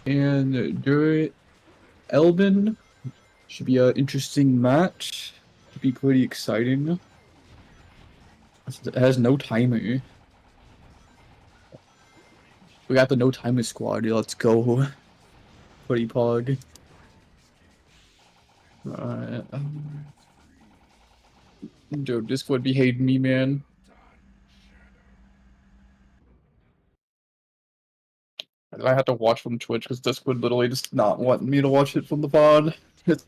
And Dur Elbin should be an interesting match. Should be pretty exciting. It has no timer. We got the no timer squad. Let's go. Pretty pog. Alright. Dude, Discord be hating me, man. I had to watch from Twitch because Discord literally just not wanting me to watch it from the pod. It's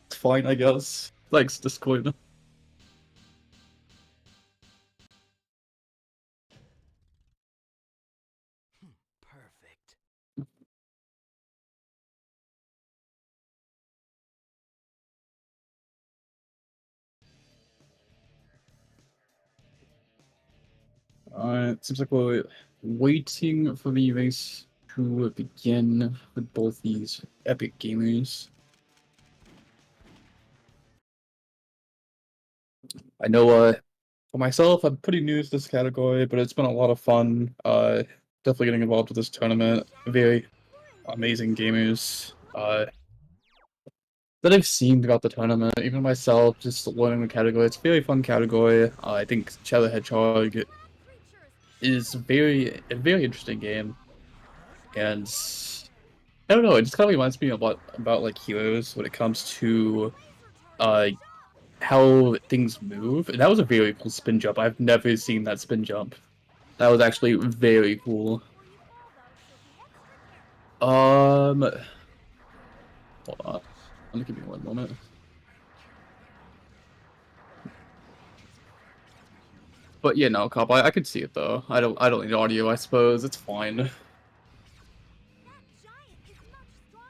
fine, I guess. Thanks, Discord. Perfect. Seems like we're waiting for the race to begin with both these epic gamers. I know, for myself, I'm pretty new to this category, but it's been a lot of fun. Definitely getting involved with this tournament. Very amazing gamers. That I've seen throughout the tournament, even myself, just learning the category. It's a very fun category. I think Shadow the Hedgehog is a very interesting game, and I don't know. It just kind of reminds me about like Heroes when it comes to uh how things move. And that was a very cool spin jump. I've never seen that spin jump. That was actually very cool. Hold on. Give me one moment. But yeah, no, Cop, I could see it though. I don't need audio, I suppose. It's fine.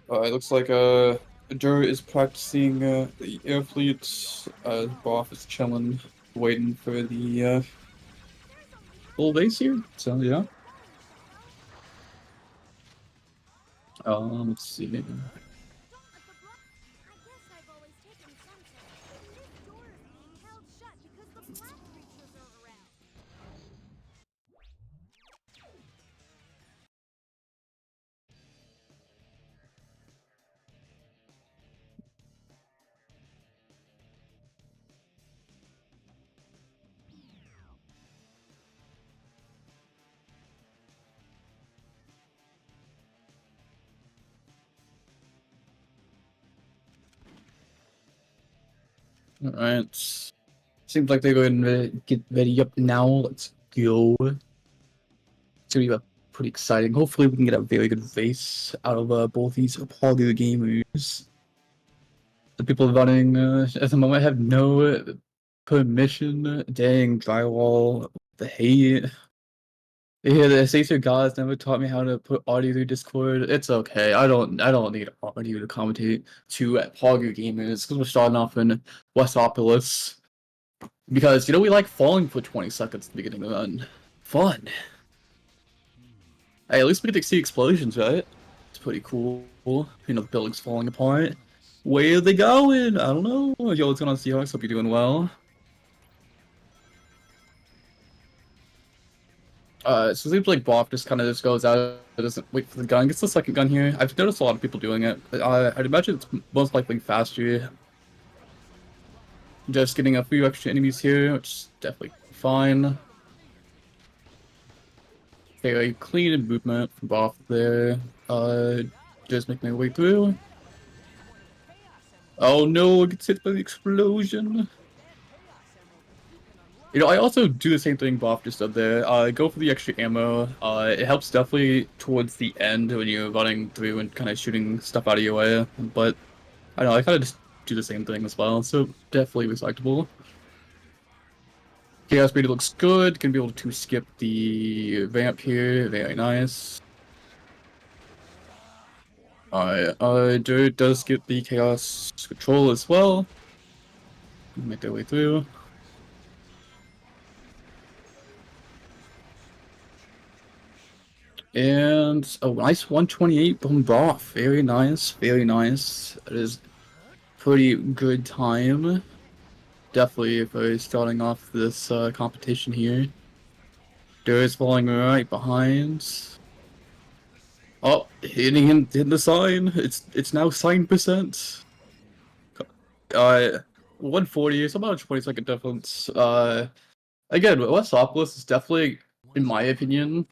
It looks like Dur is practicing the air fleet. Boff is chilling, waiting for the full base here. So yeah. Let's see. All right. Seems like they're going to get ready up now. Let's go. It's gonna be pretty exciting. Hopefully, we can get a very good race out of both these poly gamers. The people running at the moment have no permission. Dang, drywall. The hate. Yeah, the Sacer gods never taught me how to put audio through Discord. It's okay. I don't need audio to commentate to Pogu gamers because we're starting off in Westopolis. Because we like falling for 20 seconds at the beginning of the run. Fun. Hey, at least we get to see explosions, right? It's pretty cool. The building's falling apart. Where are they going? I don't know. Yo, what's going on, Seahawks? Hope you're doing well. So it seems like Boff just kind of just goes out, doesn't wait for the gun, gets the second gun here. I've noticed a lot of people doing it. I'd imagine it's most likely faster. Just getting a few extra enemies here, which is definitely fine. Very clean movement from Boff there. Just making my way through. Oh no, it gets hit by the explosion. I also do the same thing Boff just did there. Go for the extra ammo. It helps definitely towards the end when you're running through and kind of shooting stuff out of your way. But I don't know, I kind of just do the same thing as well, so definitely respectable. Chaos Speed looks good. Gonna be able to skip the ramp here. Very nice. Dirt does get the Chaos Control as well. Make their way through. And a nice 128 from Broth. Very nice, very nice. That is pretty good time. Definitely for starting off this competition here. Dirt is falling right behind. Oh, hitting the sign. It's now sign percent. 140. It's about a 20-second difference. Again, Wessopolis is definitely, in my opinion,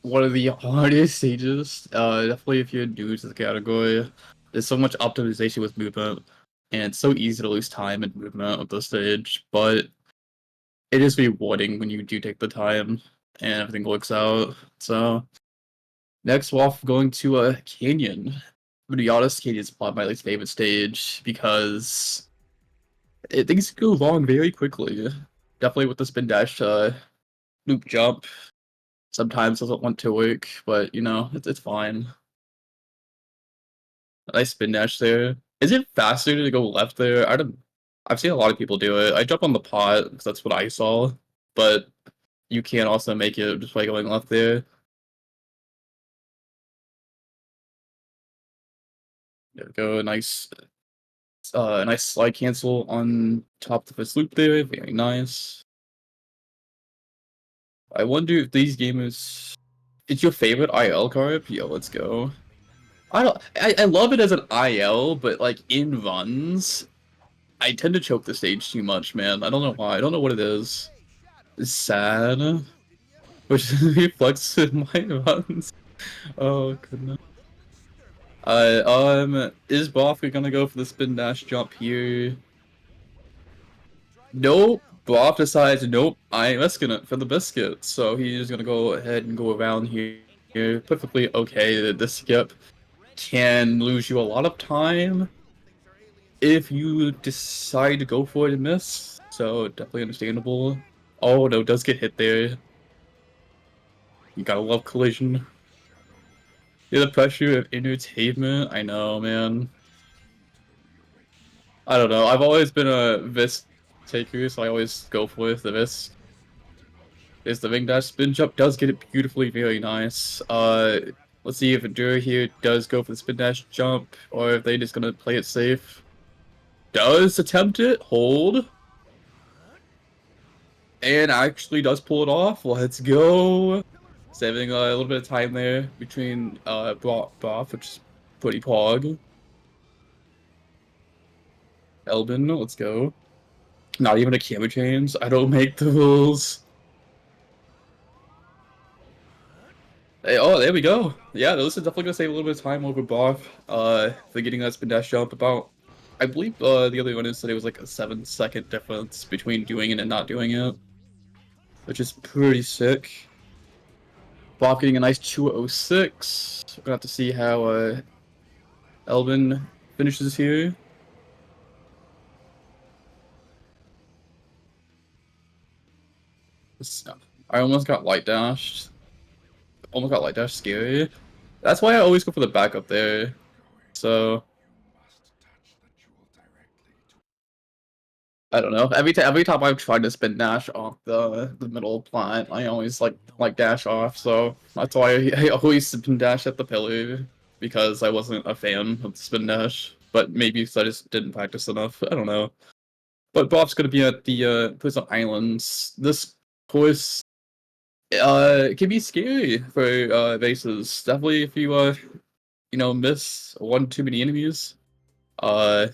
one of the hardest stages. Definitely if you're new to the category. There's so much optimization with movement, and it's so easy to lose time and movement with this stage, but it is rewarding when you do take the time and everything works out. So next we're off going to a Canyon. To be honest, Canyon's probably my least favorite stage because things go wrong very quickly. Definitely with the spin dash loop jump. Sometimes doesn't want to work, but you know, it's fine. A nice spin dash there. Is it faster to go left there? I've seen a lot of people do it. I jump on the pot because that's what I saw, but you can also make it just by going left there. There we go. Nice slide cancel on top of his loop there. Very nice. I wonder if these gamers. It's your favorite IL card? Yo, let's go. I love it as an IL, but like in runs, I tend to choke the stage too much, man. I don't know why. I don't know what it is. It's sad. Which reflects in my runs. Oh goodness. Is Boffy gonna go for the spin dash jump here? Nope. Boff decides, nope, I'm risking it for the biscuit. So he's gonna go ahead and go around here. Perfectly okay. This skip can lose you a lot of time if you decide to go for it and miss. So definitely understandable. Oh no, does get hit there. You gotta love collision. Yeah, the pressure of entertainment. I know, man. I don't know. I've always been a Vis taker, so I always go for it. The Vis is the ring dash spin jump. Does get it beautifully, very nice. Let's see if Endure here does go for the spin dash jump, or if they just gonna play it safe. Does attempt it, hold, and actually does pull it off. Let's go. Saving a little bit of time there between Boff, which is pretty pog. Elbin, let's go. Not even a camera change. I don't make the rules. Hey, oh, there we go. Yeah, this is definitely gonna save a little bit of time over Boff. For getting that spin dash jump. About, I believe the other one said it was like a 7-second difference between doing it and not doing it, which is pretty sick. Boff getting a nice 206. We're gonna have to see how Elvin finishes here. I almost got light dashed. Almost got light dash scary. That's why I always go for the backup there. So I don't know. Every time I've tried to spin dash off the middle plant, I always like dash off. So that's why I always spin dash at the pillar, because I wasn't a fan of the spin dash. But maybe because I just didn't practice enough. I don't know. But Bob's gonna be at the Prison Islands. This course can be scary for bases. Definitely if you you know, miss one too many enemies. Uh,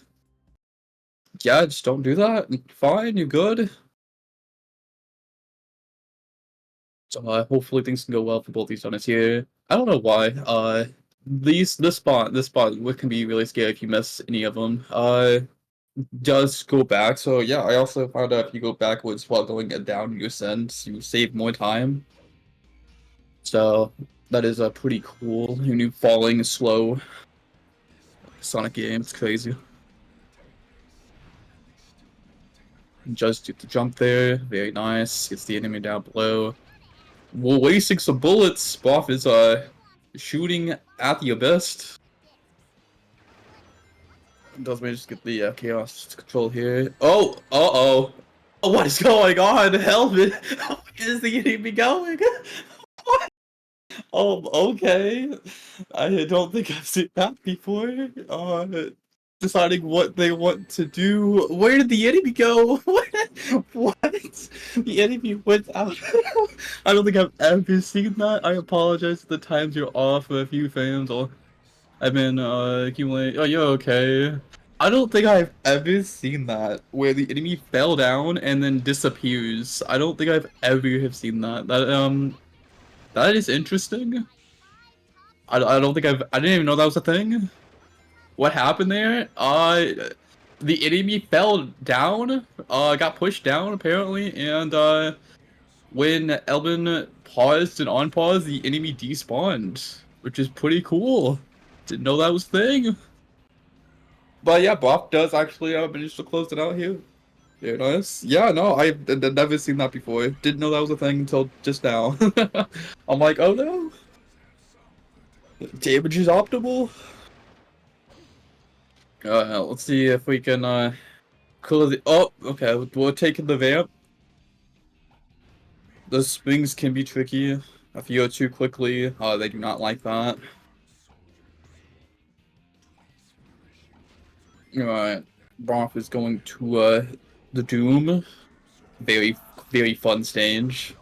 yeah, just don't do that. Fine, you're good. So hopefully things can go well for both these donuts here. I don't know why. This spot what can be really scary if you miss any of them. Does go back. So yeah, I also found out if you go backwards while going down your ascent, you save more time. So that is pretty cool. You knew falling slow Sonic game. It's crazy. Just get the jump there. Very nice. Gets the enemy down below. We're wasting some bullets. Boff is shooting at the abyss. Does me just get the chaos control here. Oh, uh-oh. Oh, what is going on? Helmet! Where is the enemy going? Oh, okay. I don't think I've seen that before. deciding what they want to do. Where did the enemy go? What? The enemy went out. I don't think I've ever seen that. I apologize if the times you're off for a few frames or I've been accumulating. Oh, you're okay. I don't think I've ever seen that where the enemy fell down and then disappears. I don't think I've ever have seen that. That is interesting. I don't think I didn't even know that was a thing. What happened there? The enemy fell down, got pushed down apparently, and when Elvin paused and unpaused, the enemy despawned, which is pretty cool. Didn't know that was a thing. But yeah, Boff does actually manage to close it out here. Very nice. Yeah, no, I've never seen that before. Didn't know that was a thing until just now. I'm like, oh no, damage is optimal. Let's see if we can close it. Oh, okay, we're taking the vamp. The swings can be tricky. If you go too quickly, they do not like that. Alright, Broth is going to the Doom. Very, very fun stage.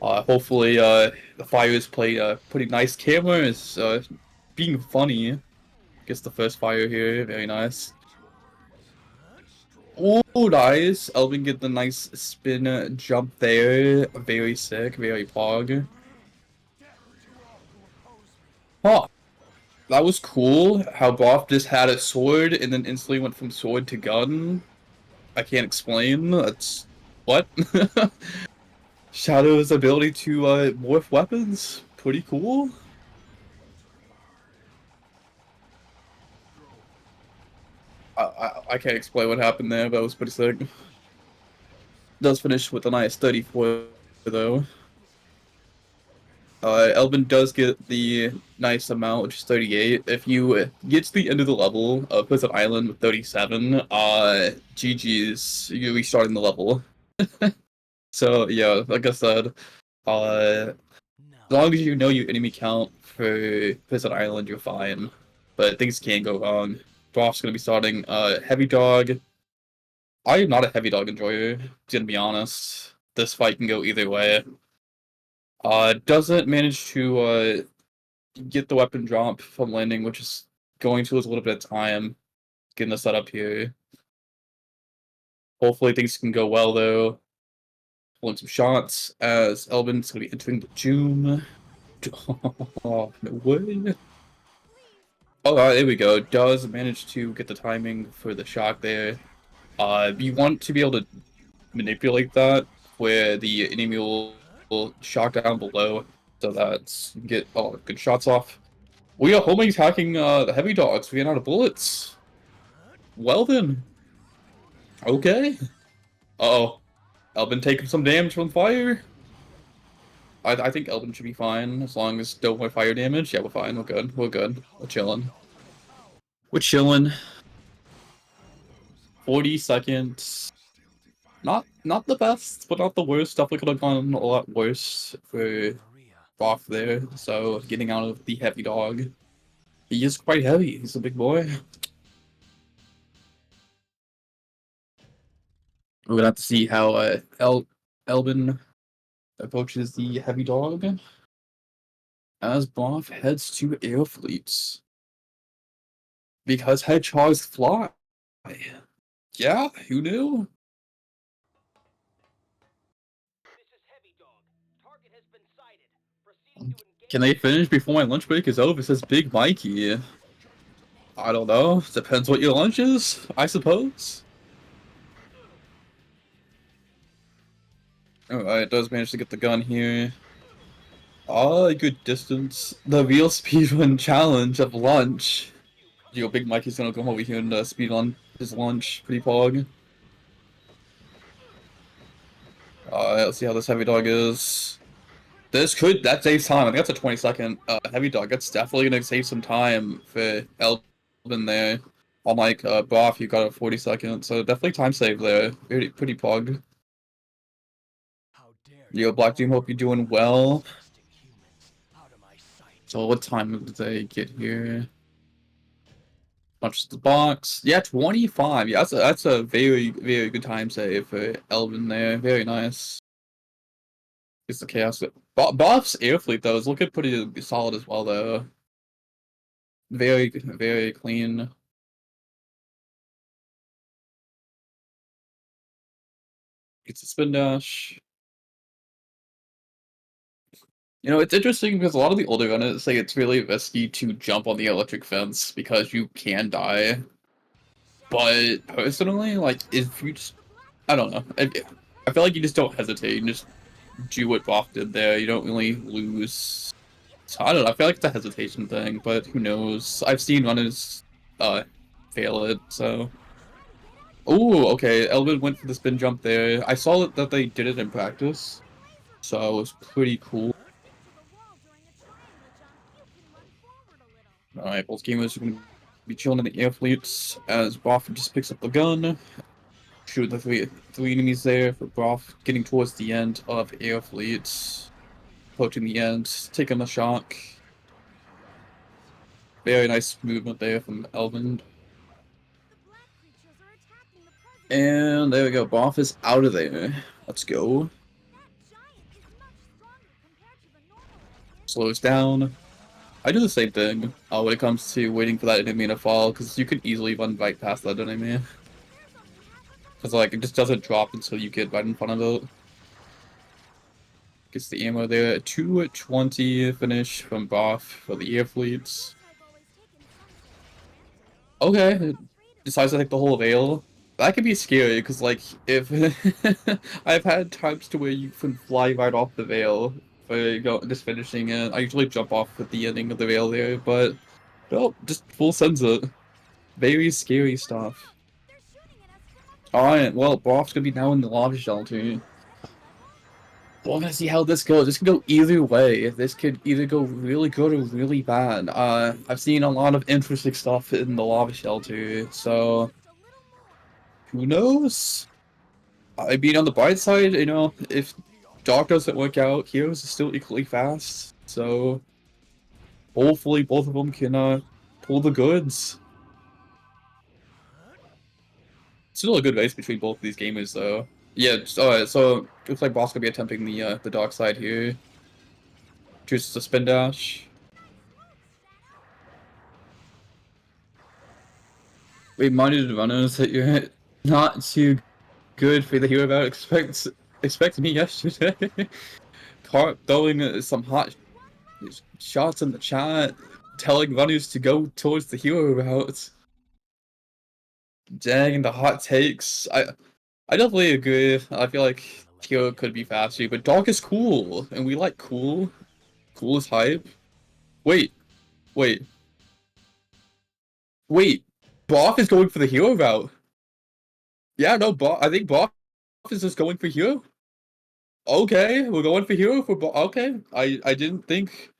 Hopefully, the fire is played pretty nice. Camera is being funny. Gets the first fire here, very nice. Oh, nice. Elvin get the nice spin jump there. Very sick, very pog. Huh. That was cool. How Boff just had a sword and then instantly went from sword to gun. I can't explain. That's what? Shadow's ability to morph weapons. Pretty cool. I can't explain what happened there, but it was pretty sick. Does finish with a nice 34 though. Elvin does get the nice amount, which is 38. If you get to the end of the level of Pleasant Island with 37, GG's, you're restarting the level. So yeah, like I said, as long as you know your enemy count for Pleasant Island, you're fine. But things can go wrong. Dwarf's gonna be starting Heavy Dog. I am not a Heavy Dog enjoyer, gonna be honest. This fight can go either way. Doesn't manage to get the weapon drop from landing, which is going to lose a little bit of time getting the setup here. Hopefully things can go well though. Pulling some shots as Elvin's gonna be entering the Doom. Oh, no way. Oh, there we go. Does manage to get the timing for the shock there. You want to be able to manipulate that where the enemy will shock down below so that you can get good shots off. We are homing attacking the heavy dogs. We ran out of bullets. Well then. Okay. Uh-oh. Elvin taking some damage from fire. I think Elvin should be fine as long as no more fire damage. Yeah, we're fine. We're good. We're good. We're chilling. We're chilling. 40 seconds. Not the best, but not the worst. Definitely could have gone a lot worse for off there. So getting out of the heavy dog. He is quite heavy. He's a big boy. We're gonna have to see how Elvin approaches the heavy dog as Boff heads to air fleets. Because hedgehogs fly. Yeah, who knew? Can they finish before my lunch break is over? It says Big Mikey. I don't know. Depends what your lunch is, I suppose. Alright, it does manage to get the gun here. Oh, good distance. The real speedrun challenge of lunch. Yo, Big Mikey's gonna come over here and speedrun his lunch. Pretty pog. Let's see how this heavy dog is. That saves time. I think that's a 20-second heavy dog. That's definitely gonna save some time for Elvin there. Unlike Boff, you got a 40 seconds, so definitely time save there. Pretty pog. Yo, Black Doom, hope you're doing well. So what time did they get here? Punches the box. Yeah, 25. Yeah, that's a very, very good time save for Elvin there. Very nice. It's the chaos. Buff's air fleet though is looking pretty solid as well though. Very, very clean. Gets a spin dash. You know, it's interesting because a lot of the older runners say it's really risky to jump on the electric fence because you can die. But personally, like, if you just, I don't know. I feel like you just don't hesitate. You just do what Boff did there. You don't really lose. So I don't know. I feel like it's a hesitation thing, but who knows? I've seen runners uh fail it, so. Oh, okay. Elvin went for the spin jump there. I saw that they did it in practice, so it was pretty cool. Alright, both gamers are going to be chilling in the air fleets as Boff just picks up the gun. Shoot the three enemies there for Boff getting towards the end of air fleets. Approaching the end, taking the shock. Very nice movement there from Elvin. And there we go, Boff is out of there. Let's go. Slows down. I do the same thing when it comes to waiting for that enemy to fall, because you can easily run right past that enemy. Because, like, it just doesn't drop until you get right in front of it. Gets the ammo there. 220 finish from Boff for the air fleets. Okay, decides to take the whole veil. That could be scary, because, like, if... I've had times to where you can fly right off the veil for just finishing it. I usually jump off at the ending of the veil there, but... Well, just full sends it. Very scary stuff. Alright, well, Boff's gonna be now in the lava shelter. We're gonna see how this goes. This could go either way. This could either go really good or really bad. I've seen a lot of interesting stuff in the lava shelter, so who knows? I mean, on the bright side, you know, if Doc doesn't work out, Heroes is still equally fast, so hopefully both of them can pull the goods. Still a good race between both of these gamers, though. Yeah, so looks like Boss gonna be attempting the dark side here. Chooses a spin dash. Reminded runners that you're not too good for the hero about expect me yesterday. Cart throwing some hot shots in the chat, telling runners to go towards the hero route. Dang, the hot takes. I definitely agree. I feel like hero could be faster, but dog is cool, and we like cool. Cool is hype. Wait, wait, wait. Boff is going for the hero route. Yeah, no, I think Boff is just going for hero. Okay, we're going for hero for okay. I didn't think.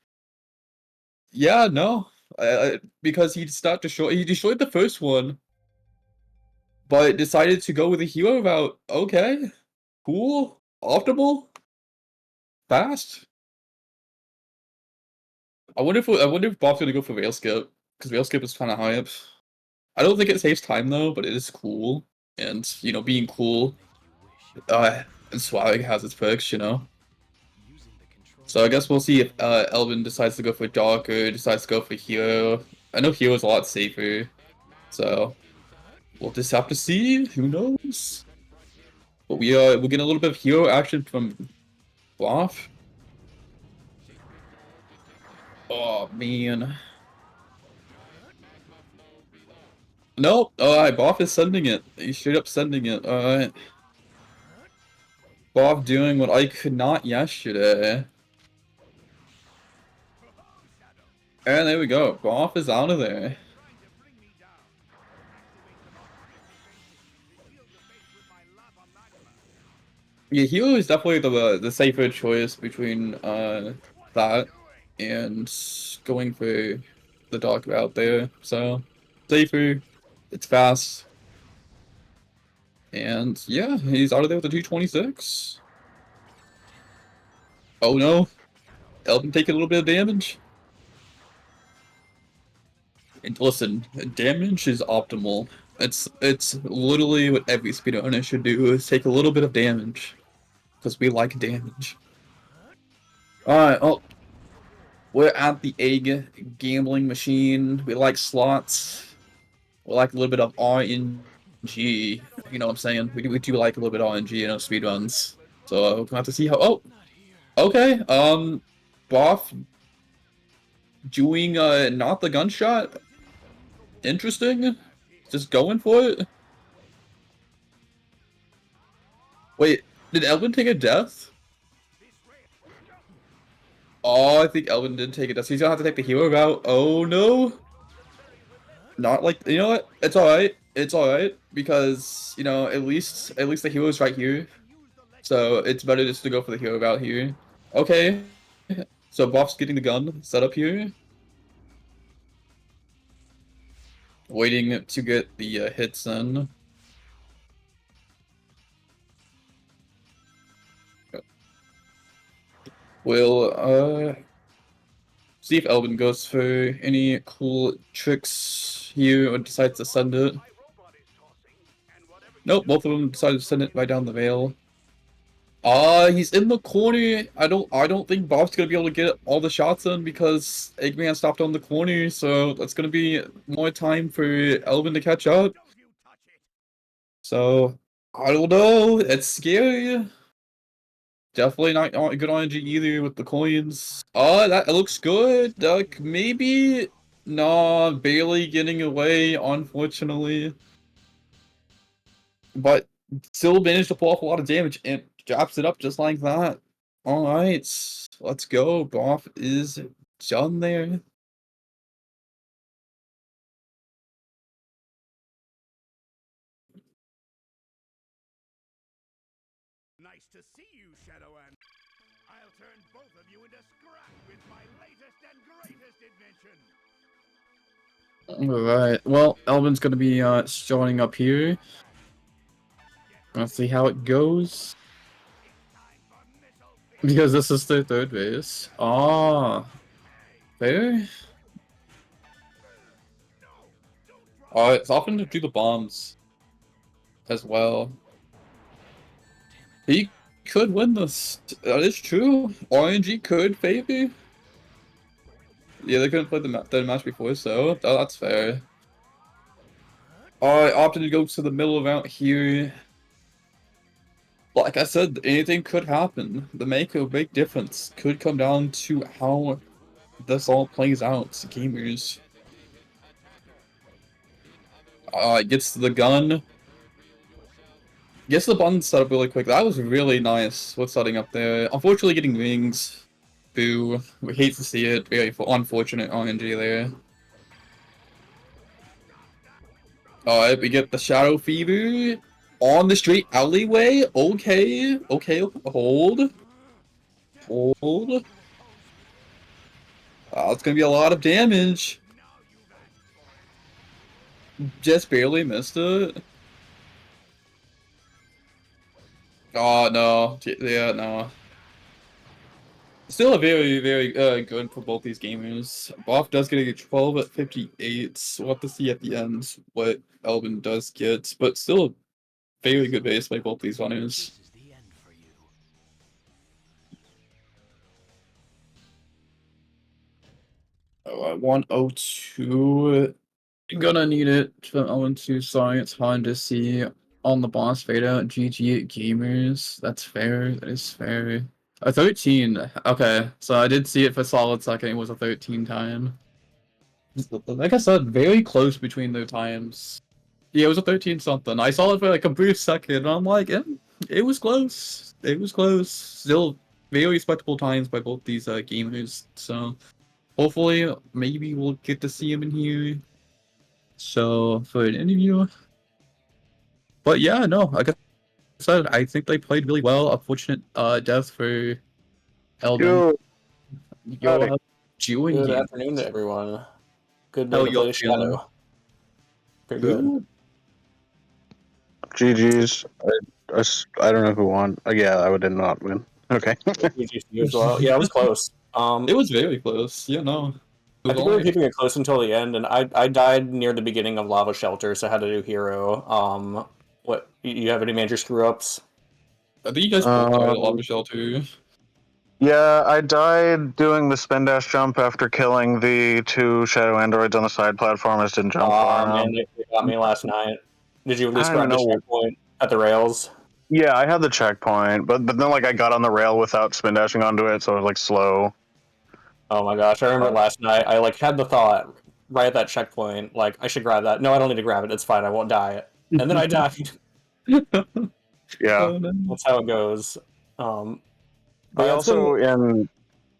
Yeah, no. Because he destroyed the first one, but decided to go with the hero route. Okay, cool, optimal, fast. I wonder if Bob's gonna go for rail skip because rail skip is kind of hype. I don't think it saves time though, but it is cool, and you know, being cool, and swag has its perks, you know. So I guess we'll see if Elvin decides to go for Dark or decides to go for Hero. I know Hero's a lot safer, so we'll just have to see. Who knows? But we're getting a little bit of Hero action from Boff. Oh man. Nope. Alright, Boff is sending it. He's straight up sending it. Alright. Boff doing what I could not yesterday. And there we go. Boff is out of there. Yeah, Hero is definitely the safer choice between that and going for the dark route there. So safer, it's fast, and yeah, he's out of there with the 226. Oh no, Elvin taking a little bit of damage. And listen, damage is optimal. It's literally what every speedrunner should do is take a little bit of damage. Because we like damage. Alright, oh, we're at the egg gambling machine. We like slots. We like a little bit of RNG. You know what I'm saying? We do like a little bit of RNG in our speedruns. So we're gonna have to see how. Oh, okay. Boff doing not the gunshot. Interesting. Just going for it. Wait, did Elvin take a death? Oh, I think Elvin did take a death. So he's gonna have to take the hero route. Oh no. Not like, you know what? It's alright. It's alright because, you know, at least the hero's right here. So it's better just to go for the hero route here. Okay. So Boff's getting the gun set up here. Waiting to get the hits in. We'll see if Elvin goes for any cool tricks here or decides to send it. Nope, both of them decided to send it right down the rail. He's in the corner. I don't think Bob's gonna be able to get all the shots in because Eggman stopped on the corner, so that's gonna be more time for Elvin to catch up. So I don't know. It's scary. Definitely not good RNG either with the coins. That it looks good. Maybe nah, barely getting away, unfortunately. But still managed to pull off a lot of damage and drops it up just like that. Alright, let's go. Boff is done there. Nice to see you, Shadow, and I'll turn both of you into scrap with my latest and greatest invention. Alright, well, Elvin's gonna be showing up here. Let's see how it goes. Because this is their third base. Ah, fair. It's often to do the bombs as well. He could win this. That is true. RNG could favor. Yeah, they couldn't play the match before, so that's fair. I opted to go to the middle route here. Like I said, anything could happen. The make or break difference could come down to how this all plays out, gamers. Gets the gun. Gets the button set up really quick. That was really nice. What's setting up there? Unfortunately, getting rings. Boo. We hate to see it. Very unfortunate RNG there. Alright, we get the Shadow Fever on the straight alleyway. Okay. Okay, hold. Hold. It's gonna be a lot of damage. Just barely missed it. Oh, no. Yeah, no. Still a very, very good for both these gamers. Boff does get a 12 at 58. We'll have to see at the end what Elvin does get, but still a very good base by both these runners. This is the end for you. 102. Gonna need it from Elvin to Science hard to see on the boss beta. GG gamers. That's fair. That is fair. A 13. Okay, so I did see it for a solid second. It was a 13 time. Like I said, very close between their times. Yeah, it was a 13 something. I saw it for like a brief second, and I'm like, it was close. It was close. Still very respectable times by both these gamers. So hopefully, maybe we'll get to see him in here. So for an interview. But yeah, no, like I said, I think they played really well. Unfortunate death for Elvin. Yo, Yo, howdy. how you doing Good here? afternoon to everyone. Good day How to y'all play feeling? Shadow. Pretty good. Ooh. GG's. I don't know who won. Yeah, I did not win. Okay. GG to you as well. Yeah, it was close. It was very close. Yeah, no. I think we were keeping it close until the end, and I died near the beginning of Lava Shelter, so I had to do Hero. What you have any major screw ups? I think you guys both died at Lava Shelter. Yeah, I died doing the spin dash jump after killing the 2 shadow androids on the side platform. I just didn't jump far enough. Man, they got me last night. Did you at least I don't grab the know. checkpoint at the rails? Yeah, I had the checkpoint, but then like I got on the rail without spin dashing onto it, so it was like slow. Oh my gosh, I remember last night. I like had the thought right at that checkpoint, like I should grab that. No, I don't need to grab it. It's fine. I won't die. And then I died. Yeah. Oh, no. That's how it goes. But I yeah, also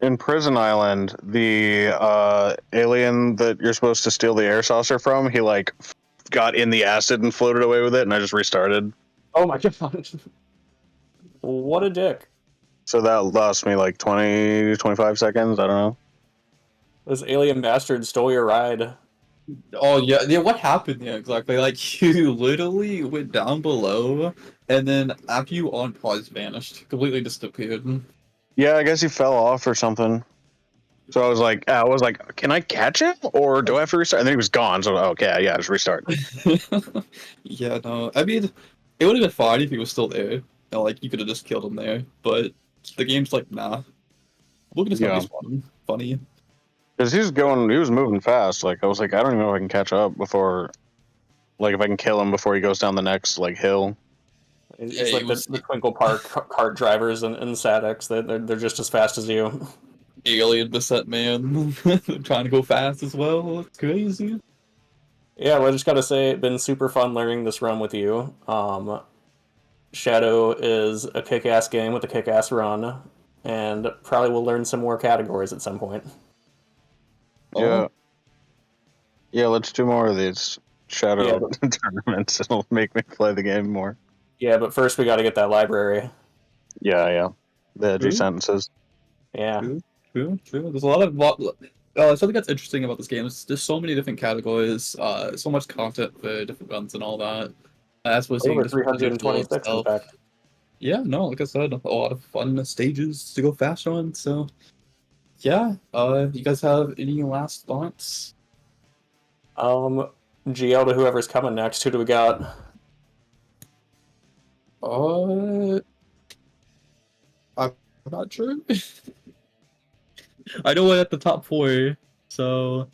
in Prison Island, the alien that you're supposed to steal the air saucer from, he like got in the acid and floated away with it, and I just restarted. oh my god, what a dick! So that lost me like 20, 25 seconds. I don't know. This alien bastard stole your ride. Oh yeah, yeah. What happened? Yeah, exactly. Like you literally went down below, and then after you on pause, vanished, completely disappeared. Yeah, I guess he fell off or something. So I was like, can I catch him or do I have to restart? And then he was gone. So okay, yeah, just restart. Yeah, no. I mean, it would have been fine if he was still there. You know, like you could have just killed him there. But the game's like, nah. Look at this Yeah. guy's funny. Because he was moving fast. Like I was like, I don't even know if I can catch up before, like if I can kill him before he goes down the next like hill. It's Yeah, like the Twinkle Park kart drivers in SADX. They're just as fast as you. alien beset man trying to go fast as well. It's crazy. Yeah, well, I just gotta say, it's been super fun learning this run with you. Shadow is a kick-ass game with a kick-ass run, and probably will learn some more categories at some point. Yeah. Yeah, let's do more of these shadow Yeah, tournaments. It'll make me play the game more. Yeah, but first we gotta get that library. Yeah. The edgy True. sentences. Yeah. True. There's a lot of something that's interesting about this game is there's so many different categories, so much content for different guns and all that. As we're seeing Over this Resident Evil 326, in itself. fact. Yeah, no, like I said, a lot of fun stages to go fast on. So, yeah. You guys have any last thoughts? GL to whoever's coming next. Who do we got? I'm not sure. I know we're at the top 4, so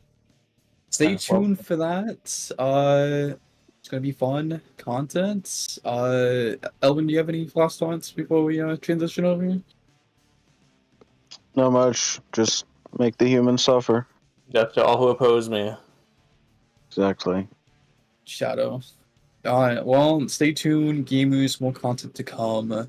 stay tuned for that. It's gonna be fun content. Elvin, do you have any last thoughts before we transition over? Not much. Just make the humans suffer. Death to all who oppose me. Exactly. Shadow. Alright, well, stay tuned. Gamers, more content to come.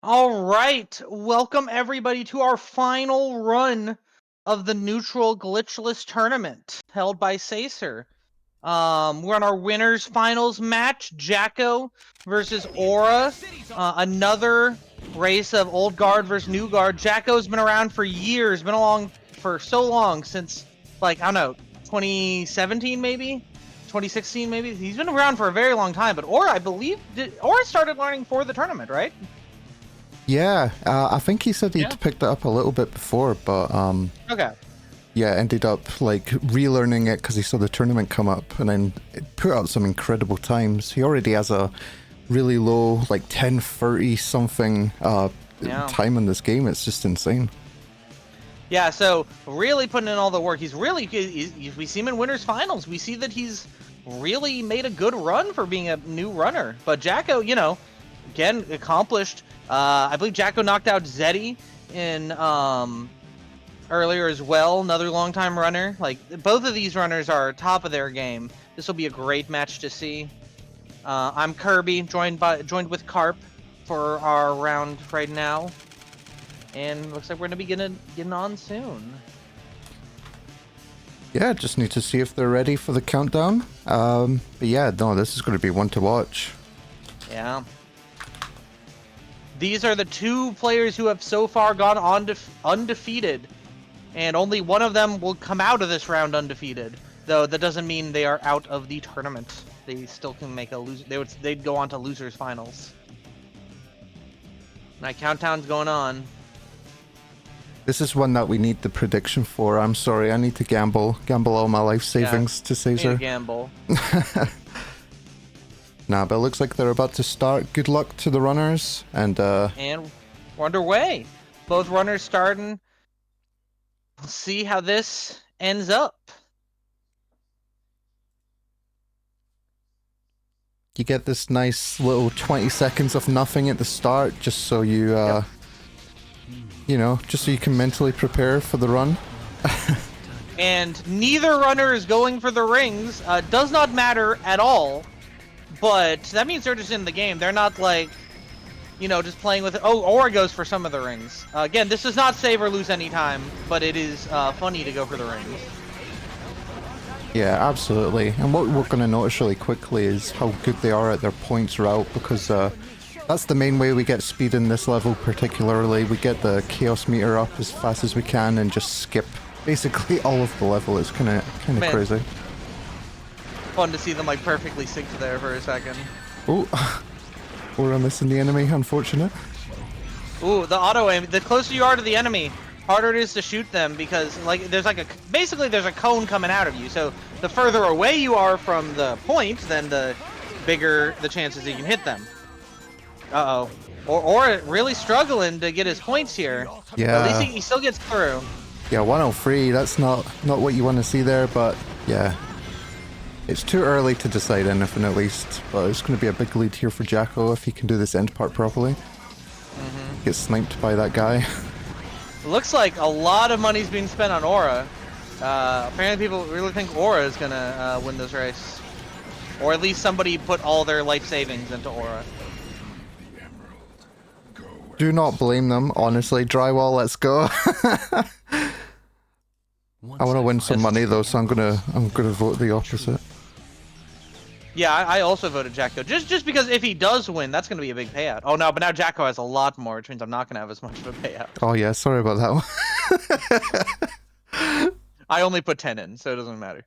All right, welcome everybody to our final run of the neutral glitchless tournament held by Sacer. We're on our winners finals match, Jacko versus Aura. Another race of old guard versus new guard. Jacko's been around for years, been along for so long, since like, I don't know, 2017 maybe? 2016 maybe? He's been around for a very long time, but Aura, I believe, Aura started learning for the tournament, right? Yeah, I think he said he'd picked it up a little bit before, but Okay. yeah, ended up like relearning it because he saw the tournament come up, and then it put up some incredible times. He already has a really low, like 10:30 something time in this game. It's just insane. Yeah, so really putting in all the work. We see him in winners finals. We see that he's really made a good run for being a new runner. But Jacko, you know, again, accomplished. I believe Jacko knocked out Zeddy in earlier as well, another longtime runner. Like, both of these runners are top of their game. This will be a great match to see. I'm Kirby, joined with Carp for our round right now. And looks like we're gonna be getting on soon. Yeah, just need to see if they're ready for the countdown. But yeah, no, this is going to be one to watch. Yeah. These are the two players who have so far gone on undefeated, and only one of them will come out of this round undefeated. Though that doesn't mean they are out of the tournament. They still can make a lose. They'd go on to losers finals. My countdown's going on. This is one that we need the prediction for. I'm sorry, I need to gamble all my life savings to Need to Caesar. gamble. Nah, but it looks like they're about to start. Good luck to the runners, and we're underway. Both runners starting. We'll see how this ends up. you get this nice little 20 seconds of nothing at the start, just so you, you know, just so you can mentally prepare for the run. And neither runner is going for the rings. Does not matter at all. But that means they're just in the game. They're not like, you know, just playing with it. Oh, Aura goes for some of the rings. Again, this does not save or lose any time, but it is funny to go for the rings. Yeah, absolutely. And what we're going to notice really quickly is how good they are at their points route, because that's the main way we get speed in this level particularly. We get the chaos meter up as fast as we can and just skip basically all of the level. It's kind of crazy. Fun to see them like perfectly synced there for a second. Oh, we're missing the enemy, unfortunate. Ooh, the auto aim. The closer you are to the enemy, harder it is to shoot them, because like there's like basically there's a cone coming out of you. So the further away you are from the point, then the bigger the chances that you can hit them. Uh-oh. Or really struggling to get his points here. Yeah. But at least he still gets through. Yeah, 103, that's not what you want to see there, but yeah. It's too early to decide anything at least, but it's going to be a big lead here for Jacko if he can do this end part properly. Get sniped by that guy. Looks like a lot of money's being spent on Aura. Apparently people really think Aura is going to win this race. Or at least somebody put all their life savings into Aura. Do not blame them, honestly. Drywall, let's go. I want to win some money though, so I'm gonna vote the opposite. Yeah, I also voted Jacko. Just because if he does win, that's gonna be a big payout. Oh no, but now Jacko has a lot more, which means I'm not gonna have as much of a payout. Oh yeah, sorry about that one. I only put 10 in, so it doesn't matter.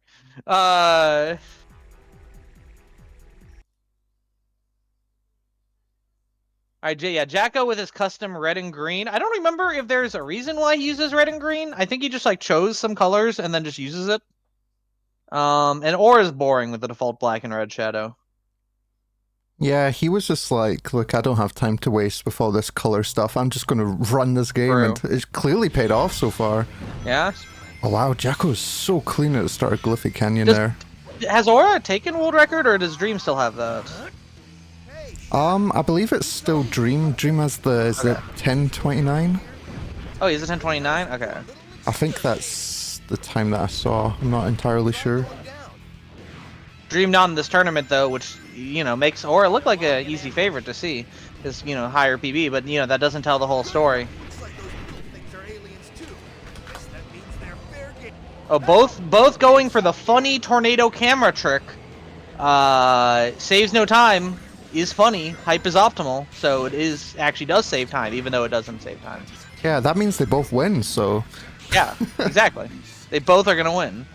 Alright, yeah, Jacko with his custom red and green. I don't remember if there's a reason why he uses red and green. I think he just like chose some colors and then just uses it. And Aura's boring with the default black and red shadow. Yeah, he was just like, look, I don't have time to waste with all this color stuff. I'm just gonna run this game, and it's clearly paid off so far. Yeah. Oh wow, Jacko's so clean at the start of Glyphic Canyon there. Has Aura taken world record, or does Dream still have that? I believe it's still Dream. Dream has the, is it 10:29? Oh, is it 10:29? Okay. I think that's the time that I saw. I'm not entirely sure. Dream not in this tournament though, which, you know, makes Aura look like an easy favorite to see. his higher PB, but that doesn't tell the whole story. Looks like those little things are aliens too. Guess that means they're fair game. Oh, both going for the funny tornado camera trick. Saves no time is funny. Hype is optimal, so it actually does save time, even though it doesn't save time. Yeah, that means they both win, so... Yeah, exactly. They both are gonna win.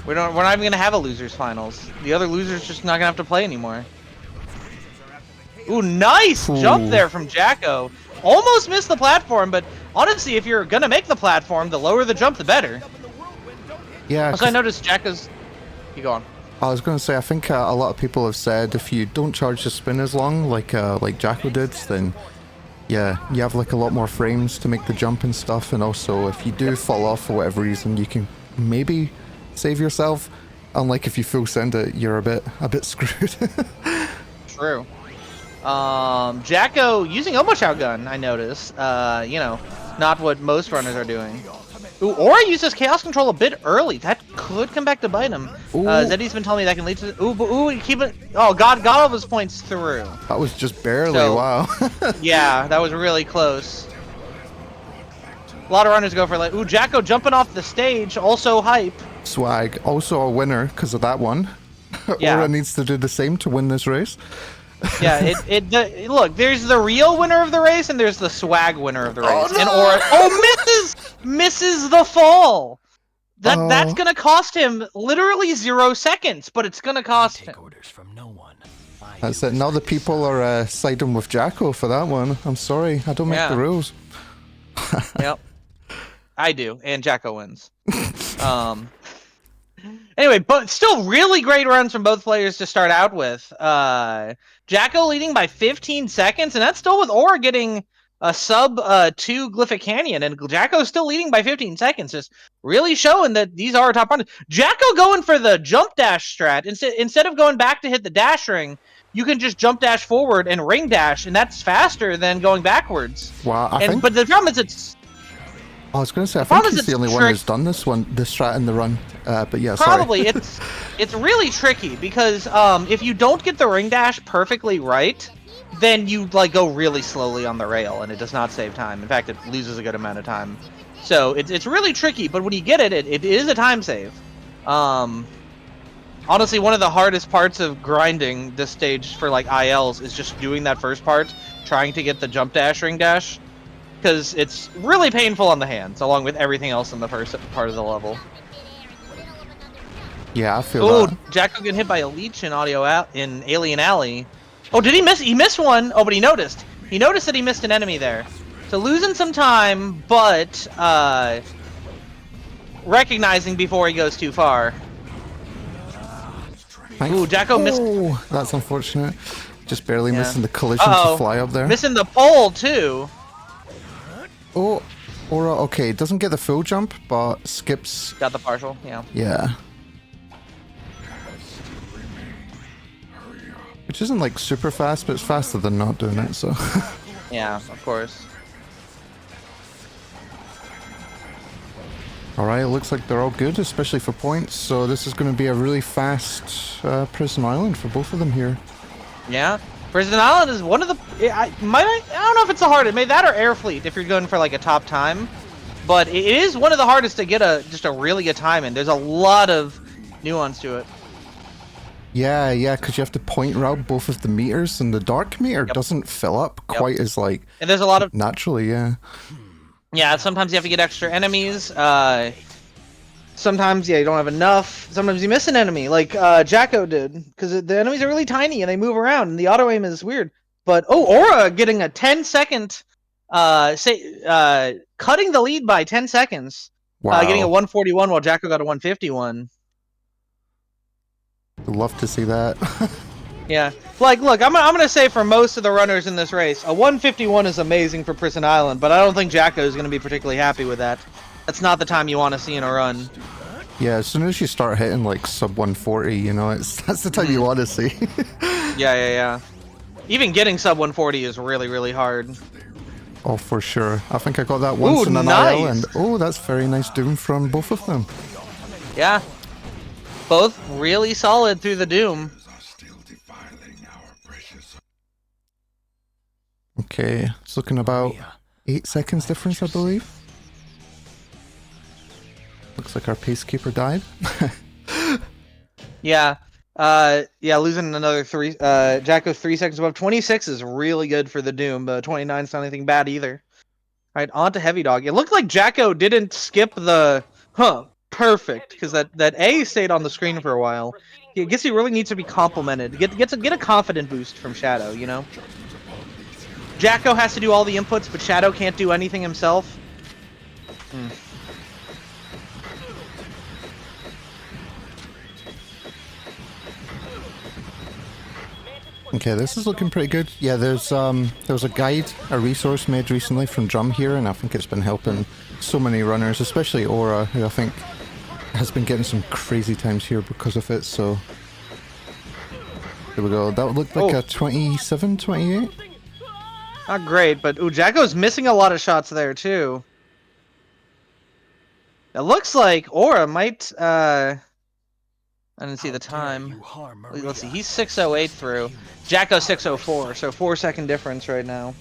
We're not even gonna have a losers finals. The other losers just not gonna have to play anymore. Ooh, nice jump there from Jacko. Almost missed the platform, but honestly, if you're gonna make the platform, the lower the jump, the better. Yeah, Also, I noticed Jacko's... You go on. I was going to say, I think a lot of people have said if you don't charge the spin as long, like Jacko did, then yeah, you have like a lot more frames to make the jump and stuff, and also if you do fall off for whatever reason, you can maybe save yourself. Unlike if you full send it, you're a bit screwed. True. Jacko using Omo Shotgun, I noticed. Not what most runners are doing. Ooh, Aura uses Chaos Control a bit early. That could come back to bite him. Zeddy's been telling me that can lead to... Ooh, keep it... Oh, got all of his points through. That was just barely, So- wow. Yeah, that was really close. A lot of runners go for like... Ooh, Jacko jumping off the stage, also hype. Swag, also a winner because of that one. Yeah. Aura needs to do the same to win this race. Yeah, look, there's the real winner of the race and there's the swag winner of the race. And Aura misses the fall. That's gonna cost him literally 0 seconds, but it's gonna cost him. Take orders from no one. That's it. Now the people are siding with Jacko for that one. I'm sorry, I don't make Yeah. the rules. Yep. I do, and Jacko wins. Anyway, but still really great runs from both players to start out with. Jacko leading by 15 seconds, and that's still with Aura getting a sub 2 Glyphic Canyon, and Jacko's still leading by 15 seconds, just really showing that these are top runners. Jacko going for the jump dash strat. Instead of going back to hit the dash ring, you can just jump dash forward and ring dash, and that's faster than going backwards. Wow, But the problem is I was going to say, I think problem is he's the it's only one trick- who's done this strat in the run. But yeah, Probably sorry. it's really tricky because if you don't get the ring dash perfectly right, then you go really slowly on the rail and it does not save time. In fact, it loses a good amount of time. So it's really tricky. But when you get it is a time save. Honestly, one of the hardest parts of grinding this stage for ILs is just doing that first part, trying to get the jump dash ring dash, because it's really painful on the hands, along with everything else in the first part of the level. Yeah, I feel Oh, that. Jacko getting hit by a leech in in Alien Alley. Oh, did he miss? He missed one. Oh, but he noticed. He noticed that he missed an enemy there. So losing some time, but recognizing before he goes too far. Ooh, Jacko missed. Oh, that's unfortunate. Just barely Yeah. missing the collision Uh-oh. to fly up there. Missing the pole too. Oh, Aura, okay, doesn't get the full jump, but skips. Got the partial. Yeah. Yeah. Which isn't super fast, but it's faster than not doing it, so. Yeah, of course. Alright, it looks like they're all good, especially for points, so this is going to be a really fast Prison Island for both of them here. Yeah. Prison Island is one of the... I don't know if it's the hardest. Maybe that or Air Fleet if you're going for a top time. But it is one of the hardest to get just a really good time in. There's a lot of nuance to it. Yeah, because you have to point route both of the meters, and the dark meter doesn't fill up quite as And there's a lot of... naturally, yeah. Yeah, sometimes you have to get extra enemies. Sometimes, you don't have enough. Sometimes you miss an enemy, like Jacko did, because the enemies are really tiny and they move around, and the auto aim is weird. But Aura getting a 10-second, cutting the lead by 10 seconds, Wow. getting a 141 while Jacko got a 151. I'd love to see that. Yeah, look, I'm gonna say for most of the runners in this race, a 151 is amazing for Prison Island, but I don't think Jacko is gonna be particularly happy with that. That's not the time you want to see in a run. Yeah, as soon as you start hitting sub 140, that's the time you want to see. Yeah. Even getting sub 140 is really, really hard. Oh, for sure. I think I got that once Ooh, in an nice. IL, and oh, that's very nice Doom from both of them. Yeah. Both really solid through the Doom. Okay, it's looking about 8 seconds difference, I believe. Looks like our pacekeeper died. Yeah. Yeah, losing another 3. Jacko's 3 seconds above. 26 is really good for the Doom, but 29's not anything bad either. Alright, on to Heavy Dog. It looked like Jacko didn't skip the... perfect, because that A stayed on the screen for a while. I guess he really needs to be complimented. Get a confident boost from Shadow, you know? Jacko has to do all the inputs, but Shadow can't do anything himself. Okay, this is looking pretty good. Yeah, there was a guide, a resource made recently from Drum here, and I think it's been helping so many runners, especially Aura, who I think has been getting some crazy times here because of it, so... There we go. That looked like a 27, 28? Not great, but Jacko's missing a lot of shots there, too. It looks like Aura might, I didn't see the time. Let's see, he's 6:08 through. Jacko 6:04, so 4-second difference right now.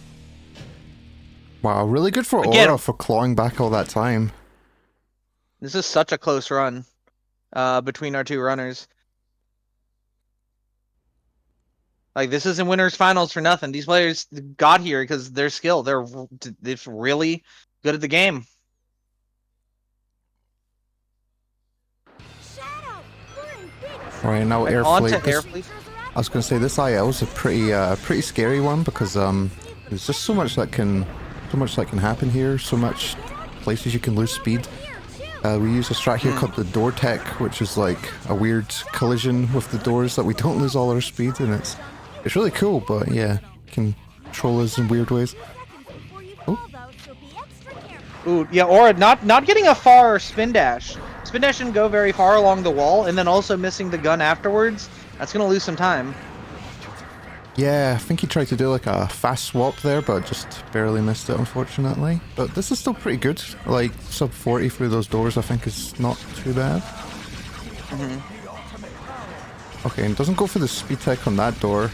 Wow, really good for Again, Aura for clawing back all that time. This is such a close run between our two runners. Like, this isn't winners finals for nothing. These players got here because they're skilled. They're really good at the game. Right, now On to Airfleet. I was going to say, this IL is a pretty scary one because there's just so much that can happen here. So much places you can lose speed. We use a strat here called the door tech, which is like a weird collision with the doors that we don't lose all our speed, and it's really cool. But yeah, can control us in weird ways. Oh. Ooh, yeah, Aura not getting a far spin dash. Spin dash didn't go very far along the wall, and then also missing the gun afterwards. That's gonna lose some time. Yeah, I think he tried to do like a fast swap there, but just barely missed it, unfortunately. But this is still pretty good. Like, sub 40 through those doors, I think is not too bad. Okay, and doesn't go for the speed tech on that door.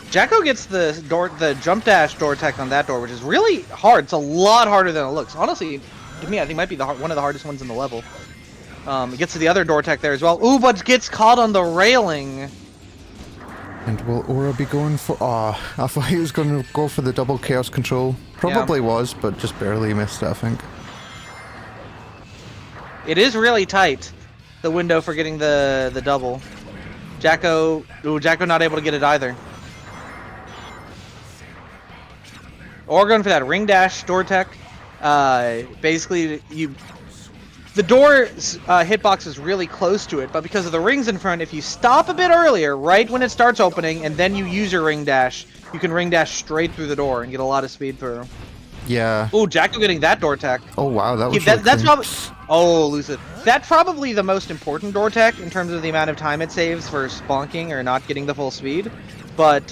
Jacko gets the jump dash door tech on that door, which is really hard. It's a lot harder than it looks. Honestly, to me, I think it might be one of the hardest ones in the level. It gets to the other door tech there as well. Ooh, but gets caught on the railing. And will Aura be going for... I thought he was going to go for the double chaos control. Probably was, but just barely missed it, I think. It is really tight, the window for getting the double. Jacko not able to get it either. Or going for that ring dash door tech. Basically, the door's hitbox is really close to it, but because of the rings in front, if you stop a bit earlier, right when it starts opening, and then you use your ring dash, you can ring dash straight through the door and get a lot of speed through. Yeah. Ooh, Jacko getting that door tech. Oh wow, that was that's probably... Oh, Lucid. That's probably the most important door tech in terms of the amount of time it saves for sponking or not getting the full speed. But,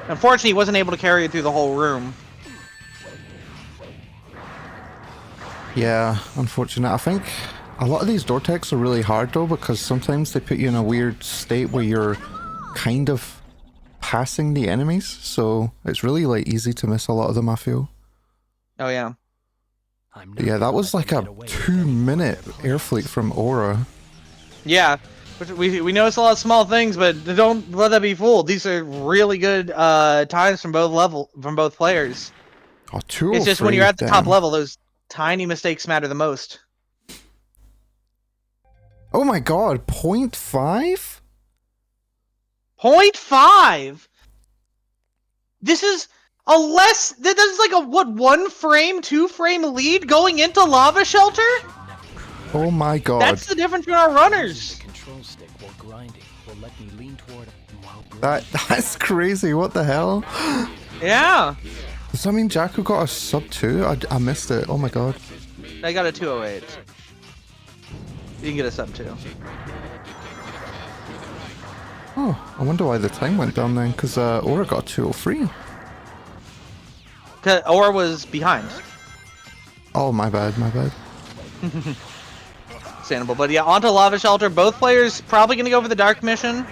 unfortunately, he wasn't able to carry it through the whole room. Yeah, unfortunate. I think a lot of these door techs are really hard though, because sometimes they put you in a weird state where you're kind of passing the enemies, so it's really like easy to miss a lot of them, I feel. Oh yeah. But yeah, that was like a 2-minute air fleet from Aura. Yeah, we notice a lot of small things, but don't let that be fooled. These are really good times from both players. Oh, 203, it's just when you're at the top level, those tiny mistakes matter the most. Oh my god, 0.5? 0.5? This is this is like a, what, 1 frame, 2 frame lead going into Lava Shelter? Oh my god. That's the difference between our runners. That's crazy, what the hell? Yeah. Does that mean Jacko got a sub 2? I missed it, oh my god. I got a 208. You can get a sub 2. Oh, I wonder why the time went down then, because Aura got 203. Aura was behind. Oh, my bad, my bad. Understandable, but yeah, onto Lava Shelter. Both players probably going to go for the Dark Mission.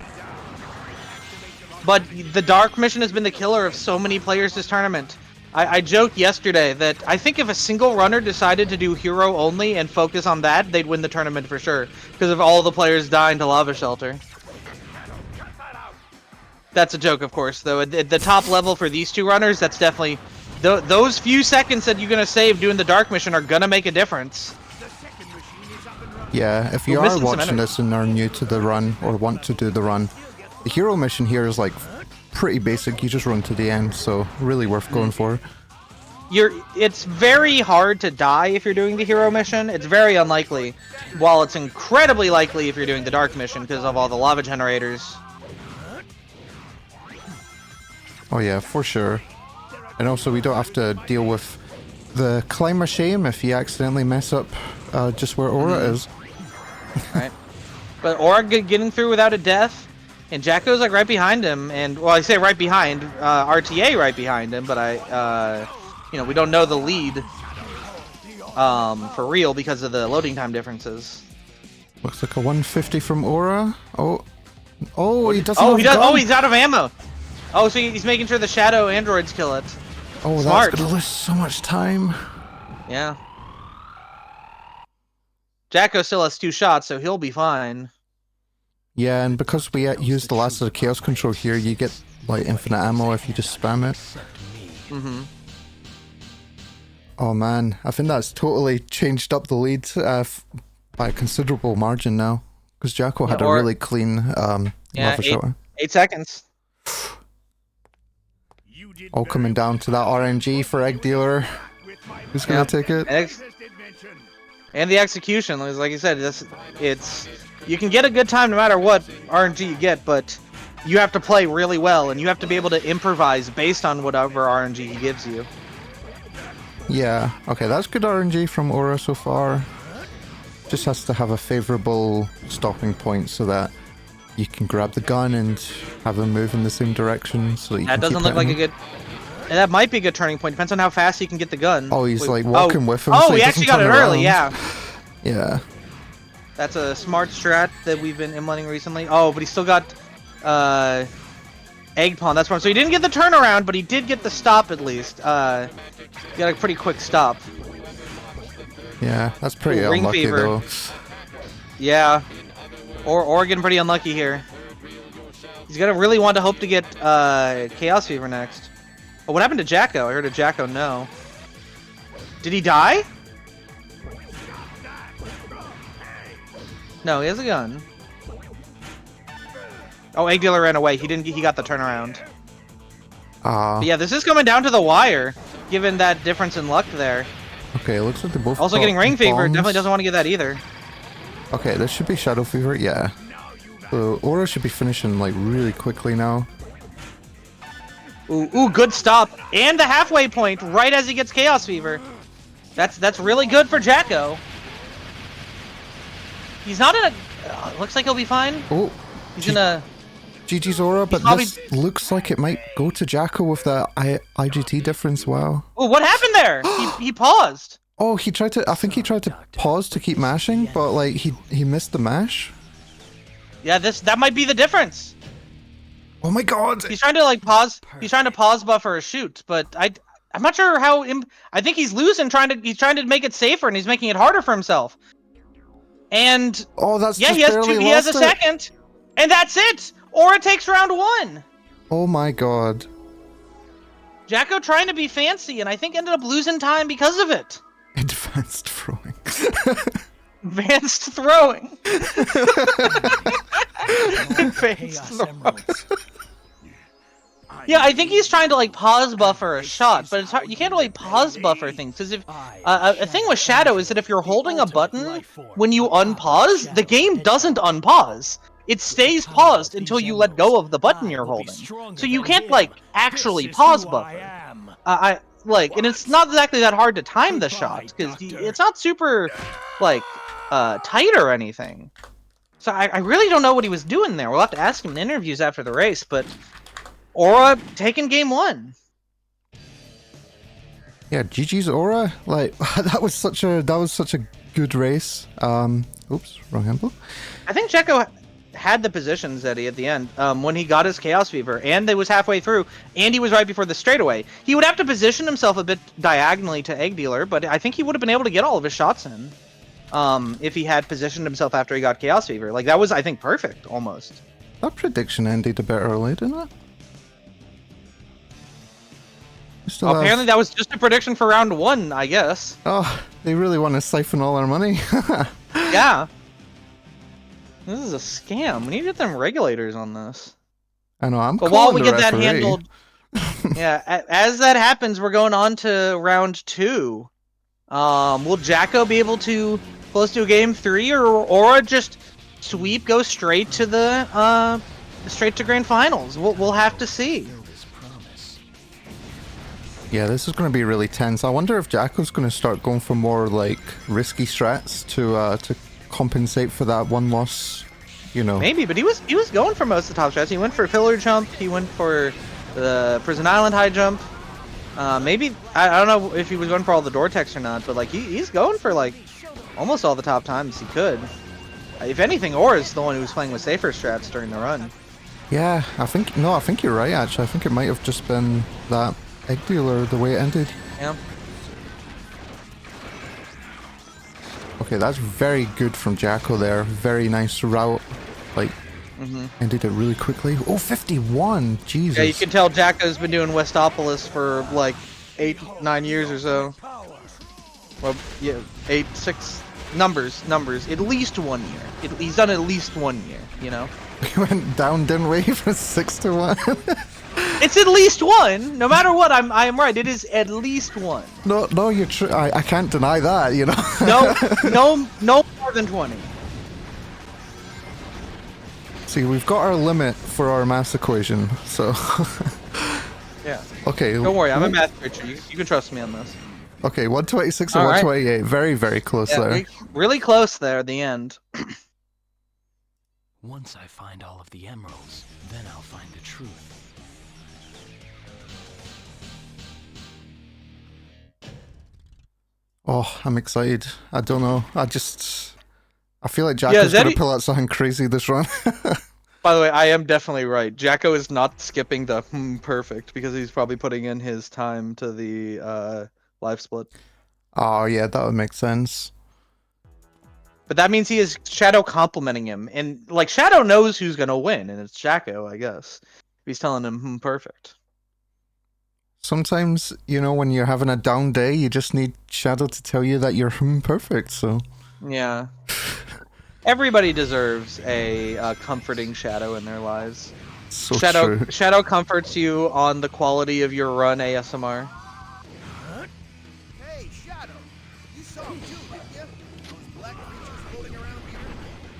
But the Dark mission has been the killer of so many players this tournament. I joked yesterday that I think if a single runner decided to do hero only and focus on that, they'd win the tournament for sure. Because of all the players dying to Lava Shelter. That's a joke, of course, though. At the top level for these two runners, that's definitely... Those few seconds that you're going to save doing the Dark mission are going to make a difference. Yeah, if you We're are missing some watching energy. this and are new to the run or want to do the run, the hero mission here is like pretty basic. You just run to the end, so really worth going for. It's very hard to die if you're doing the hero mission. It's very unlikely, while it's incredibly likely if you're doing the Dark mission because of all the lava generators. Oh yeah, for sure. And also we don't have to deal with the climber shame if you accidentally mess up just where Aura is. Right. But Aura getting through without a death, and Jacko's like right behind him, and well, I say right behind, RTA right behind him, but you know, we don't know the lead for real because of the loading time differences. Looks like a 150 from Aura. Oh, he doesn't. Oh, have gun. Oh, he's out of ammo. Oh, so he's making sure the shadow androids kill it. Oh, Smart. that's gonna lose so much time. Yeah. Jacko still has 2 shots, so he'll be fine. Yeah, and because we use the last of the chaos control here, you get like infinite ammo if you just spam it. Mm-hmm. Oh man, I think that's totally changed up the lead by a considerable margin now. Because Jacko had a really clean lava shot. 8 seconds. All coming down to that RNG for Egg Dealer. Who's gonna take it? And the execution, like you said, it's you can get a good time no matter what RNG you get, but you have to play really well, and you have to be able to improvise based on whatever RNG he gives you. Yeah, okay, that's good RNG from Aura so far. Just has to have a favorable stopping point so that you can grab the gun and have him move in the same direction. So that, that doesn't look like a good... And that might be a good turning point. Depends on how fast he can get the gun. Oh, he's like walking with him. Oh, so he actually got it early, yeah. Yeah. That's a smart strat that we've been implementing recently. Oh, but he still got egg pawn. That's one. So he didn't get the turnaround, but he did get the stop at least. He got a pretty quick stop. Yeah, that's pretty Ring unlucky fever. though. Yeah. Or getting pretty unlucky here. He's gonna really want to hope to get Chaos Fever next. Oh, what happened to Jacko? I heard a Jacko no. Did he die? No, he has a gun. Oh, Egg Dealer ran away. He didn't. He got the turnaround. But yeah, this is coming down to the wire, given that difference in luck there. Okay, it looks like they both. Also got getting Ring Fever. bombs. Definitely doesn't want to get that either. Okay, this should be Shadow Fever. Yeah. So Aura should be finishing like really quickly now. Ooh, good stop. And the halfway point right as he gets Chaos Fever. That's really good for Jacko. He's not in a... looks like he'll be fine. Oh. He's in a... GG's Aura, but probably... this looks like it might go to Jacko with the IGT difference. Wow. Oh, what happened there? he paused. Oh, he tried to... I think he tried to pause to keep mashing, but like he missed the mash. Yeah, that might be the difference. Oh my god! He's trying to like pause. He's trying to pause buffer a shoot, but I'm not sure how. I think he's losing. He's trying to make it safer, and he's making it harder for himself. And oh, that's yeah, just he has barely two. He has a lost it. second, and that's it. Aura takes round 1. Oh my god! Jacko trying to be fancy, and I think ended up losing time because of it. Advanced throwing. Advanced throwing. Advanced throwing. Yeah, I think he's trying to like pause buffer a shot, but it's hard. You can't really pause buffer things because if a thing with Shadow is that if you're holding a button when you unpause, the game doesn't unpause. It stays paused until you let go of the button you're holding. So you can't like actually pause buffer. And it's not exactly that hard to time the shot because it's not super like tight or anything. So I really don't know what he was doing there. We'll have to ask him in interviews after the race, but Aura taking game 1. Yeah, GG's Aura. Like that was such a good race. Oops, wrong handle. I think Jacko had the positions, Eddie, at the end, when he got his Chaos Fever, and it was halfway through, and he was right before the straightaway. He would have to position himself a bit diagonally to Egg Dealer, but I think he would have been able to get all of his shots in, if he had positioned himself after he got Chaos Fever. Like, that was, I think, perfect, almost. That prediction ended a bit early, didn't it? Apparently that was just a prediction for round 1, I guess. Oh, they really want to siphon all our money. Yeah. This is a scam. We need to get them regulators on this. I know, I'm But while calling we the get that referee. handled, yeah, as that happens, we're going on to round 2. Will Jacko be able to close to a game 3, or just sweep, go straight to the straight to grand finals? We'll have to see. Yeah, this is going to be really tense. I wonder if Jacko's going to start going for more like risky strats to compensate for that one loss. You know. Maybe, but he was going for most of the top strats. He went for pillar jump. He went for the Prison Island high jump. Maybe I don't know if he was going for all the door techs or not, but like he's going for like almost all the top times he could. If anything, Aura's the one who was playing with safer strats during the run. Yeah, I think you're right. Actually, I think it might have just been that Egg Dealer the way it ended. Yeah. Okay, that's very good from Jacko there. Very nice route. Like, ended it really quickly. Oh, 51! Jesus. Yeah, you can tell Jacko's been doing Westopolis for like 8-9 years or so. Well, yeah, 8, 6 numbers. At least 1 year. He's done at least 1 year. You know. We went down, didn't we? From 6-1. It's at least 1. No matter what, I am right. It is at least 1. No, you're true. I can't deny that. You know. No more than 20. See, we've got our limit for our math equation, so. Yeah. Okay. Don't worry, I'm a math teacher. You can trust me on this. Okay, 126 and All right. 128. Very, very close there. Really close there at the end. Once I find all of the emeralds, then I'll find the truth. Oh, I'm excited. I don't know. I feel like Jacko's going to pull out something crazy this run. By the way, I am definitely right. Jacko is not skipping the perfect because he's probably putting in his time to the live split. Oh, yeah, that would make sense. But that means he is Shadow complimenting him. And, like, Shadow knows who's going to win, and it's Jacko, I guess. He's telling him, perfect. Sometimes, you know, when you're having a down day, you just need Shadow to tell you that you're perfect, so... Yeah. Everybody deserves a comforting Shadow in their lives. So true. Shadow comforts you on the quality of your run ASMR. Hey, Shadow! You saw him too, didn't you? Those black creatures floating around here?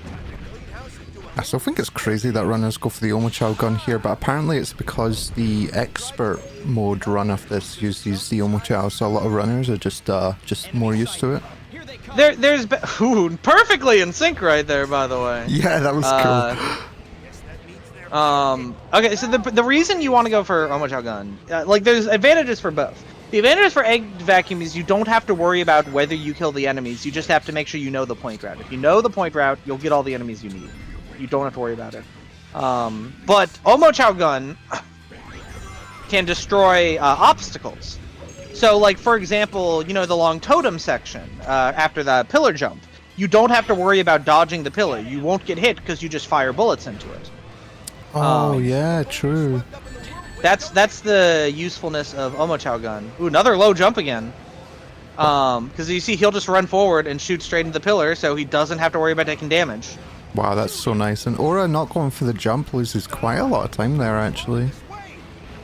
Time to clean house and do a I still think it's crazy that runners go for the Omochao gun here, but apparently it's because the expert mode run of this uses the Omochao, so a lot of runners are just more used to it. There's perfectly in sync right there, by the way. Yeah, that was cool. Okay, so the reason you want to go for Omochao gun, like there's advantages for both. The advantage for Egg Vacuum is you don't have to worry about whether you kill the enemies. You just have to make sure you know the point route. If you know the point route, you'll get all the enemies you need. You don't have to worry about it. But Omochao gun can destroy obstacles. So, like, for example, you know, the long totem section after the pillar jump. You don't have to worry about dodging the pillar. You won't get hit because you just fire bullets into it. Oh, yeah, true. That's the usefulness of Omochao gun. Ooh, another low jump again. Because you see, he'll just run forward and shoot straight into the pillar, so he doesn't have to worry about taking damage. Wow, that's so nice. And Aura not going for the jump loses quite a lot of time there, actually.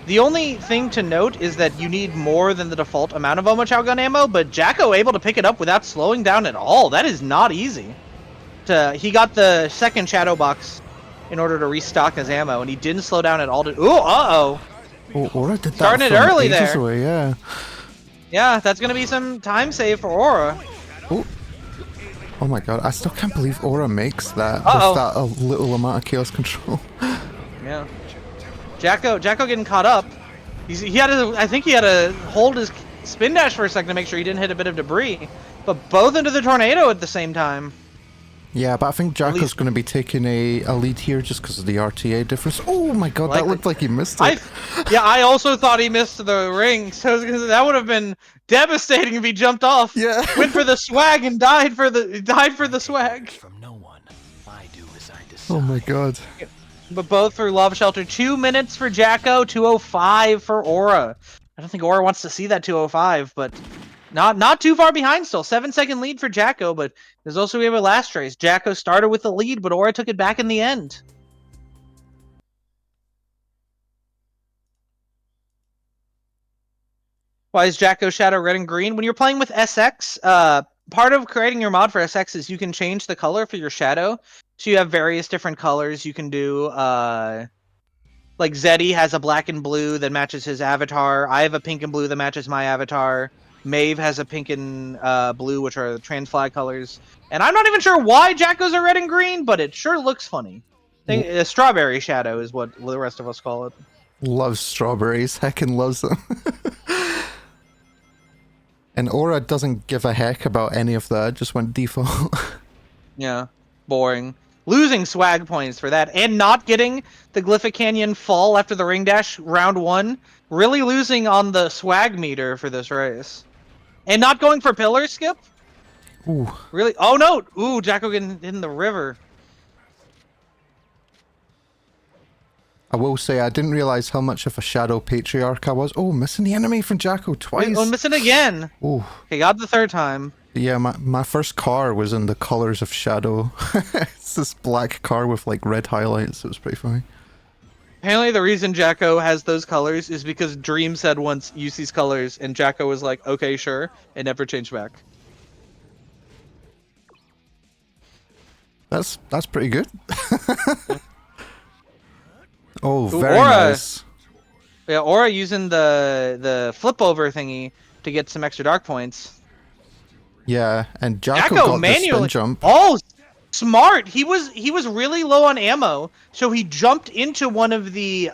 The only thing to note is that you need more than the default amount of Omochao gun ammo, but Jacko able to pick it up without slowing down at all. That is not easy. He got the second shadow box in order to restock his ammo, and he didn't slow down at all. Ooh, uh-oh. Oh, Aura did that Starting it from early ages there. away, yeah. Yeah, that's going to be some time save for Aura. Oh. Oh my god, I still can't believe Aura makes that Uh-oh. with that little amount of chaos control. Yeah. Jacko getting caught up. I think he had to hold his spin dash for a second to make sure he didn't hit a bit of debris. But both into the tornado at the same time. Yeah, but I think Jacko's least- going to be taking a lead here just because of the RTA difference. Oh my god, that Likely. looked like he missed it. I also thought he missed the ring, so that would have been devastating if he jumped off. Yeah. Went for the swag and died for the swag. From no one. I do as I decide. Oh my god. But both for Love Shelter. 2 minutes for Jacko, 2:05 for Aura. I don't think Aura wants to see that 2:05, but not too far behind still. 7-second lead for Jacko, but there's also we have a last race. Jacko started with the lead, but Aura took it back in the end. Why is Jacko Shadow red and green? When you're playing with SX, part of creating your mod for SX is you can change the color for your shadow. So you have various different colors. You can do, like Zeddy has a black and blue that matches his avatar. I have a pink and blue that matches my avatar. Maeve has a pink and blue, which are the trans flag colors. And I'm not even sure why Jacko's are red and green, but it sure looks funny. A strawberry shadow is what the rest of us call it. Loves strawberries. Heckin' loves them. And Aura doesn't give a heck about any of that. Just went default. Yeah, boring. Losing swag points for that, and not getting the Glyphic Canyon fall after the ring dash round 1. Really losing on the swag meter for this race. And not going for pillar skip? Ooh. Really? Oh no! Ooh, Jacko getting in the river. I will say I didn't realize how much of a shadow patriarch I was. Oh, missing the enemy from Jacko twice. Oh, missing again. Oh. Okay, got the third time. Yeah, my first car was in the colors of shadow. It's this black car with like red highlights. It was pretty funny. Apparently the reason Jacko has those colors is because Dream said once, use these colors, and Jacko was like, okay, sure, and never changed back. That's pretty good. Oh, Ooh, very Aura. nice. Yeah, Aura using the flip over thingy to get some extra dark points. Yeah, and Jacko Jacko got the spin manually. jump. Oh, smart! He was really low on ammo, so he jumped into one of the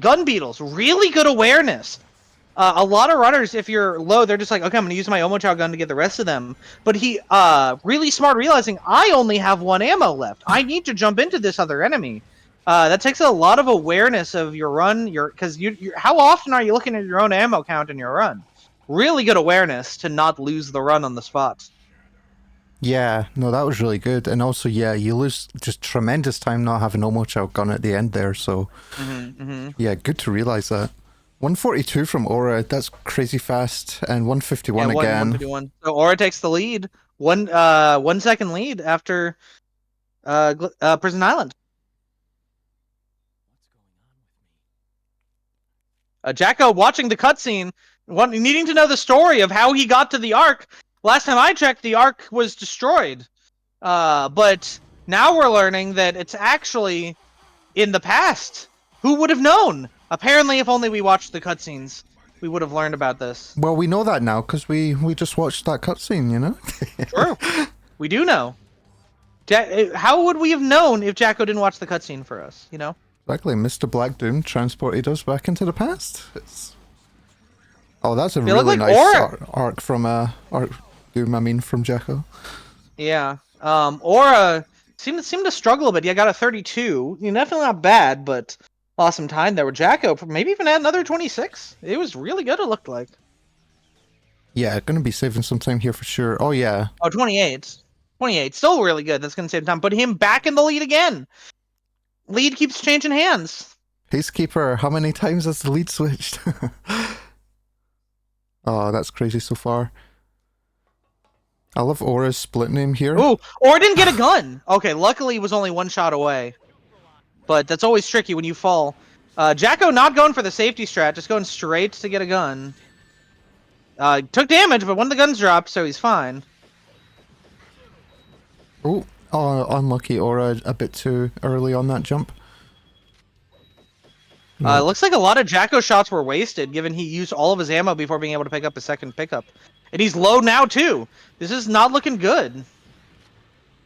gun beetles. Really good awareness. A lot of runners, if you're low, they're just like, okay, I'm gonna use my Omochao gun to get the rest of them. But he really smart, realizing I only have 1 ammo left. I need to jump into this other enemy. That takes a lot of awareness of your run. Because how often are you looking at your own ammo count in your run? Really good awareness to not lose the run on the spot. Yeah, no, that was really good. And also, yeah, you lose just tremendous time not having Omochao gun at the end there. So, yeah, good to realize that. 142 from Aura, that's crazy fast. And 151 Yeah, again. 151. So Aura takes the lead. 1 second lead after Prison Island. Jacko watching the cutscene, needing to know the story of how he got to the Ark. Last time I checked, the Ark was destroyed. But now we're learning that it's actually in the past. Who would have known? Apparently, if only we watched the cutscenes, we would have learned about this. Well, we know that now because we just watched that cutscene, you know? True. We do know. How would we have known if Jacko didn't watch the cutscene for us, you know? Exactly, Mr. Black Doom transported us back into the past. Oh, that's a They look really like nice Aura. arc from Arc Doom, I mean, from Jacko. Yeah. Aura seemed to struggle a bit. Yeah, got a 32. Definitely not bad, but lost some time there with Jacko. Maybe even had another 26. It was really good, it looked like. Yeah, gonna be saving some time here for sure. Oh, yeah. Oh, 28. 28. Still really good. That's going to save time. Put him back in the lead again. Lead keeps changing hands. Pacekeeper, how many times has the lead switched? Oh, that's crazy so far. I love Aura's split name here. Ooh, or didn't get a gun. Okay, luckily he was only 1 shot away. But that's always tricky when you fall. Jacko not going for the safety strat, just going straight to get a gun. Took damage, but one of the guns dropped, so he's fine. Oh, unlucky Aura a bit too early on that jump. Looks like a lot of Jacko shots were wasted, given he used all of his ammo before being able to pick up a second pickup. And he's low now, too. This is not looking good.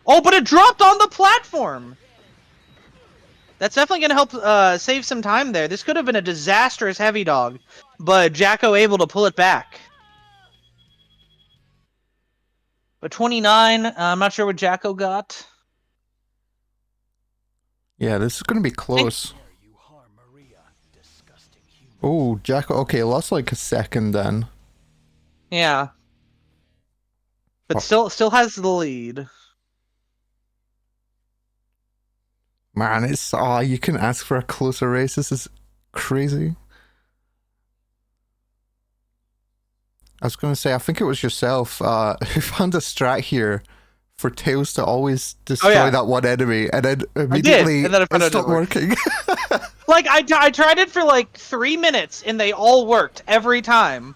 Oh, but it dropped on the platform! That's definitely going to help save some time there. This could have been a disastrous heavy dog, but Jacko able to pull it back. But 29, I'm not sure what Jacko got. Yeah, this is gonna be close. Oh, Jack. Okay, lost like a second then. Yeah. But still has the lead. Man, it's you can ask for a closer race. This is crazy. I was gonna say, I think it was yourself who found a strat here for Tails to always destroy that one enemy, and then immediately and then I found it out stopped working. Like I tried it for like 3 minutes, and they all worked every time.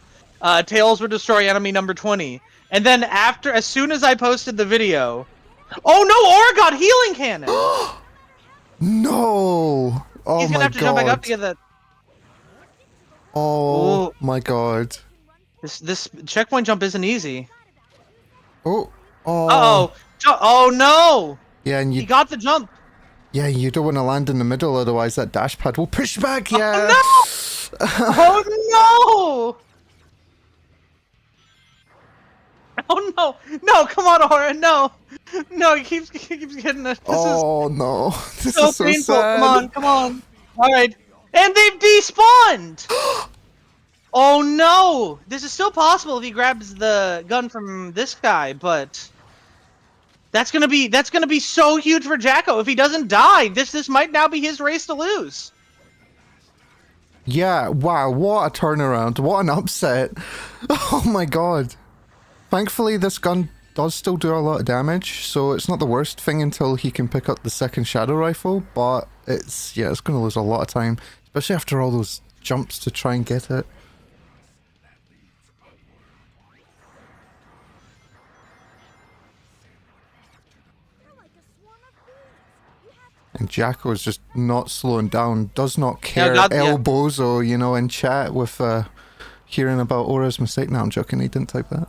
Tails would destroy enemy number 20, and then as soon as I posted the video, oh no, Aura got healing cannon. No! Oh He's gonna my have to god! jump back up to get that. Oh Ooh. my god! This checkpoint jump isn't easy. Oh! Oh! Uh-oh! Oh no! Yeah, and He you got the jump. yeah, you don't want to land in the middle, otherwise that dash pad will push back. Yeah. Oh no! Oh no! No, come on, Aura, no! No, he keeps getting it. This Oh no! This is so is so painful. sad. Come on. Alright. And they've despawned! Oh no! This is still possible if he grabs the gun from this guy, but that's gonna be so huge for Jacko. If he doesn't die, this might now be his race to lose. Yeah, wow, what a turnaround. What an upset. Oh my god. Thankfully, this gun does still do a lot of damage, so it's not the worst thing until he can pick up the second shadow rifle, but it's going to lose a lot of time, especially after all those jumps to try and get it. And Jacko is just not slowing down, does not care. Elbows or, in chat with hearing about Aura's mistake. No, I'm joking, he didn't type that.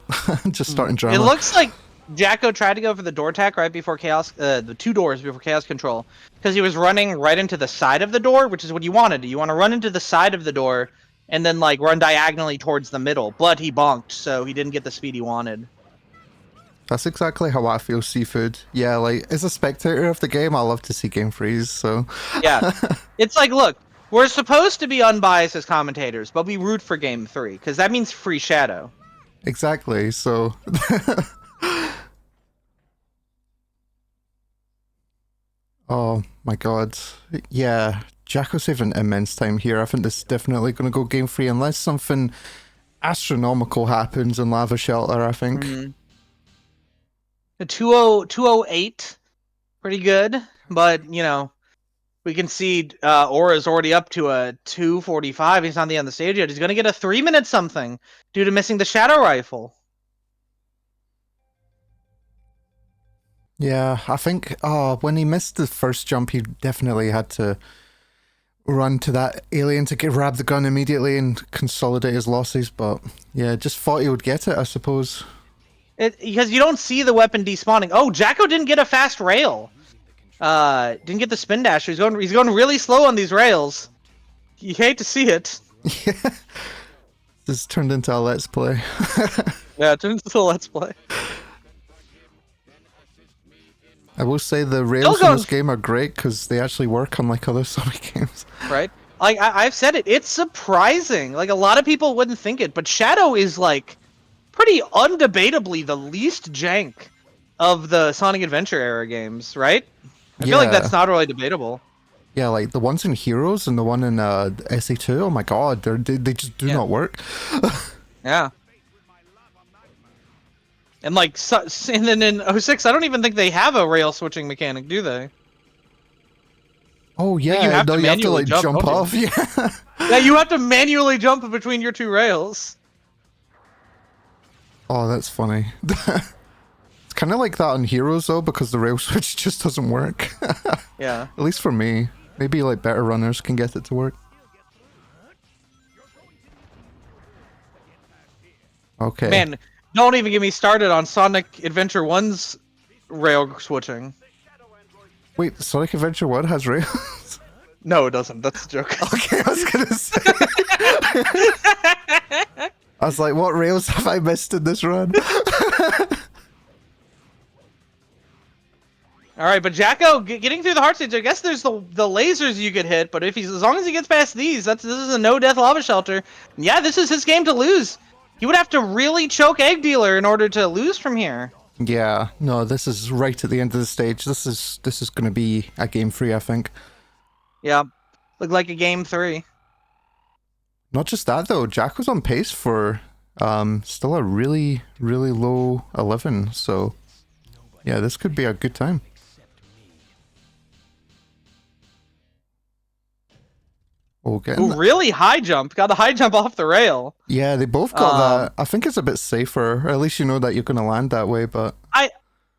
Just starting drama. It looks like Jacko tried to go for the door attack right before Chaos, the 2 doors before Chaos Control, because he was running right into the side of the door, which is what you wanted. You want to run into the side of the door and then like run diagonally towards the middle, but he bonked, so he didn't get the speed he wanted. That's exactly how I feel, Seafood. Yeah, like, as a spectator of the game, I love to see game freeze, so... Yeah. It's like, look, we're supposed to be unbiased as commentators, but we root for Game 3, because that means free Shadow. Exactly, so... Oh my god. Yeah, Jacko's saving immense time here. I think this is definitely going to go game 3, unless something astronomical happens in Lava Shelter, I think. Mm-hmm. The 208, pretty good, but we can see Aura's already up to a 245. He's not the end of the stage yet. He's going to get a 3-minute something due to missing the Shadow Rifle. Yeah, I think when he missed the first jump, he definitely had to run to that alien to grab the gun immediately and consolidate his losses, but yeah, just thought he would get it, I suppose. Because you don't see the weapon despawning. Oh, Jacko didn't get a fast rail. Didn't get the spin dash. He's going really slow on these rails. You hate to see it. Yeah. This turned into a let's play. Yeah, it turned into a let's play. I will say the rails in this game are great because they actually work unlike other Sonic games. Right? Like, I've said it. It's surprising. Like, a lot of people wouldn't think it, but Shadow is, like, pretty undebatably the least jank of the Sonic Adventure era games, right? I feel like that's not really debatable. Yeah, like the ones in Heroes and the one in SA2, oh my god, they just do not work. Yeah. And like, and then in 06, I don't even think they have a rail switching mechanic, do they? Oh yeah, you have to like jump off. Yeah. Yeah, you have to manually jump between your 2 rails. Oh, that's funny. It's kind of like that on Heroes though, because the rail switch just doesn't work. Yeah. At least for me. Maybe like better runners can get it to work. Okay. Man, don't even get me started on Sonic Adventure 1's rail switching. Wait, Sonic Adventure 1 has rails? No, it doesn't. That's a joke. Okay, I was gonna say. I was like, what rails have I missed in this run? All right, but Jacko getting through the heart stage. I guess there's the lasers you could hit, but if he's as long as he gets past these, this is a no death lava shelter. Yeah, this is his game to lose. He would have to really choke Egg Dealer in order to lose from here. Yeah, no, this is right at the end of the stage. This is going to be a game 3, I think. Yeah, look like a game 3. Not just that though, Jack was on pace for still a really, really low 11. So yeah, this could be a good time. Oh, Ooh, really high jump. Got the high jump off the rail. Yeah, they both got that. I think it's a bit safer, or at least you know that you're going to land that way, but...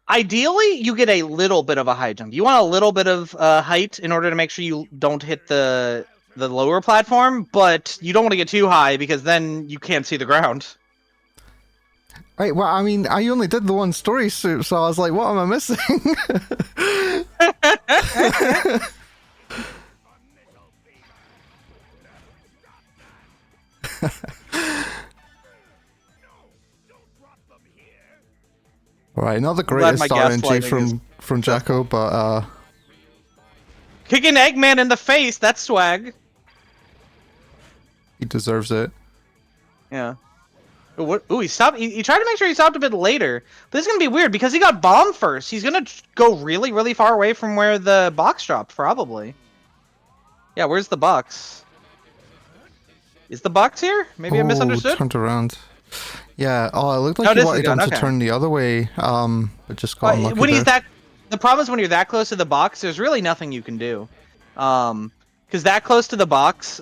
Ideally, you get a little bit of a high jump. You want a little bit of height in order to make sure you don't hit the lower platform, but you don't want to get too high because then you can't see the ground. Right, well, I mean, I only did the one story suit, so I was like, what am I missing? Alright, not the greatest RNG from Jacko, but kicking Eggman in the face, that's swag. He deserves it. Yeah. Ooh, he stopped. He tried to make sure he stopped a bit later. But this is going to be weird because he got bombed first. He's going to go really, really far away from where the box dropped, probably. Yeah, where's the box? Is the box here? Maybe I misunderstood? Turned around. Yeah, it looked like he wanted him to turn the other way, but just got unlucky when he's that... The problem is when you're that close to the box, there's really nothing you can do. Because that close to the box,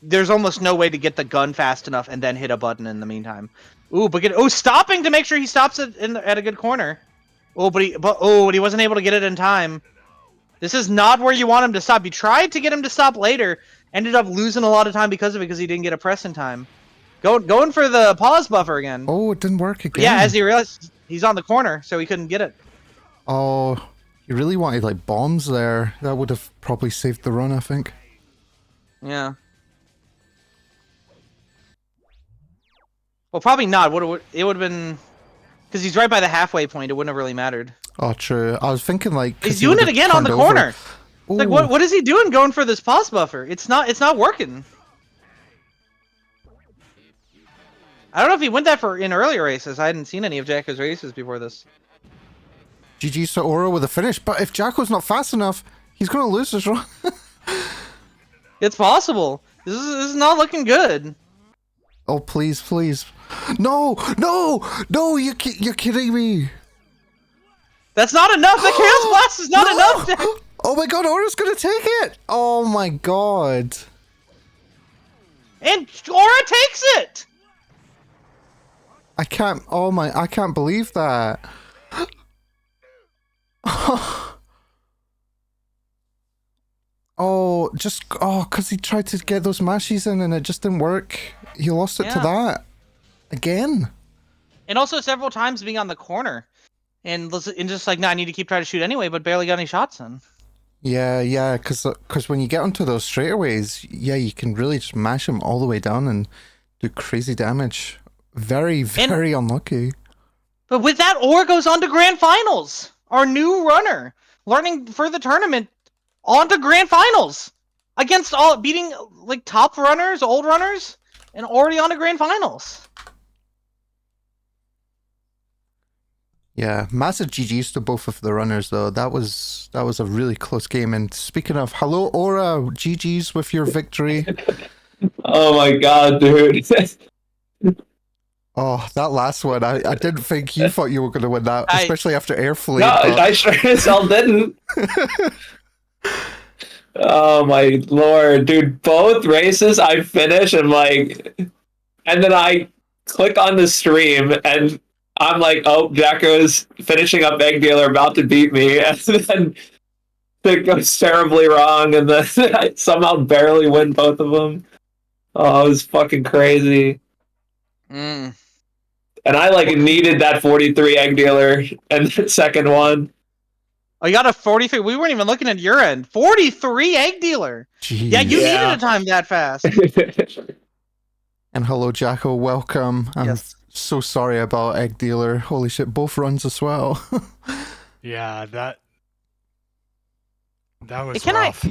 there's almost no way to get the gun fast enough and then hit a button in the meantime. Ooh, but stopping to make sure he stops it at a good corner. Oh, but he wasn't able to get it in time. This is not where you want him to stop. You tried to get him to stop later, ended up losing a lot of time because of it because he didn't get a press in time. Going for the pause buffer again. Oh, it didn't work again. Yeah, as he realized he's on the corner, so he couldn't get it. Oh, you really wanted like bombs there. That would have probably saved the run, I think. Yeah. Well, probably not. It would have been... Because he's right by the halfway point, it wouldn't have really mattered. Oh, true. I was thinking like... He's doing it again on the corner! It's like, what is he doing going for this pause buffer? It's not working. I don't know if he went that in earlier races. I hadn't seen any of Jacko's races before this. GG to Aura with a finish, but if Jacko's not fast enough, he's going to lose this run. It's possible. This is not looking good. Oh, please, please. No, you're kidding me. That's not enough. The Chaos Blast is not enough. Oh my god, Aura's going to take it. Oh my god. And Aura takes it. I can't believe that. Because he tried to get those mashes in and it just didn't work. He lost it to that. Again. And also several times being on the corner. And just like, I need to keep trying to shoot anyway, but barely got any shots in. Yeah, because when you get onto those straightaways, you can really just mash them all the way down and do crazy damage. Very, very unlucky. But with that, Aura goes on to Grand Finals. Our new runner. Learning for the tournament. On to Grand Finals. Against beating like top runners, old runners, and already on to Grand Finals. Yeah, massive GGs to both of the runners though. That was a really close game. And speaking of, hello Aura, GGs with your victory. Oh my god, dude. Oh, that last one, I didn't think you thought you were going to win that, especially after Airfleet. No, I sure as hell didn't. Oh my lord, dude, both races I finish and then I click on the stream and I'm like, oh, Jacko's finishing up Egg Dealer, about to beat me, and then it goes terribly wrong, and then I somehow barely win both of them. Oh, it was fucking crazy. Mm. And I needed that 43 Egg Dealer and the second one. Oh, you got a 43. We weren't even looking at your end. 43 Egg Dealer. Jeez. Yeah, you needed a time that fast. And hello, Jacko. Welcome. I'm so sorry about Egg Dealer. Holy shit, both runs as well. Yeah, That was Can rough.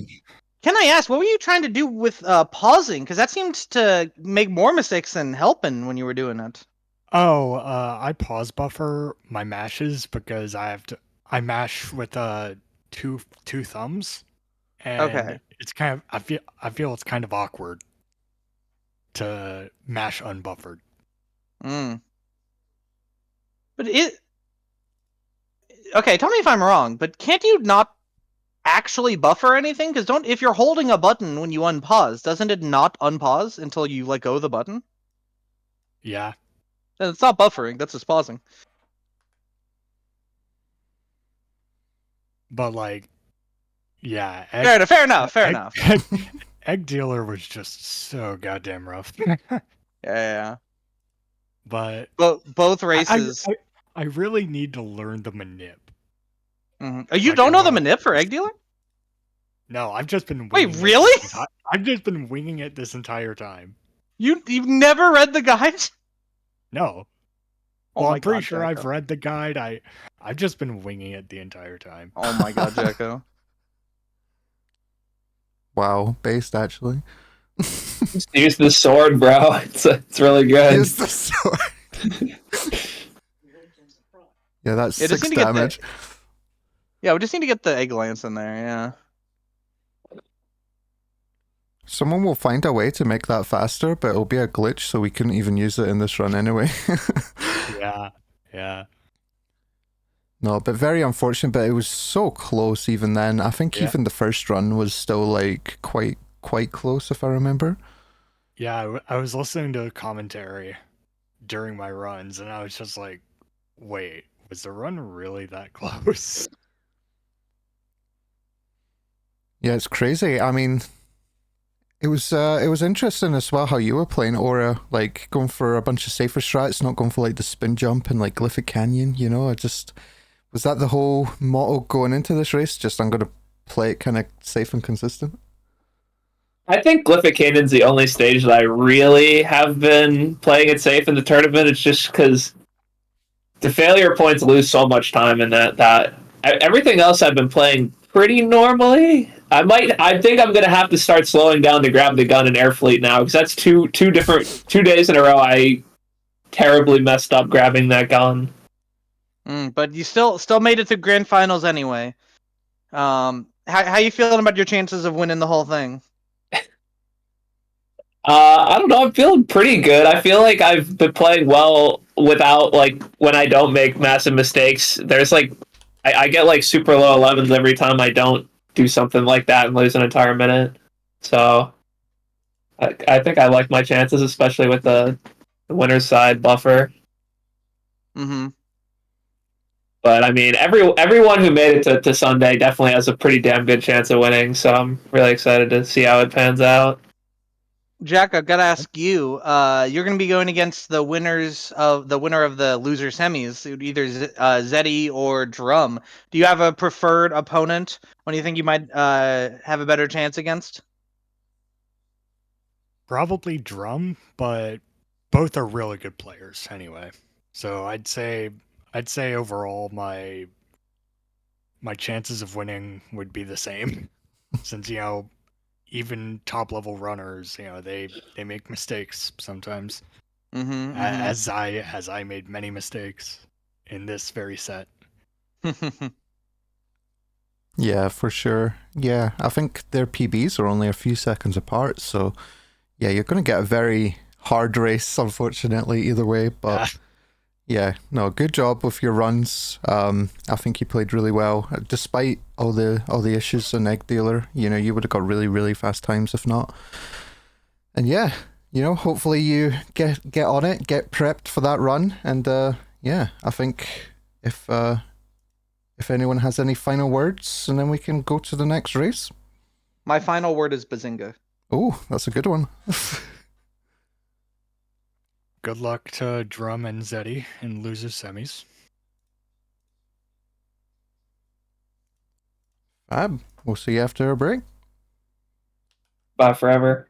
Can I ask, what were you trying to do with pausing? Because that seemed to make more mistakes than helping when you were doing it. Oh, I pause buffer my mashes because I mash with two thumbs, and Okay. it's kind of I feel it's kind of awkward to mash unbuffered. Mm. But okay, tell me if I'm wrong, but can't you not actually buffer anything? Because if you're holding a button when you unpause, doesn't it not unpause until you let go of the button? Yeah. Then it's not buffering, that's just pausing. But like, yeah. Fair enough. Egg dealer was just so goddamn rough. Yeah. But Both races. I really need to learn the manip. Mhm. Oh, you Like, don't know the well, manip for egg dealer? No, I've just been Wait, winging really? I've just been winging it this entire time. You've never read the guide? No. Oh Well, my I'm pretty God, sure I've Jacko. read the guide. I've just been winging it the entire time. Oh my God, Jacko. Wow, based actually. Just use the sword, bro. It's really good. Use the sword. Yeah, that's Yeah, just 6 need to get damage. Yeah, we just need to get the egg lance in there, yeah. Someone will find a way to make that faster, but it'll be a glitch, so we couldn't even use it in this run anyway. Yeah. No, but very unfortunate, but it was so close even then. I think Yeah. even the first run was still like quite close, if I remember. Yeah, I was listening to commentary during my runs, and I was just like, wait, was the run really that close? Yeah, it's crazy. I mean, it was interesting as well how you were playing Aura, like going for a bunch of safer strats, not going for like the spin jump and like Glyphic Canyon, you know? Was that the whole motto going into this race? Just I'm gonna play it kind of safe and consistent? I think Glyphic Canyon's the only stage that I really have been playing it safe in the tournament. It's just because the failure points lose so much time in that everything else I've been playing pretty normally. I think I'm gonna have to start slowing down to grab the gun in Air Fleet now, because that's two days in a row I terribly messed up grabbing that gun. But you still made it to grand finals anyway. How you feeling about your chances of winning the whole thing? I don't know. I'm feeling pretty good. I feel like I've been playing well without, like, when I don't make massive mistakes. There's like, I get like super low 11s every time I don't do something like that and lose an entire minute. So I think I like my chances, especially with the winner's side buffer. Mm-hmm. But I mean, everyone who made it to Sunday definitely has a pretty damn good chance of winning. So I'm really excited to see how it pans out. Jack, I've got to ask you. You're going to be going against the winner of the loser semis, either Zeddy or Drum. Do you have a preferred opponent? What do you think you might have a better chance against? Probably Drum, but both are really good players anyway. So I'd say overall my chances of winning would be the same, since even top level runners, they make mistakes sometimes. Mm-hmm. As I made many mistakes in this very set. Yeah, for sure. Yeah, I think their PBs are only a few seconds apart, so yeah, you're going to get a very hard race, unfortunately, either way. But yeah, no, good job with your runs. I think you played really well, despite all the issues on Egg Dealer. You would have got really, really fast times if not. And yeah, hopefully you get on it, get prepped for that run, and yeah, I think if anyone has any final words, and then we can go to the next race. My final word is Bazinga. Oh, that's a good one. Good luck to Drum and Zeddy in losers semis. Fab. We'll see you after a break. Bye forever.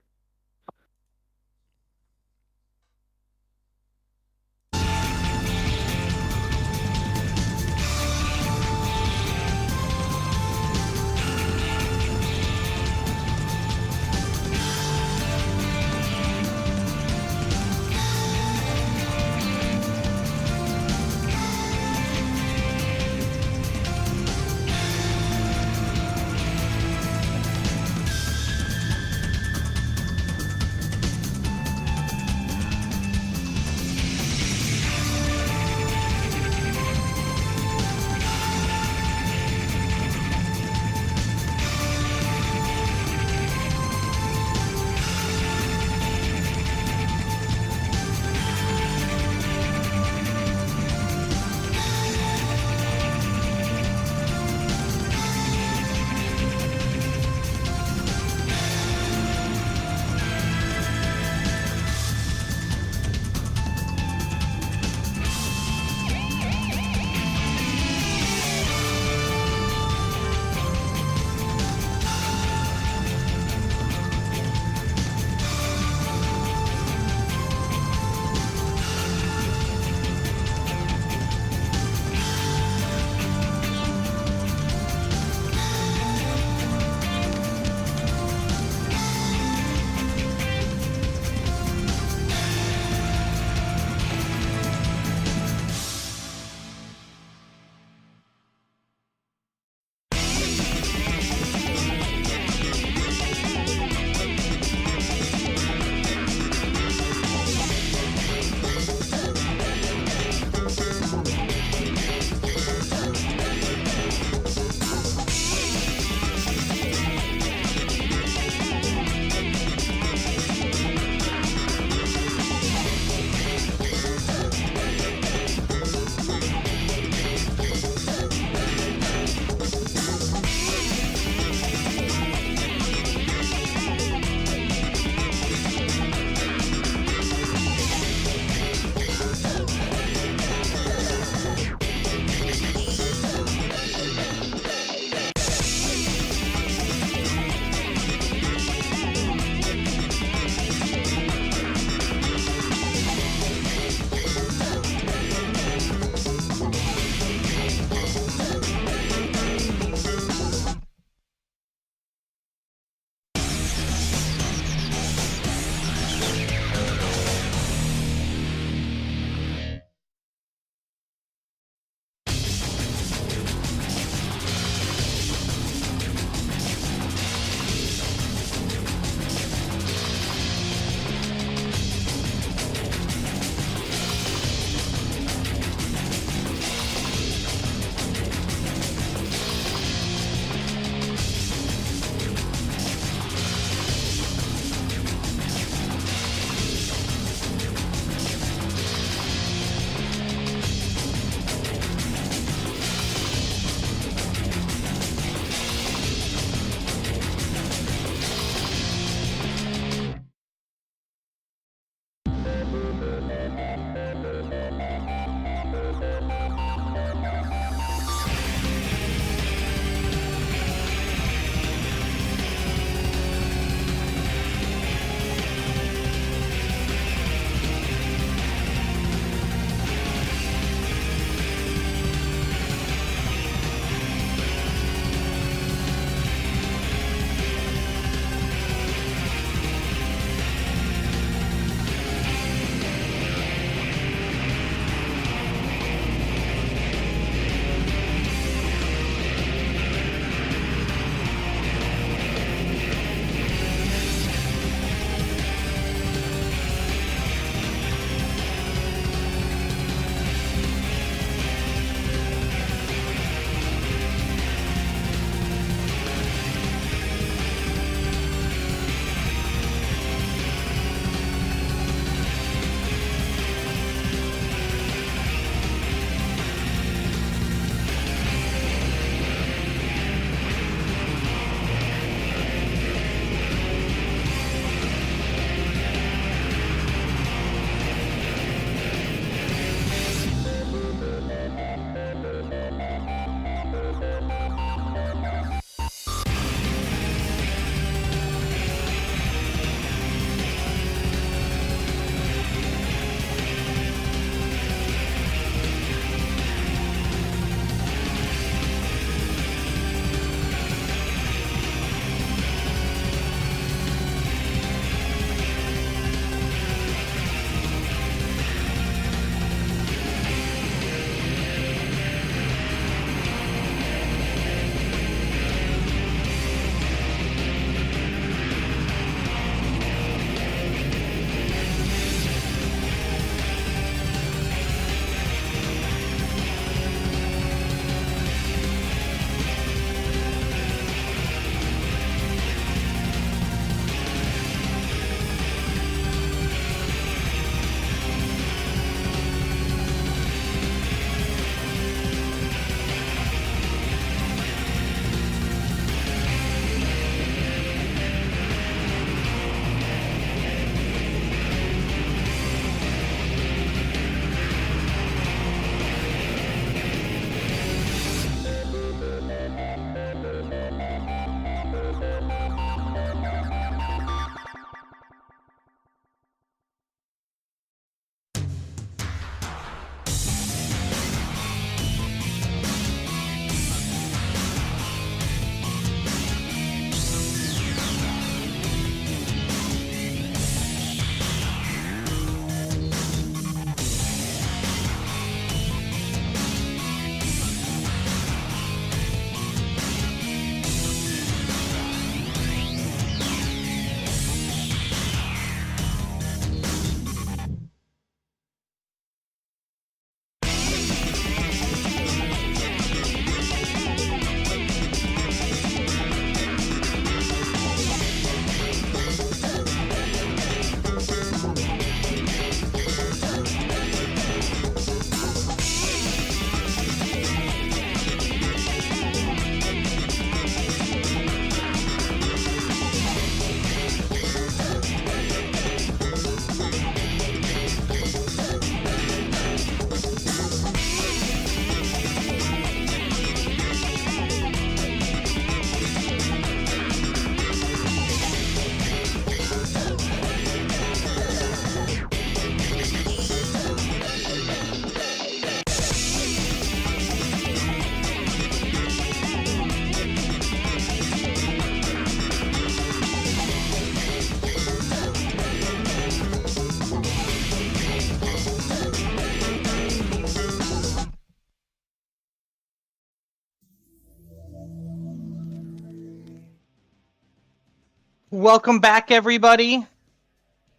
Welcome back, everybody.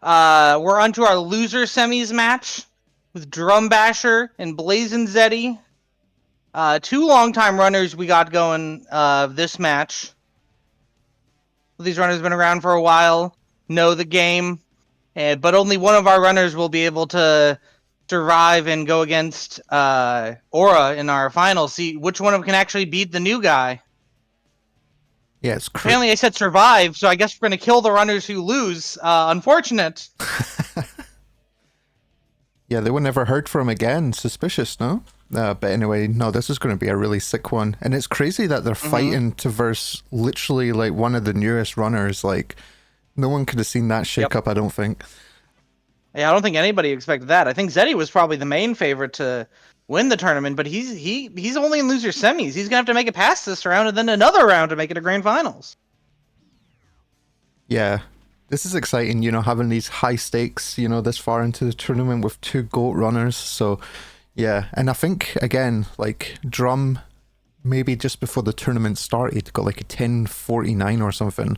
We're on to our loser semis match with Drum Basher and Blazin' Zeddy. Two longtime runners we got going this match. These runners have been around for a while, know the game, but only one of our runners will be able to survive and go against Aura in our final. See which one of them can actually beat the new guy. Yeah, it's Apparently I said survive, so I guess we're going to kill the runners who lose. Unfortunate. Yeah, they were never heard from again. Suspicious, no? But anyway, no, this is going to be a really sick one. And it's crazy that they're fighting to verse literally like one of the newest runners. Like, no one could have seen that shake up, I don't think. Yeah, I don't think anybody expected that. I think Zeddy was probably the main favorite to win the tournament, but he's only in loser semis. He's gonna have to make it past this round and then another round to make it to grand finals. Yeah, this is exciting, you know, having these high stakes, you know, this far into the tournament with two GOAT runners. So, yeah, and I think, again, like, Drum, maybe just before the tournament started, got like a 10:49 or something,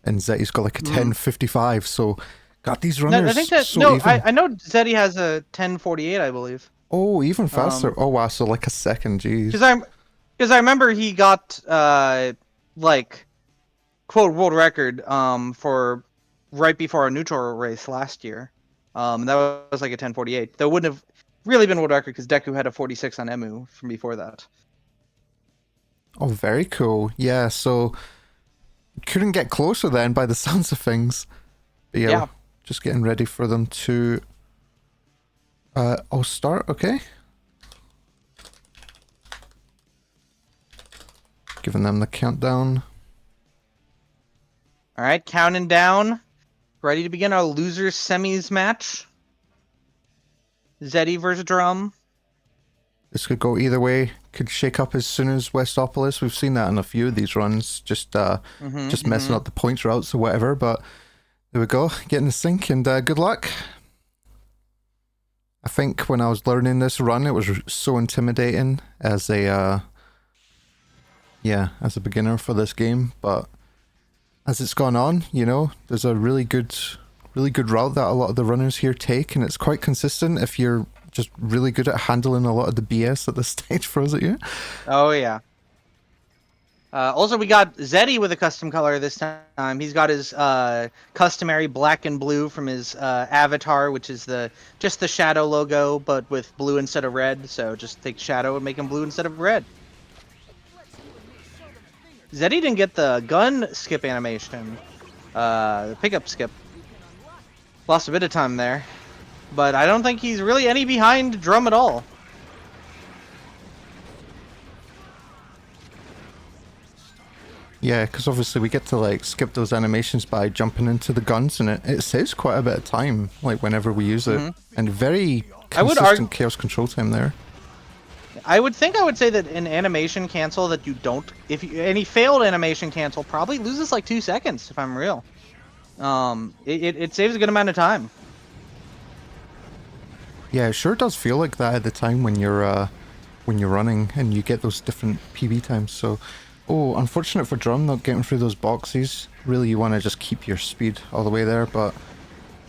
and Zeddy's got like a 10:55. So, God, these runners. No, I think that so even. I know Zeddy has a 10:48, I believe. Oh, even faster. Oh wow, so like a second, jeez. Because I remember he got like quote world record for right before our neutral race last year. That was like a 10:48. That wouldn't have really been world record because Deku had a 46 on Emu from before that. Oh, very cool. Yeah, so couldn't get closer then by the sounds of things. But yeah. Just getting ready for them to I'll start, okay? Giving them the countdown. Alright, counting down. Ready to begin our losers semis match. Zeddy versus Drum. This could go either way. Could shake up as soon as Westopolis. We've seen that in a few of these runs. Just messing up the points routes or whatever, but there we go. Getting the sync and good luck. I think when I was learning this run, it was so intimidating as a beginner for this game. But as it's gone on, you know, there's a really good route that a lot of the runners here take, and it's quite consistent if you're just really good at handling a lot of the BS that the stage throws at you. Oh yeah. Also, we got Zeddy with a custom color this time. He's got his customary black and blue from his avatar, which is just the shadow logo, but with blue instead of red. So just take shadow and make him blue instead of red. Zeddy didn't get the gun skip animation, the pickup skip. Lost a bit of time there, but I don't think he's really any behind Drum at all. Yeah, because obviously we get to like skip those animations by jumping into the guns, and it saves quite a bit of time, like whenever we use it, and very consistent chaos control time there. I would say that an animation cancel that you don't, any failed animation cancel probably loses like 2 seconds if I'm real. It saves a good amount of time. Yeah, it sure does feel like that at the time when you're running and you get those different PB times. So. Oh, unfortunate for Drum not getting through those boxes. Really, you want to just keep your speed all the way there, but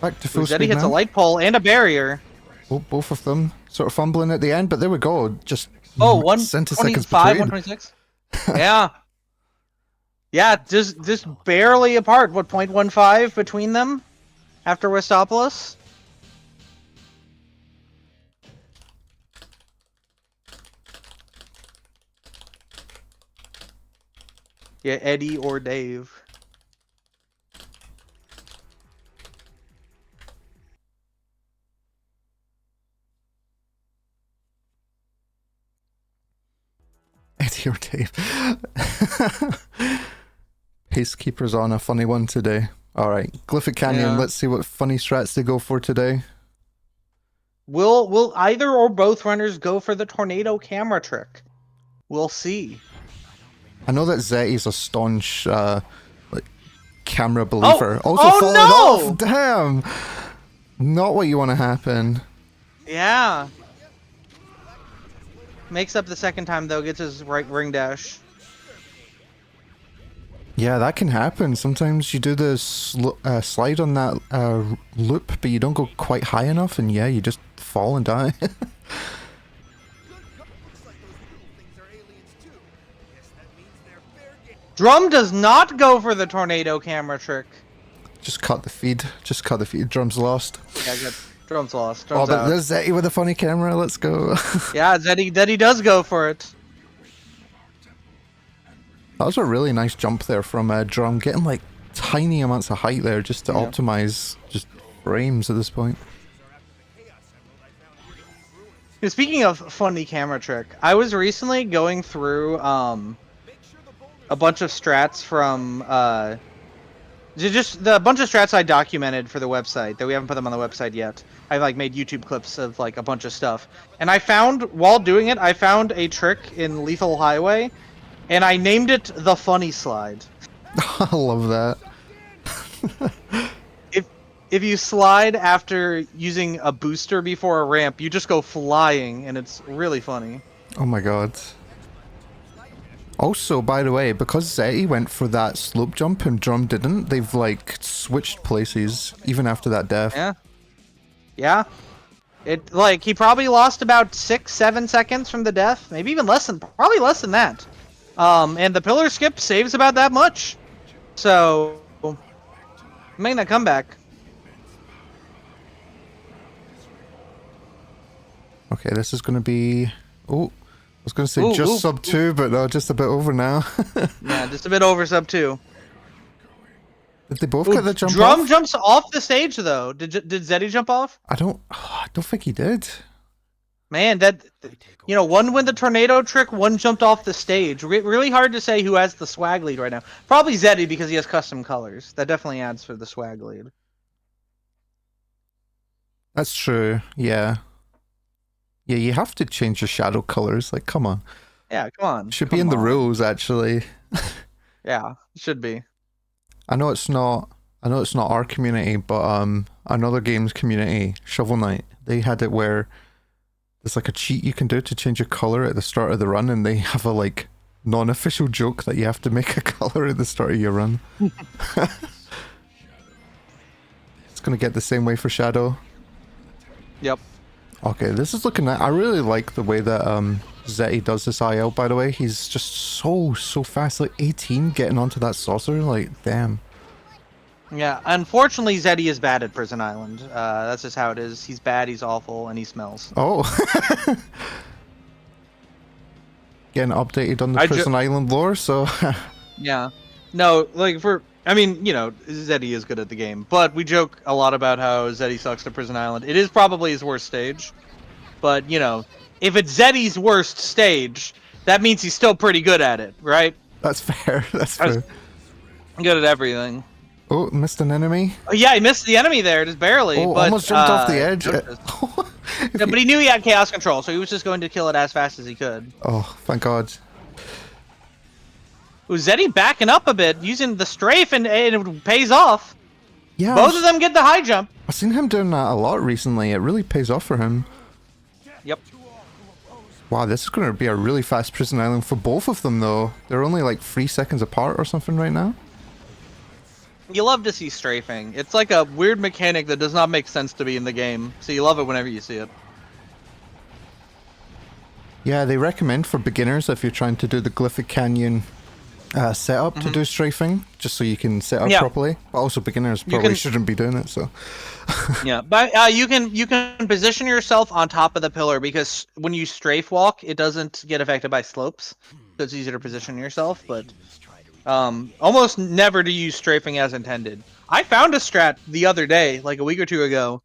back to full speed now. Zeddy hits a light pole and a barrier. Oh, both of them sort of fumbling at the end, but there we go. Just centiseconds 126. Yeah, yeah, just barely apart. What, 0.15 between them after Westopolis? Yeah, Eddie or Dave. Eddie or Dave. Pacekeeper's on a funny one today. Alright, Glyphic Canyon, let's see what funny strats they go for today. Will either or both runners go for the tornado camera trick? We'll see. I know that Zeddy's a staunch camera believer. Also falling off! Damn! Not what you want to happen. Yeah. Makes up the second time though, gets his right ring dash. Yeah, that can happen. Sometimes you do the slide on that loop, but you don't go quite high enough, and yeah, you just fall and die. Looks like those little things are aliens too. Guess that means they're fair game. Drum does not go for the tornado camera trick. Just cut the feed. Just cut the feed. Drum's lost. Yeah, good. Drum's lost. Oh, Drum's but out. there's Zeti with a funny camera. Let's go. Yeah, Zeddy does go for it. That was a really nice jump there from Drum, getting like tiny amounts of height there just to optimize just frames at this point. Speaking of funny camera trick, I was recently going through a bunch of strats from just the bunch of strats I documented for the website that we haven't put them on the website yet. I like made YouTube clips of like a bunch of stuff, and I found while doing it, I found a trick in Lethal Highway, and I named it the funny slide. I love that. If you slide after using a booster before a ramp, you just go flying, and it's really funny. Oh my god. Also, by the way, because Zeti went for that slope jump and Drum didn't, they've like switched places even after that death. Yeah. Yeah. It like he probably lost about 6-7 seconds from the death, maybe even less than probably less than that. And the pillar skip saves about that much. So making that comeback. Okay, this is gonna be I was gonna say just sub 2, but no, just a bit over now. Yeah, just a bit over sub 2. Did they both get the jump Drum off? jumps off the stage though. Did Zeddy jump off? I don't think he did. Man, one went the tornado trick, one jumped off the stage. Really hard to say who has the swag lead right now. Probably Zeddy because he has custom colors. That definitely adds for the swag lead. That's true, yeah. Yeah, you have to change your shadow colors, like come on. Yeah, come on. Should be in the rules actually. Yeah, should be. I know it's not our community, but another games community, Shovel Knight, they had it where there's like a cheat you can do to change your color at the start of the run, and they have a like non-official joke that you have to make a color at the start of your run. It's gonna get the same way for Shadow. Yep. Okay, this is looking. I really like the way that Zeti does this IL. By the way, he's just so fast. Like 18 getting onto that saucer. Like damn. Yeah, unfortunately, Zeddy is bad at Prison Island. That's just how it is. He's bad, he's awful, and he smells. Oh. Getting updated on the Prison Island lore, so... Yeah. No, like Zeddy is good at the game, but we joke a lot about how Zeddy sucks to Prison Island. It is probably his worst stage, but, if it's Zeddy's worst stage, that means he's still pretty good at it, right? That's fair, that's fair. Good at everything. Oh, missed an enemy. Oh, yeah, he missed the enemy there, just barely. Oh, but, almost jumped off the edge. Yeah, but he knew he had chaos control, so he was just going to kill it as fast as he could. Oh, thank God. Ooh, Zeddy backing up a bit, using the strafe, and it pays off. Yeah, Both of them get the high jump. I've seen him doing that a lot recently. It really pays off for him. Yep. Wow, this is going to be a really fast Prison Island for both of them, though. They're only like 3 seconds apart or something right now. You love to see strafing. It's like a weird mechanic that does not make sense to be in the game, so you love it whenever you see it. Yeah, they recommend for beginners if you're trying to do the Glyphic Canyon setup to do strafing, just so you can set up properly. But also beginners probably shouldn't be doing it, so... Yeah, but you can position yourself on top of the pillar, because when you strafe walk, it doesn't get affected by slopes, so it's easier to position yourself, but... almost never do you use strafing as intended. I found a strat the other day, like a week or two ago,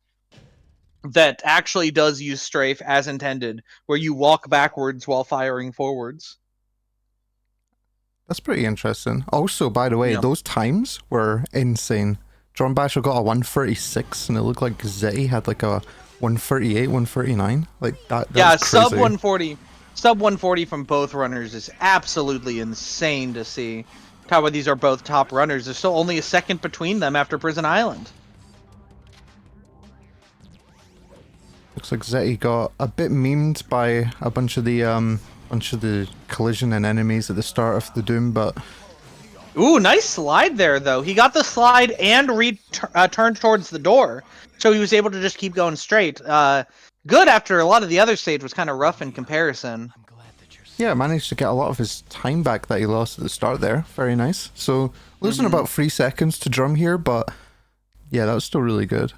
that actually does use strafe as intended, where you walk backwards while firing forwards. That's pretty interesting. Also, by the way, those times were insane. Drum Basher got a 136, and it looked like Zeti had like a 138, 139. Like that Yeah, was crazy. sub 140. Sub 140 from both runners is absolutely insane to see. How these are both top runners. There's still only a second between them after Prison Island. Looks like Zeti got a bit memed by a bunch of the collision and enemies at the start of the Doom, but Ooh, nice slide there, though. He got the slide and turned towards the door, so he was able to just keep going straight. Good after a lot of the other stage was kind of rough in comparison. Yeah, managed to get a lot of his time back that he lost at the start there. Very nice. So, losing about 3 seconds to Drum here, but yeah, that was still really good.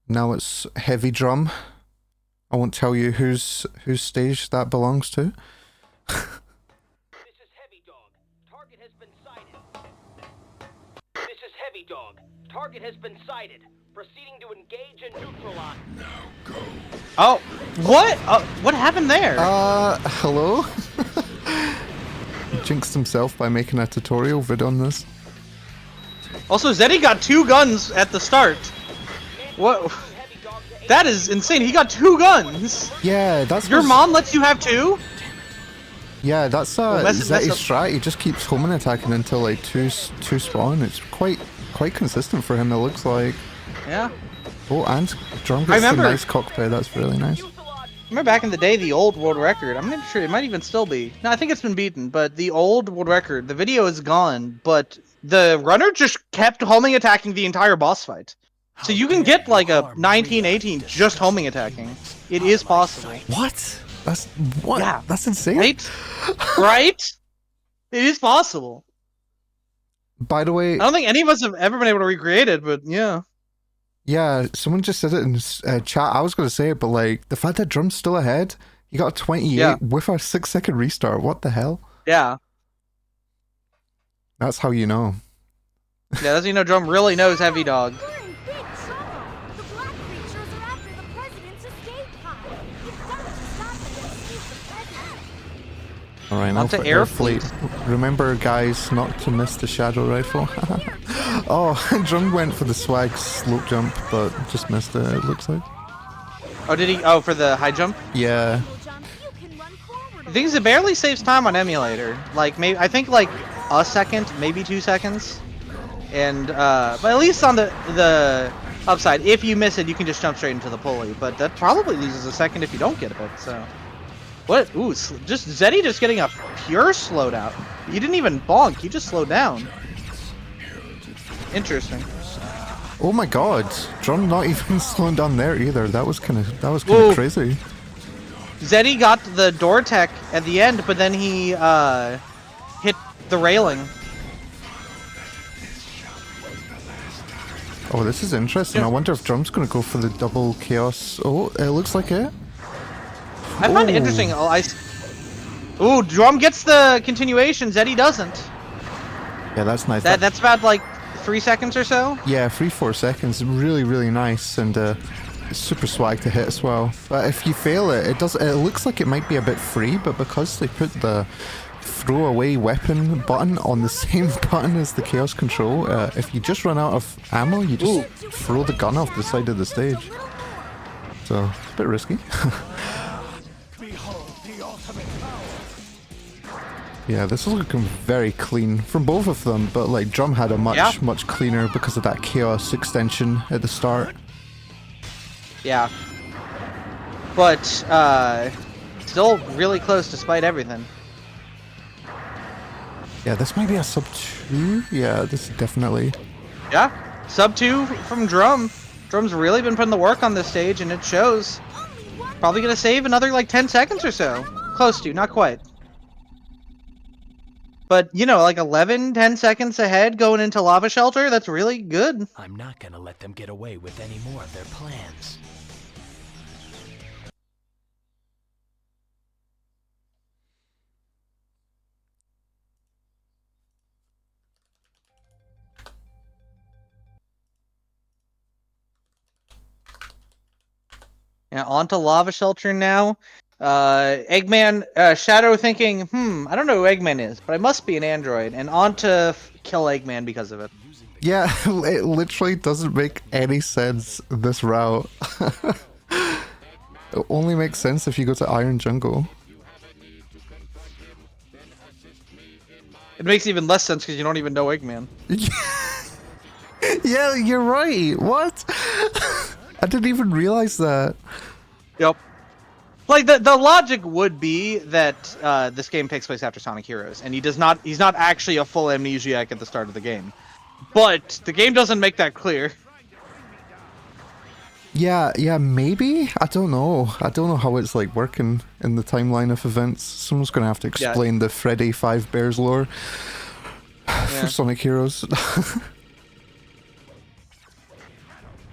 Now it's Heavy Drum. I won't tell you whose stage that belongs to. This is Heavy Dog. Target has been sighted. This is Heavy Dog. Target has been sighted. Proceeding to engage and neutralize. Oh, what? What happened there? Hello? He jinxed himself by making a tutorial vid on this. Also, Zeddy got 2 guns at the start. What? That is insane. He got 2 guns. Yeah, that's your mom lets you have 2. Yeah, that's Zetty's strat. He just keeps homing attacking until like two spawn. It's quite consistent for him. It looks like. Yeah. Oh, and Drum gets a nice cockpit. That's really nice. Remember back in the day, the old world record. I'm not sure it might even still be. No, I think it's been beaten. But the old world record, the video is gone. But the runner just kept homing attacking the entire boss fight. So you can get like a 1918 just homing attacking. It is possible. What? That's what? Yeah. That's insane. Right? Right? It is possible. By the way, I don't think any of us have ever been able to recreate it, but yeah. Yeah, someone just said it in chat. I was going to say it, but like the fact that Drum's still ahead, he got a 28 with a 6-second restart. What the hell? Yeah. That's how you know. Yeah, that's how you know Drum really knows Heavy Dog. Alright, now for Air Fleet. Remember, guys, not to miss the Shadow Rifle. Oh, Drum went for the swag slope jump, but just missed it looks like. Oh, did he? Oh, for the high jump? Yeah. The thing is, it barely saves time on emulator. Like, maybe I think like a second, maybe 2 seconds. And but at least on the upside, if you miss it, you can just jump straight into the pulley. But that probably loses a second if you don't get it. So. What? Ooh, just Zeddy just getting a pure slowdown. He didn't even bonk, he just slowed down. Interesting. Oh my god, Drum not even slowing down there either. That was kind of crazy. Zeddy got the door tech at the end, but then he hit the railing. Oh, this is interesting. I wonder if Drum's gonna go for the double chaos. Oh, it looks like it. I find it interesting. Ooh, Drum gets the continuation. Zeddy doesn't. Yeah, that's nice. That's about like 3 seconds or so. Yeah, 3-4 seconds. Really, really nice, and super swag to hit as well. But if you fail it, it looks like it might be a bit free, but because they put the throw away weapon button on the same button as the chaos control, if you just run out of ammo, you just throw the gun off the side of the stage. So it's a bit risky. Yeah, this is looking very clean from both of them, but like Drum had a much cleaner because of that chaos extension at the start. Yeah. But still really close despite everything. Yeah, this might be a sub 2. Yeah, this is definitely. Yeah, sub 2 from Drum. Drum's really been putting the work on this stage, and it shows. Probably gonna save another like 10 seconds or so. Close to, not quite. But, you know, like 10 seconds ahead going into Lava Shelter, that's really good. I'm not gonna let them get away with any more of their plans. Yeah, on to Lava Shelter now. Eggman, Shadow thinking, I don't know who Eggman is, but I must be an android, and on to kill Eggman because of it. Yeah, it literally doesn't make any sense, this route. It only makes sense if you go to Iron Jungle. It makes even less sense because you don't even know Eggman. Yeah, you're right. What? I didn't even realize that. Yep. Like the logic would be that this game takes place after Sonic Heroes, and he's not actually a full amnesiac at the start of the game. But the game doesn't make that clear. Yeah, maybe? I don't know. I don't know how it's like working in the timeline of events. Someone's gonna have to explain the Freddy 5 Bears lore for Sonic Heroes.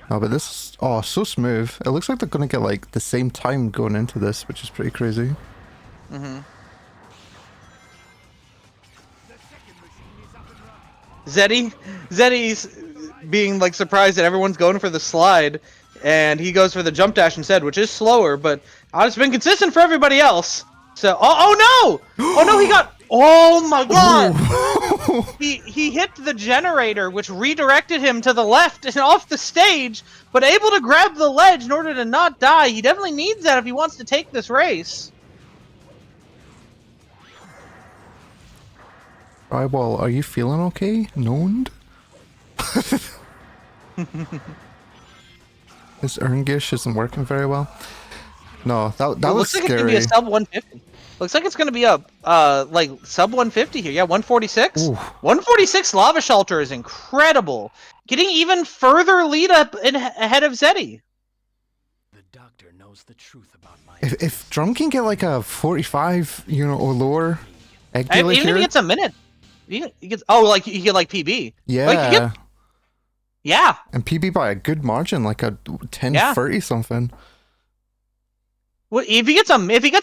Oh, but this, oh, so smooth. It looks like they're gonna get like the same time going into this, which is pretty crazy. Mm-hmm. Zeddy's being like surprised that everyone's going for the slide, and he goes for the jump dash instead, which is slower, but it's been consistent for everybody else. So, oh no, he got, oh my god, he hit the generator, which redirected him to the left and off the stage, but able to grab the ledge in order to not die. He definitely needs that if he wants to take this race. Eyeball, are you feeling okay? Noned? This Earngish isn't working very well. No, that was looks like scary. It's gonna be a sub 150. Looks like it's gonna be a like sub 150 here. Yeah, 146. 146 Lava Shelter is incredible. Getting even further lead up ahead of Zeddy. The doctor knows the truth about my. If Drum can get like a 45, you know, or lower egg dealer Even if he gets a minute, he gets he get like PB. Yeah. Like, yeah. And PB by a good margin, like a 10-30 something. Well, if he gets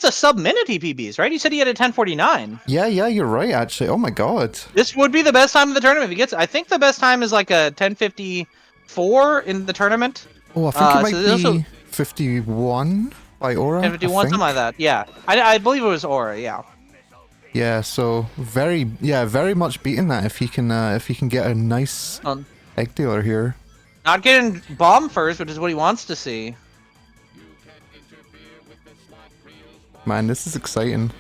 a sub minute, he PBs, right? He said he had a 10:49. Yeah, you're right. Actually, oh my god, this would be the best time of the tournament. If he gets, I think the best time is like a 10:54 in the tournament. Oh, I think it might be 51 by Aura. 10:51, something like that. Yeah, I believe it was Aura. Yeah. Yeah, so very much beating that if he can get a nice egg dealer here. Not getting bomb first, which is what he wants to see. Man, this is exciting.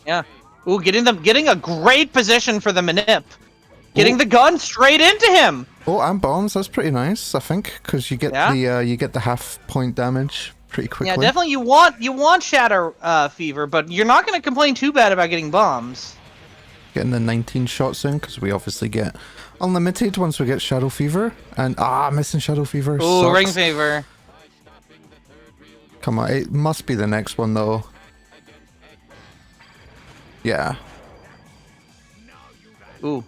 Yeah. Ooh, getting a great position for the manip. Getting the gun straight into him. Oh, and bombs. That's pretty nice, I think, because you get the half point damage pretty quickly. Yeah, definitely. You want Shatter Fever, but you're not going to complain too bad about getting bombs. Getting the 19 shots in because we obviously get unlimited once we get Shadow Fever, and missing Shadow Fever. Ooh, sucks. Ring Fever. Come on, it must be the next one though. Yeah. Ooh.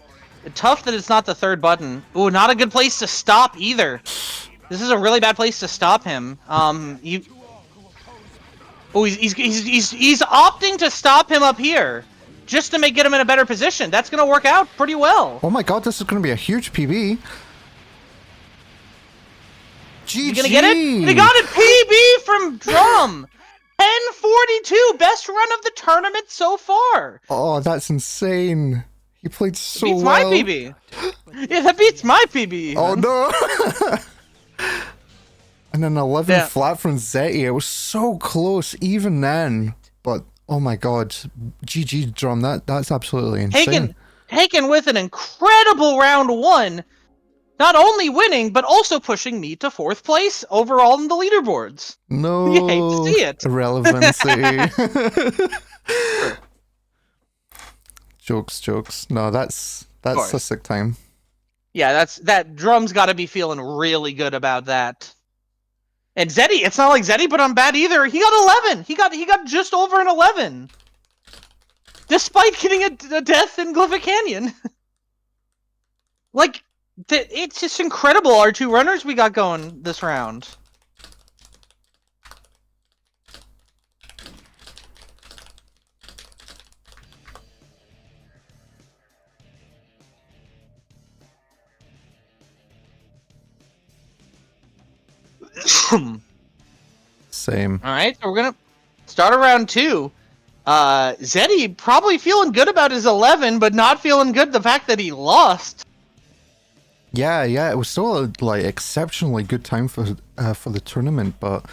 Tough that it's not the third button. Ooh, not a good place to stop either. This is a really bad place to stop him. He's opting to stop him up here. Just to get him in a better position. That's gonna work out pretty well. Oh my god, this is gonna be a huge PB. GG! You gonna get it? He got it! PB from Drum! 10:42, best run of the tournament so far. Oh, that's insane. He played so beats well. My PB. Yeah, that beats my PB. Oh no! And then 11 flat from Zeti. It was so close even then. But oh my god, GG Drum. That's absolutely insane. Taken with an incredible round one. Not only winning, but also pushing me to 4th place overall in the leaderboards. No. You hate to see it. Irrelevancy. Jokes. No, that's a sick time. Yeah, that Drum's got to be feeling really good about that. And Zeddy, it's not like Zeddy put on bad either. He got 11. He got just over an 11. Despite getting a death in Glyphic Canyon. Like, it's just incredible, our two runners we got going this round. Same. Alright, so we're gonna start round 2. Zeddy probably feeling good about his 11, but not feeling good the fact that he lost. Yeah, it was still a exceptionally good time for the tournament, but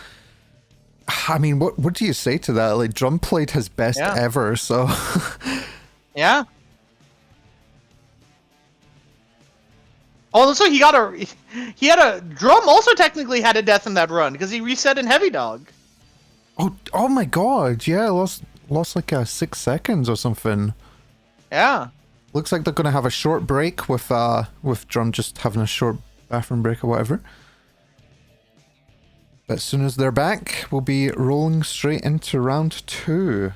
I mean, what do you say to that? Like, Drum played his best ever, so yeah. Also, Drum also technically had a death in that run because he reset in Heavy Dog. Oh my god, yeah, lost like 6 seconds or something. Yeah. Looks like they're gonna have a short break with Drum just having a short bathroom break or whatever. But as soon as they're back, we'll be rolling straight into round 2.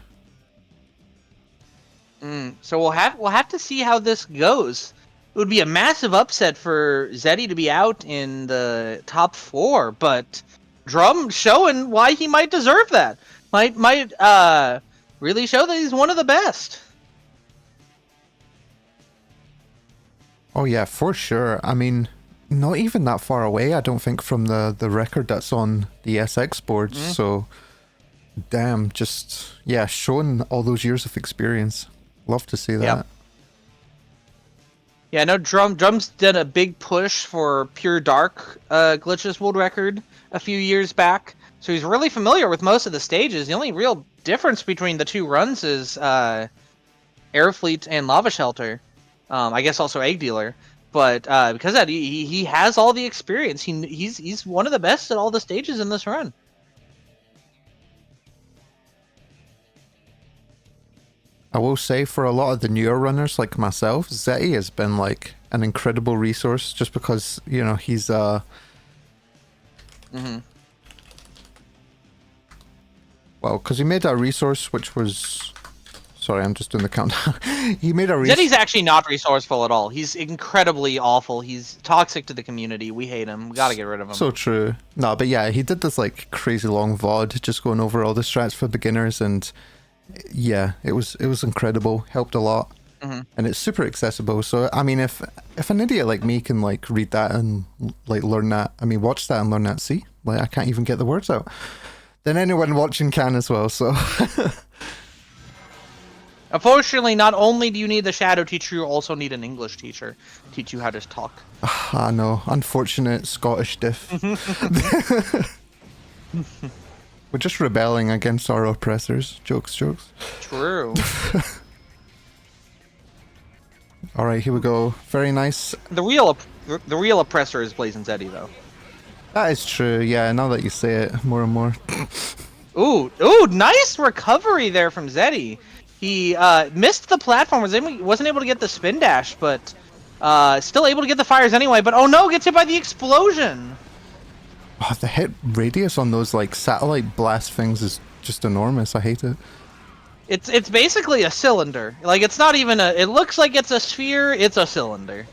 So we'll have to see how this goes. It would be a massive upset for Zeddy to be out in the top 4, but Drum showing why he might deserve that. Might really show that he's one of the best. Oh yeah, for sure. I mean, not even that far away, I don't think, from the record that's on the SX boards. So, damn, just, yeah, showing all those years of experience. Love to see that. Yep. Yeah, I know Drum's done a big push for Pure Dark Glitchless world record a few years back, so he's really familiar with most of the stages. The only real difference between the two runs is Airfleet and Lava Shelter. I guess also Egg Dealer. But because of that, he has all the experience. He's one of the best at all the stages in this run. I will say, for a lot of the newer runners like myself, Zeti has been like an incredible resource just because, you know, he's Well, because he made a resource which was... Sorry, I'm just doing the countdown. He made a resource... Zeddy's actually not resourceful at all. He's incredibly awful. He's toxic to the community. We hate him. We gotta get rid of him. So true. No, but yeah, he did this like crazy long VOD just going over all the strats for beginners, and yeah, it was incredible. Helped a lot. And it's super accessible. So I mean, if an idiot like me can like read that and like learn that, I mean, watch that and learn that, see, like I can't even get the words out, then anyone watching can as well. So unfortunately, not only do you need the shadow teacher, you also need an English teacher to teach you how to talk. I know, unfortunate Scottish diff. We're just rebelling against our oppressors. Jokes. True. All right, here we go. Very nice. The real oppressor is Blazing Zeddy, though. That is true. Yeah, now that you say it more and more. Ooh, nice recovery there from Zeddy. He missed the platform, wasn't able to get the spin dash, but still able to get the fires anyway. But oh no, gets hit by the explosion. Oh, the hit radius on those like satellite blast things is just enormous. I hate it. It's basically a cylinder. Like, it's not even a... It looks like it's a sphere, it's a cylinder.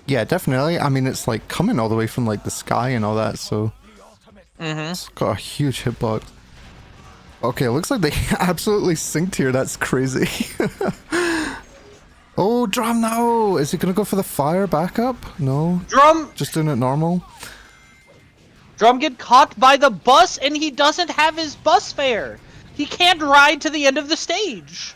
Yeah, definitely. I mean, it's like coming all the way from like the sky and all that, so... It's got a huge hitbox. Okay, it looks like they absolutely synced here. That's crazy. Oh, Drum, no! Is he gonna go for the fire backup? No. Drum! Just doing it normal? Drum get caught by the bus, and he doesn't have his bus fare! He can't ride to the end of the stage.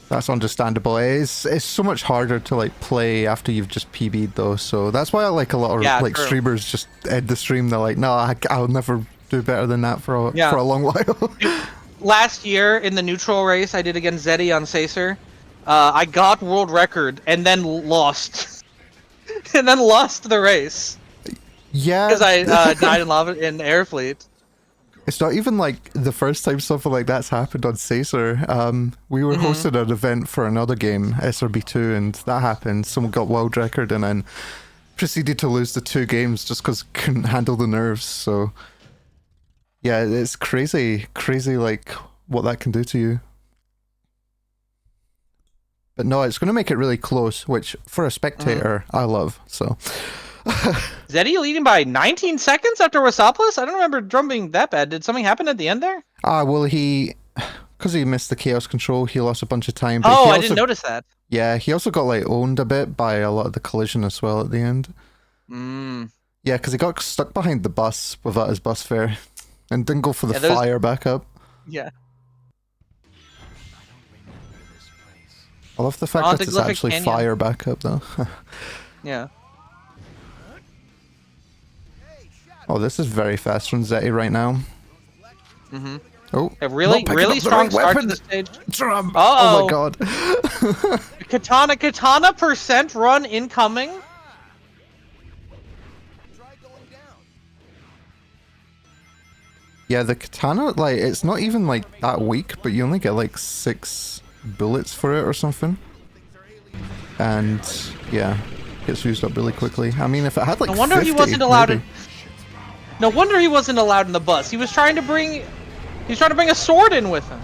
That's understandable. It's so much harder to like play after you've just PB'd though. So that's why I like a lot of like true. streamers just end the stream. They're like, no, I'll never do better than that for a long while. Last year in the neutral race I did against Zeddy on Sacer, I got world record and then lost, and then lost the race. Yeah, because I died in lava in Airfleet. It's not even like the first time something like that's happened on Sacer. We were hosting an event for another game, SRB2, and that happened. Someone got world record and then proceeded to lose the 2 games just because couldn't handle the nerves. So yeah, it's crazy like what that can do to you. But no, it's going to make it really close, which for a spectator, I love. So... Zeddy leading by 19 seconds after Wasaplus? I don't remember Drum being that bad. Did something happen at the end there? Well, because he missed the chaos control, he lost a bunch of time. But I didn't notice that. Yeah, he also got like owned a bit by a lot of the collision as well at the end. Yeah, because he got stuck behind the bus without his bus fare and didn't go for the fire backup. Yeah. I love the fact that it's actually fire backup though. Yeah. Oh, this is very fast from Zeti right now. Oh, a really strong start to the stage. Drum. Oh my god. Katana percent run incoming. Yeah, the katana, like, it's not even like that weak, but you only get like 6 bullets for it or something. And yeah, gets used up really quickly. I mean, if it had like No wonder 50, he wasn't allowed. maybe. No wonder he wasn't allowed in the bus. He was trying to bring a sword in with him.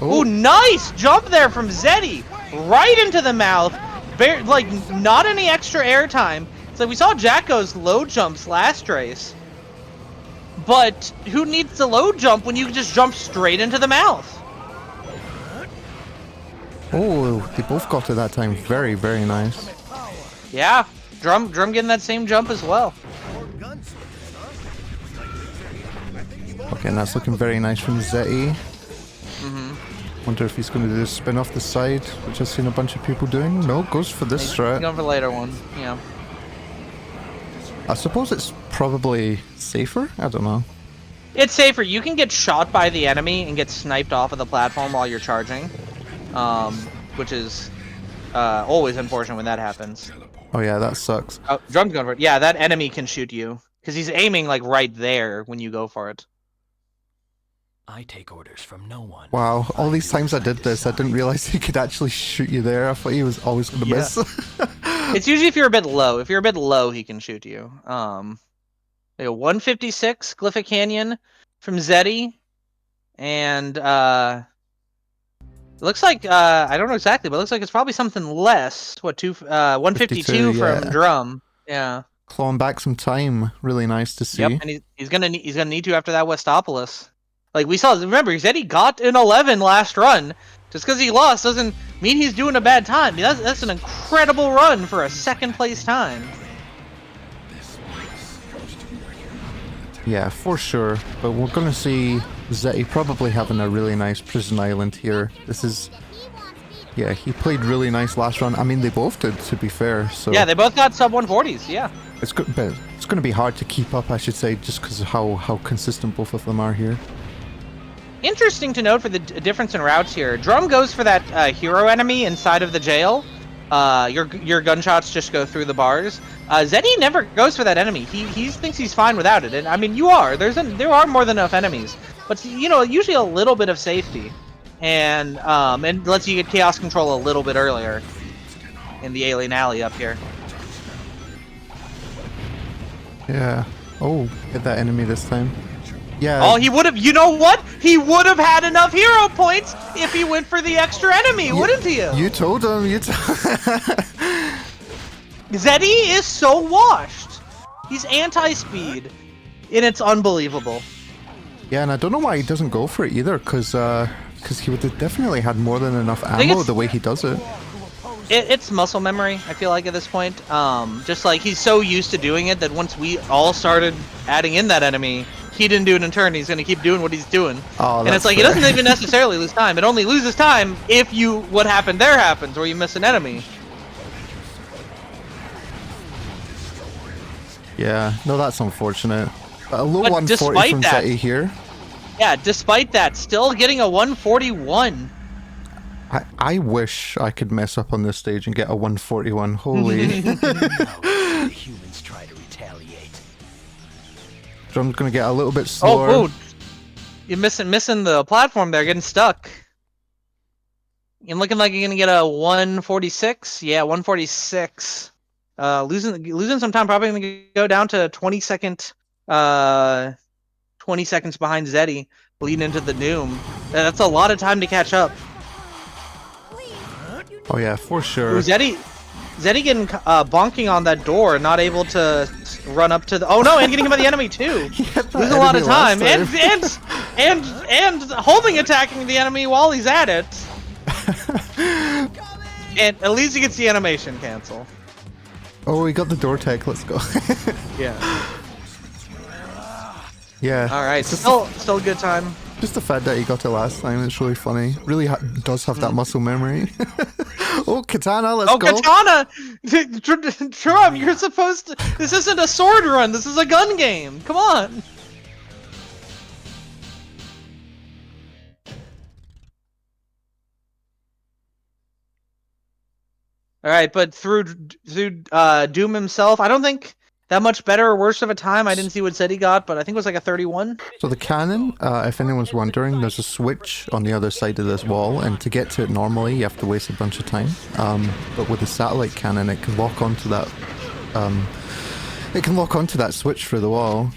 Oh, Ooh, nice jump there from Zeddy, right into the mouth. Like not any extra airtime. It's like we saw Jacko's low jumps last race, but who needs the low jump when you can just jump straight into the mouth? oh, they both got it that time. Very, very nice. Yeah, Drum getting that same jump as well. Okay, and that's looking very nice from Zeti. Mm-hmm. Wonder if he's going to do the spin off the side, which I've seen a bunch of people doing. No, goes for this strat. Going for the later one, yeah. I suppose it's probably safer? I don't know. It's safer. You can get shot by the enemy and get sniped off of the platform while you're charging, which is always unfortunate when that happens. Oh yeah, that sucks. Oh, Drum's going for it. Yeah, that enemy can shoot you because he's aiming like right there when you go for it. I take orders from no one. Wow, all these times I did this, I didn't realize he could actually shoot you there. I thought he was always going to miss. It's usually if you're a bit low. If you're a bit low, he can shoot you. 156 Glyphic Canyon from Zeddy, and it looks like I don't know exactly, but it looks like it's probably something less. What 152 from yeah. Drum. Yeah. Clawing back some time, really nice to see. Yep, and he's gonna need to after that Westopolis. Like we saw, remember he said he got an 11 last run. Just because he lost doesn't mean he's doing a bad time. That's an incredible run for a second place time. Yeah, for sure. But we're gonna see Zeti probably having a really nice Prison Island here. This is... Yeah, he played really nice last run. I mean, they both did, to be fair. So Yeah, they both got sub 140s, yeah. It's good, but it's going to be hard to keep up, I should say, just because of how consistent both of them are here. Interesting to note for the difference in routes here. Drum goes for that hero enemy inside of the jail. Your gunshots just go through the bars. Zeddy never goes for that enemy. He thinks he's fine without it, and I mean you are. There are more than enough enemies, but you know usually a little bit of safety, and lets you get chaos control a little bit earlier in the alien alley up here. Yeah. Oh, hit that enemy this time. Yeah. Oh, he would have. You know what? He would have had enough hero points if he went for the extra enemy, wouldn't he? You told him. Zeddy is so washed. He's anti-speed, and it's unbelievable. Yeah, and I don't know why he doesn't go for it either, because he would have definitely had more than enough ammo the way he does it. It's muscle memory, I feel like, at this point. Just like he's so used to doing it that once we all started adding in that enemy, he didn't do it in turn. He's going to keep doing what he's doing. Oh, and it's like, fair. He doesn't even necessarily lose time. It only loses time if what happened there happens, or you miss an enemy. Yeah, no, that's unfortunate. But a low But 140 from despite that- Zeti here. Yeah, despite that, still getting a 141. I wish I could mess up on this stage and get a 141. Holy. Humans try to retaliate. Drum's gonna get a little bit slower. Oh, you're missing the platform there, getting stuck. You're looking like you're gonna get a 146. Yeah, 146. Losing some time, probably gonna go down to 20 seconds behind Zeddy, leading into the Doom. That's a lot of time to catch up. Oh yeah, for sure. Ooh, Zeddy getting bonking on that door, not able to run up to the. Oh no, and getting him by the enemy too. Losing a lot of time, and holding attacking the enemy while he's at it. And at least he gets the animation cancel. Oh, we got the door tech. Let's go. Yeah. Yeah. All right. Still a good time. Just the fact that he got it last time, it's really funny. Really does have that muscle memory. Oh, Katana, let's go. Oh, Katana! Drum, you're supposed to... This isn't a sword run, this is a gun game. Come on. Alright, but through Doom himself, I don't think that much better or worse of a time. I didn't see what Zeddy got, but I think it was like a 31. So the cannon, if anyone's wondering, there's a switch on the other side of this wall, and to get to it normally, you have to waste a bunch of time. But with the satellite cannon, it can lock onto that. It can lock onto that switch for the wall,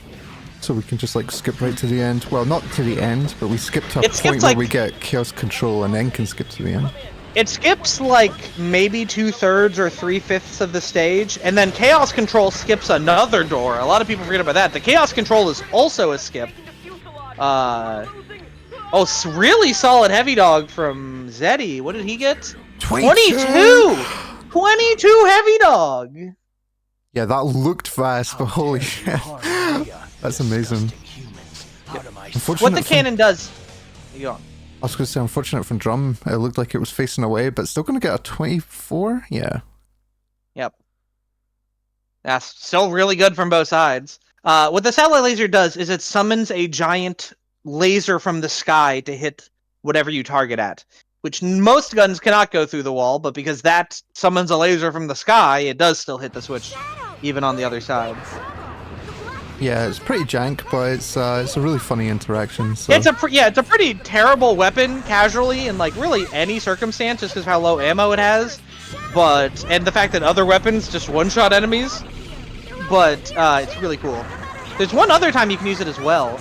so we can just like skip right to the end. Well, not to the end, but we skip to a point where we get chaos control, and then can skip to the end. It skips like maybe 2/3 or 3/5 of the stage, and then Chaos Control skips another door. A lot of people forget about that. The Chaos Control is also a skip. Really solid heavy dog from Zeddy. What did he get? 22! 22 heavy dog! Yeah, that looked fast, but holy shit. That's amazing. What the cannon does... You on. I was going to say, unfortunate from Drum. It looked like it was facing away, but still going to get a 24? Yeah. Yep. That's still really good from both sides. What the satellite laser does is it summons a giant laser from the sky to hit whatever you target at, which most guns cannot go through the wall, but because that summons a laser from the sky, it does still hit the switch, even on the other side. Yeah, it's pretty jank, but it's a really funny interaction. So. It's a pretty terrible weapon casually in like really any circumstance, just because how low ammo it has, and the fact that other weapons just one-shot enemies. But it's really cool. There's one other time you can use it as well.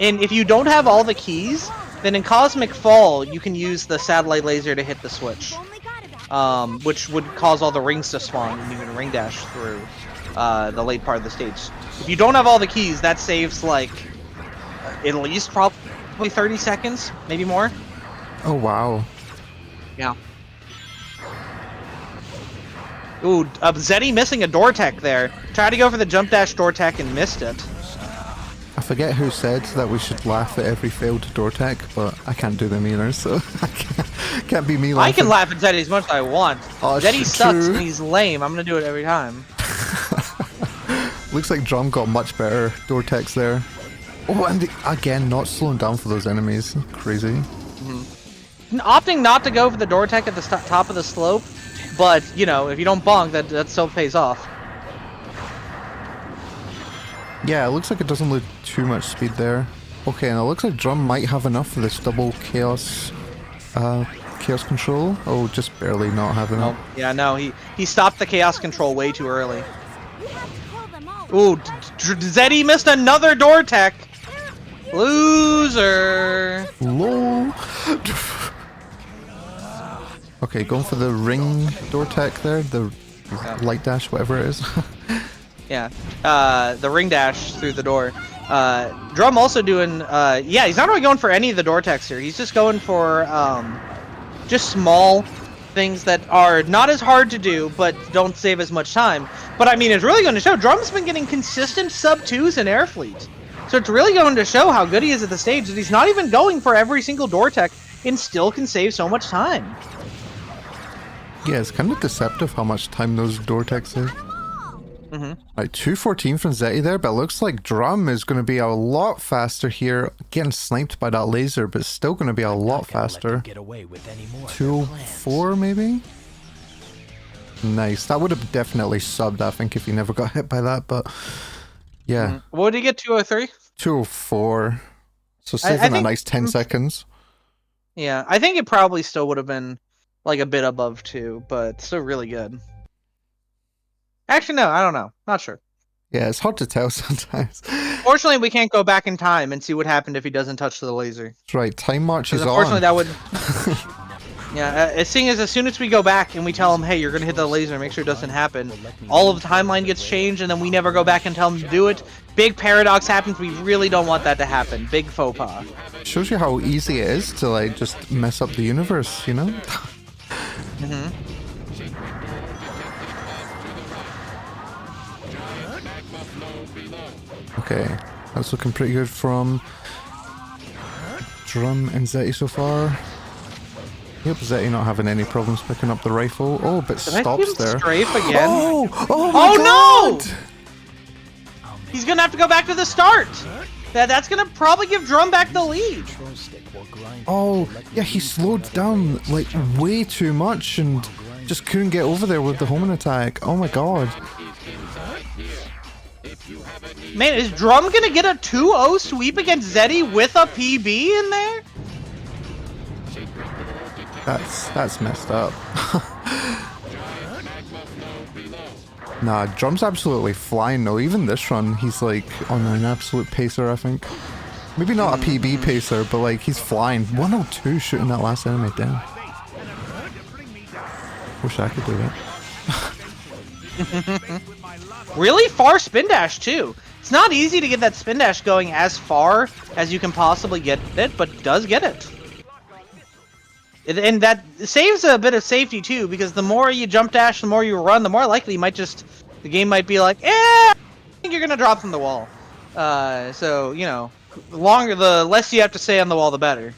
And if you don't have all the keys, then in Cosmic Fall you can use the satellite laser to hit the switch, which would cause all the rings to spawn and you can ring dash through the late part of the stage. If you don't have all the keys, that saves like at least probably 30 seconds, maybe more. Oh wow. Yeah. Ooh, Zeddy missing a door tech there. Tried to go for the jump dash door tech and missed it. I forget who said that we should laugh at every failed door tech, but I can't do them either, so I can't be me laughing. I can laugh at Zeddy as much as I want. Oh, Zeddy sucks and he's lame. I'm gonna do it every time. Looks like Drum got much better door techs there. Oh, and again, not slowing down for those enemies. Crazy. Mm-hmm. Opting not to go for the door tech at the top of the slope, but, you know, if you don't bonk, that still pays off. Yeah, it looks like it doesn't lose too much speed there. Okay, and it looks like Drum might have enough for this double chaos control. Oh, just barely not having it. Yeah, no, he stopped the chaos control way too early. Ooh, Zeddy missed another door tech. Loser. Lol. Okay, going for the ring door tech there, the light dash, whatever it is. Yeah, the ring dash through the door. Drum also doing, yeah, he's not really going for any of the door techs here. He's just going for just small things that are not as hard to do, but don't save as much time. But I mean, it's really going to show. Drum's been getting consistent sub-2s in Air Fleet. So it's really going to show how good he is at the stage, that he's not even going for every single door tech and still can save so much time. Yeah, it's kind of deceptive how much time those door techs save. Like 214 from Zeddy there, but it looks like Drum is going to be a lot faster here. Getting sniped by that laser, but still going to be a lot faster. 204 maybe? Nice. That would have definitely subbed, I think, if he never got hit by that, but yeah. What did he get, 203? 204. So saving a nice 10 seconds. Yeah, I think it probably still would have been like a bit above 2, but still really good. Actually, no, I don't know. Not sure. Yeah, it's hard to tell sometimes. Fortunately, we can't go back in time and see what happened if he doesn't touch the laser. That's right, time march is on. Unfortunately, that would... Yeah, seeing as soon as we go back and we tell him, hey, you're going to hit the laser, make sure it doesn't happen, all of the timeline gets changed, and then we never go back and tell him to do it. Big paradox happens. We really don't want that to happen. Big faux pas. Shows you how easy it is to, like, just mess up the universe, you know? Okay, that's looking pretty good from Drum and Zeddy so far. Yep, Zeddy not having any problems picking up the rifle. Oh, but stops there. Strafe again? Oh my God! No! He's gonna have to go back to the start. That's gonna probably give Drum back the lead. Oh, yeah, he slowed down like way too much and just couldn't get over there with the homing attack. Oh my God. Man, is Drum gonna get a 2-0 sweep against Zeddy with a PB in there? That's messed up. Nah, Drum's absolutely flying though. Even this run, he's like on an absolute pacer, I think. Maybe not a PB pacer, but like he's flying. 102 shooting that last enemy down. Wish I could do that. Really far spin dash too. It's not easy to get that spin dash going as far as you can possibly get it, but does get it. And that saves a bit of safety too, because the more you jump dash, the more you run, the more likely you might the game might be like, I think you're gonna drop from the wall. So, you know, the less you have to say on the wall, the better.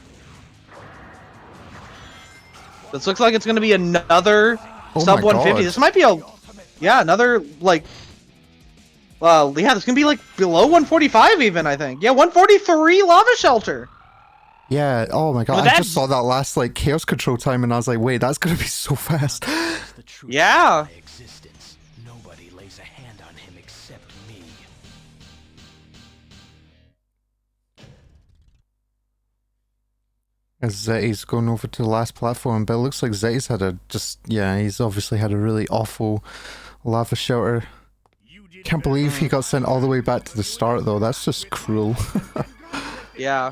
This looks like it's gonna be another sub 150. This might be another like, this is gonna be like below 145 even, I think. Yeah, 143 lava shelter. Yeah, oh my god, I just saw that last like chaos control time and I was like, wait, that's gonna be so fast. Yeah. Nobody lays a hand on him except me. As Zetty's going over to the last platform, but it looks like Zetty's had he's obviously had a really awful lava shelter. Can't believe he got sent all the way back to the start though, that's just cruel. Yeah.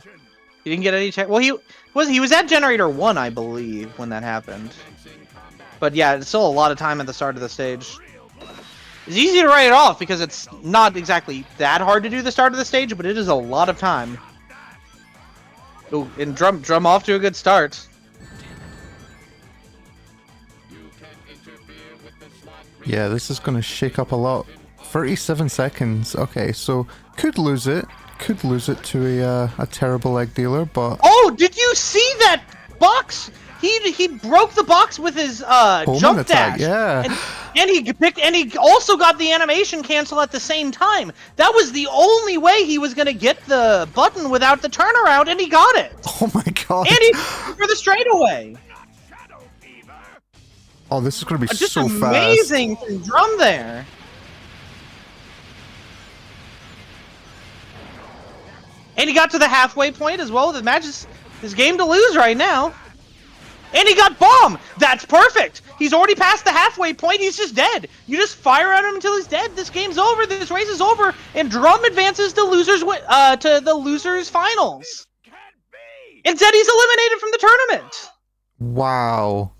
He didn't get any check. Well, he was at generator 1, I believe, when that happened. But yeah, it's still a lot of time at the start of the stage. It's easy to write it off because it's not exactly that hard to do the start of the stage, but it is a lot of time. Ooh, and drum off to a good start. Yeah, this is gonna shake up a lot. 37 seconds. Okay, so could lose it. Could lose it to a terrible egg dealer, but oh, did you see that box? He broke the box with his jump dash. Yeah, and he also got the animation cancel at the same time. That was the only way he was gonna get the button without the turnaround, and he got it. Oh my god! And he for the straightaway. Oh, this is gonna be just so fast. Amazing drum there. And he got to the halfway point as well. The match is his game to lose right now. And he got bomb! That's perfect! He's already past the halfway point, he's just dead. You just fire at him until he's dead. This game's over, this race is over, and Drum advances to the losers finals. And Zeddy's eliminated from the tournament. Wow.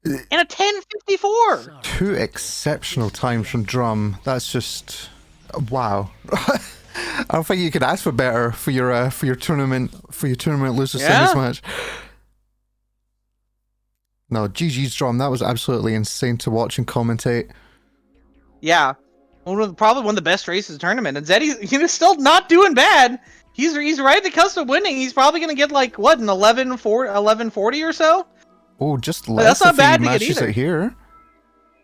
And a 10:54. 2 exceptional times from Drum. That's just wow. I don't think you could ask for better for your tournament losers semis match. No, GG's Drum. That was absolutely insane to watch and commentate. Yeah, probably one of the best races of the tournament. And Zeddy's still not doing bad. He's right at the cusp of winning. He's probably gonna get like what, an 1140 or so. Oh, just that's not bad to get either. Here.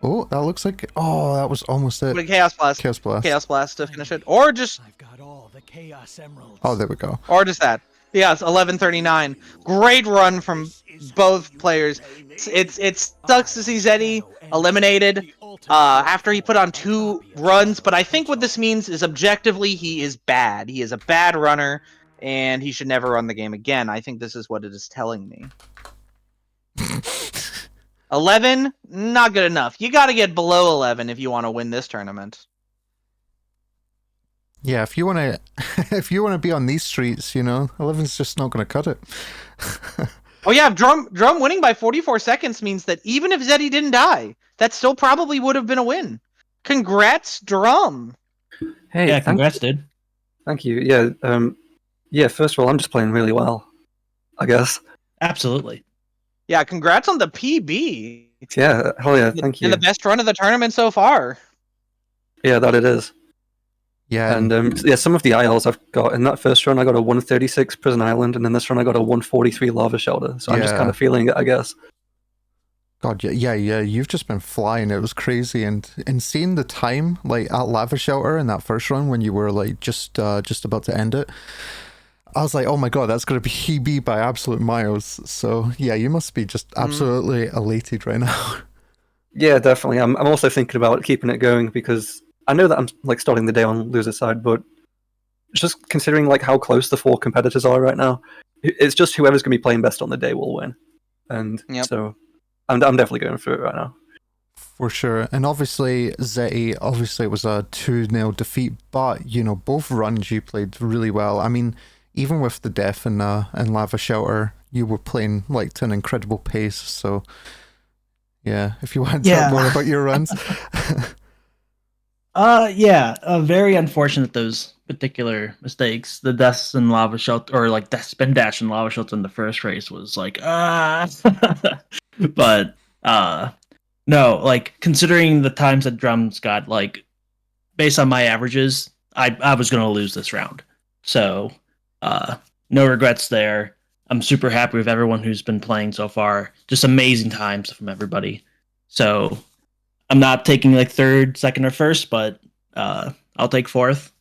Oh, that looks like that was almost it. Chaos Blast. Chaos Blast to finish it, or just. I've got all the Chaos Emeralds. Oh, there we go. Or just that. Yeah, it's 11:39. Great run from both players. It sucks to see Zeddy eliminated after he put on 2 runs, but I think what this means is objectively he is bad. He is a bad runner, and he should never run the game again. I think this is what it is telling me. 11, not good enough. You got to get below 11 if you want to win this tournament. Yeah, if you want to be on these streets, 11's just not going to cut it. Oh yeah, Drum winning by 44 seconds means that even if Zeddy didn't die, that still probably would have been a win. Congrats, Drum. Hey, yeah, congrats, dude. Thank you. Yeah, first of all, I'm just playing really well, I guess. Absolutely. Yeah, congrats on the PB. Yeah, hell yeah, thank you. And the best run of the tournament so far. Yeah, that it is. Yeah, and some of the ILs I've got in that first run, I got a 136 Prison Island, and then this run I got a 143 Lava Shelter. So I'm just kind of feeling it, I guess. God, yeah, you've just been flying. It was crazy, and seeing the time like at Lava Shelter in that first run when you were like just about to end it, I was like, oh my god, that's gonna be PB by absolute miles. So yeah, you must be just absolutely elated right now. Yeah, definitely. I'm also thinking about keeping it going because I know that I'm like starting the day on loser's side, but just considering like how close the 4 competitors are right now, it's just whoever's going to be playing best on the day will win, and so I'm definitely going for it right now. For sure. And obviously, Zeti, obviously it was a 2-0 defeat, but, you know, both runs you played really well. I mean, even with the death in Lava Shelter, you were playing, like, to an incredible pace, so... Yeah, if you want to talk more about your runs. Very unfortunate, those particular mistakes. The deaths in Lava Shelter, or, like, spin dash in Lava Shelter in the first race was, like, But, no, like, considering the times that Drums got, like, based on my averages, I was going to lose this round. So, no regrets there. I'm super happy with everyone who's been playing so far. Just amazing times from everybody. So, I'm not taking, like, third, second, or first, but I'll take fourth.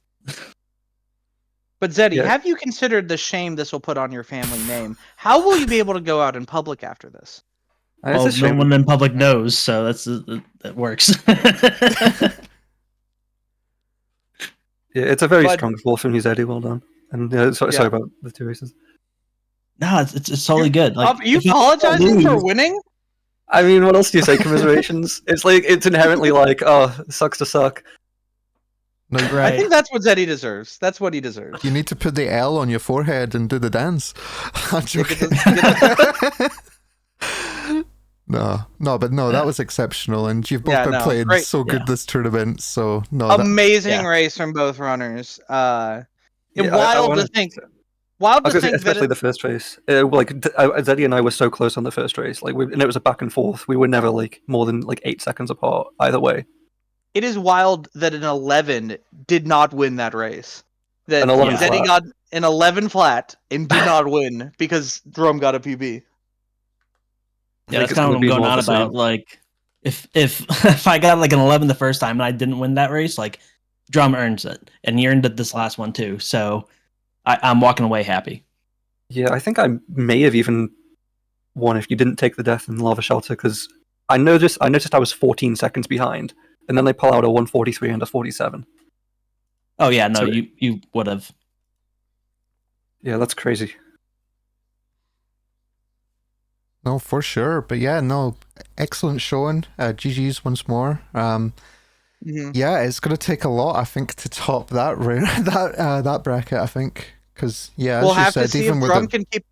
But Zeddy, have you considered the shame this will put on your family name? How will you be able to go out in public after this? Well, no one in public knows, so that works. Yeah, it's a very strong fourth from you, Zeddy. Well done. And sorry about the 2 races. No, it's totally good. Like, are you apologizing for winning? I mean, what else do you say? Commiserations. It's like it's inherently like, oh, it sucks to suck. No, I think that's what Zeddy deserves. That's what he deserves. You need to put the L on your forehead and do the dance. I'm joking. No, that was excitional, and you've both been playing so good this tournament. So amazing race from both runners. Wild to think especially the first race. Zeddy and I were so close on the first race, and it was a back and forth. We were never like more than like 8 seconds apart either way. It is wild that an 11 did not win that race. That Zeddy got an 11 flat and did not win because Drum got a PB. Yeah, that's kind of what I'm going on about. Like, if if I got like an 11 the first time and I didn't win that race, like, Drum earns it, and he earned it this last one too. So I'm walking away happy. Yeah, I think I may have even won if you didn't take the death in Lava Shelter, because I noticed I was 14 seconds behind, and then they pull out a 143 and a 47. Oh yeah, no, you would have. Yeah, that's crazy. No, for sure. But yeah, no, excellent showing. GG's once more. Yeah, it's going to take a lot, I think, to top that that bracket, I think. Because, yeah, as you said, even with Drum can keep...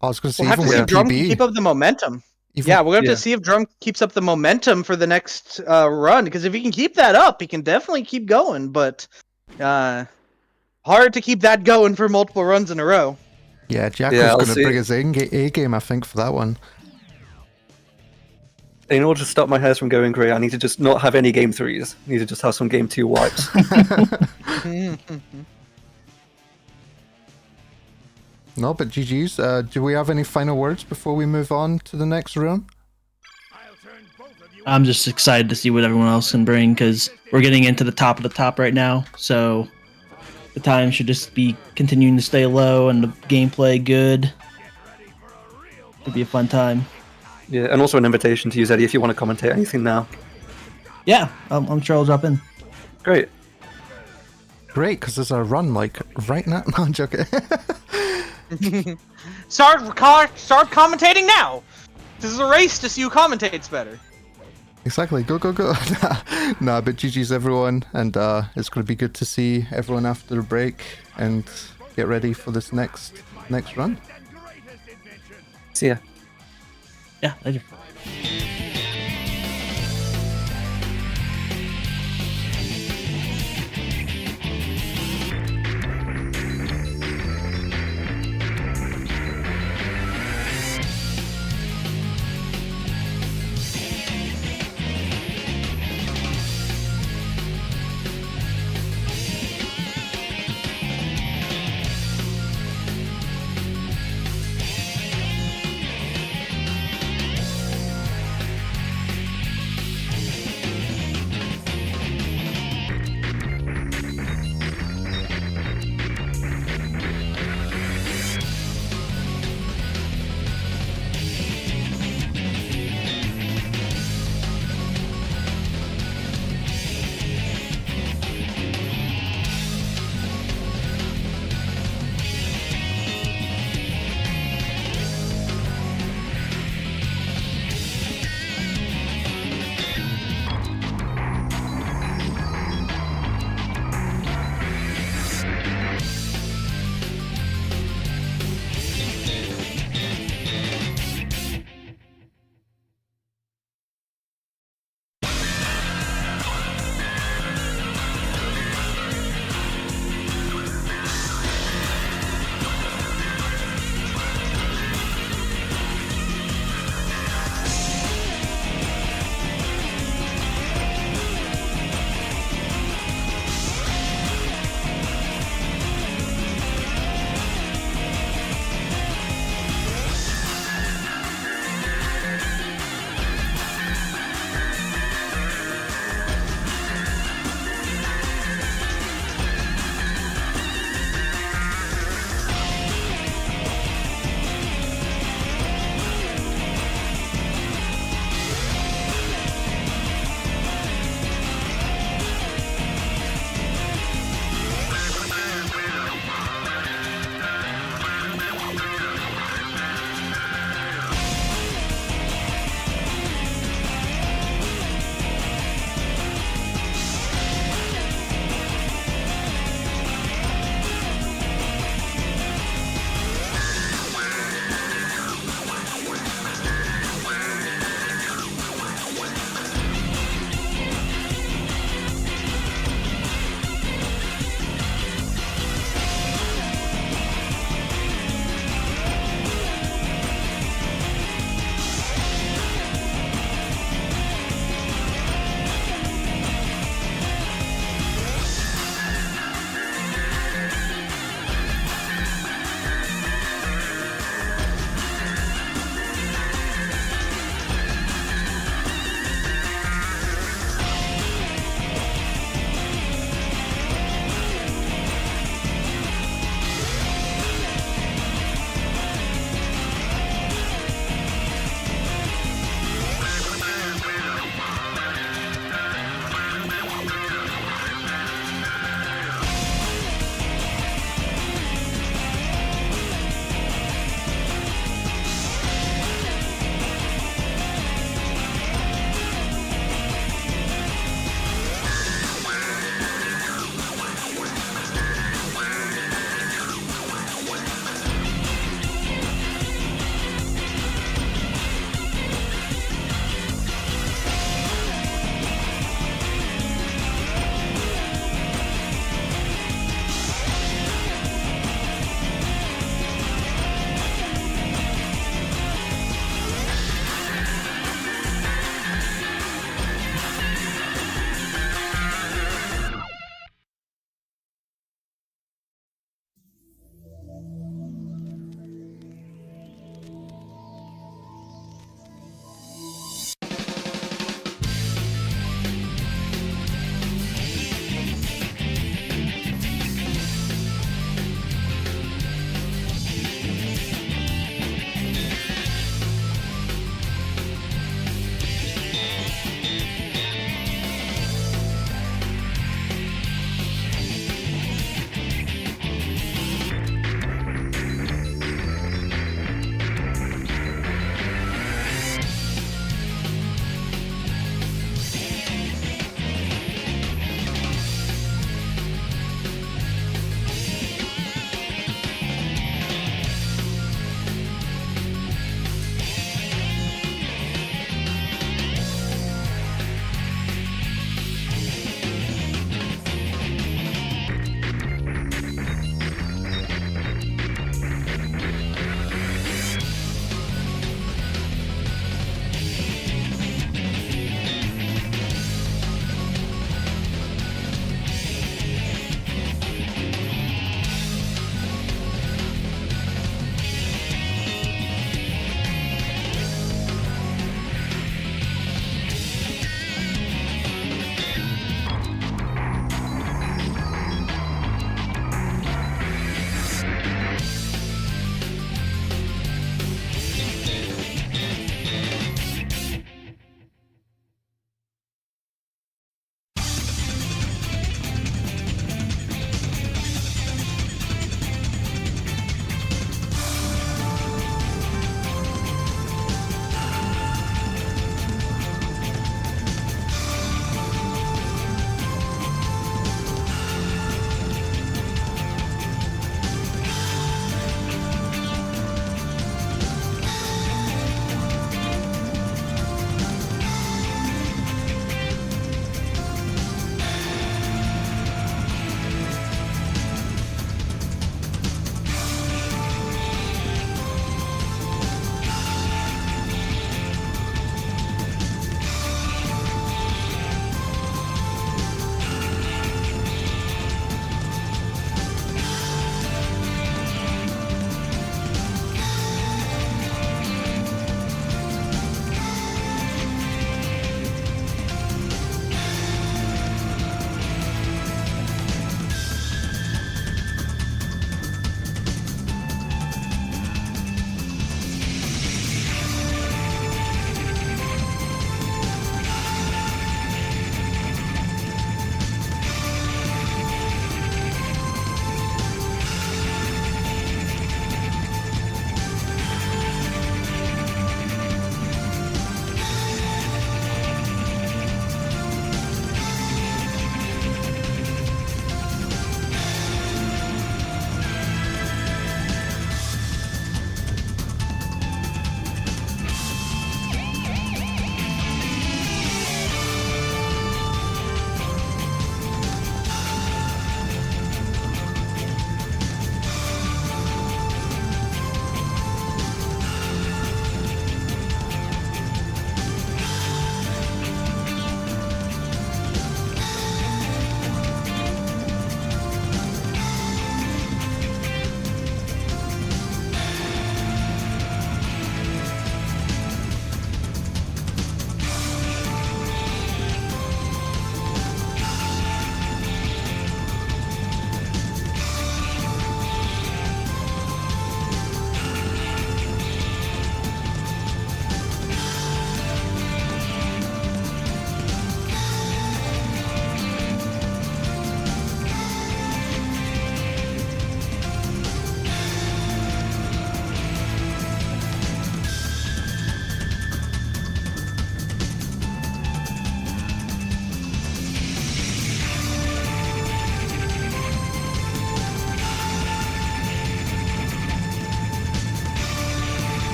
I was going to say, we'll even have to with see if Drum PB, can keep up the momentum. We're going to have to see if Drum keeps up the momentum for the next run. Because if he can keep that up, he can definitely keep going. But hard to keep that going for multiple runs in a row. Yeah, Jacko's going to bring his A game, I think, for that one. In order to stop my hairs from going grey, I need to just not have any game 3s. I need to just have some game 2 wipes. No, but GG's. Do we have any final words before we move on to the next round? I'm just excited to see what everyone else can bring, because we're getting into the top of the top right now. So the time should just be continuing to stay low and the gameplay good. It'll be a fun time. Yeah, and also an invitation to you, Zeddy, if you want to commentate anything now. Yeah, I'm sure I'll drop in. Great. Great, because there's a run, like, right now. No, I'm joking. Start commentating now! This is a race to see who commentates better. Exactly, go. Nah, but GG's everyone, and it's going to be good to see everyone after the break and get ready for this next run. See ya. Yeah, later.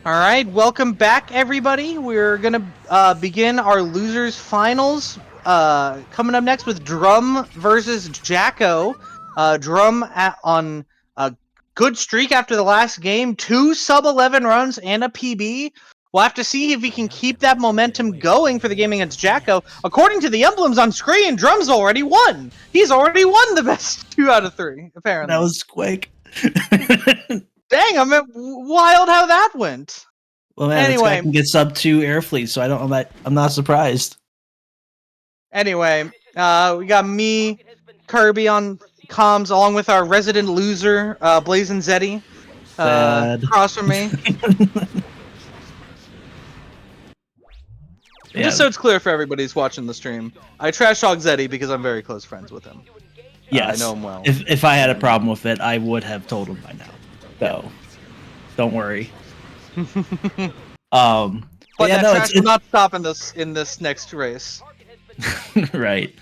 All right, welcome back, everybody. We're gonna begin our losers finals. Coming up next with Drum versus Jacko. On a good streak after the last game, 2 sub-11 runs and a PB. We'll have to see if he can keep that momentum going for the game against Jacko. According to the emblems on screen, Drum's already won. He's already won the best 2 out of 3, apparently. That was quick. Dang, I'm wild how that went. Well, man, Anyway. this guy can get sub 2 air fleet, so I'm not surprised. Anyway, we got me, Kirby on comms, along with our resident loser, Blazin' Zeddy, across from me. Yeah. Just so it's clear for everybody who's watching the stream, I trash talk Zeddy because I'm very close friends with him. Yes. I know him well. If I had a problem with it, I would have told him by now. So, don't worry. But yeah, that no, trash will not stop in this next race. Right.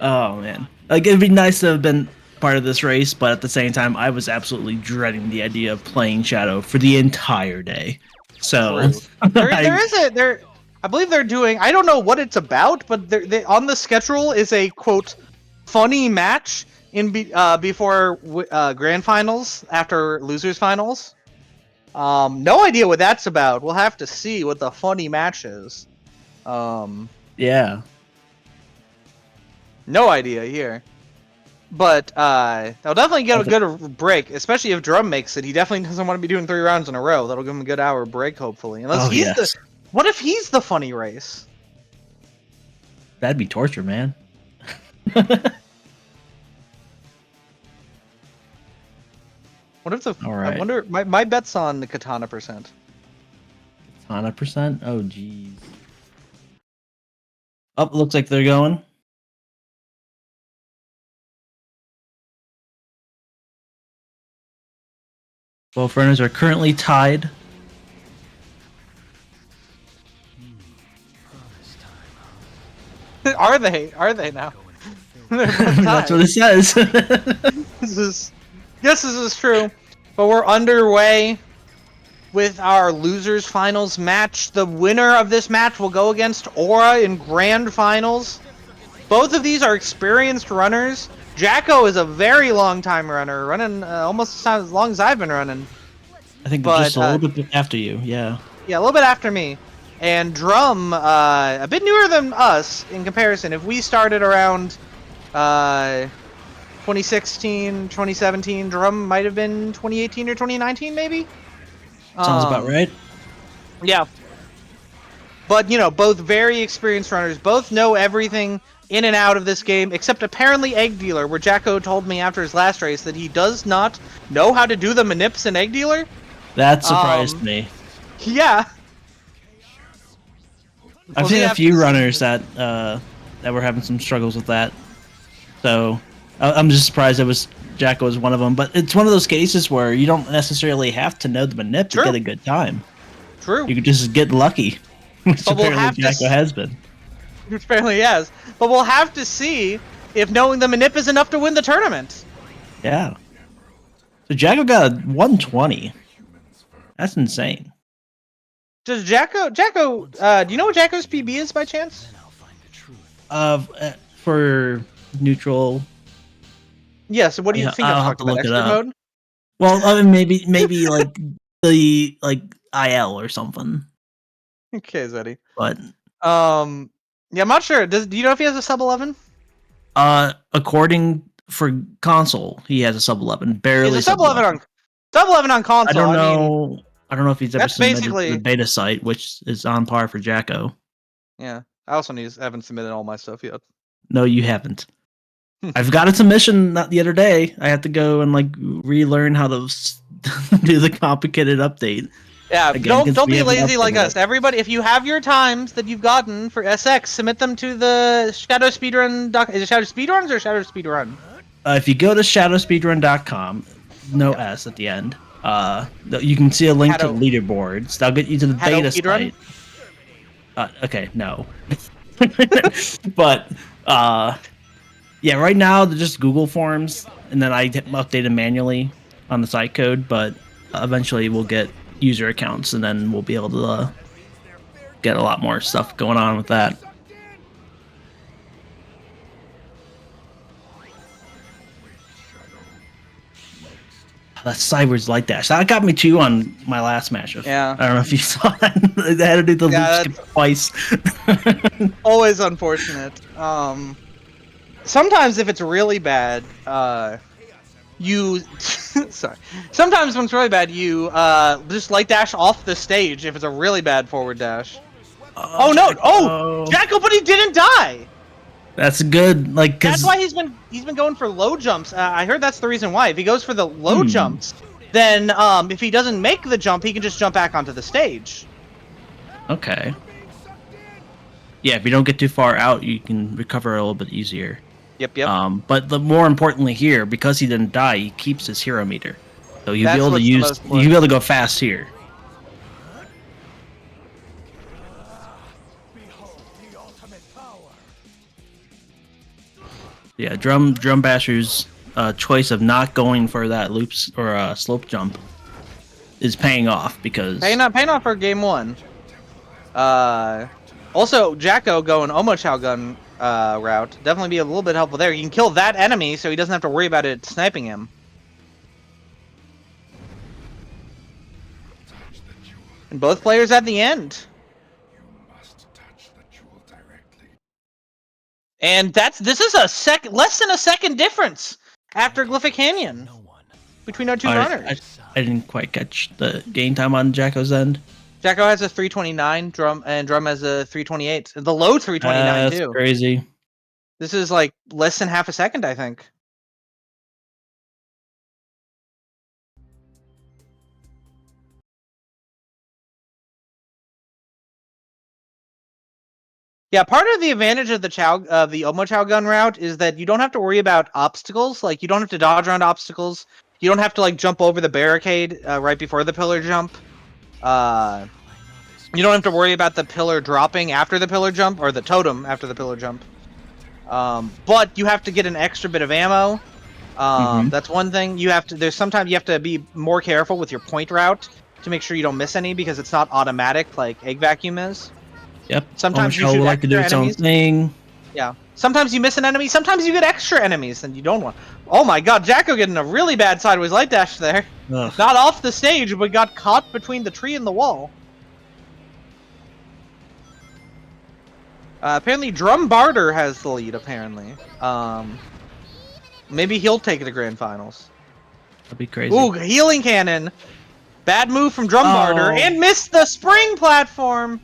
Oh man, like it'd be nice to have been part of this race, but at the same time, I was absolutely dreading the idea of playing Shadow for the entire day. So I believe they're doing. I don't know what it's about, but on the schedule is a quote funny match in before grand finals after losers finals. No idea what that's about. We'll have to see what the funny match is. Yeah. No idea here. But they'll definitely get a good break, especially if Drum makes it. He definitely doesn't want to be doing 3 rounds in a row. That'll give him a good hour break, hopefully. Unless what if he's the funny race? That'd be torture, man. What if the? All right. I wonder. My bet's on the Katana %. Katana %? Oh, jeez. Oh, looks like they're going. Both runners are currently tied. Are they? Are they now? That's what it says. This is true. But we're underway with our losers finals match. The winner of this match will go against Aura in grand finals. Both of these are experienced runners. Jacko is a very long time runner, running almost as long as I've been running. I think just a little bit after you, yeah. Yeah, a little bit after me. And Drum, a bit newer than us in comparison. If we started around 2016, 2017, Drum might have been 2018 or 2019, maybe? Sounds about right. Yeah. But, you know, both very experienced runners, both know everything in and out of this game, except apparently Egg Dealer, where Jacko told me after his last race that he does not know how to do the manips in Egg Dealer. That surprised me. Yeah. I've seen a few runners that were having some struggles with that. So I'm just surprised it was Jacko was one of them. But it's one of those cases where you don't necessarily have to know the manip to get a good time. True. You could just get lucky, which apparently Jacko has been. Which apparently has. But we'll have to see if knowing the manip is enough to win the tournament. Yeah. So Jacko got a 120. That's insane. Does Jacko, do you know what Jacko's PB is by chance? For neutral. Yeah, so what do you think I'll I'm have to talking look about? it Expert up. mode? Well, I mean, maybe like the IL or something. Okay, Zeddy. But yeah, I'm not sure. Do you know if he has a sub 11? According for console, he has a sub 11. Barely. He's a sub 11 on console. I don't know. I don't know if he's ever that's submitted basically to the beta site, which is on par for Jacko. Yeah, I also haven't submitted all my stuff yet. No, you haven't. I've got a submission the other day. I had to go and relearn how to do the complicated update. Yeah, Again, don't be lazy like us. Everybody, if you have your times that you've gotten for SX, submit them to the Shadow Speedrun. Is it Shadow Speedruns or Shadow Speedrun? If you go to shadowspeedrun.com, no S at the end, you can see a link to the leaderboards. That'll get you to the beta site. Okay, no. But yeah, right now they're just Google Forms, and then I update them manually on the site code. But eventually we'll get user accounts, and then we'll be able to get a lot more stuff going on with that. That sideways light dash. That got me too on my last matchup. Yeah. I don't know if you saw that. They had to do the loop skip twice. Always unfortunate. Sometimes if it's really bad, you sorry. Sometimes when it's really bad, you just light dash off the stage if it's a really bad forward dash. Oh no! Oh, Jacko, but he didn't die. That's good. Like that's why he's been going for low jumps. I heard that's the reason why. If he goes for the low jumps, then if he doesn't make the jump, he can just jump back onto the stage. Okay. Yeah, if you don't get too far out, you can recover a little bit easier. Yep, yep. But more importantly here, because he didn't die, he keeps his hero meter, so you'll be able to you'll be able to go fast here. Yeah, Drum Basher's choice of not going for that loops or slope jump is paying off because paying off for game 1. Also, Jacko going Omochao gun route definitely be a little bit helpful there. You can kill that enemy, so he doesn't have to worry about it sniping him. And both players at the end. And this is a less than a second difference after Glyphic Canyon between our two runners. I didn't quite catch the gain time on Jacko's end. Jacko has a 329, Drum has a 328. The low 329 that's too. Crazy. This is like less than half a second, I think. Yeah, part of the advantage of the Omochao gun route is that you don't have to worry about obstacles. Like, you don't have to dodge around obstacles. You don't have to like jump over the barricade right before the pillar jump. You don't have to worry about the pillar dropping after the pillar jump, or the totem after the pillar jump. But you have to get an extra bit of ammo. That's one thing. Sometimes you have to be more careful with your point route to make sure you don't miss any, because it's not automatic like Egg Vacuum is. Yep. Sometimes you shoot like to do its own thing. Yeah. Sometimes you miss an enemy. Sometimes you get extra enemies and you don't want. Oh my God, Jacko getting a really bad sideways light dash there. Ugh. Not off the stage, but got caught between the tree and the wall. Apparently, Drum Barter has the lead. Apparently, maybe he'll take it to grand finals. That'd be crazy. Ooh, healing cannon. Bad move from Drum Barter and missed the spring platform.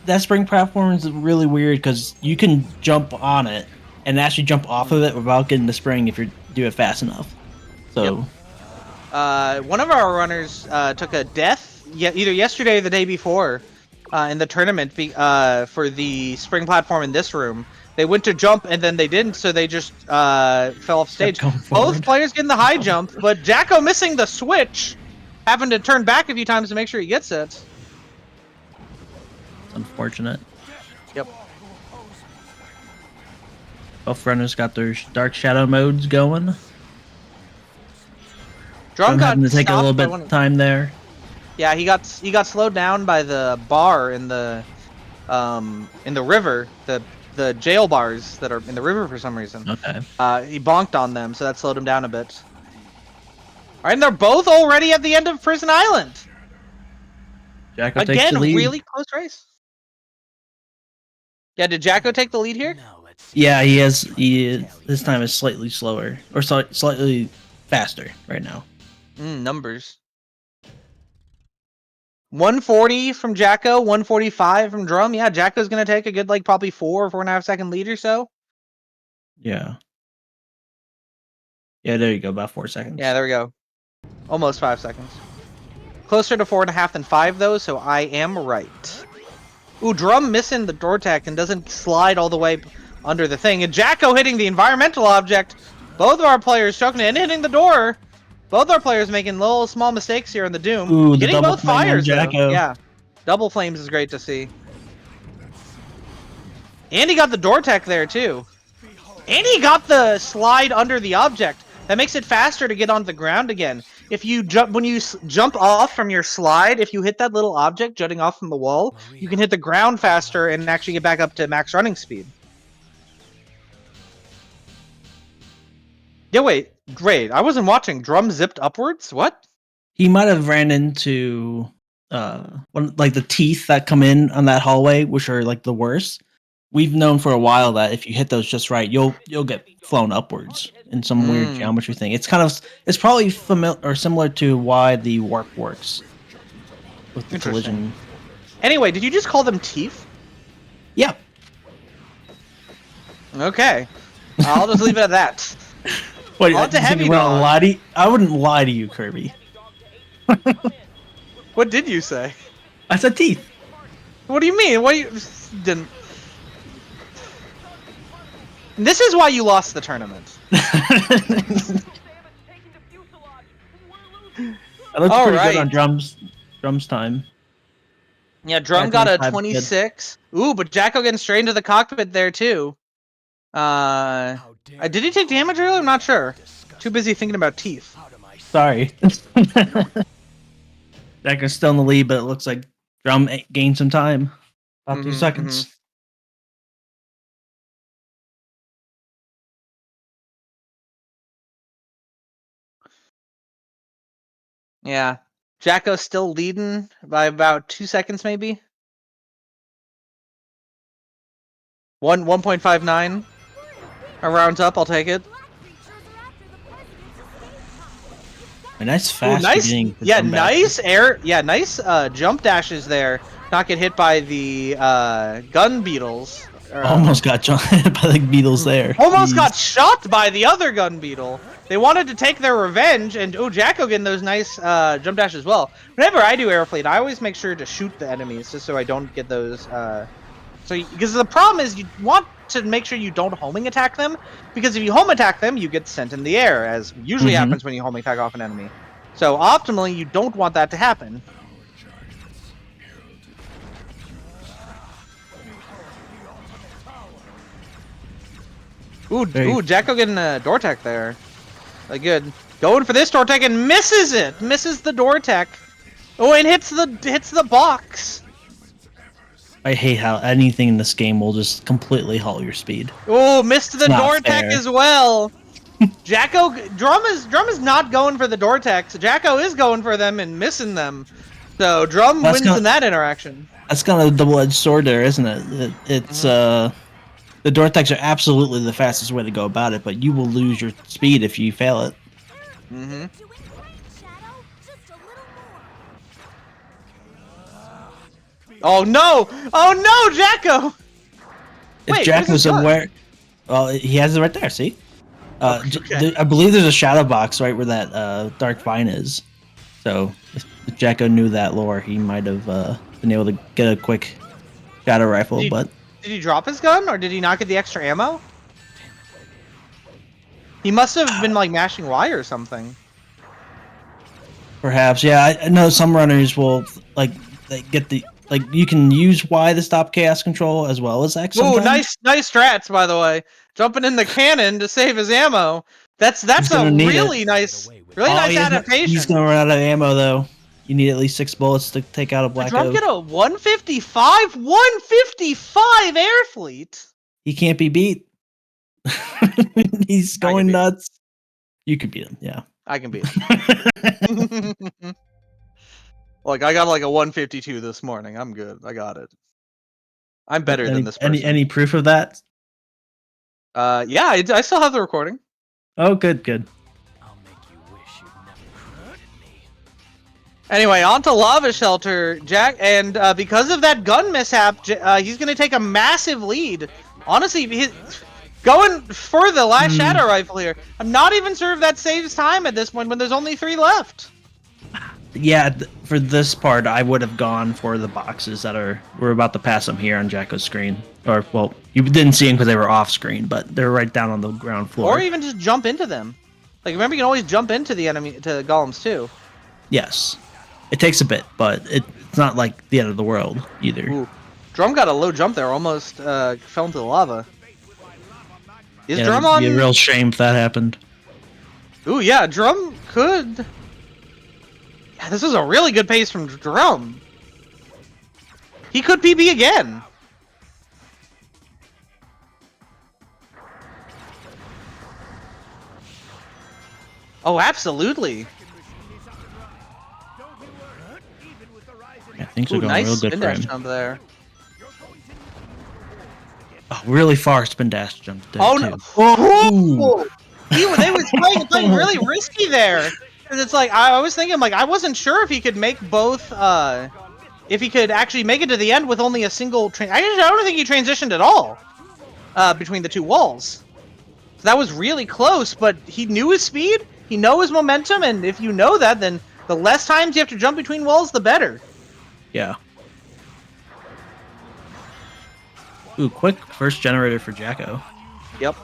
That spring platform is really weird because you can jump on it and actually jump off of it without getting the spring if you do it fast enough. So, one of our runners took a death either yesterday or the day before in the tournament for the spring platform in this room. They went to jump and then they didn't, so they just fell off stage. Both players getting the high jump, but Jacko missing the switch, having to turn back a few times to make sure he gets it. Unfortunate. Yep. Both runners got their dark shadow modes going. Drum got having to take a little bit of time there. Yeah, he got slowed down by the bar in the river, the jail bars that are in the river for some reason. Okay. He bonked on them, so that slowed him down a bit. All right, and they're both already at the end of Prison Island. Jacko Again, takes the lead. really close race. Yeah, did Jacko take the lead here? Yeah, he is. His time is slightly slower, or slightly faster right now. Numbers. 140 from Jacko, 145 from Drum. Yeah, Jacko's gonna take a good probably 4.5 second lead or so. Yeah. Yeah, there you go, about 4 seconds. Yeah, there we go. Almost 5 seconds. Closer to 4.5 than 5 though, so I am right. Ooh, Drum missing the door tech and doesn't slide all the way under the thing. And Jacko hitting the environmental object. Both of our players choking it and hitting the door. Both our players making little small mistakes here in the Doom. Ooh, getting both fires, Jacko. Yeah. Double flames is great to see. And he got the door tech there too. And he got the slide under the object. That makes it faster to get onto the ground again. if you jump when you jump off from your slide, if you hit that little object jutting off from the wall, you can hit the ground faster and actually get back up to max running speed. Yeah, wait, I wasn't watching. Drum zipped upwards? What? He might have ran into like the teeth that come in on that hallway, which are like the worst. We've known for a while that if you hit those just right, you'll get flown upwards in some weird geometry thing. It's probably familiar or similar to why the warp works with the collision. Anyway, did you just call them teeth? Yeah. Okay, I'll just leave it at that. Wait, on to Heavy Dog. Dog. I wouldn't lie to you, Kirby. What did you say? I said teeth. What do you mean? What you didn't? This is why you lost the tournament. It looks All pretty right. good on drums time. Yeah, Drum got a 26. Ooh, but Jacko getting straight into the cockpit there too. Did he take damage earlier? I'm not sure. Too busy thinking about teeth. Sorry. Jacko's still in the lead, but it looks like Drum gained some time. About 2 seconds. Yeah. Jacko's still leading by about 2 seconds, maybe. 1.59. A rounds up, I'll take it. A nice fast beginning. Yeah, nice air. Yeah, nice jump dashes there. Not get hit by the gun beetles. Almost got hit by the beetles there. Almost got shot by the other gun beetle. They wanted to take their revenge, and Jacko getting those nice jump dashes as well. Whenever I do airfleet, I always make sure to shoot the enemies just so I don't get those. Because the problem is you want to make sure you don't homing attack them, because if you home attack them, you get sent in the air, as usually happens when you home attack off an enemy. So optimally, you don't want that to happen. Ooh, Jacko getting a door tech there. Like good. Going for this door tech and misses it. Misses the door tech. Oh, and hits the box. I hate how anything in this game will just completely halt your speed. Oh, missed the door fair. tech as well. Jacko, Drum is not going for the door techs. Jacko is going for them and missing them. So Drum wins in that interaction. That's kind of a double-edged sword there, isn't it? It's the door techs are absolutely the fastest way to go about it, but you will lose your speed if you fail it. Oh no! Oh no, Jacko! If Jacko's aware, well, he has it right there. See, I believe there's a shadow box right where that dark vine is. So if Jacko knew that lore, he might have been able to get a quick shadow rifle. But did he drop his gun, or did he not get the extra ammo? He must have been like mashing Y or something. Perhaps, yeah. I know some runners will they get the. You can use Y to stop chaos control as well as X. Ooh, nice strats, by the way. Jumping in the cannon to save his ammo. That's a really nice adaptation. He's gonna run out of ammo though. You need at least 6 bullets to take out a black Drum oak. get a 155 air fleet. He can't be beat. He's going nuts. You could beat him, yeah. I can beat him. Like, I got like a 152 this morning. I'm good. I got it. I'm better than this person. Any proof of that? Yeah, I still have the recording. Oh, good. I'll make you wish you'd never created me. Anyway, on to Lava Shelter, Jack, and because of that gun mishap, he's going to take a massive lead. Honestly, he's going for the last Shadow Rifle here. I'm not even sure if that saves time at this point when there's only 3 left. Yeah, for this part, I would have gone for the boxes that we're about to pass them here on Jacko's screen. Or, well, you didn't see them because they were off screen, but they're right down on the ground floor. Or even just jump into them. Like, remember, you can always jump into the golems, too. Yes. It takes a bit, but it's not like the end of the world, either. Ooh. Drum got a low jump there, almost fell into the lava. Is Drum on? It'd be a real shame if that happened. Ooh, yeah, Drum could Yeah, this was a really good pace from Drum. He could PB again. Oh, absolutely. Yeah, things are Ooh, going nice real good spin for dash him. jump there. Oh, really far spin dash jump there Oh too. no! Oh, Whoa! They was playing really risky there. Cause it's like I was thinking, like I wasn't sure if he could make both. If he could actually make it to the end with only a single. I don't think he transitioned at all. Between the two walls. So that was really close, but he knew his speed. He know his momentum, and if you know that, then the less times you have to jump between walls, the better. yeah. Ooh, quick first generator for Jacko. Yep.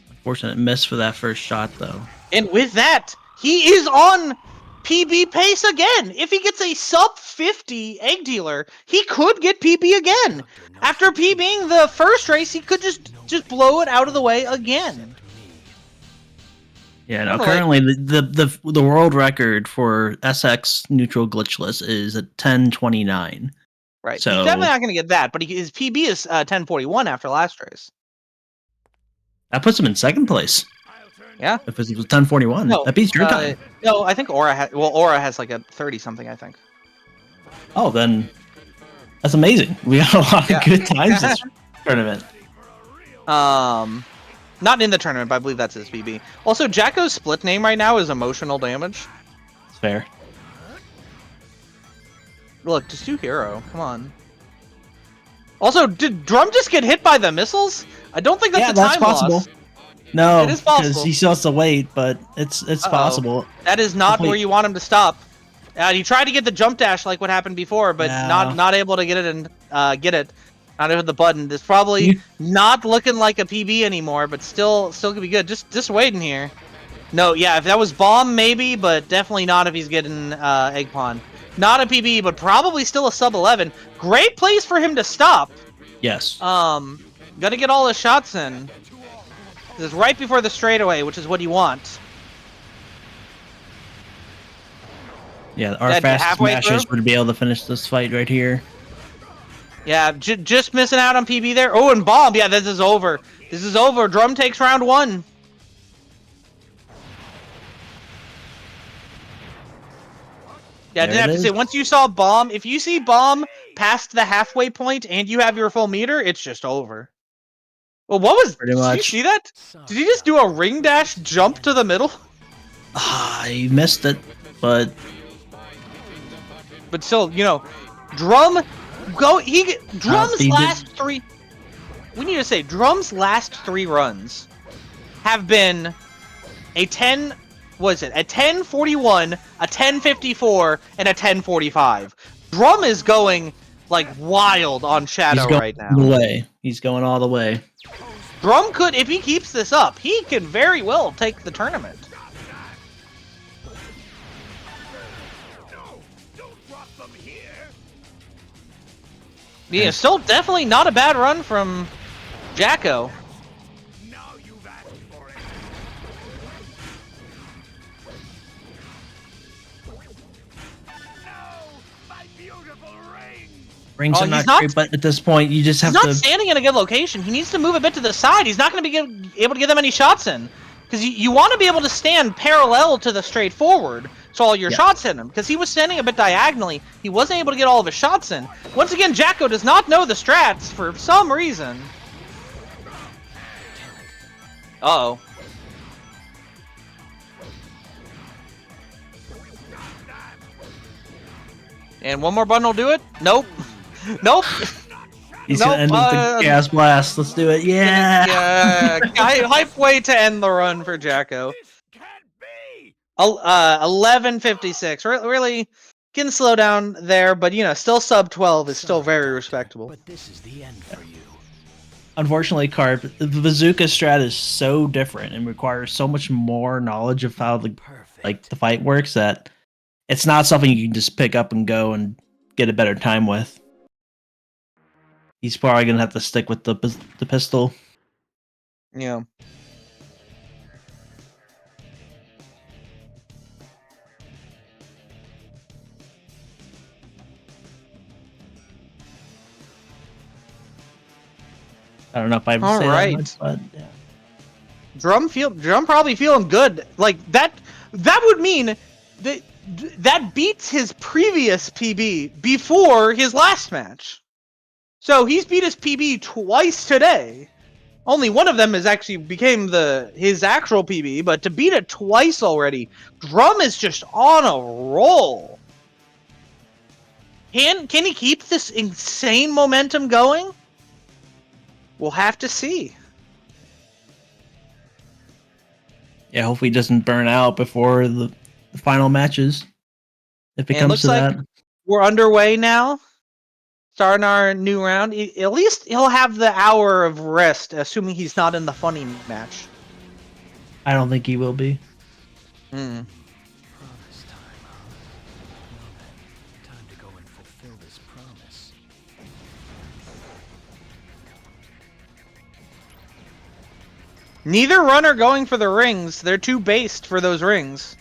Unfortunate miss for that first shot, though. And with that, he is on PB pace again. If he gets a sub 50 egg dealer, he could get PB again. After PBing the first race, he could just blow it out of the way again. Yeah, no. Currently, the world record for SX neutral glitchless is at 10:29. Right. So He's definitely not going to get that, but his PB is 10:41 after last race. that puts him in second place. Yeah. If it was 10:41, No, that beats your time. No, I think Aura has like a 30 something, I think. Oh, then that's amazing. We got a lot of good times this tournament. Not in the tournament, but I believe that's his PB. Also, Jacko's split name right now is Emotional Damage. It's fair. Look, just do hero. Come on. Also, did Drum just get hit by the missiles? I don't think that's a time possible. loss. No, it is possible. because he still has to wait, but it's possible. That is not where you want him to stop. He tried to get the jump dash like what happened before, but not able to get it and get it. Not hit the button. It's probably not looking like a PB anymore, but still could be good. Just waiting here. No, yeah, if that was bomb, maybe, but definitely not if he's getting egg pawn. Not a PB, but probably still a sub 11. Great place for him to stop. Yes. Gotta get all his shots in. This is right before the straightaway, which is what you want. Yeah, our fastest matches would be able to finish this fight right here. Yeah, just missing out on PB there. Oh, and bomb. Yeah, this is over. This is over. Drum takes round 1. Yeah, I didn't have to say, once you saw bomb, if you see bomb past the halfway point and you have your full meter, it's just over. Well, what was... Did you see that? Did he just do a ring dash jump to the middle? I missed it, but... But still, you know, Drum... Drum's last 3... We need to say, Drum's last 3 runs have been a 10... Was it a 10:41, a 10:54, and a 10:45? Drum is going like wild on Shadow right now. He's going all the way. Drum could, if he keeps this up, he can very well take the tournament. Yeah, still definitely not a bad run from Jacko. Rings are not great, but at this point, you just have to... He's not standing in a good location. He needs to move a bit to the side. He's not going to be able to get that many shots in. Because you want to be able to stand parallel to the straight forward, so all your shots hit him. Because he was standing a bit diagonally. He wasn't able to get all of his shots in. Once again, Jacko does not know the strats for some reason. Uh-oh. And one more button will do it? Nope. Nope. He's gonna end with the gas blast. Let's do it. Yeah. Yeah. Hype way to end the run for Jacko. 11:56. Really can slow down there, but you know, still sub 12 is still very respectable. But this is the end for you. Unfortunately, Carp, the bazooka strat is so different and requires so much more knowledge of how the fight works that it's not something you can just pick up and go and get a better time with. He's probably gonna have to stick with the pistol. Yeah. I don't know if I would All say right. that much, but yeah. Drum probably feeling good. Like that would mean that beats his previous PB before his last match. So he's beat his PB twice today. Only one of them has actually became his actual PB, but to beat it twice already, Drum is just on a roll. Can he keep this insane momentum going? We'll have to see. Yeah, hopefully he doesn't burn out before the final matches. If it And comes looks to like that. we're underway now. Starting our new round. At least he'll have the hour of rest, assuming he's not in the funny match. I don't think he will be. Hmm. Time to go and fulfill this promise. Neither runner going for the rings. They're too based for those rings.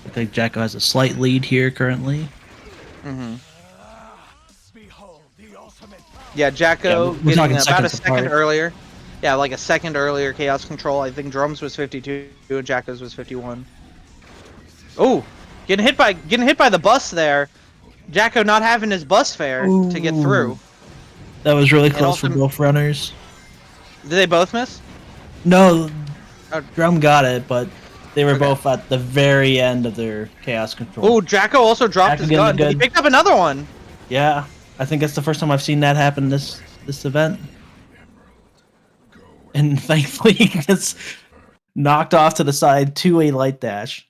I think Jacko has a slight lead here currently. Mm-hmm. Yeah, Jacko we're getting talking about a seconds second apart. earlier. Yeah, like a second earlier Chaos Control. I think Drums was 52 and Jacko's was 51. Oh, getting hit by the bus there. Jacko not having his bus fare to get through. That was really And close also- for both runners. Did they both miss? No, Oh. Drum got it, but they were both at the very end of their Chaos Control. Oh, Jacko also dropped Jacko his getting gun, a but he good- picked up another one. Yeah, I think that's the first time I've seen that happen this event. And thankfully he gets knocked off to the side to a light dash.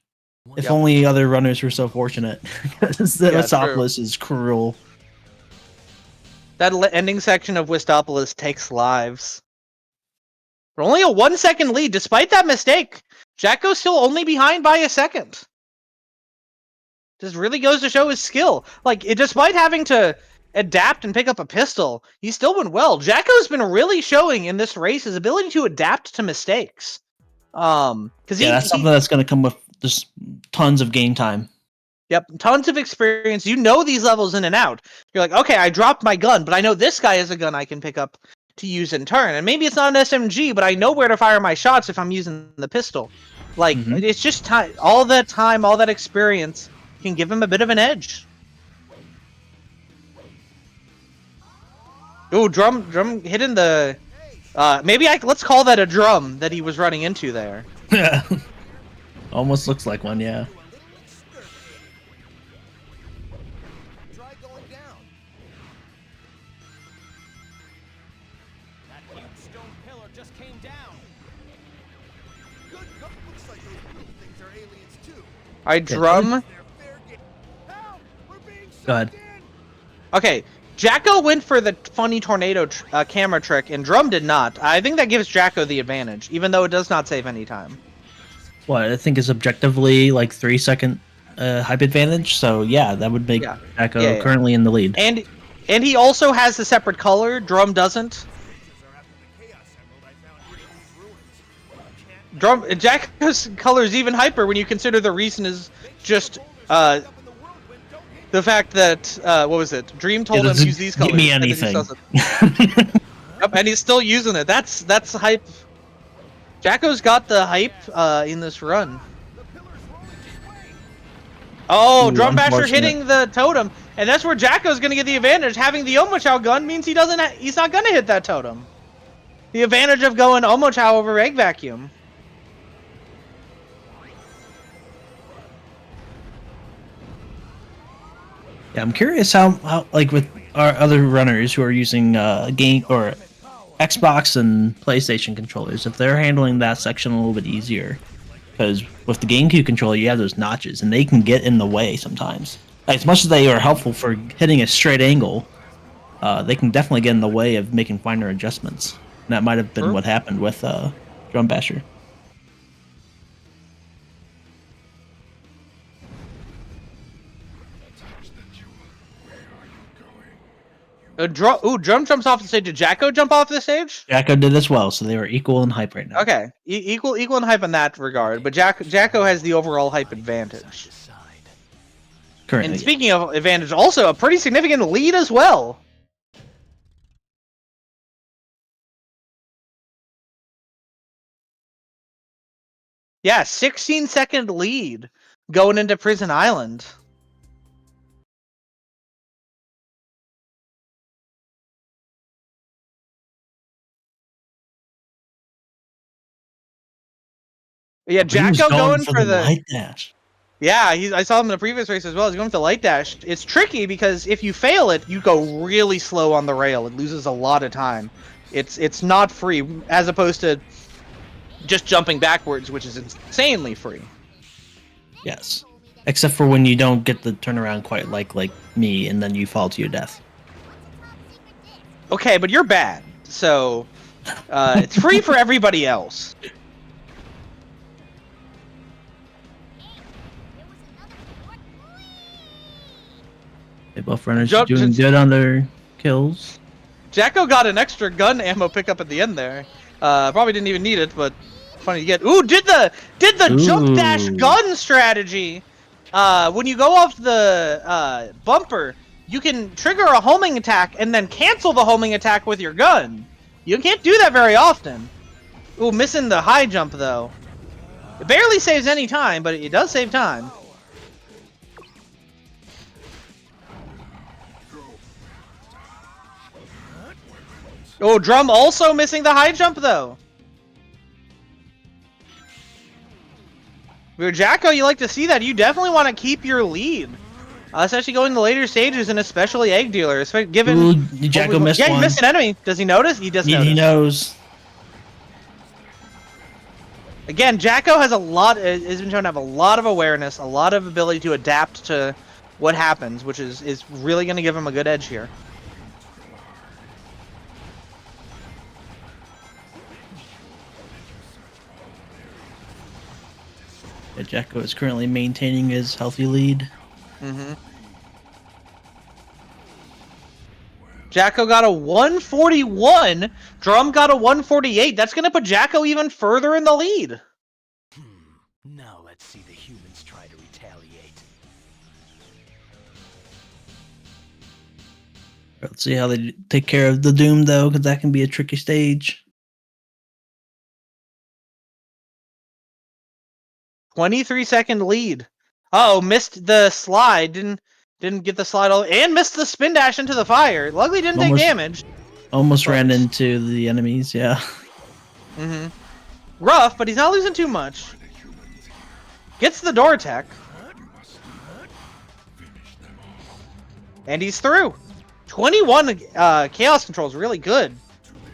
If Yep. only other runners were so fortunate. Because the Yeah, Wistopolis is cruel. That ending section of Wistopolis takes lives. But only a 1 second lead. Despite that mistake, Jacko's still only behind by a second. This really goes to show his skill. Like, despite having to adapt and pick up a pistol, he's still been well. Jacko's been really showing in this race his ability to adapt to mistakes. Because That's something that's going to come with just tons of game time. Yep, tons of experience. You know these levels in and out. You're like, okay, I dropped my gun, but I know this guy has a gun I can pick up to use in turn. And maybe it's not an SMG, but I know where to fire my shots if I'm using the pistol. Like, it's just time. All that experience can give him a bit of an edge. Ooh, drum hitting the... let's call that a drum that he was running into there. Yeah. Almost looks like one, yeah. I drum. Go ahead. Okay, Jacko went for the funny tornado camera trick, and Drum did not. I think that gives Jacko the advantage, even though it does not save any time. What I think is objectively like 3 second hype advantage. So yeah, that would make Jacko currently in the lead. And he also has a separate color. Drum doesn't. Jacko's color is even hyper when you consider the reason is just the fact that what was it? Dream told him to use these colors. Give me anything. Yep, and he's still using it. That's hype. Jacko's got the hype in this run. Oh, Drum Basher hitting the totem, and that's where Jacko's gonna get the advantage. Having the Omochow gun means he's not gonna hit that totem. The advantage of going Omochow over Egg Vacuum. Yeah, I'm curious how like with our other runners who are using game or Xbox and PlayStation controllers, if they're handling that section a little bit easier. Because with the GameCube controller, you have those notches, and they can get in the way sometimes. Like, as much as they are helpful for hitting a straight angle, they can definitely get in the way of making finer adjustments. And that might have been what happened with Drum Basher. Drum jumps off the stage. Did Jacko jump off the stage? Jacko did as well, so they were equal in hype right now. Okay, equal in hype in that regard, but Jacko has the overall hype advantage. Currently. And speaking of advantage, also a pretty significant lead as well. Yeah, 16-second lead going into Prison Island. Yeah, Jacko going for the light dash. Yeah, I saw him in the previous race as well. He's going for the light dash. It's tricky because if you fail it, you go really slow on the rail. It loses a lot of time. It's not free, as opposed to just jumping backwards, which is insanely free. Yes. Except for when you don't get the turnaround quite like me, and then you fall to your death. Okay, but you're bad, so it's free for everybody else. They both runners are doing good on their kills. Jacko got an extra gun ammo pickup at the end there. Probably didn't even need it, but funny to get. Ooh, did the jump dash gun strategy. When you go off the bumper, you can trigger a homing attack and then cancel the homing attack with your gun. You can't do that very often. Ooh, missing the high jump though. It barely saves any time, but it does save time. Oh, Drum also missing the high jump though. Jacko, you like to see that. You definitely want to keep your lead. Especially going to later stages, and especially Egg Dealer. Given Ooh, Jacko missed one. Yeah, he missed an enemy. Does he notice? He does notice. He knows. Again, Jacko has has been shown to have a lot of awareness, a lot of ability to adapt to what happens, which is really going to give him a good edge here. Yeah, Jacko is currently maintaining his healthy lead. Mm-hmm. Jacko got a 141. Drum got a 148. That's going to put Jacko even further in the lead. Now let's see the humans try to retaliate. Let's see how they take care of the Doom, though, because that can be a tricky stage. 23-second lead. Uh-oh, missed the slide. Didn't get the slide all, and missed the spin dash into the fire. Luckily didn't take damage. Almost ran into the enemies, yeah. Mm-hmm. Rough, but he's not losing too much. Gets the door attack. And he's through. 21 chaos control is really good.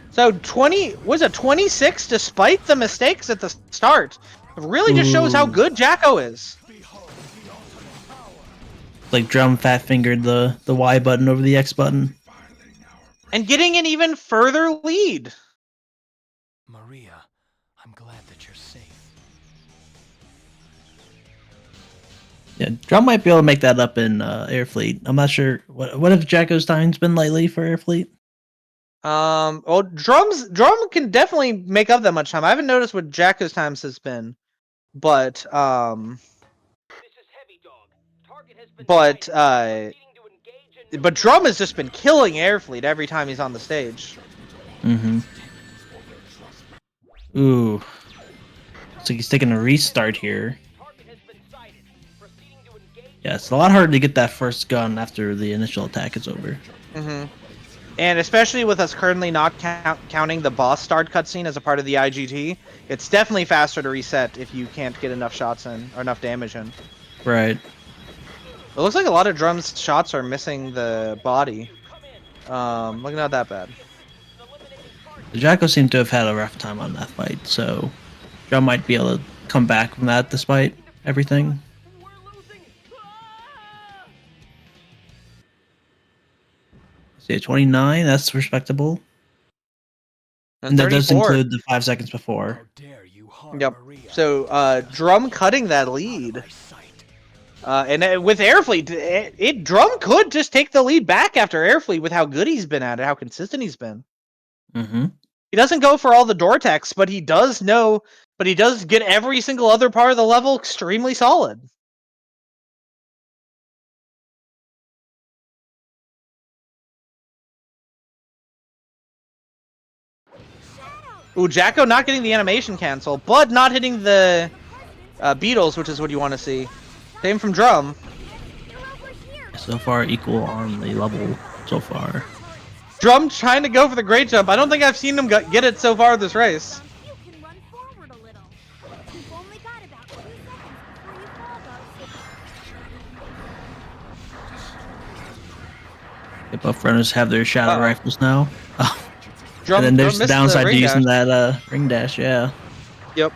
So 26 despite the mistakes at the start. It really just shows how good Jacko is. Like Drum fat fingered the Y button over the X button. And getting an even further lead. Maria, I'm glad that you're safe. Yeah, Drum might be able to make that up in Air Fleet. I'm not sure. What have Jacko's time's been lately for Air Fleet? Well, Drum can definitely make up that much time. I haven't noticed what Jacko's times has been, but but Drum has just been killing Air Fleet every time he's on the stage. Mm-hmm. Ooh. Looks like he's taking a restart here. Yeah, it's a lot harder to get that first gun after the initial attack is over. Mm-hmm. And especially with us currently not counting the boss start cutscene as a part of the IGT, it's definitely faster to reset if you can't get enough shots in, or enough damage in. Right. It looks like a lot of Drum's shots are missing the body. Looking not that bad. The Jacko seemed to have had a rough time on that fight, so Drum might be able to come back from that despite everything. See, 29, that's respectable. And that does 34. include the 5 seconds before. Yep. So Drum cutting that lead. And with Airfleet, Drum could just take the lead back after Airfleet with how good he's been at it, how consistent he's been. Mm-hmm. He doesn't go for all the door techs, but he does get every single other part of the level extremely solid. Ooh, Jacko not getting the animation cancel, but not hitting the beetles, which is what you want to see. Same from Drum. So far, equal on the level so far. Drum trying to go for the great jump. I don't think I've seen him get it so far this race. The buff runners have their shadow rifles now. Oh. Drum, and then there's the downside to using dash. that ring dash, yeah. Yep.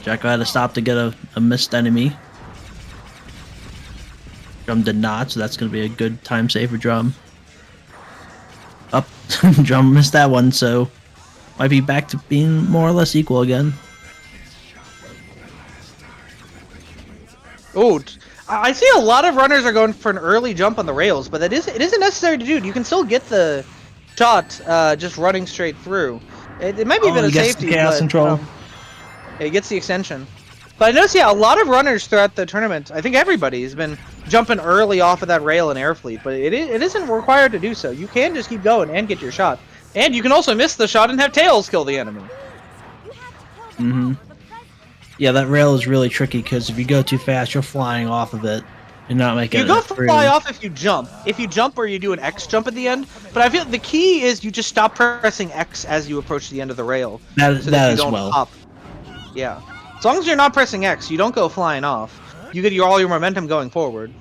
Jacko had to stop to get a missed enemy. Drum did not, so that's going to be a good time save for Drum. Up, Drum missed that one, so might be back to being more or less equal again. Ooh, I see a lot of runners are going for an early jump on the rails, but it isn't necessary to do. You can still get the shot just running straight through. It might be a bit of safety, chaos but control. it gets the extension. But I noticed, a lot of runners throughout the tournament, I think everybody has been jumping early off of that rail in Airfleet, but it isn't required to do so. You can just keep going and get your shot. And you can also miss the shot and have Tails kill the enemy. Mm-hmm. Yeah, that rail is really tricky because if you go too fast, you're flying off of it and not making it. You go fly off if you jump. If you jump or you do an X jump at the end, but I feel the key is you just stop pressing X as you approach the end of the rail. That you as don't well. hop. Yeah. As long as you're not pressing X, you don't go flying off. You get all your momentum going forward.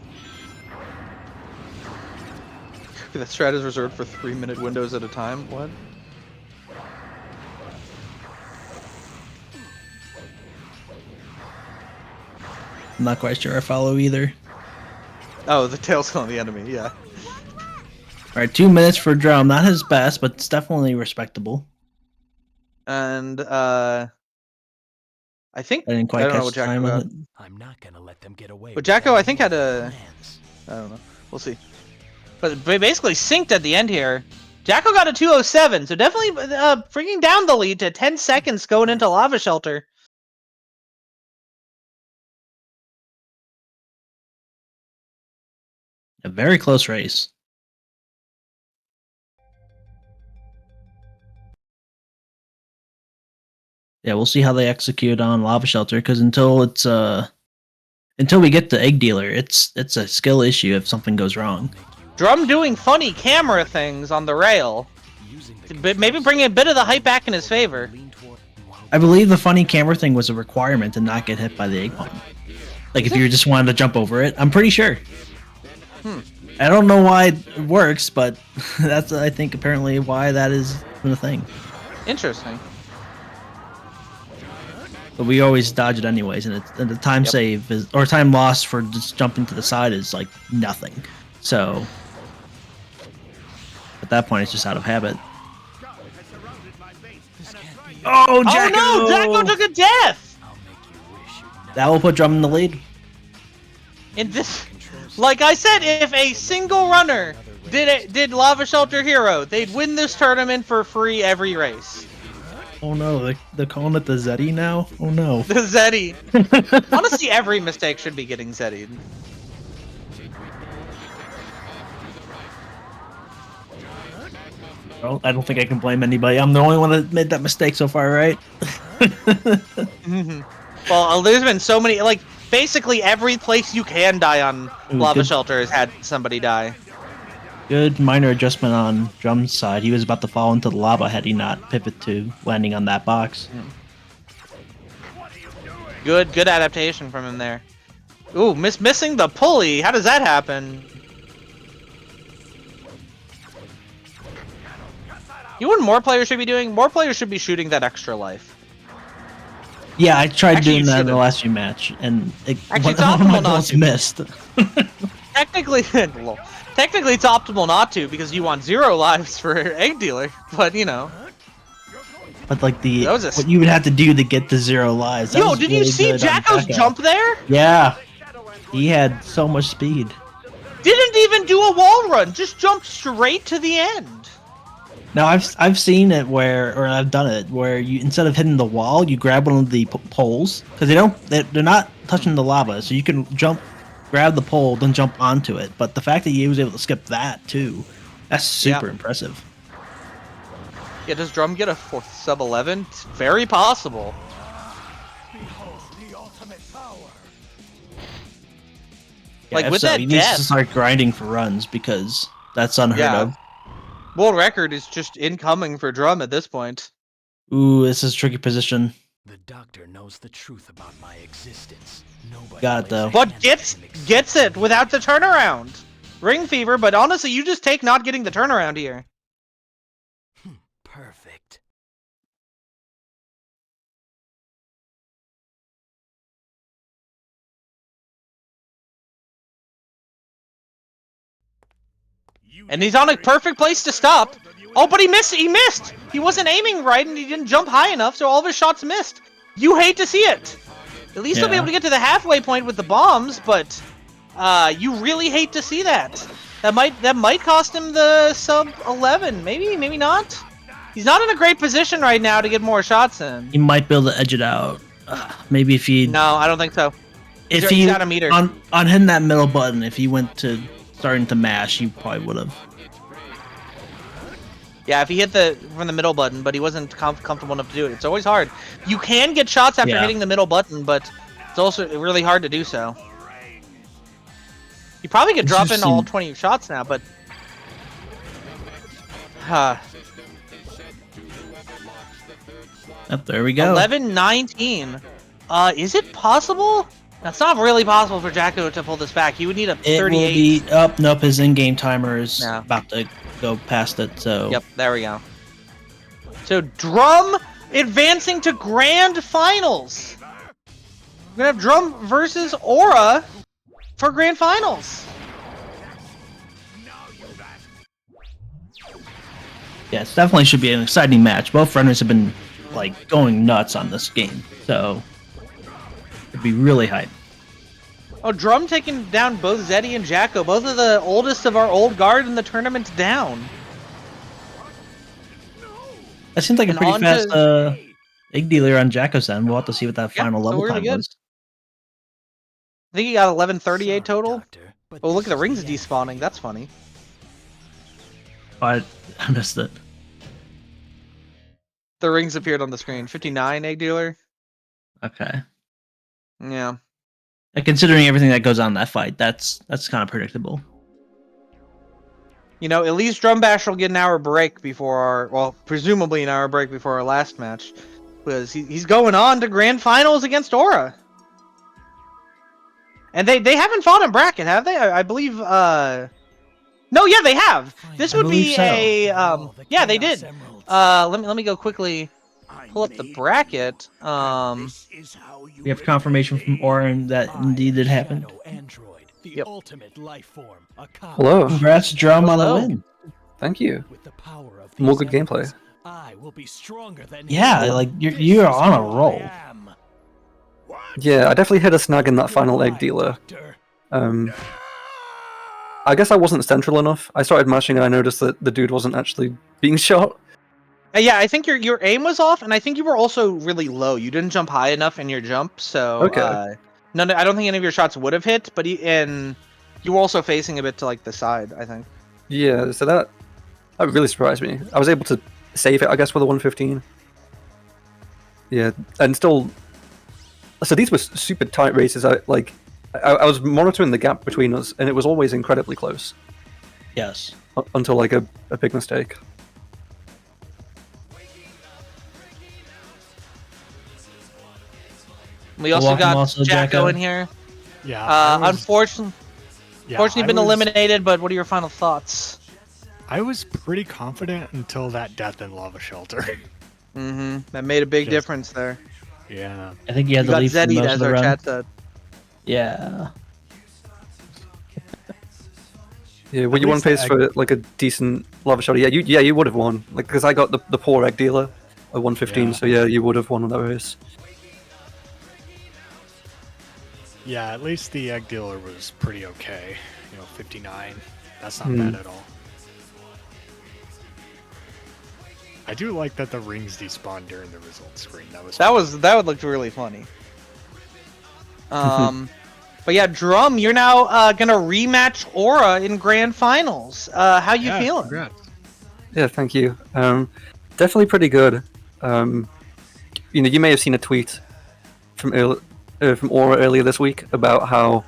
That strat is reserved for 3-minute windows at a time. What? I'm not quite sure I follow either. Oh, the tail's on the enemy, yeah. Alright, 2 minutes for Drum. Not his best, but it's definitely respectable. And I think I didn't quite don't know catch what the Jacko time got. with it. I'm not gonna let them get away. But Jacko, I think, had a... I don't know. We'll see. But basically synced at the end here. Jacko got a 2:07, so definitely bringing down the lead to 10 seconds going into Lava Shelter. A very close race. Yeah, we'll see how they execute on Lava Shelter because until we get the Egg Dealer, it's a skill issue if something goes wrong. Drum doing funny camera things on the rail. But maybe bringing a bit of the hype back in his favor. I believe the funny camera thing was a requirement to not get hit by the egg bomb. Like if you just wanted to jump over it, I'm pretty sure. I don't know why it works, but that's I think apparently why that is the thing. Interesting. But we always dodge it anyways, and the time save is or time lost for just jumping to the side is like nothing. So at that point, it's just out of habit. Oh, Jacko! Oh no! Jacko took a death! That will put Drum in the lead. And this, like I said, if a single runner did Lava Shelter Hero, they'd win this tournament for free every race. Oh no, they're calling it the Zeddy now? Oh no. The Zeddy. Honestly, every mistake should be getting Zeddied. Well, I don't think I can blame anybody. I'm the only one that made that mistake so far, right? Well, there's been so many, like, basically every place you can die on Lava Shelter has had somebody die. Good minor adjustment on Drum's side. He was about to fall into the lava had he not pivot to landing on that box. Good adaptation from him there. Ooh, missing the pulley. How does that happen? You know what more players should be doing? More players should be shooting that extra life. Yeah, I tried Actually, doing you that in the should've. last few match, and Actually, it's one of my optimal not bullets to. missed. technically, technically it's optimal not to because you want 0 lives for Egg Dealer, but you know. But like That was a- what you would have to do to get the 0 lives. That Yo, was did you really see good on Jacko's Jacko. jump there? Yeah, he had so much speed. Didn't even do a wall run, just jumped straight to the end. Now I've seen it or I've done it where you instead of hitting the wall, you grab one of the poles because they're not touching the lava, so you can grab the pole, then jump onto it. But the fact that he was able to skip that too, that's super impressive. Yeah, does Drum get a sub 11? It's very possible. Yeah, Like with so that he needs death, to start grinding for runs because that's unheard of. World record is just incoming for Drum at this point. Ooh, this is a tricky position. The doctor knows the truth about my existence. Nobody Got it though. But gets it without the turnaround. Ring fever, but honestly, you just take not getting the turnaround here. Perfect. And he's on a perfect place to stop. Oh, but he missed! He missed! He wasn't aiming right and he didn't jump high enough, so all of his shots missed. You hate to see it. At least he'll be able to get to the halfway point with the bombs, but you really hate to see that. That might cost him the sub 11. Maybe not. He's not in a great position right now to get more shots in. He might be able to edge it out. Maybe if he. No, I don't think so. If he's he out a meter. on hitting that middle button, if he went to starting to mash, he probably would have. Yeah, if he hit from the middle button, but he wasn't comfortable enough to do it. It's always hard. You can get shots after hitting the middle button, but it's also really hard to do so. You probably could drop in all 20 shots now, but... Oh, there we go. 11-19. Is it possible? That's not really possible for Jacko to pull this back. He would need a 38. It will be up. Nope, his in-game timer is about to go past it. So. Yep, there we go. So Drum advancing to grand finals. We're gonna have Drum versus Aura for grand finals. Yeah, it definitely should be an exciting match. Both runners have been like going nuts on this game, so it'd be really hype. Oh, Drum taking down both Zeddy and Jacko, both of the oldest of our old guard in the tournament down. That seems like a pretty fast egg dealer on Jacko's end. We'll have to see what that final level time was. I think he got 11:38 total. Oh, look at the rings despawning. That's funny. I missed it. The rings appeared on the screen. 59 egg dealer. Okay. Yeah. And considering everything that goes on in that fight, that's kind of predictable. You know, at least Drum Bash will get an hour break before our, well, presumably an hour break before our last match, because he's going on to grand finals against Aura. And they haven't fought in bracket, have they? I believe. No, yeah, they have. This would be a yeah, they did. Let me go quickly pull up the bracket. We have confirmation from Oren that indeed it happened. The ultimate life form. Hello. Congrats, Drum, on the win. Thank you. More good gameplay. I will be stronger than yeah, like you're on a roll. Yeah, I definitely hit a snag in that final egg dealer. I guess I wasn't central enough. I started mashing and I noticed that the dude wasn't actually being shot. Yeah, I think your aim was off, and I think you were also really low. You didn't jump high enough in your jump, so okay. No, I don't think any of your shots would have hit, but and you were also facing a bit to like the side, I think. Yeah, so that really surprised me. I was able to save it, I guess, with a 115. Yeah, and still. So these were super tight races. I was monitoring the gap between us, and it was always incredibly close. Yes. Until like a big mistake. We also got Jacko in here. Yeah. Unfortunately been eliminated, but what are your final thoughts? I was pretty confident until that death in Lava Shelter. Mm-hmm. That made a big difference there. Yeah. I think you had to leave Zeddy most as of the our run. chat said. Yeah. Yeah, were At you on least the pace for like a decent lava shot? Yeah, you would have won. Like, because I got the poor egg dealer at 115, Yeah. so yeah, you would have won on that race. Yeah, at least the egg dealer was pretty okay. 59. That's not Hmm. bad at all. I do like that the rings despawn during the results screen. That would look really funny. But yeah, Drum, you're now gonna rematch Aura in grand finals. How you feeling? Congrats. Yeah, thank you. Definitely pretty good. You may have seen a tweet from Aura earlier this week about how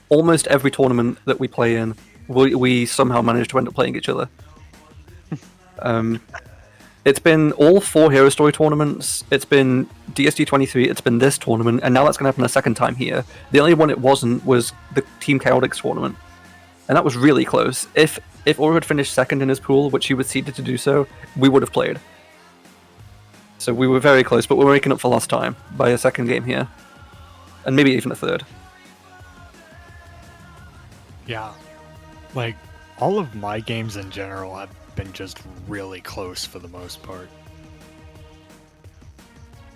almost every tournament that we play in, we somehow manage to end up playing each other. It's been all 4 Hero Story tournaments, it's been DSD 23, it's been this tournament, and now that's going to happen a second time here. The only one it wasn't was the Team Chaotix tournament. And that was really close. If Aura had finished second in his pool, which he was seeded to do so, we would have played. So we were very close, but we're making up for lost time by a second game here. And maybe even a third. Yeah. Like, all of my games in general have been just really close for the most part.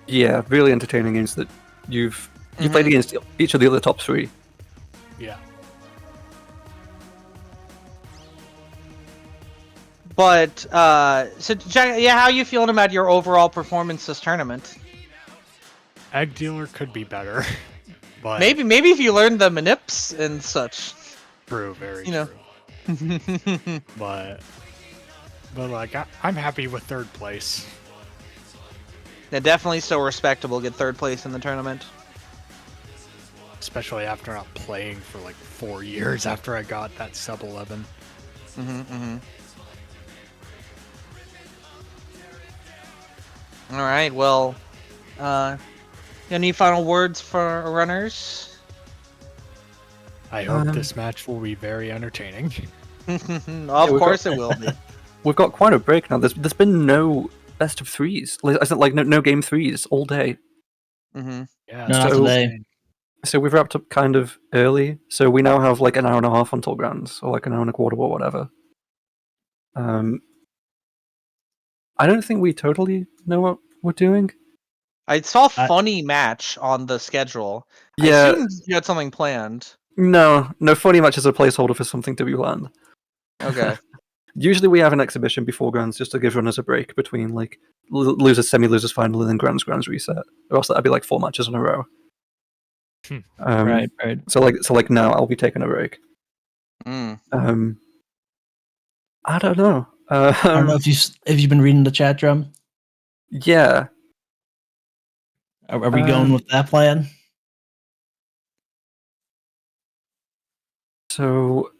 Yeah, really entertaining games that you've played against each of the other top 3. Yeah. But so Jack, yeah, how are you feeling about your overall performance this tournament? Egg dealer could be better, but Maybe if you learned the manips and such. true, very You know. true. But like, I'm happy with third place. Yeah, definitely still respectable. Get third place in the tournament. Especially after not playing for like 4 years after I got that sub 11. All right. Well, any final words for runners? I hope this match will be very entertaining. Of course it will be. We've got quite a break now. There's been no best of 3s. Like no game 3s all day. Yeah. Not today. So we've wrapped up kind of early. So we now have like an hour and a half until Grands, or like an hour and a quarter or whatever. I don't think we totally know what we're doing. I saw funny match on the schedule. Yeah. I assumed you had something planned. No, funny match is a placeholder for something to be planned. Okay. Usually we have an exhibition before Grands just to give runners a break between like losers, semi-losers final, and then Grands reset. Or else that'd be like 4 matches in a row. Right. So like now I'll be taking a break. Mm. I don't know. I don't know if you've been reading the chat, Drum. Yeah. Are we going with that plan? So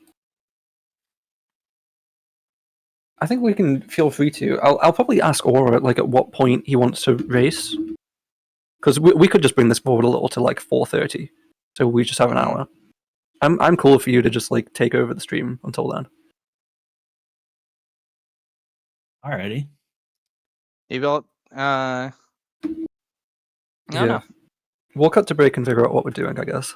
I think we can feel free to. I'll probably ask Aura like at what point he wants to race, because we could just bring this forward a little to like 4:30, so we just have an hour. I'm cool for you to just like take over the stream until then. Alrighty. Maybe I'll. I don't know. We'll cut to break and figure out what we're doing, I guess.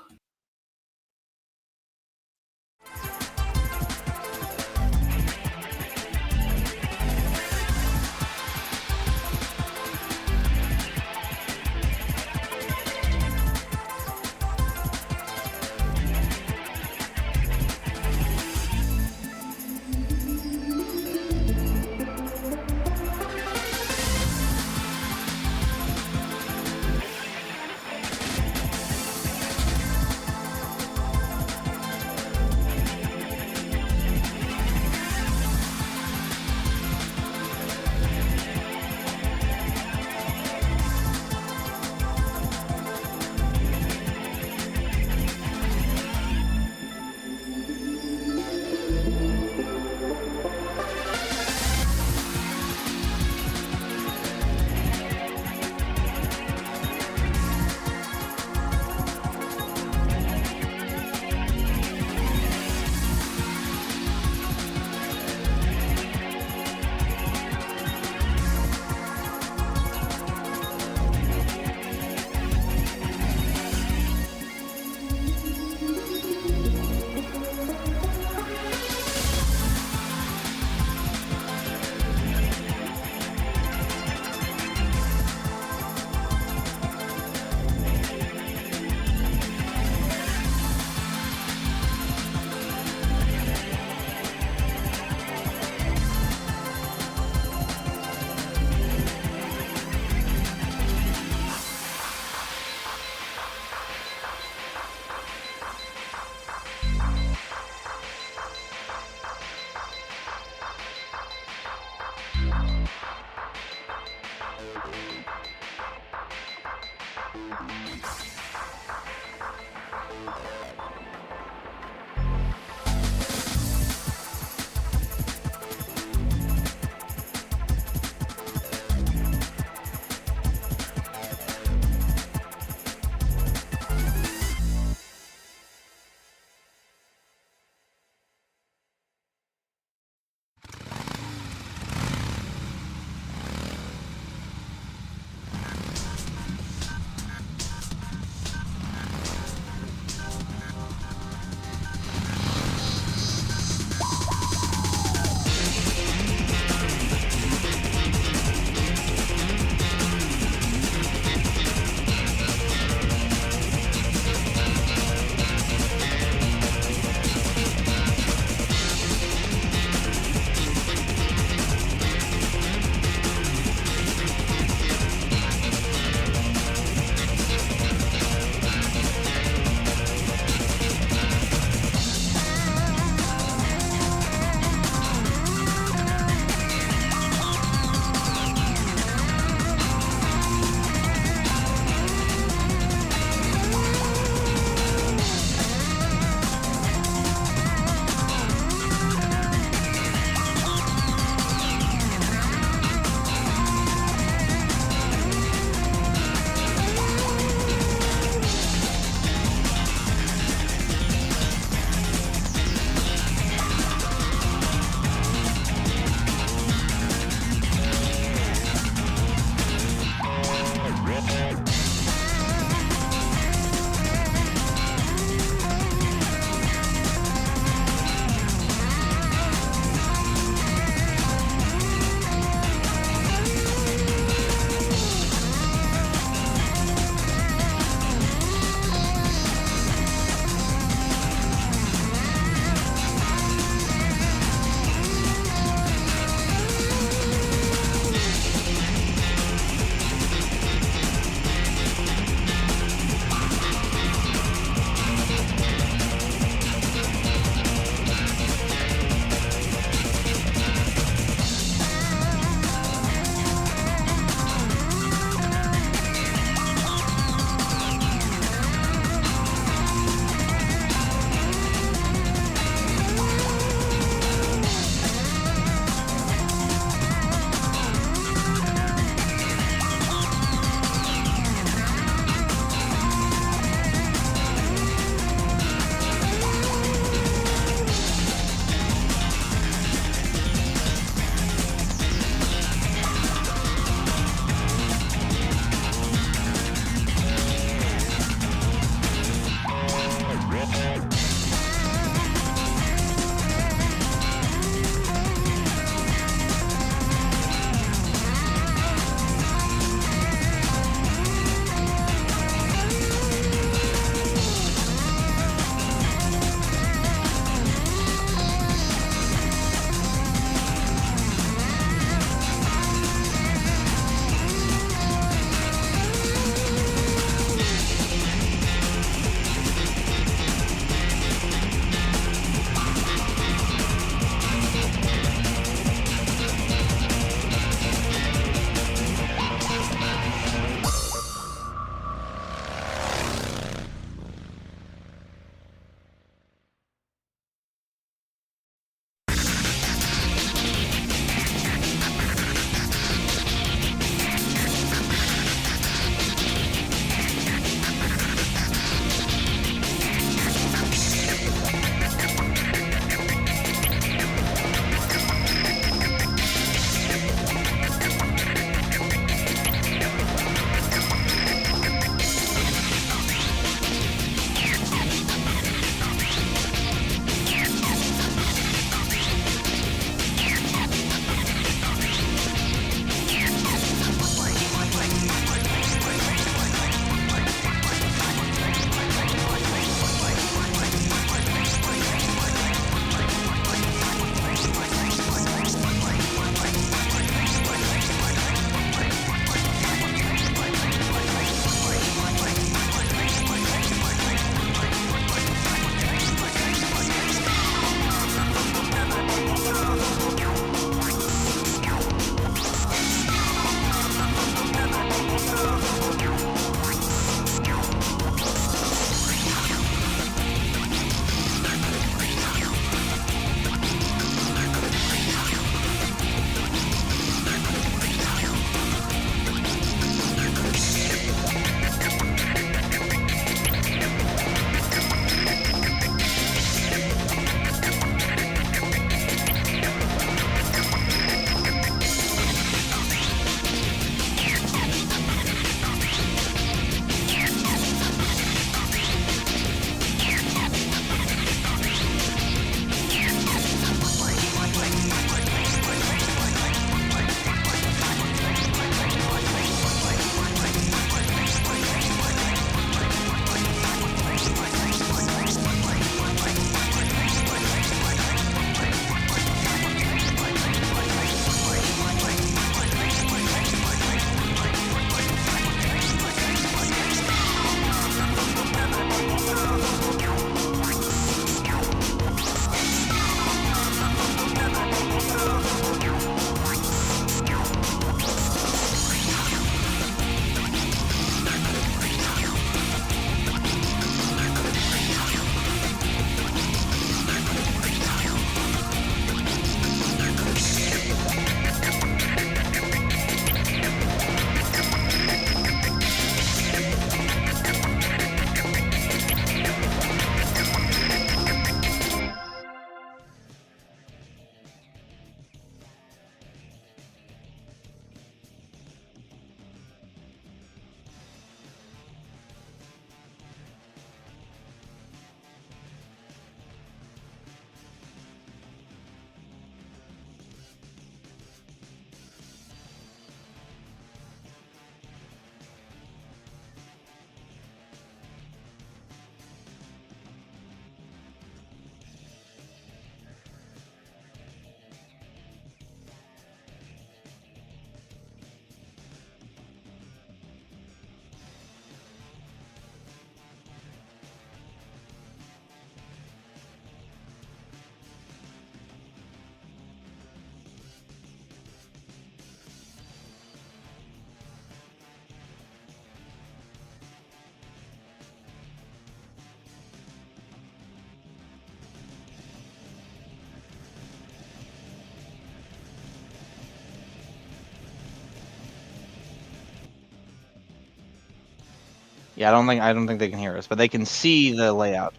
Yeah, I don't think they can hear us, but they can see the layout.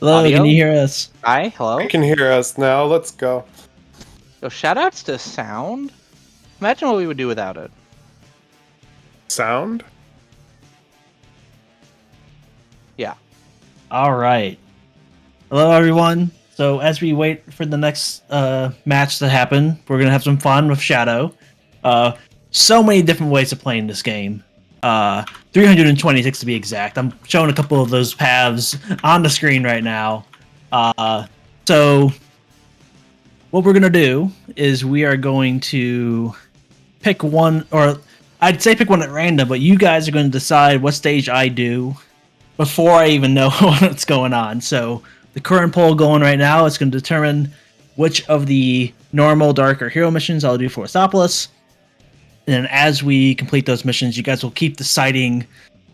Hello, Audio? can you hear us? Hi, hello. You can hear us now. Let's go. So shoutouts to sound. Imagine what we would do without it. Sound? Yeah. All right. Hello, everyone. So as we wait for the next match to happen, we're gonna have some fun with Shadow. So many different ways of playing this game. 326 to be exact. I'm showing a couple of those paths on the screen right now. So what we're gonna do is we are going to pick one, or I'd say pick one at random, but you guys are going to decide what stage I do before I even know what's going on. So the current poll going right now is going to determine which of the normal, dark, or hero missions I'll do for Astopolis. And as we complete those missions, you guys will keep deciding.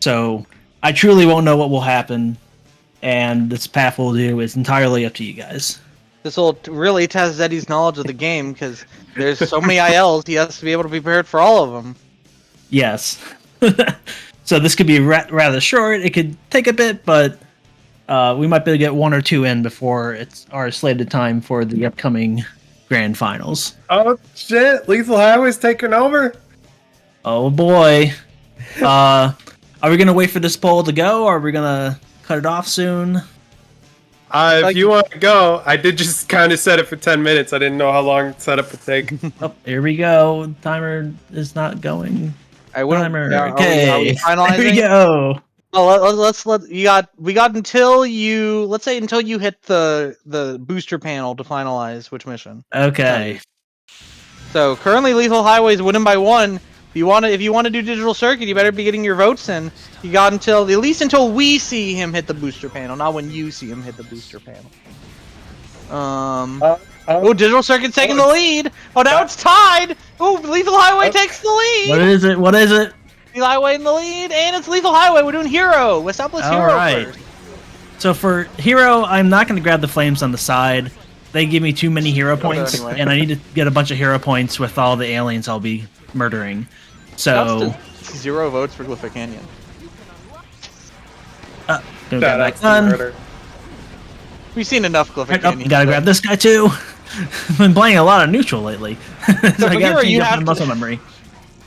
So I truly won't know what will happen, and this path we'll do is entirely up to you guys. This will really test Zeddy's knowledge of the game because there's so many ILs. He has to be able to be prepared for all of them. Yes. So this could be rather short. It could take a bit, but we might be able to get one or two in before it's our slated time for the upcoming grand finals. Oh shit! Lethal Highway's taking over. Oh boy. Are we gonna wait for this poll to go, or are we gonna cut it off soon? If you want to go, I did just kind of set it for 10 minutes. I didn't know how long setup would take. Oh, here we go. Timer is not going. Timer. Yeah, Okay. Are we finalizing? Here we go. Well, we got until you, let's say until you hit the booster panel to finalize which mission. Okay. So currently Lethal Highway is winning by 1. If you want to do Digital Circuit, you better be getting your votes in. You got until at least until we see him hit the booster panel, not when you see him hit the booster panel. Oh, Digital Circuit's taking the lead. Oh, now it's tied. Oh, Lethal Highway takes the lead. What is it? What is it? Lethal Highway in the lead, and it's Lethal Highway. We're doing Hero. Westopolis Hero first. So for Hero, I'm not going to grab the flames on the side. They give me too many hero points, anyway. and I need to get a bunch of hero points with all the aliens I'll be murdering. So 0 votes for Glyphic Canyon. Gonna grab that gun. We've seen enough Glyphic Canyon. Gotta grab this guy too. I've been playing a lot of neutral lately. So I gotta change up my muscle memory.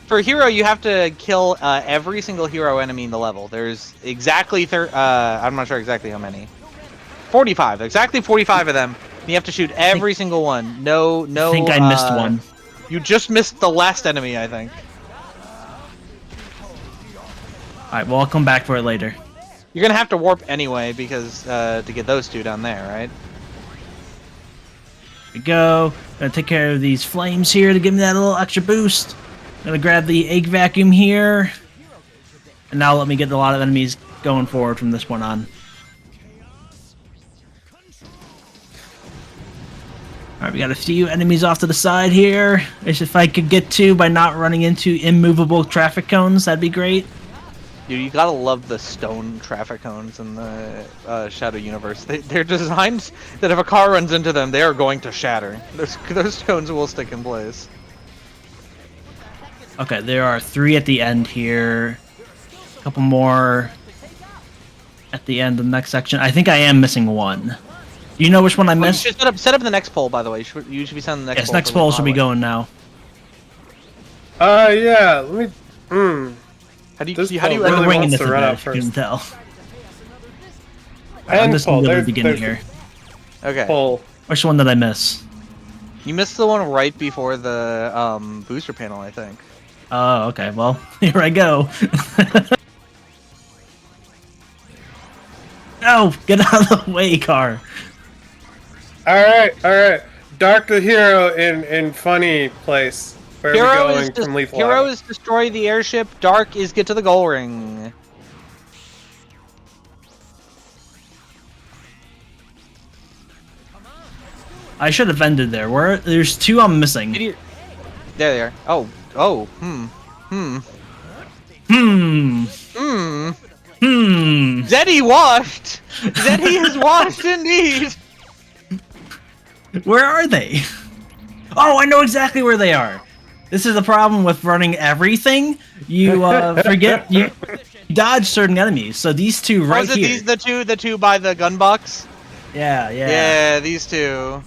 For Hero, you have to kill every single hero enemy in the level. There's exactly I'm not sure exactly how many. 45. Exactly 45 of them. You have to shoot every single one. No. I think I missed one. You just missed the last enemy, I think. Alright, well I'll come back for it later. You're gonna have to warp anyway because to get those two down there, right? Here we go. Gonna take care of these flames here to give me that little extra boost. Gonna grab the egg vacuum here. And now let me get a lot of enemies going forward from this point on. Alright, we got a few enemies off to the side here. If I could get to by not running into immovable traffic cones, that'd be great. Dude, you gotta love the stone traffic cones in the Shadow universe. They're designed that if a car runs into them, they are going to shatter. Those cones will stick in place. Okay, there are 3 at the end here. A couple more at the end of the next section. I think I am missing one. Do you know which one I missed? You should set up the next poll, by the way. You should be sending the next poll. Yes, next poll should be going now. Yeah, let me... How do you really wants to run out first? You can tell. And I'm just in the beginning here. Okay. Poll. Which one did I miss? You missed the one right before the booster panel, I think. Oh, okay. Well, here I go. No! Get out of the way, car! Alright. Dark the hero in funny place. Where are we going from Lethal Hero Highway? is destroy the airship. Dark is get to the goal ring. I should have ended there. There's 2 I'm missing. There they are. Oh. Zeddy washed! Zeddy is washed indeed! Where are they? Oh, I know exactly where they are. This is the problem with running everything. You forget you dodge certain enemies. So these two Oh, right is it here. these the two by the gun box? Yeah. Yeah, these two.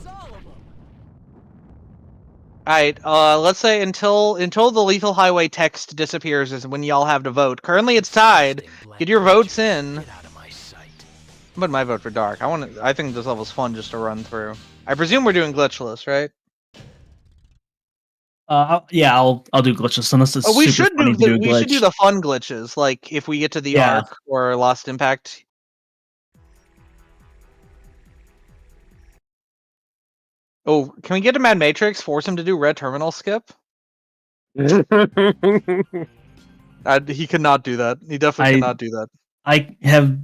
Alright, let's say until the Lethal Highway text disappears is when y'all have to vote. Currently it's tied. Get your votes in. I'm putting my vote for Dark. I think this level's fun just to run through. I presume we're doing glitchless, right? Yeah, I'll do glitches unless it's We super should funny to do a we should do glitch. the fun glitches, like if we get to the Yeah. Arc or Lost Impact. Oh, can we get to Mad Matrix? Force him to do Red Terminal skip? He cannot do that. He definitely cannot do that. I have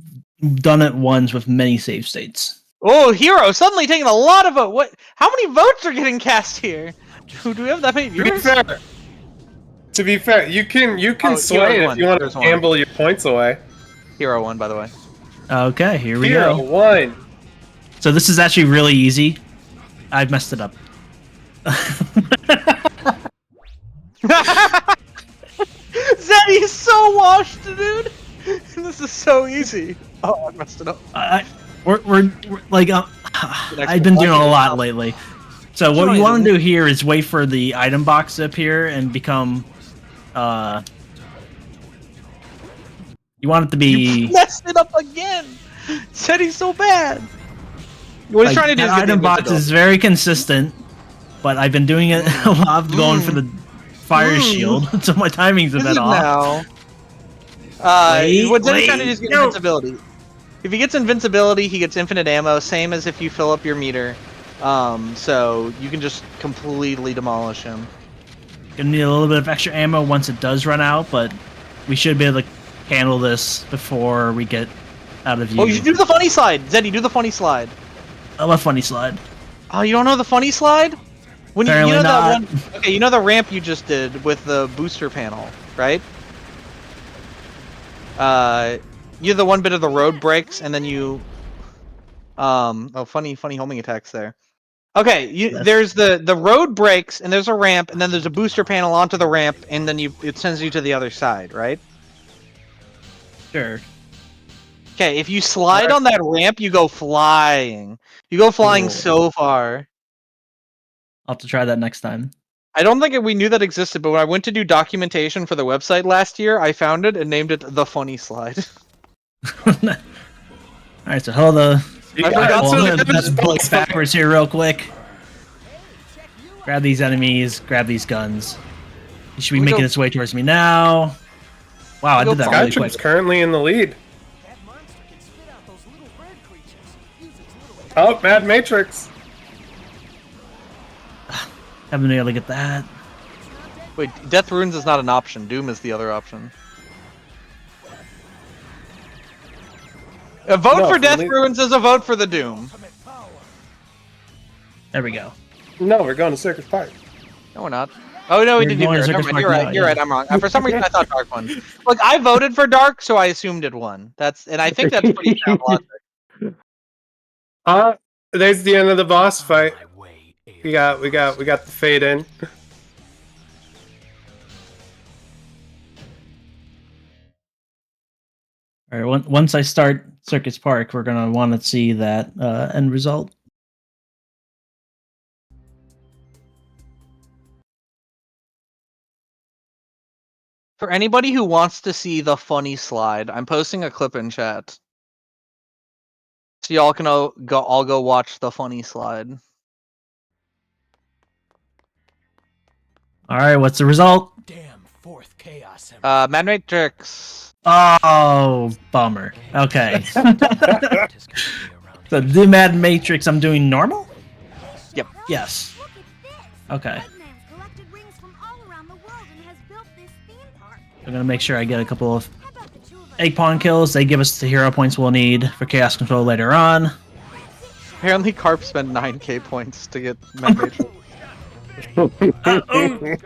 done it once with many save states. Oh, Hero suddenly taking a lot of vote. What? How many votes are getting cast here? Do we have that many viewers? To be fair, you can Oh, sway it Hero if you want to won. gamble your points away. Hero won, by the way. Okay, here we Hero go. won. So this is actually really easy. I've messed it up. Zeddy's so washed, dude. This is so easy. Oh, I messed it up. We're like I've been doing a lot lately. So what you want to do here is wait for the item box to appear and become you want it to be You messed it up again. Zeddy's so bad. What he's trying to do is that get item box is very consistent, but I've been doing it a lot, going for the fire shield, so my timing's a bit off. What Zeddy's trying to do is get invincibility. If he gets invincibility, he gets infinite ammo, same as if you fill up your meter. So you can just completely demolish him. Gonna need a little bit of extra ammo once it does run out, but we should be able to handle this before we get out of view. Oh, you should do the funny slide. Zeddy, do the funny slide. I love funny slide. Oh, you don't know the funny slide? When Apparently you know not. that one. Okay, you know the ramp you just did with the booster panel, right? You have the one bit of the road breaks, and then you. Oh, funny homing attacks there. Okay, there's the road breaks, and there's a ramp, and then there's a booster panel onto the ramp, and then it sends you to the other side, right? Sure. Okay, if you slide on that ramp, you go flying. You go flying so far. I'll have to try that next time. I don't think we knew that existed, but when I went to do documentation for the website last year, I found it and named it the funny slide. Alright, so hold the That's bullets backwards here real quick. Grab these enemies, grab these guns. He should be making its way towards me now. Wow, I did that really quick. Skytrip's currently in the lead. Oh, Mad Matrix. Haven't been able to get that. Wait, Death Runes is not an option. Doom is the other option. A vote for Death Runes is a vote for the Doom. There we go. No, we're going to Circus Park. No, we're not. Oh no, we didn't do Mirror. Never mind. You're right. You're right. I'm wrong. For some reason, I thought Dark won. Look, I voted for Dark, so I assumed it won. And I think that's pretty sound logic. There's the end of the boss fight. We got the fade in. All right. Once I start Circus Park, we're gonna want to see that end result. For anybody who wants to see the funny slide, I'm posting a clip in chat. So y'all can all go watch the funny slide. All right, what's the result? Damn, fourth chaos. Mad Matrix. Oh, bummer. Okay. So the Mad Matrix, I'm doing normal? Yep. Yes. Okay. I'm gonna make sure I get a couple of egg pawn kills. They give us the hero points we'll need for chaos control later on. Apparently, Carp spent 9k points to get Mad Matrix. Oh,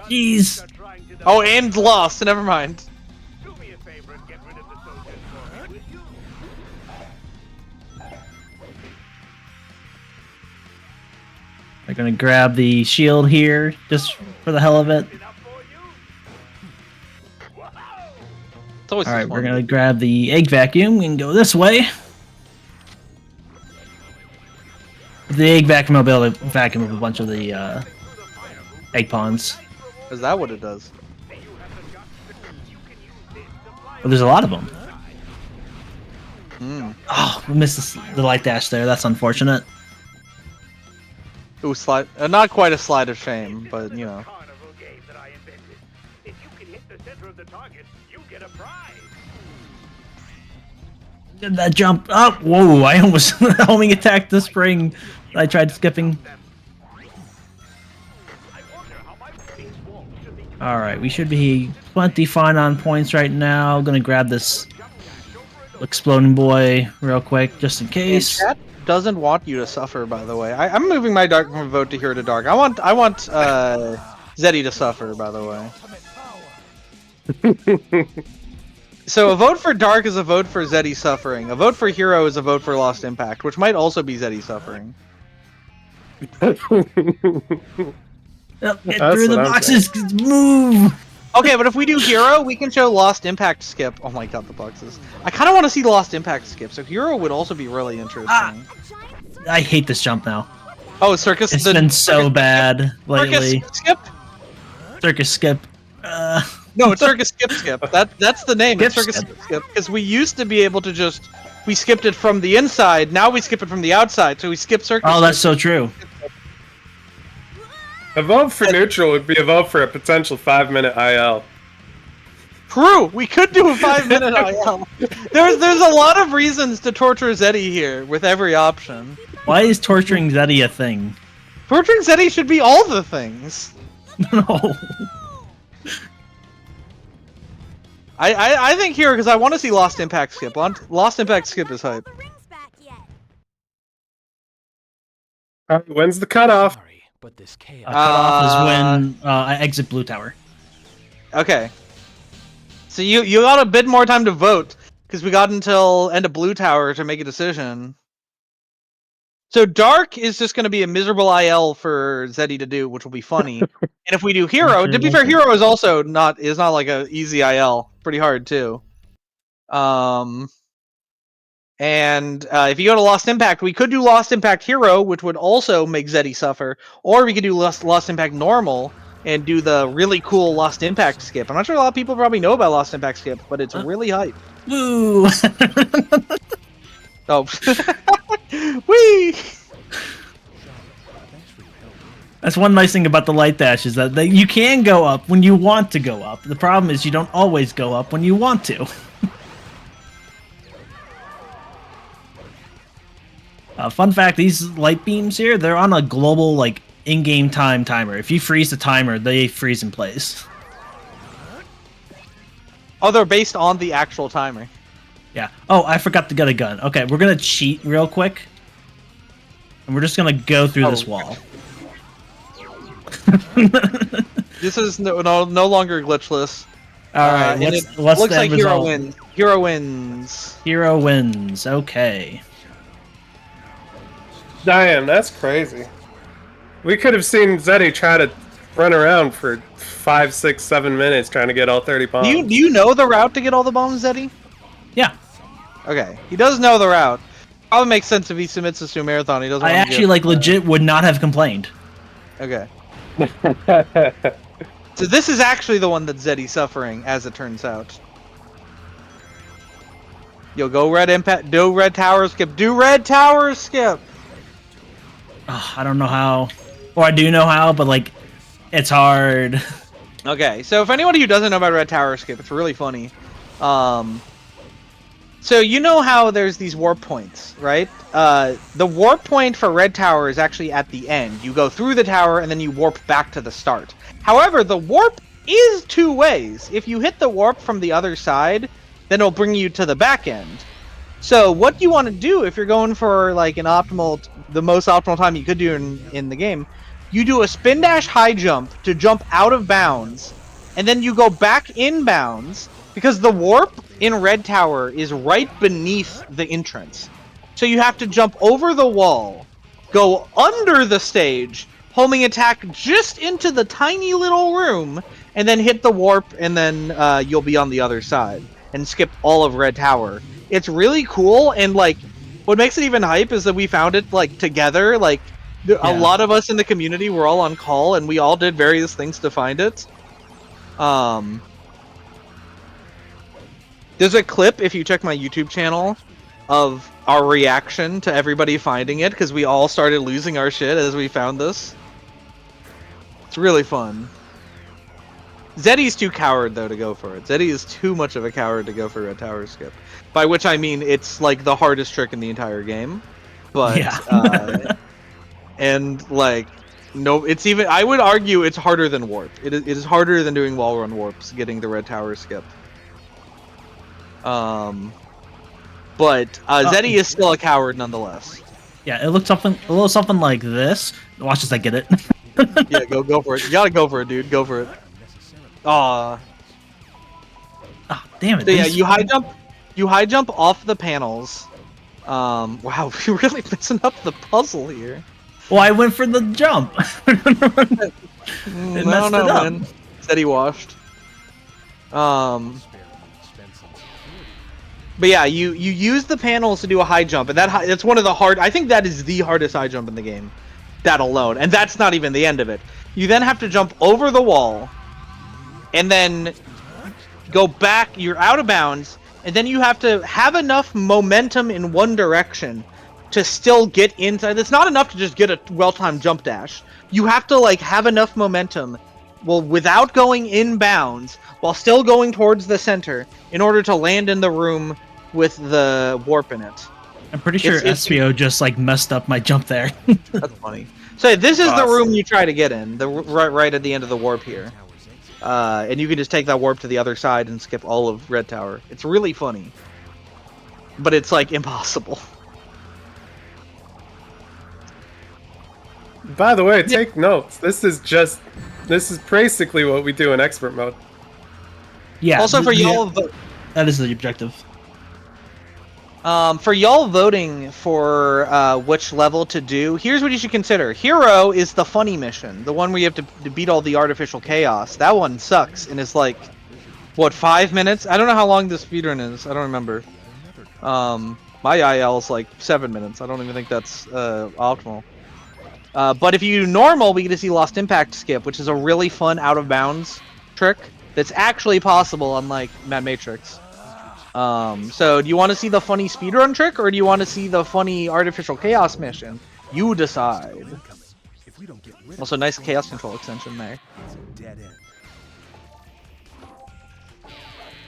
jeez. Oh, and lost. Never mind. I'm gonna grab the shield here just for the hell of it. It's always Alright, fun. we're gonna grab the egg vacuum and go this way. The egg vacuum will be able to vacuum up a bunch of the egg ponds. Is that what it does? Well, there's a lot of them. Mm. Oh, we missed the light dash there. That's unfortunate. Ooh, slide. Not quite a slide of shame, but you know. If you can hit the center of the target, you get a prize. Did that jump up? Whoa! I almost homing attacked the spring. I tried skipping. All right, we should be plenty fine on points right now. Gonna grab this exploding boy real quick, just in case. Chat doesn't want you to suffer, by the way. I'm moving my dark from vote to hero to dark. I want Zeddy to suffer, by the way. So a vote for dark is a vote for Zeddy suffering. A vote for hero is a vote for lost impact, which might also be Zeddy suffering. Get through the boxes. Move. Okay, but if we do hero, we can show lost impact skip. Oh my god, the boxes. I kind of want to see lost impact skip, so hero would also be really interesting. I hate this jump now. Oh, circus. It's been so bad lately. Circus skip. Circus skip. No, it's circus skip. That's the name. It's Skip circus skip because we used to be able to just we skipped it from the inside. Now we skip it from the outside. So we skip circus. Oh, that's so true. A vote for neutral would be a vote for a potential 5-minute IL. True. We could do a 5-minute IL. There's a lot of reasons to torture Zeddy here with every option. Why is torturing Zeddy a thing? Torturing Zeddy should be all the things. No. I think here because I want to see Lost Impact skip. Lost Impact skip is hype. When's the cutoff? But this chaos. Cutoff is when I exit blue tower. Okay. So you got a bit more time to vote because we got until end of blue tower to make a decision. So dark is just going to be a miserable IL for Zeddy to do, which will be funny. And if we do hero, to be fair, hero is also not like a easy IL, pretty hard too. And if you go to Lost Impact, we could do Lost Impact Hero, which would also make Zeddy suffer, or we could do Lost Impact Normal and do the really cool Lost Impact skip. I'm not sure a lot of people probably know about Lost Impact skip, but it's really hype. Woo! Oh. Whee! That's one nice thing about the light dash is that you can go up when you want to go up. The problem is you don't always go up when you want to. Fun fact, these light beams here, they're on a global, like, in-game timer. If you freeze the timer, they freeze in place. Oh, they're based on the actual timer. Yeah. Oh, I forgot to get a gun. Okay, we're gonna cheat real quick. And we're just gonna go through this wall. This is no longer glitchless. Alright, what's looks the like result? Hero wins. Hero wins. Okay. Damn, that's crazy. We could have seen Zeddy try to run around for 5, 6, 7 minutes trying to get all 30 bombs. Do you know the route to get all the bombs, Zeddy? Yeah. Okay, he does know the route. Probably makes sense if he submits this to a marathon. He doesn't. I actually, like, legit would not have complained. Okay. So this is actually the one that Zeddy's suffering, as it turns out. Yo, go red impact. Do red tower skip. Do red tower skip. I don't know how. Or I do know how, but, like, it's hard. Okay, so if anybody who doesn't know about red tower skip, it's really funny. So you know how there's these warp points, right? The warp point for red tower is actually at the end. You go through the tower and then you warp back to the start. However, the warp is two ways. If you hit the warp from the other side, then it'll bring you to the back end. So what you want to do if you're going for like the most optimal time you could do in the game, you do a spin dash high jump to jump out of bounds, and then you go back in bounds because the warp in Red Tower is right beneath the entrance. So you have to jump over the wall, go under the stage, homing attack just into the tiny little room, and then hit the warp, and then you'll be on the other side. and skip all of Red Tower. It's really cool, and like what makes it even hype is that we found it like together. Like a lot of us in the community were all on call, and we all did various things to find it. There's a clip, if you check my YouTube channel, of our reaction to everybody finding it, because we all started losing our shit as we found this. It's really fun. Zeddy's too coward, though, to go for it. Zeddy is too much of a coward to go for Red Tower skip. By which I mean it's, like, the hardest trick in the entire game. But, and, like, no, it's even, I would argue it's harder than Warp. It is harder than doing wall run warps, getting the Red Tower skip. But Zeddy is still a coward nonetheless. Yeah, it looks a little something like this. Watch as I get it. Yeah, go for it. You gotta go for it, dude. Go for it. Aw. Oh, damn it. So yeah, you high jump off the panels. Wow, you're really messing up the puzzle here. Well, I went for the jump. No, man. Zeddy washed. But yeah, you use the panels to do a high jump, and that's one of the I think that is the hardest high jump in the game. That alone, and that's not even the end of it. You then have to jump over the wall, and then go back. You're out of bounds, and then you have to have enough momentum in one direction to still get inside. It's not enough to just get a well-timed jump dash. You have to like have enough momentum, well, without going inbounds, while still going towards the center, in order to land in the room with the warp in it. I'm pretty sure SPO just like messed up my jump there. That's funny. So this is the room you try to get in, right at the end of the warp here. And you can just take that warp to the other side and skip all of Red Tower. It's really funny. But it's like impossible. By the way, take notes. This is basically what we do in expert mode. Yeah. Also for y'all, that is the objective. For y'all voting for which level to do, here's what you should consider. Hero is the funny mission, the one where you have to beat all the artificial chaos. That one sucks, and it's like, what, 5 minutes? I don't know how long this speedrun is. I don't remember. My IL is like 7 minutes. I don't even think that's optimal. But if you do normal, we get to see Lost Impact skip, which is a really fun out-of-bounds trick that's actually possible, unlike Mad Matrix. So do you want to see the funny speedrun trick, or do you want to see the funny artificial chaos mission? You decide. Also, nice chaos control extension there.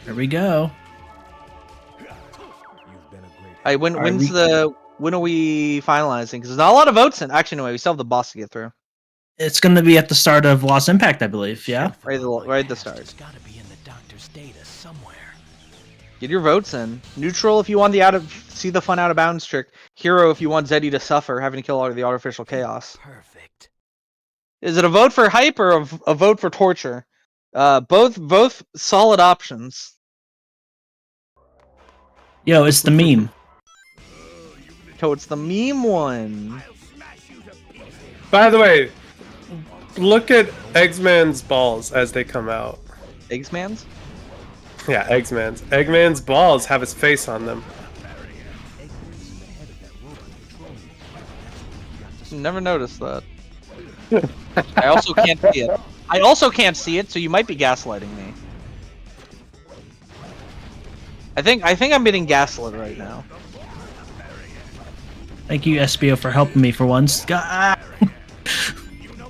There we go. When are we finalizing? Because there's not a lot of votes in. Actually, no, we still have the boss to get through. It's going to be at the start of Lost Impact, I believe. Yeah. Right at the start. Get your votes in. Neutral if you want see the fun out of bounds trick. Hero if you want Zeddy to suffer, having to kill all of the artificial chaos. Perfect. Is it a vote for hype or a vote for torture? Both solid options. Yo, it's the meme. So it's the meme one. By the way, look at Eggman's balls as they come out. Eggman's? Yeah, Eggman's. Eggman's balls have his face on them. Never noticed that. I also can't see it. So you might be gaslighting me. I think I'm getting gaslit right now. Thank you, SBO, for helping me for once.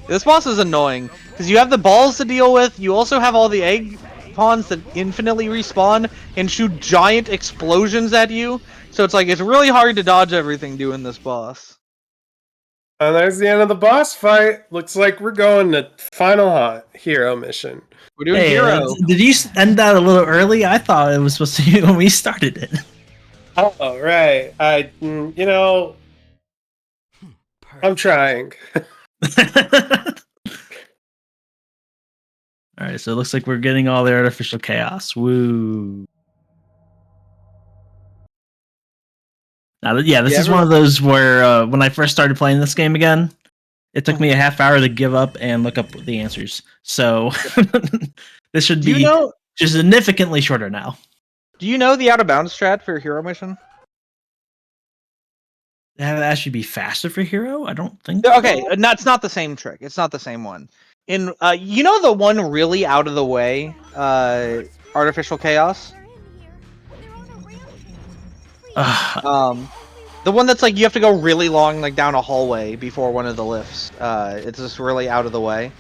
This boss is annoying because you have the balls to deal with. You also have all the egg pawns that infinitely respawn and shoot giant explosions at you. So it's like it's really hard to dodge everything doing this boss. And there's the end of the boss fight. Looks like we're going to final hero mission. We're doing hero. Did you end that a little early? I thought it was supposed to be when we started it. Oh, right. I'm trying. Alright, so it looks like we're getting all the artificial chaos. Woo. Now, yeah, this is one of those where when I first started playing this game again, it took me a half hour to give up and look up the answers. So this should be just significantly shorter now. Do you know the out of bounds strat for your hero mission? That should be faster for hero. I don't think. Okay, it's not the same trick. It's not the same one. In you know the one really out of the way artificial chaos. The one that's like you have to go really long, like down a hallway before one of the lifts. It's just really out of the way.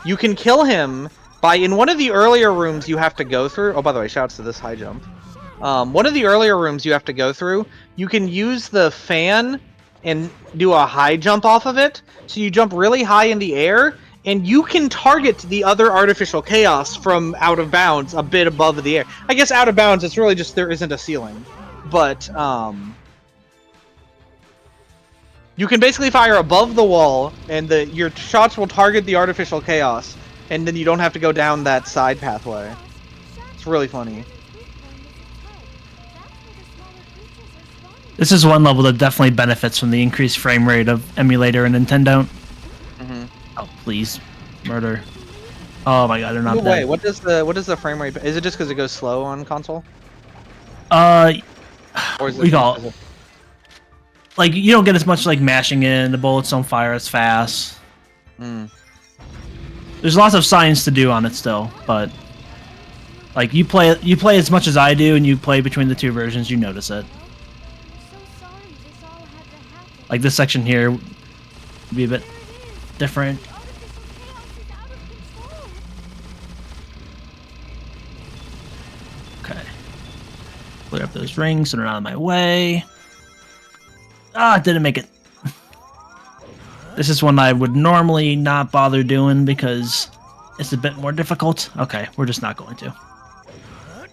You can kill him by in one of the earlier rooms you have to go through. Oh, by the way, shouts to this high jump. One of the earlier rooms you have to go through. You can use the fan and do a high jump off of it. So you jump really high in the air, and you can target the other artificial chaos from out of bounds, a bit above the air. I guess out of bounds, it's really just there isn't a ceiling. But you can basically fire above the wall, and your shots will target the artificial chaos, and then you don't have to go down that side pathway. It's really funny. This is one level that definitely benefits from the increased frame rate of emulator and Nintendo. Oh, please, murder! Oh my god, they're not dead. Wait, what does the frame rate? Is it just because it goes slow on console? Or is it like you don't get as much like mashing in. The bullets don't fire as fast. There's lots of science to do on it still, but like you play as much as I do, and you play between the two versions, you notice it. Like this section here would be a bit different. Okay. Clear up those rings so they're not in my way. Ah, didn't make it. This is one I would normally not bother doing because it's a bit more difficult. Okay, we're just not going to.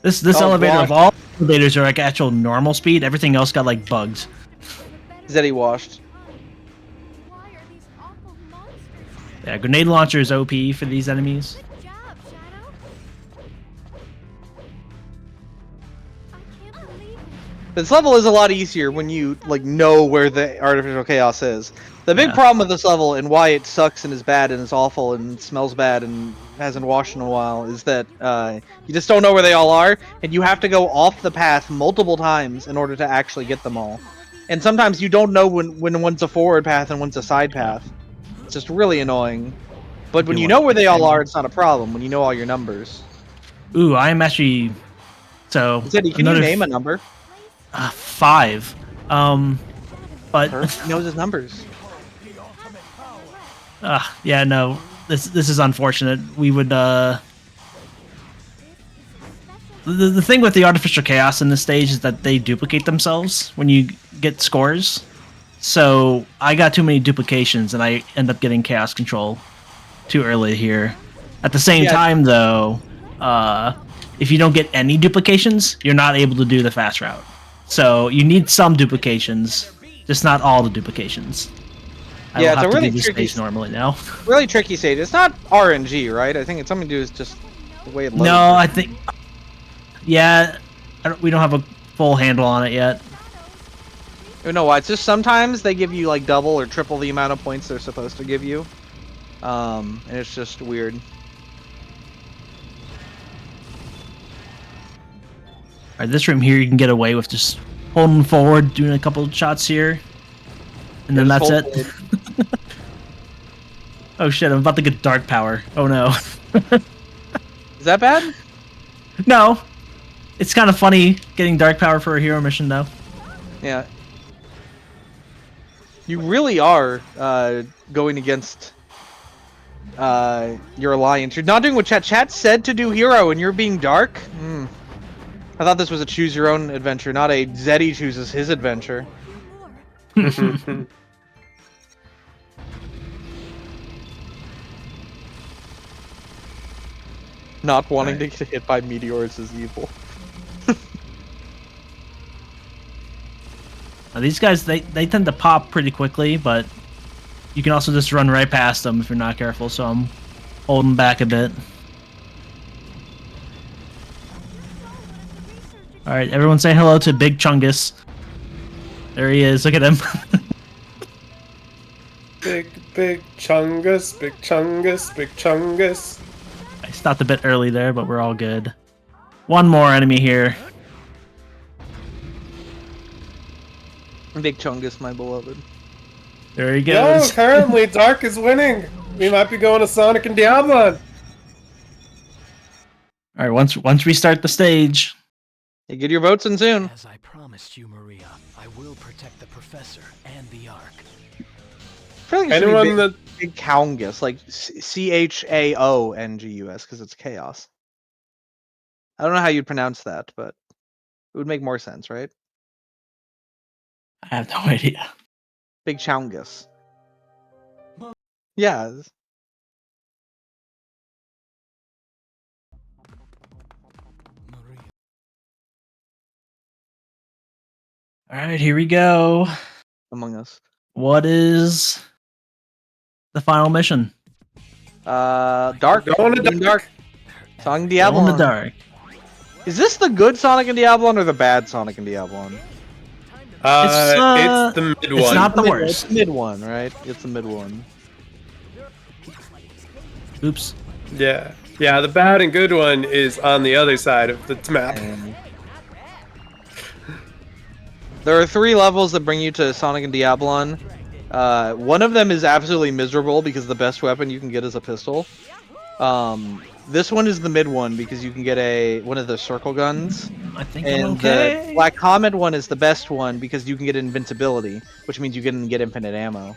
This elevator of all elevators are like actual normal speed. Everything else got like bugs. Zeddy washed. Yeah, grenade launcher is OP for these enemies. This level is a lot easier when you like know where the artificial chaos is. The big problem with this level and why it sucks and is bad and is awful and smells bad and hasn't washed in a while is that you just don't know where they all are, and you have to go off the path multiple times in order to actually get them all. And sometimes you don't know when one's a forward path and one's a side path. It's just really annoying. But when you know where they all are, it's not a problem. When you know all your numbers. Ooh, I am actually so. Zeddy, can you name a number? 5. But he knows his numbers. Yeah, no. This is unfortunate. We would the thing with the artificial chaos in this stage is that they duplicate themselves when you get scores. So I got too many duplications and I end up getting chaos control too early here. At the same time though, if you don't get any duplications, you're not able to do the fast route. So you need some duplications, just not all the duplications. I will have to do this stage normally now. Really tricky stage. It's not RNG, right? I think it's something to do with just the way it loads. No, I think... Yeah, we don't have a full handle on it yet. You know why? It's just sometimes they give you like double or triple the amount of points they're supposed to give you. And it's just weird. Alright, this room here you can get away with just holding forward, doing a couple of shots here. And then that's it. Oh shit, I'm about to get dark power. Oh no. Is that bad? No. It's kind of funny getting dark power for a hero mission though. Yeah. You really are going against your alliance. You're not doing what chat said to do hero and you're being dark? I thought this was a choose your own adventure, not a Zeddy chooses his adventure. Not wanting to get hit by meteors is evil. Now, these guys, they tend to pop pretty quickly, but you can also just run right past them if you're not careful, so I'm holding back a bit. Alright, everyone say hello to Big Chungus. There he is, look at him. Big Chungus, Big Chungus, Big Chungus. I stopped a bit early there, but we're all good. One more enemy here. Big Chungus, my beloved. There he Yo, goes. currently Dark is winning. We might be going to Sonic and Diablo. All right, once we start the stage. Hey, get your votes in soon. As I promised you, Maria, I will protect the professor and the Ark. I feel like it should be Anyone that Big Chaongus, like Chaongus, because it's chaos. I don't know how you'd pronounce that, but it would make more sense, right? I have no idea. Big Chaongus. Yeah. All right, here we go. Among Us. What is the final mission? Dark. Going to Dark. Sonic and Go in Diablo. the dark. Is this the good Sonic and Diablo or the bad Sonic and Diablo? it's the mid one. It's not the It's worst. the mid one, right? It's the mid one. Oops. Yeah. Yeah, the bad and good one is on the other side of the map. There are 3 levels that bring you to Sonic and Diablo. One of them is absolutely miserable because the best weapon you can get is a pistol. This one is the mid one because you can get one of the circle guns. I think And I'm okay. the Black Comet one is the best one because you can get invincibility, which means you can get infinite ammo.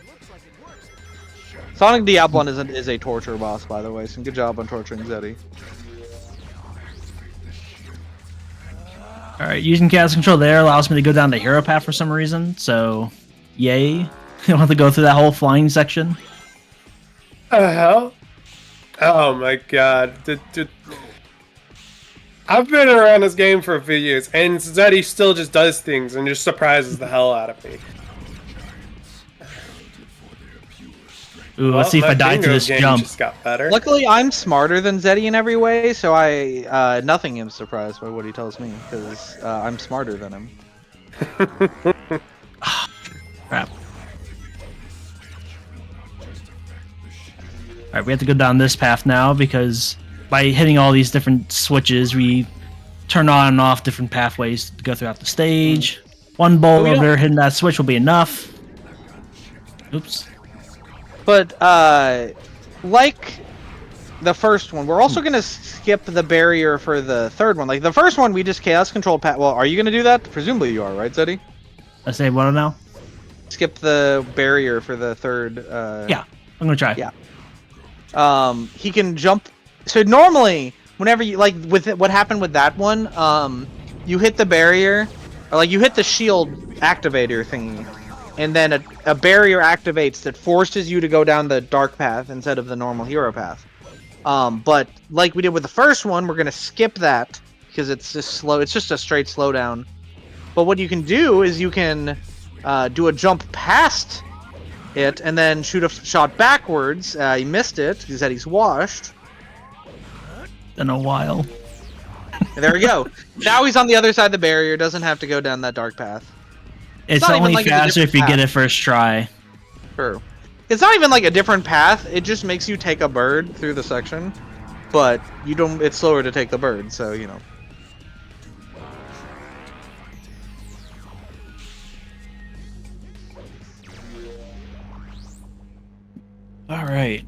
Sonic Diablo is a torture boss, by the way, so good job on torturing Zeddy. Alright, using chaos control there allows me to go down the hero path for some reason, so yay. You don't have to go through that whole flying section. The hell? Oh my god. I've been around this game for a few years, and Zeddy still just does things and just surprises the hell out of me. Ooh, let's see if I die to bingo this game jump. just got better. Luckily, I'm smarter than Zeddy in every way, so nothing am surprised by what he tells me, because I'm smarter than him. Crap. Alright, we have to go down this path now, because by hitting all these different switches, we turn on and off different pathways to go throughout the stage. One bolt over hitting that switch will be enough. Oops. But, like the first one, we're also going to skip the barrier for the third one. Like, the first one, we just chaos controlled Well, are you going to do that? Presumably you are, right, Zeddy? I say what now? Skip the barrier for the third, Yeah, I'm going to try. Yeah. He can jump. So normally, whenever you, like, what happened with that one, you hit the barrier, or, like, you hit the shield activator thingy. And then a barrier activates that forces you to go down the dark path instead of the normal hero path. But like we did with the first one, we're gonna skip that because it's just slow. It's just a straight slowdown. But what you can do is you can do a jump past it and then shoot a shot backwards. He missed it. He said he's washed. In a while. And there we go. Now he's on the other side of the barrier. Doesn't have to go down that dark path. It's not even only like it's a faster if you different get it path. first try. True. It's not even like a different path. It just makes you take a bird through the section, but you don't. It's slower to take the bird, so you know. All right.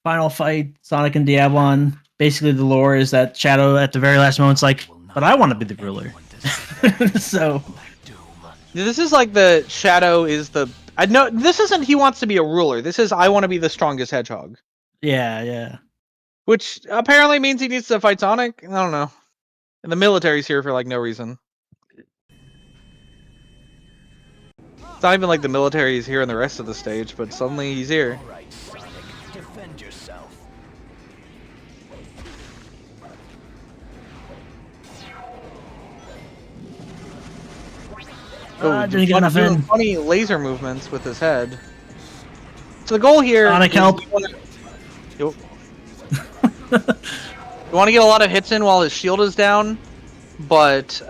Final fight, Sonic and Diablo. Basically, the lore is that Shadow at the very last moment's like, but I want to be the ruler. So. This is like the Shadow is the. I know this isn't. He wants to be a ruler. This is I want to be the strongest hedgehog. Yeah, yeah. Which apparently means he needs to fight Sonic. I don't know. And the military's here for like no reason. It's not even like the military is here in the rest of the stage, but suddenly he's here. All right, Sonic, defend yourself. Didn't get enough doing in. funny laser movements with his head. So the goal here Sonic, is help. You want to get a lot of hits in while his shield is down, but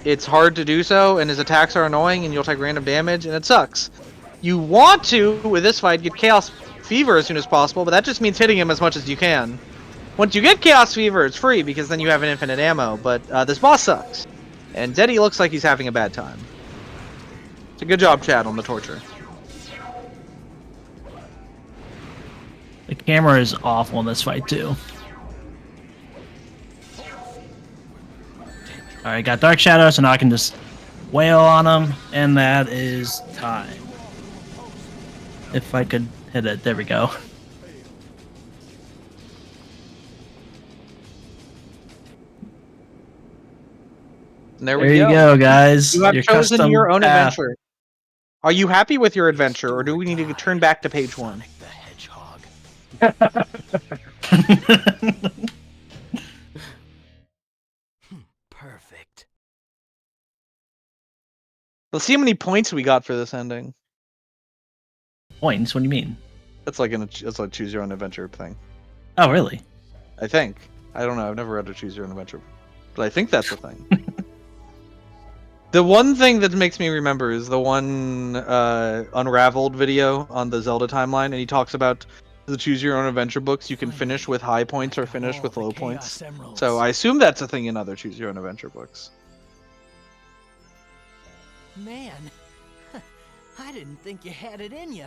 it's hard to do so, and his attacks are annoying, and you'll take random damage, and it sucks. You want to, with this fight, get Chaos Fever as soon as possible, but that just means hitting him as much as you can. Once you get Chaos Fever, it's free because then you have an infinite ammo. But this boss sucks, and Zeddy looks like he's having a bad time. It's a good job, Chad, on the torture. The camera is awful in this fight too. Alright, got Dark Shadow, so now I can just wail on him, and that is time. If I could hit it, there we go. There you go, guys. You have Your chosen custom your own path. adventure. Are you happy with your adventure, or do we need to turn back to page 1? Perfect. Let's see how many points we got for this ending. Points? What do you mean? That's like it's like choose your own adventure thing. Oh, really? I think. I don't know. I've never read a choose your own adventure, but I think that's the thing. The one thing that makes me remember is the one Unraveled video on the Zelda timeline, and he talks about the choose your own adventure books. You can finish with high points or finish with low points. So I assume that's a thing in other choose your own adventure books. Man, I didn't think you had it in you.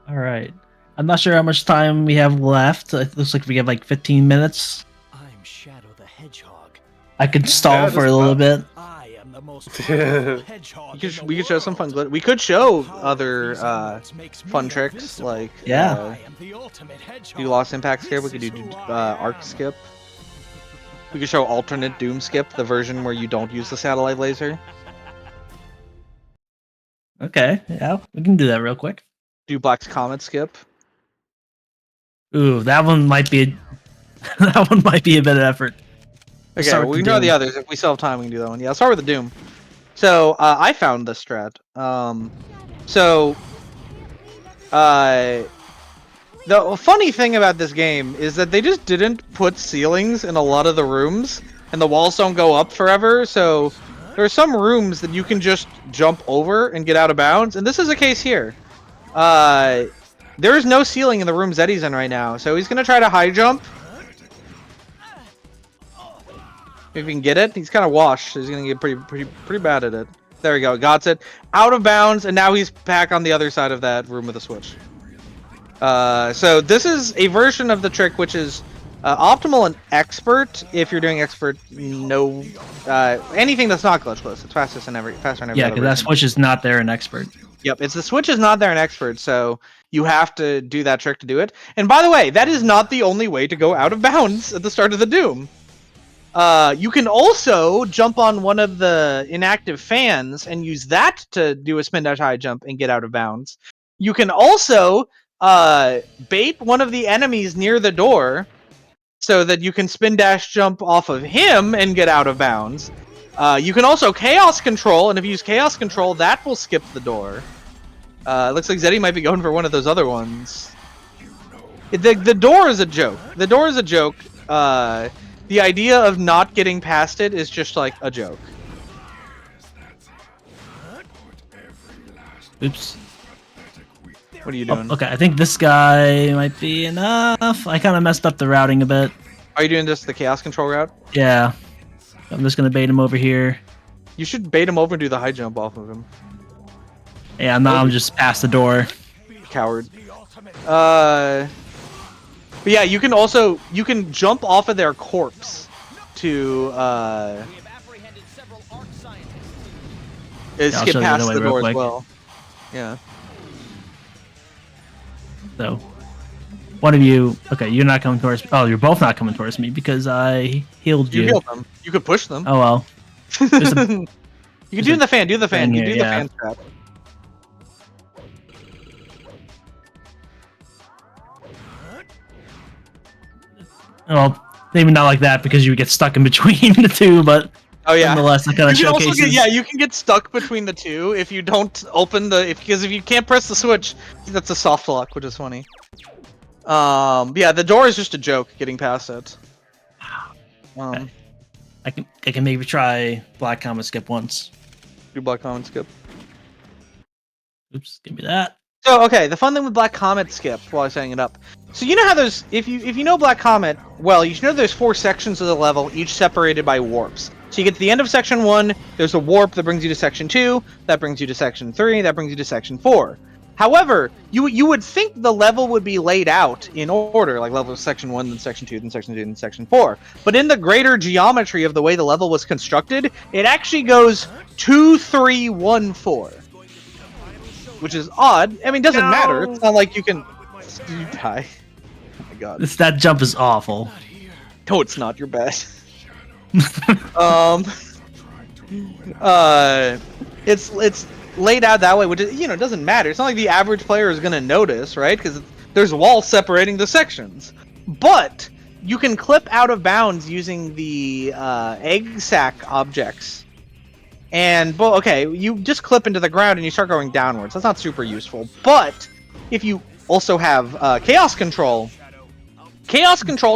All right. I'm not sure how much time we have left. It looks like we have like 15 minutes. I'm Shadow the Hedgehog. I could stall for a little bit. I am the most powerful hedgehog. We could show some fun. We could show other fun tricks like do Lost Impact skip. We could do Arc skip. We could show alternate Doom skip, the version where you don't use the satellite laser. Okay, yeah, we can do that real quick. Do Black's Comet skip. Ooh, that one might be that one might be a bit of effort. Okay, well, we can try the others. If we still have time, we can do that one. Yeah, I'll start with the Doom. So, I found this strat. The funny thing about this game is that they just didn't put ceilings in a lot of the rooms, and the walls don't go up forever, so there are some rooms that you can just jump over and get out of bounds, and this is a case here. There is no ceiling in the room Zeddy's in right now, so he's gonna try to high jump. If he can get it, he's kind of washed, so he's gonna get pretty bad at it. There we go, got it. Out of bounds, and now he's back on the other side of that room with a switch. So this is a version of the trick which is optimal and expert. If you're doing expert, no, anything that's not glitchless, it's faster in every Yeah, because that switch is not there in expert. Yep, it's the switch is not there in expert, so you have to do that trick to do it. And by the way, that is not the only way to go out of bounds at the start of the Doom. You can also jump on one of the inactive fans and use that to do a spin dash high jump and get out of bounds. You can also bait one of the enemies near the door so that you can spin dash jump off of him and get out of bounds. You can also chaos control, and if you use chaos control, that will skip the door. It looks like Zeddy might be going for one of those other ones. The door is a joke. The door is a joke. The idea of not getting past it is just like a joke. Oops. What are you doing? Oh, okay, I think this guy might be enough. I kind of messed up the routing a bit. Are you doing just the chaos control route? Yeah. I'm just going to bait him over here. You should bait him over and do the high jump off of him. Yeah, now I'm just past the door. Coward. But yeah, you can jump off of their corpse to skip past the door as well. Yeah. So, one of you. Okay, you're not coming towards me. Oh, you're both not coming towards me because I healed you. You healed them. You could push them. Oh well. You can do the fan. Do the fan. You do the fan trap. Well, maybe not like that because you would get stuck in between the two, but oh yeah. Nonetheless, that kind of showcases. You can get stuck between the two if you don't open because if you can't press the switch, that's a soft lock, which is funny. Yeah, the door is just a joke. Getting past it. Okay. I can maybe try Black Comet skip once. Do Black Comet skip. Oops, give me that. So okay, the fun thing with Black Comet skip while I was setting it up. So you know how there's if you know Black Comet, well, you should know there's 4 sections of the level, each separated by warps. So you get to the end of section 1, there's a warp that brings you to section 2, that brings you to section 3, that brings you to section 4. However, you would think the level would be laid out in order, like level section 1, then section 2, then section 2, then section 4. But in the greater geometry of the way the level was constructed, it actually goes 2, 3, 1, 4. Which is odd. I mean, it doesn't matter. It's not like you can... You die. Oh my god. That jump is awful. No, it's not. You're bad. It's laid out that way, which is, it doesn't matter. It's not like the average player is gonna notice, right? Because there's walls separating the sections. But you can clip out of bounds using the egg sac objects. And, well, okay, you just clip into the ground and you start going downwards. That's not super useful. But if you also have Chaos Control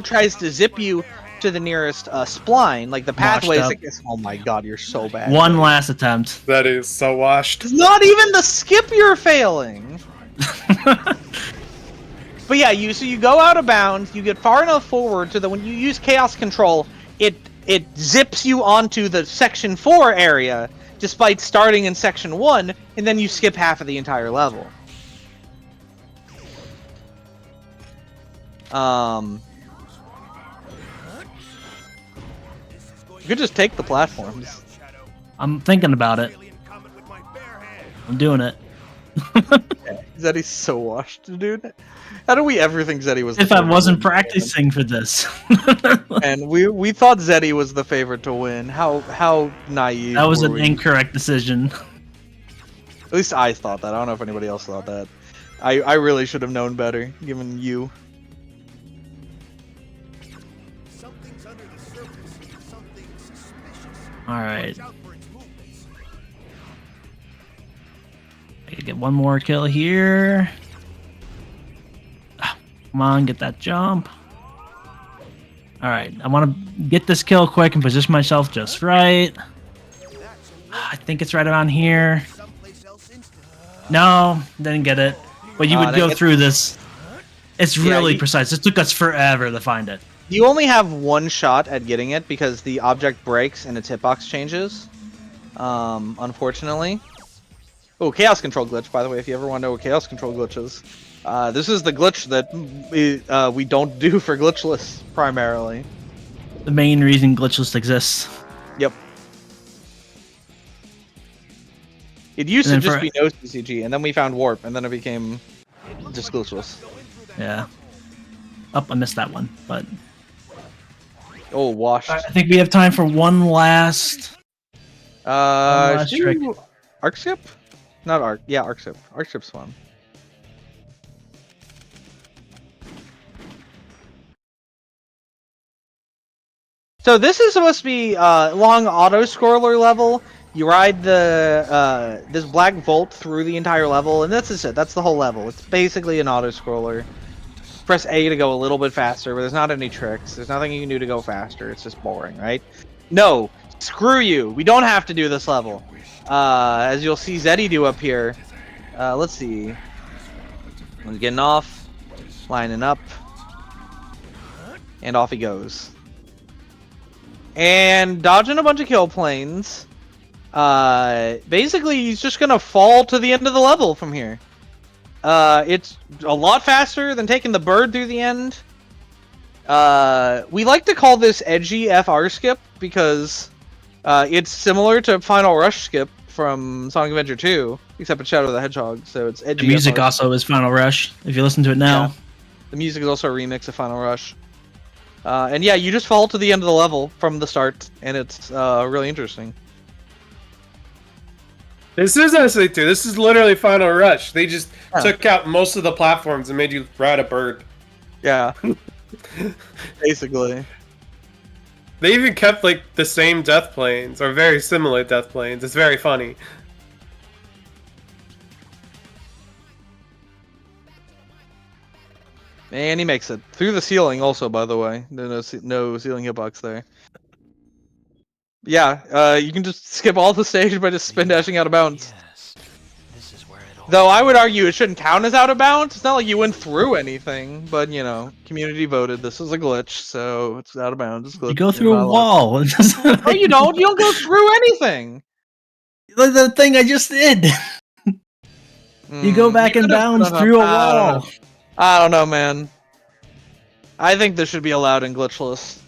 tries to zip you to the nearest spline, like the pathways. Oh my god, you're so bad. One last attempt. That is so washed. It's not even the skip you're failing. But yeah, you go out of bounds, you get far enough forward so that when you use Chaos Control, it zips you onto the section 4 area, despite starting in section 1, and then you skip half of the entire level. You could just take the platforms. I'm thinking about it. I'm doing it. Zeddy's so washed, dude. How do we ever think Zeddy was? If I wasn't practicing for this. And we thought Zeddy was the favorite to win. How naive. That was were an we? incorrect decision. At least I thought that. I don't know if anybody else thought that. I really should have known better, given you. Alright. I can get one more kill here. Come on, get that jump. Alright, I want to get this kill quick and position myself just right. I think it's right around here. No, didn't get it. But you would go through this. It's really precise. It took us forever to find it. You only have one shot at getting it because the object breaks and its hitbox changes. Unfortunately. Oh, Chaos Control glitch, by the way, if you ever want to know what Chaos Control glitch is. This is the glitch that we don't do for Glitchless, primarily. The main reason Glitchless exists. Yep. It used to just be no CCG, and then we found Warp, and then it became just Glitchless. Yeah. Oh, I missed that one, but... Oh, washed. I think we have time for one last... trick. Arc skip? Not arc. Yeah, arc skip. Arc skip's fun. So this is supposed to be long auto scroller level. You ride the this black bolt through the entire level, and that's it. That's the whole level. It's basically an auto scroller. Press A to go a little bit faster, but there's not any tricks. There's nothing you can do to go faster. It's just boring, right? No, screw you. We don't have to do this level. As you'll see Zeddy do up here. Let's see. He's getting off, lining up, and off he goes. And dodging a bunch of kill planes. Basically, he's just gonna fall to the end of the level from here. It's a lot faster than taking the bird through the end. We like to call this edgy FR skip because it's similar to Final Rush skip from Sonic Adventure 2, except it's Shadow the Hedgehog, so it's edgy. The music FR also is Final Rush, if you listen to it now. Yeah. The music is also a remix of Final Rush. And yeah, you just fall to the end of the level from the start, and it's really interesting. This is SC2. This is literally Final Rush. They just took out most of the platforms and made you ride a bird. Yeah. Basically. They even kept like the same death planes, or very similar death planes. It's very funny. And he makes it. Through the ceiling also, by the way. There's no ceiling hitbox there. Yeah, you can just skip all the stage by just spin dashing out of bounds. Yes, this is where it Though I would argue it shouldn't count as out of bounds. It's not like you went through anything, but you know, community voted this is a glitch, so it's out of bounds. It's glitch. You go You're through not a allowed- wall. No, you don't. You don't go through anything. The thing I just did. You go back in bounds through a wall. I don't know, man. I think this should be allowed in glitchless.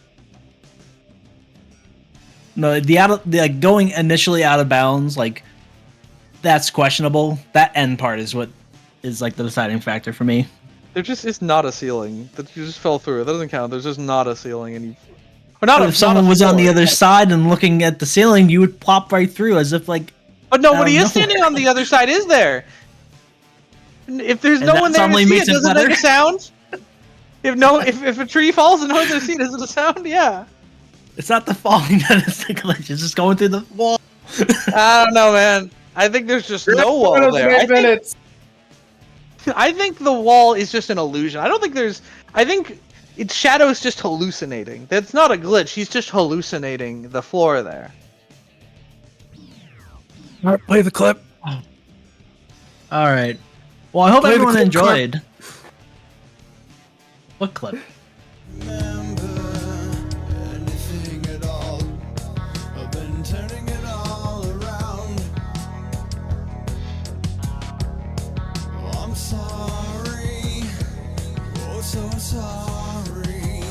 No, like going initially out of bounds, like that's questionable. That end part is what is like the deciding factor for me. There just is not a ceiling. That you just fell through. That doesn't count. There's just not a ceiling, and you. But if someone was on the other side and looking at the ceiling, you would plop right through as if like. But nobody is standing on the other side, is there? If there's no one there to see it, does it make a sound? If a tree falls and no one's there to see it, does it a sound? Yeah. It's not the falling that is the glitch. It's just going through the wall. I don't know, man. I think there's just no wall there. I think the wall is just an illusion. I don't think there's. I think it's Shadow's just hallucinating. That's not a glitch. He's just hallucinating the floor there. All right, play the clip. All right. Well, I hope everyone enjoyed. What clip? So sorry.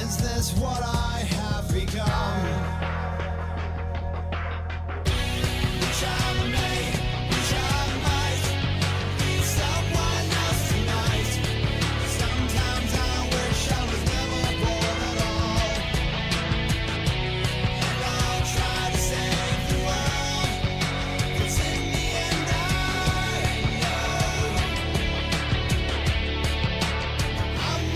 Is this what I have become? Wish I may, wish I might be someone else tonight. Sometimes I wish I was never born at all. And I'll try to save the world, 'cause in the end I know I'm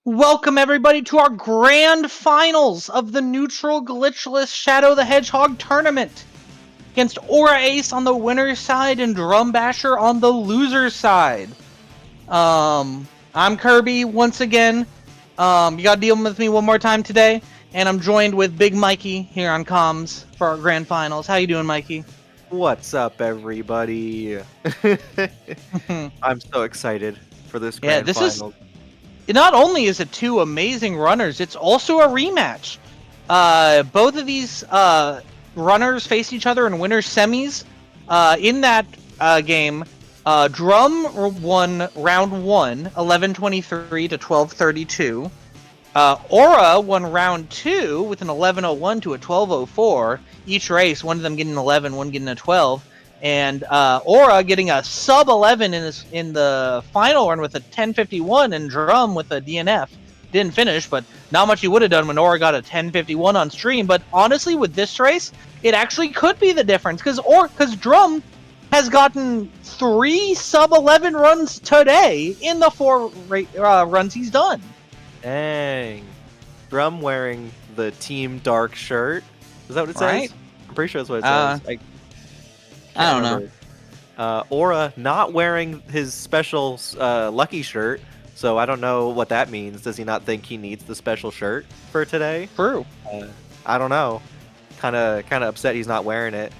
Welcome everybody to our grand finals of the neutral glitchless Shadow the Hedgehog tournament against Aura Ace on the winner's side and Drum Basher on the loser's side. I'm Kirby once again. You gotta deal with me one more time today, and I'm joined with Big Mikey here on comms for our grand finals. How you doing, Mikey? What's up, everybody? I'm so excited for this grand this final. is. Not only is it two amazing runners, it's also a rematch. Both of these runners faced each other in winners semis. In that game, Drum won round 1, 11:23 to 12:32. Aura won round 2 with an 11:01 to a 12:04. Each race, one of them getting an 11, one getting a 12. And Aura getting a sub 11 in the final run with a 10:51, and Drum with a DNF. Didn't finish, but not much he would have done when Aura got a 10:51 on stream. But honestly, with this race, it actually could be the difference because Drum has gotten 3 sub 11 runs today in the 4 runs he's done. Dang. Drum wearing the Team Dark shirt. Is that what it says? Right. I'm pretty sure that's what it says. I don't know. Aura not wearing his special lucky shirt, so I don't know what that means. Does he not think he needs the special shirt for today? True. I don't know. Kind of upset he's not wearing it.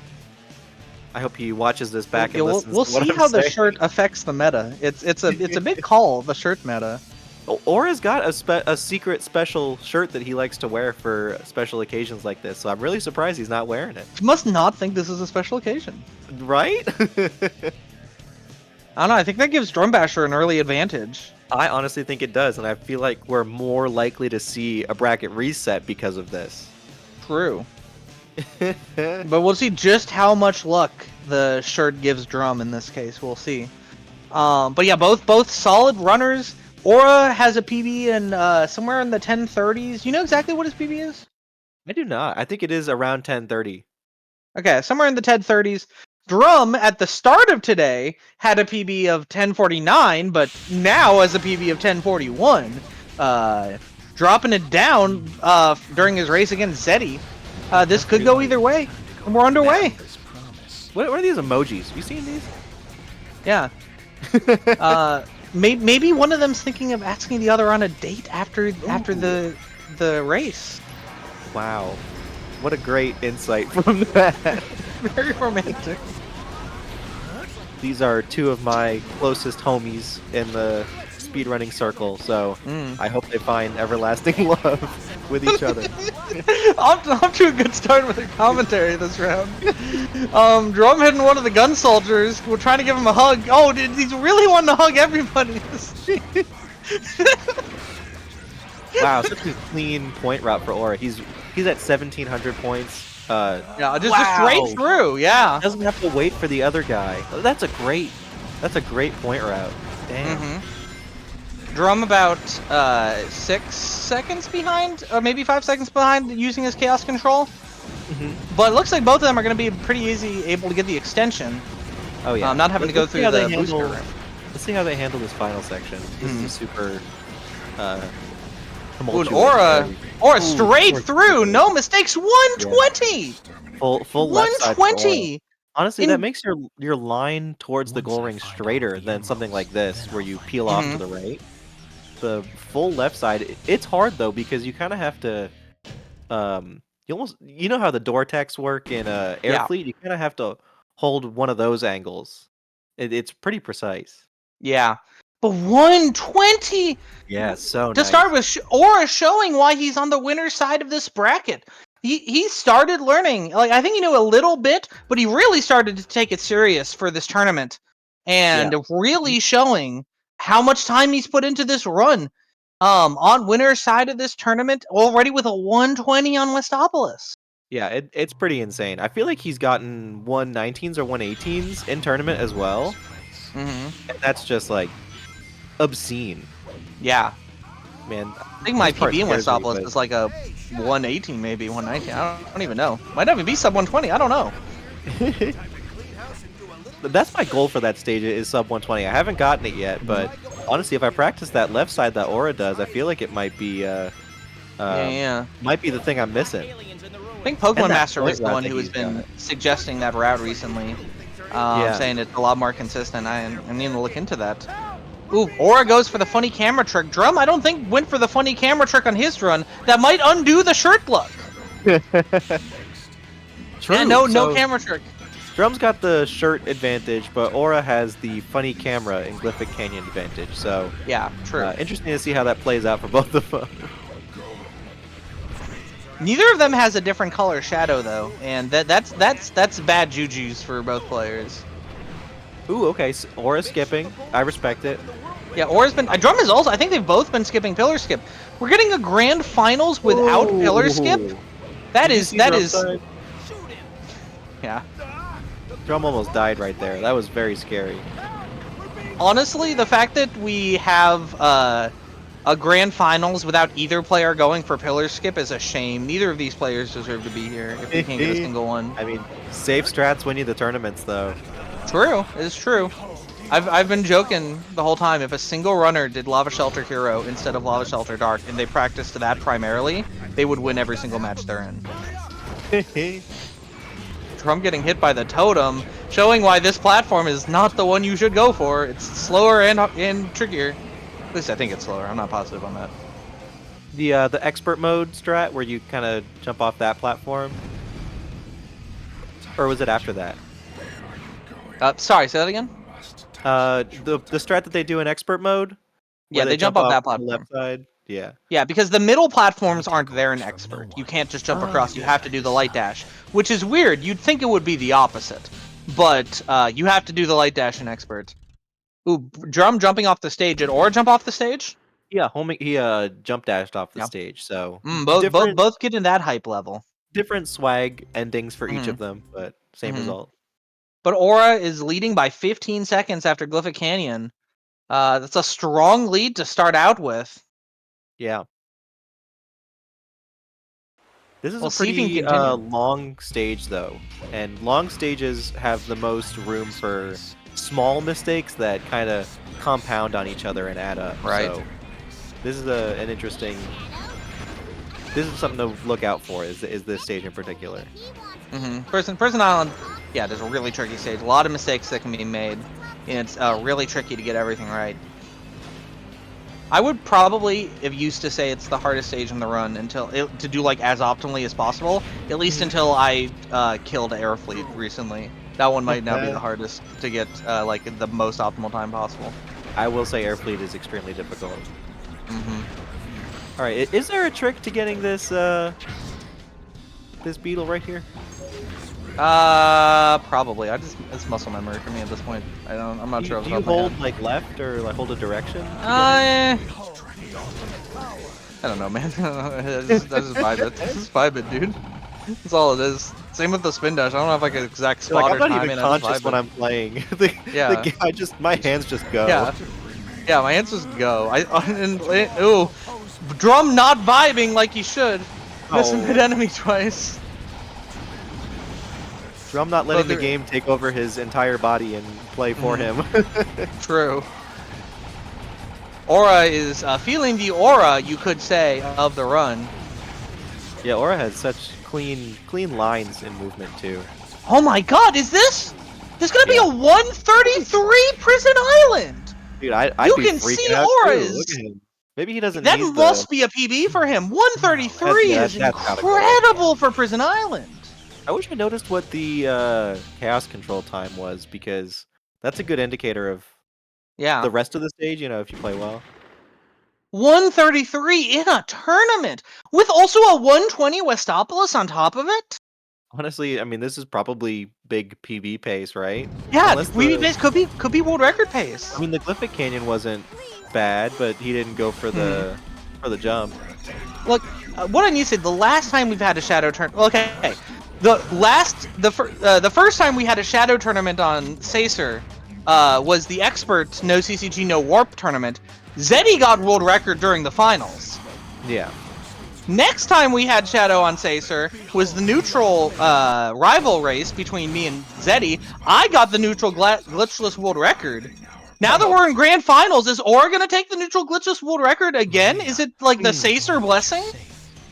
I hope he watches this back and listens. We'll to what see I'm how the saying. shirt affects the meta. It's a big call, the shirt meta. Aura's got a secret special shirt that he likes to wear for special occasions like this, so I'm really surprised he's not wearing it. He must not think this is a special occasion. Right? I don't know, I think that gives Drum Basher an early advantage. I honestly think it does, and I feel like we're more likely to see a bracket reset because of this. True. But we'll see just how much luck the shirt gives Drum in this case. We'll see. But yeah, both solid runners. Aura has a PB in somewhere in the 1030s. You know exactly what his PB is? I do not. I think it is around 1030. Okay, somewhere in the 1030s. Drum at the start of today had a PB of 1049, but now has a PB of 1041. Dropping it down during his race against Zeddy. This could go either way. And we're underway. What are these emojis? Have you seen these? Yeah. Maybe one of them's thinking of asking the other on a date after the race. Wow. What a great insight from that. Very romantic. These are two of my closest homies in the speedrunning circle, so I hope they find everlasting love with each other. Off to a good start with the commentary this round. Drum hitting one of the gun soldiers. We're trying to give him a hug. Oh, dude, he's really wanting to hug everybody. Wow, such a clean point route for Aura. He's at 1,700 points. Yeah, just straight through. Yeah, doesn't have to wait for the other guy. That's a great point route. Damn. Drum about 6 seconds behind, or maybe 5 seconds behind, using his chaos control. But it looks like both of them are going to be pretty easy able to get the extension. Oh yeah, not having to go through the booster room. Let's see how they handle this final section. This is a super Ooh, Aura straight through, no mistakes. 120. Full left side for 120. Aura. Honestly, that makes your line towards the goal ring straighter than something like this, where you peel off to the right. The full left side, it's hard though because you kind of have to, you know how the door attacks work in Air Fleet. You kind of have to hold one of those angles. It's pretty precise. Yeah, but 120. Yeah, so to start with, Aura showing why he's on the winner's side of this bracket. He started learning. Like, I think he knew a little bit, but he really started to take it serious for this tournament, and really showing how much time he's put into this run. On winner's side of this tournament, already with a 120 on Westopolis. Yeah, it's pretty insane. I feel like he's gotten 119s or 118s in tournament as well. And that's just like obscene. Yeah. Man, I think my PB in Westopolis is like a 118, maybe 119. I don't even know. Might not even be sub 120. I don't know. That's my goal for that stage is sub 120. I haven't gotten it yet, but Honestly, if I practice that left side that Aura does, I feel like it might be yeah. might be the thing I'm missing. I think Pokemon And that Master point was the route one that who has he's got. been suggesting that route recently, Yeah. saying it's a lot more consistent. I need to look into that. Ooh, Aura goes for the funny camera trick. Drum, I don't think, went for the funny camera trick on his run. That might undo the shirt look. True. Yeah, no so camera trick. Drum's got the shirt advantage, but Aura has the funny camera in Glyphic Canyon advantage. So yeah, true. Interesting to see how that plays out for both of them. Neither of them has a different color shadow though, and that's bad juju's for both players. Ooh, okay, so Aura skipping. I respect it. Yeah, Aura's been. Drum is also. I think they've both been skipping pillar skip. We're getting a grand finals without pillar skip. That is. Yeah. Drum almost died right there. That was very scary. Honestly, the fact that we have a grand finals without either player going for pillar skip is a shame. Neither of these players deserve to be here if we can't get a single one. I mean, safe strats win you the tournaments, though. True, it's true. I've been joking the whole time. If a single runner did Lava Shelter Hero instead of Lava Shelter Dark, and they practiced that primarily, they would win every single match they're in. Drum getting hit by the totem, showing why this platform is not the one you should go for. It's slower and trickier. At least I think it's slower. I'm not positive on that. The expert mode strat where you kind of jump off that platform, or was it after that? Sorry, say that again. The strat that they do in expert mode. Yeah, they jump off that platform. The left side. Yeah. Yeah, because the middle platforms aren't there in expert. You can't just jump across. You have to do the light dash, which is weird. You'd think it would be the opposite, but you have to do the light dash in expert. Ooh, Drum jumping off the stage. Did Aura jump off the stage? Yeah, he jump dashed off the stage. So both get in that hype level. Different swag endings for each of them, but same result. But Aura is leading by 15 seconds after Glyphic Canyon. That's a strong lead to start out with. Yeah. This is a pretty long stage, though, and long stages have the most room for small mistakes that kind of compound on each other and add up. Right. So this is an interesting. This is something to look out for. Is this stage in particular? Prison Island, yeah, there's a really tricky stage. A lot of mistakes that can be made, and it's really tricky to get everything right. I would probably have used to say it's the hardest stage in the run to do like as optimally as possible, at least until I killed Airfleet recently. That one might now be the hardest to get like the most optimal time possible. I will say Airfleet is extremely difficult. All right, is there a trick to getting this this beetle right here? Probably. It's muscle memory for me at this point. I'm not sure. Do you hold like left or like hold a direction? I don't know, man. I just vibe it. Just vibe it, dude. That's all it is. Same with the spin dash. I don't know if I can exact spot I'm or not time even it. conscious when I'm playing. My hands just go. Yeah, my hands just go. Ooh, Drum not vibing like he should. Missing mid enemy twice. Drum not letting the game take over his entire body and play for him. True. Aura is feeling the aura, you could say, of the run. Yeah, Aura has such clean lines in movement too. Oh my god, is this? There's gonna be a 133 Prison Island! Dude, I'd you be can freaking see out Aura's. too. Look at him. Maybe he doesn't That need must be a PB for him. 133 is incredible for Prison Island. I wish I noticed what the chaos control time was, because that's a good indicator of the rest of the stage, you know, if you play well. 133 in a tournament with also a 120 Westopolis on top of it? Honestly, I mean, this is probably big PB pace, right? Yeah, PB pace could be world record pace. I mean, the Glyphic Canyon wasn't bad, but he didn't go for the jump. Look, what I need to say, the last time we've had a shadow tournament. Okay, the first time we had a shadow tournament on Sacer was the expert no CCG no warp tournament. Zeddy got world record during the finals. Yeah. Next time we had shadow on Sacer was the neutral rival race between me and Zeddy. I got the neutral glitchless world record. Now that we're in grand finals, is Aura gonna take the neutral glitchless world record again? Is it like the Sacer blessing?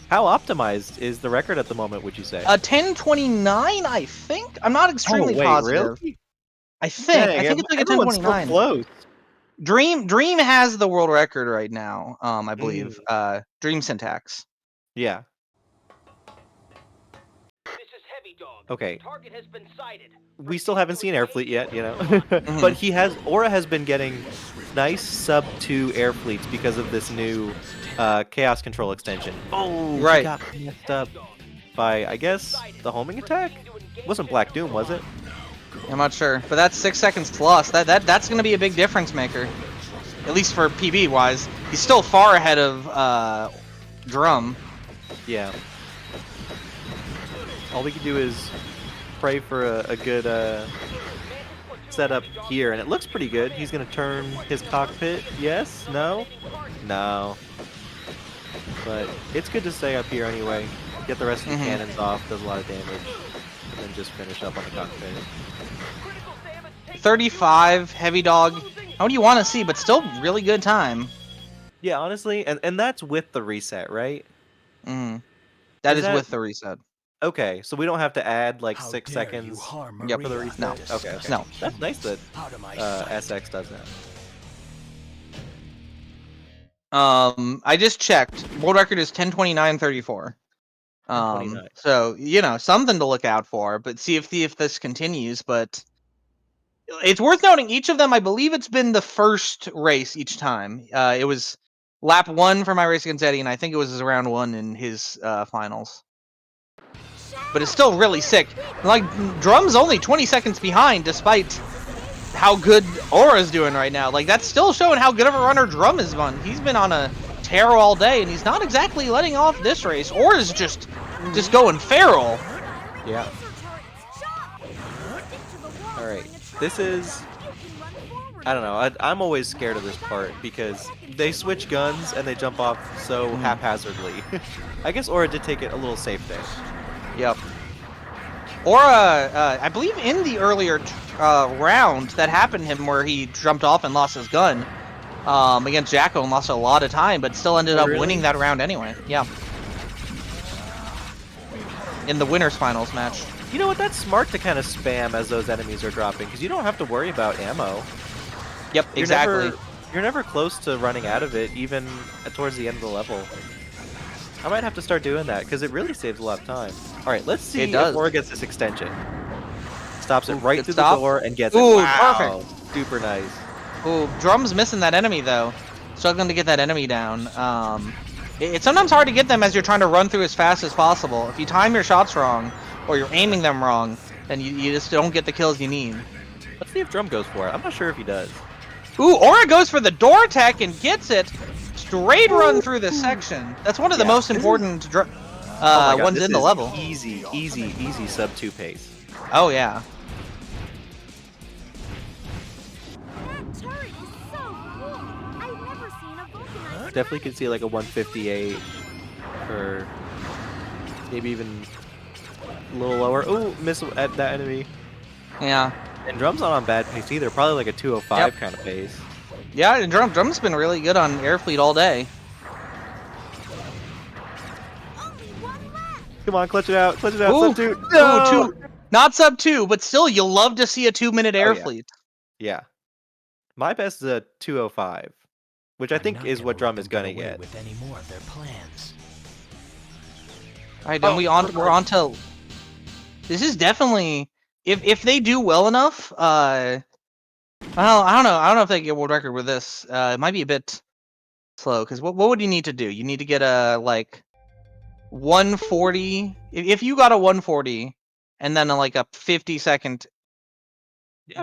How optimized is the record at the moment, would you say? 1029, I think. I'm not extremely wait, positive. really? I think Dang, it's like a everyone's so 1029. close. Dream has the world record right now. I believe. Dream syntax. Yeah. This is Heavy Dog. Okay. Target has been sighted. We still haven't seen Airfleet yet, you know. But Aura has been getting nice sub 2 air fleets because of this new chaos control extension. Oh, he right. got messed up by, I guess, the homing attack. Wasn't Black Doom, was it? I'm not sure, but that's 6 seconds plus. That's going to be a big difference maker, at least for PB wise. He's still far ahead of Drum. Yeah. All we can do is pray for a good setup here, and it looks pretty good. He's gonna turn his cockpit. Yes? No? No. But it's good to stay up here anyway. Get the rest of the cannons off, does a lot of damage, and then just finish up on the cockpit. 35, Heavy Dog. How do you want to see? But still really good time. Yeah, honestly, and that's with the reset, right? That is with the reset. Okay, so we don't have to add like 6 seconds for the reset? No. Okay. No. That's nice that SX does that. I just checked. World record is 10:29:34. 10:29. So you know something to look out for, but see if this continues. But it's worth noting each of them. I believe it's been the first race each time. It was lap 1 for my race against Eddie, and I think it was round 1 in his finals. But it's still really sick. Like Drum's only 20 seconds behind, despite how good Aura's doing right now. Like that's still showing how good of a runner Drum is on. He's been on a tear all day, and he's not exactly letting off this race. Aura's just going feral. Yeah. All right. This is. I don't know. I'm always scared of this part because they switch guns and they jump off so haphazardly. I guess Aura did take it a little safe there. Yep. Aura, I believe in the earlier round that happened to him where he jumped off and lost his gun against Jacko and lost a lot of time, but still ended up winning that round anyway. Yeah. In the winners finals match. You know what? That's smart to kind of spam as those enemies are dropping because you don't have to worry about ammo. Yep, exactly. You're never close to running out of it, even towards the end of the level. I might have to start doing that because it really saves a lot of time. All right, let's see if Aura gets this extension. Stops it right through the door and gets it. Wow, perfect. Super nice. Ooh, Drum's missing that enemy though. Struggling to get that enemy down. It's sometimes hard to get them as you're trying to run through as fast as possible. If you time your shots wrong or you're aiming them wrong, then you just don't get the kills you need. Let's see if Drum goes for it. I'm not sure if he does. Ooh, Aura goes for the door tech and gets it. Straight run through this section. That's one of the most important ones in the level. Easy sub 2 pace. Oh yeah. Definitely could see like a 158 or maybe even a little lower. Ooh, miss at that enemy. Yeah. And Drum's not on bad pace either. Probably like a 205 kind of pace. Yeah, and Drum's been really good on Airfleet all day. Come on, clutch it out, Ooh, sub 2. No! Ooh, not sub 2, but still, you'll love to see a 2-minute Airfleet. Yeah. My best is a 205, which I think is what Drum is gonna get. With any more of their plans. All right, then we're on to. This is definitely if they do well enough. I don't know if they get world record with this. It might be a bit slow because what would you need to do? You need to get a like 140. If you got a 140 and then like a 50-second,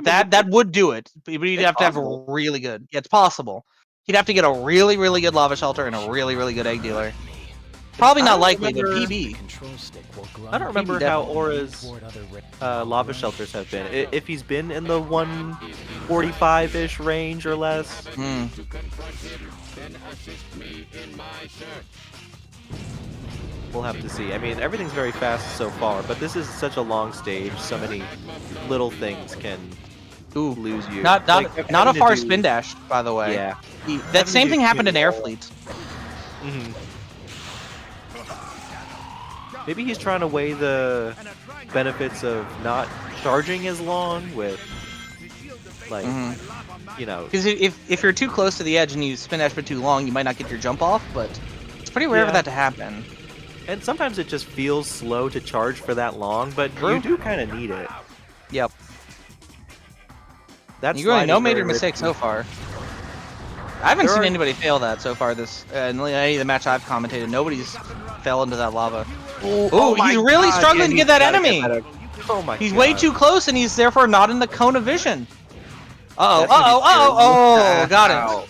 that would do it. But you'd have to have a really good. Yeah, it's possible. You'd have to get a really good lava shelter and a really good egg dealer. Probably not likely, but PB. I don't remember how Aura's lava shelters have been. If he's been in the 145-ish range or less. We'll have to see. I mean, everything's very fast so far, but this is such a long stage. So many little things can lose you. Not Like, not having a to far do- spin dash, by the way. Yeah. That Having to same do thing happened in two- Airfleet. Mhm. Maybe he's trying to weigh the benefits of not charging as long with, like, you know. Because if you're too close to the edge and you spin dash for too long, you might not get your jump off. But it's pretty rare for Yeah. that to happen. And sometimes it just feels slow to charge for that long, but you do kind of need it. Yep. That's You really no major mistakes so far. I haven't There seen are- anybody fail that so far. This in any of the match I've commentated, nobody's fell into that lava. Oh, my he's really God, struggling yeah, to he's get that gotta enemy. that Oh my He's God. way too close, and he's therefore not in the cone of vision. Uh-oh, That's gonna be oh, scary. got Wow.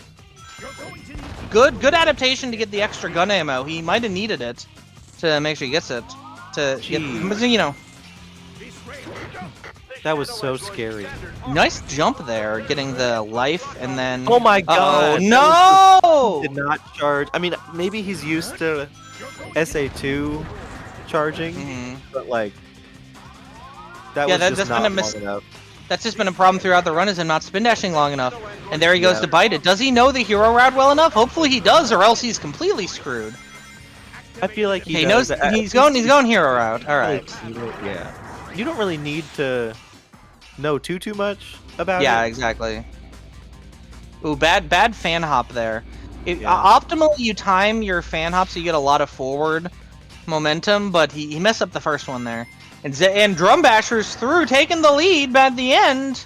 it. Good adaptation to get the extra gun ammo. He might have needed it to make sure he gets it. To get, you know. That was so scary. Nice jump there, getting the life, and then. Oh my Uh-oh, God! no! Did not charge. I mean, maybe he's used to SA2 charging, but like that was just not long enough. That's just been a problem throughout the run, is him not spin dashing long enough. And there he goes Yeah. to bite it. Does he know the hero route well enough? Hopefully he does, or else he's completely screwed. I feel like He knows he's going hero route. All right. Yeah. You don't really need to know too much about Yeah, it. exactly. Ooh, bad fan hop there. Optimally, you time your fan hop so you get a lot of forward momentum, but he messed up the first one there. And Drum Basher's through, taking the lead at the end.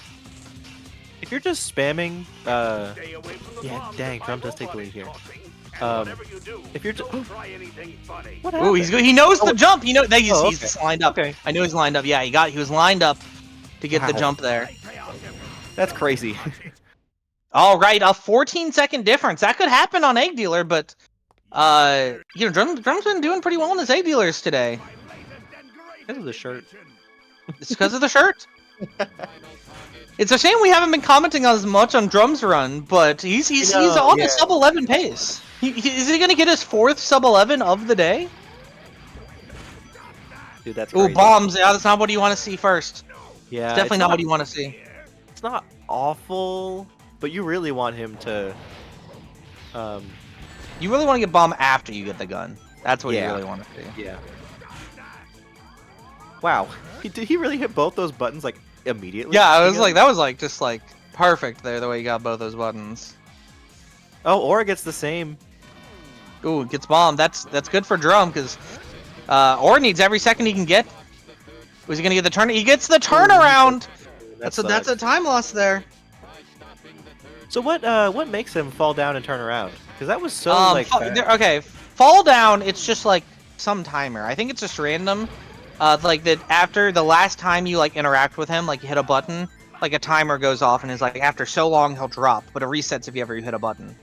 If you're just spamming, yeah, dang, Drum does take the lead here. If you're just, what happened? Ooh, he knows the jump. He knows that he's okay. just lined up. Okay. I know he's lined up. Yeah, he was lined up to get the Wow. jump there. That's crazy. All right, a 14-second difference. That could happen on Egg Dealer, but you know, Drum's been doing pretty well in his Egg Dealers today. Because of the shirt. It's because of the shirt. It's a shame we haven't been commenting as much on Drum's run, but he's on a sub 11 pace. Is he gonna get his 4th sub 11 of the day? Dude, that's Ooh, crazy. bombs. Yeah, that's not what you want to see first. Yeah, It's definitely not what you want to see. It's not awful, but you really want him to. You really want to get bomb after you get the gun. That's what Yeah. you really want to see. Yeah. Wow, did he really hit both those buttons like immediately? Yeah, I was like, that was like just like perfect there, the way you got both those buttons. Oh, Aura gets the same. Ooh, gets bombed. That's good for Drum, because Aura needs every second he can get. Was he gonna get the turn? He gets the turnaround. That's a time loss there. So what makes him fall down and turn around? Because that was so like. Okay, fall down. It's just like some timer. I think it's just random. Like that after the last time you like interact with him, like you hit a button, like a timer goes off and is like after so long he'll drop, but it resets if you ever hit a button.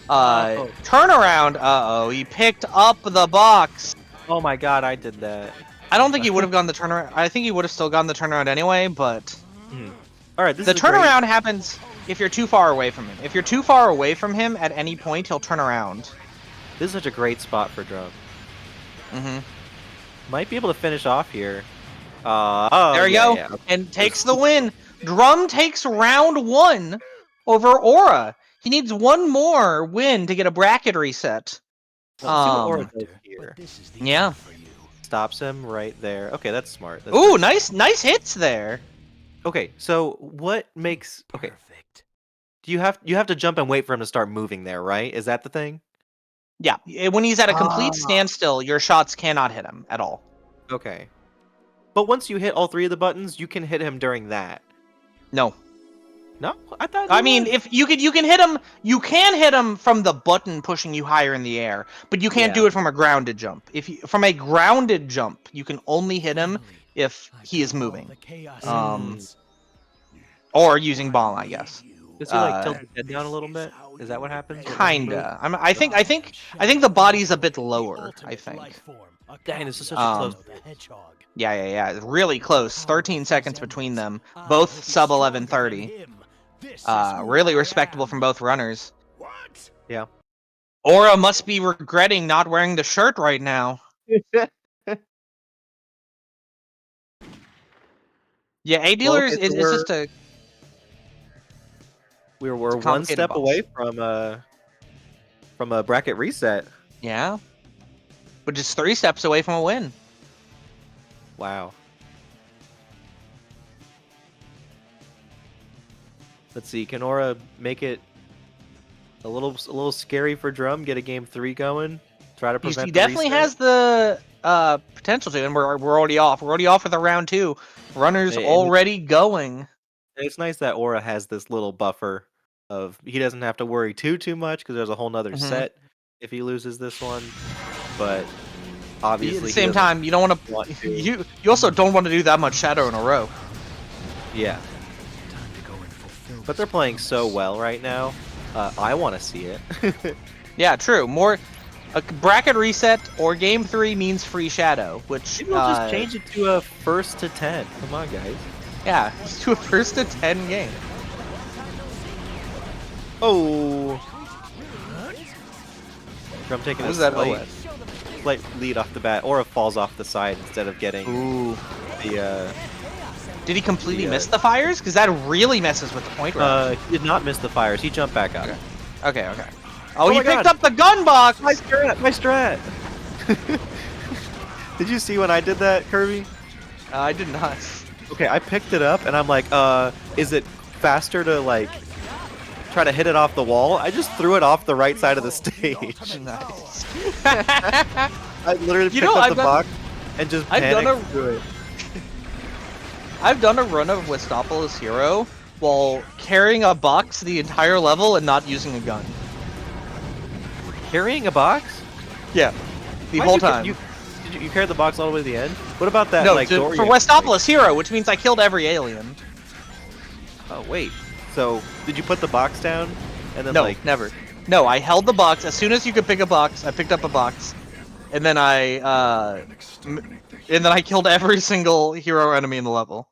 Turnaround. He picked up the box. Oh my God, I did that. I don't think he would have gone the turnaround. I think he would have still gone the turnaround anyway, but all right. This the is great. turnaround happens if you're too far away from him. If you're too far away from him at any point, he'll turn around. This is such a great spot for Drum. Mm-hmm. Might be able to finish off here. There you go, yeah. and takes the win. Drum takes round 1 over Aura. He needs one more win to get a bracket reset. Let's see what Aura does here. Yeah. Stops him right there. Okay, that's smart. That's Ooh, great. nice hits there. Okay, so what makes Do you have to jump and wait for him to start moving there, right? Is that the thing? Yeah, when he's at a complete standstill, your shots cannot hit him at all. Okay. But once you hit all 3 of the buttons, you can hit him during that. No. No? I thought I mean, if you can hit him, you can hit him from the button pushing you higher in the air, but you can't do it from a grounded jump. From a grounded jump, you can only hit him if he is moving. Or using bomb, I guess. Does he like tilt his head down a little bit? Is that what happens? Kinda. I think the body's a bit lower. I think. Dang, this is such a close. Yeah. It's really close. 13 seconds between them. Both sub 11:30. Really respectable from both runners. Yeah. Aura must be regretting not wearing the shirt right now. Yeah, A dealers is just a. We're It's a one complicated step boss. away from a bracket reset. Yeah. But just 3 steps away from a win. Wow. Let's see. Can Aura make it a little scary for Drum? Get a game 3 going. Try to prevent. He definitely has the potential to, and we're already off. We're already off with a round 2. Runners And already going. it's nice that Aura has this little buffer of he doesn't have to worry too much because there's a whole nother set if he loses this one. But obviously, At the same time, you don't want to. You also don't want to do that much Shadow in a row. Yeah. But they're playing so well right now. I want to see it. Yeah, true. More a bracket reset or game 3 means free Shadow, which Maybe we'll just change it to a first to 10. Come on, guys. Yeah, just do a first to 10 game. Oh. Drum taking What was a that slight lead off the bat. Aura falls off the side instead of getting the. Did he completely miss the fires? Because that really messes with the point range. He did not miss the fires. He jumped back up. Okay. Oh, he picked up the gun box! My strat! Did you see when I did that, Kirby? I did not. Okay, I picked it up and I'm like, is it faster to like try to hit it off the wall? I just threw it off the right side of the stage. Nice. I literally picked up the box and just panicked through it. I've done a run of Westopolis Hero while carrying a box the entire level and not using a gun. Carrying a box? Yeah, the whole time. You carried the box all the way to the end? What about that? No, like for Westopolis Hero, which means I killed every alien. Oh wait, so did you put the box down and then No, never. No, I held the box as soon as you could pick a box. I picked up a box, and then I killed every single hero enemy in the level.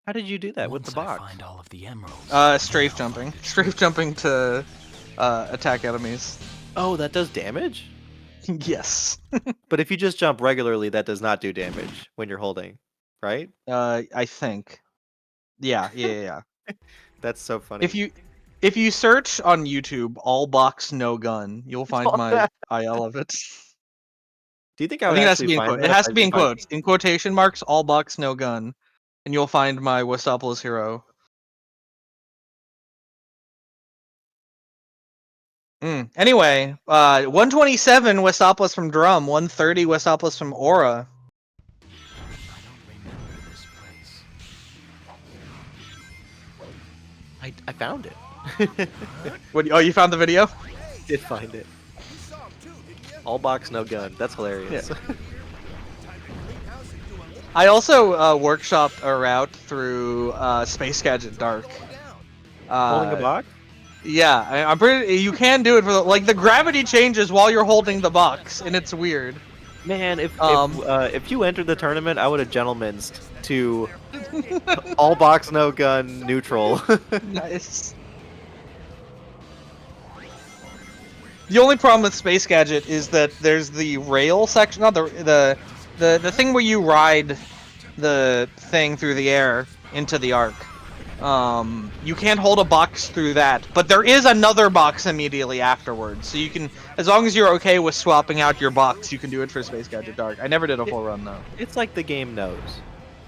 How did you do that with the box? Find all of the emeralds. Strafe jumping to attack enemies. Oh, that does damage? Yes. But if you just jump regularly, that does not do damage when you're holding, right? I think. Yeah. That's so funny. If you search on YouTube all box no gun, you'll find my IL of it. Do you think I would think it has to actually be in find quotes. that It has if to be in I- quotes. In quotation marks, all box no gun, and you'll find my Westopolis Hero. Anyway, 127 Westopolis from Drum, 130 Westopolis from Aura. I found it. What? Oh, you found the video? Did find it. All box, no gun. That's hilarious. Yeah. I also workshopped a route through Space Gadget Dark. Holding a box? Yeah, I'm pretty. You can do it for the gravity changes while you're holding the box, and it's weird. Man, if you entered the tournament, I would have gentleman's to all box, no gun, neutral. Nice. The only problem with Space Gadget is that there's the rail section, not the thing where you ride the thing through the air into the arc. You can't hold a box through that, but there is another box immediately afterwards. So you can, as long as you're okay with swapping out your box, you can do it for Space Gadget Dark. I never did a full run though. It's like the game knows.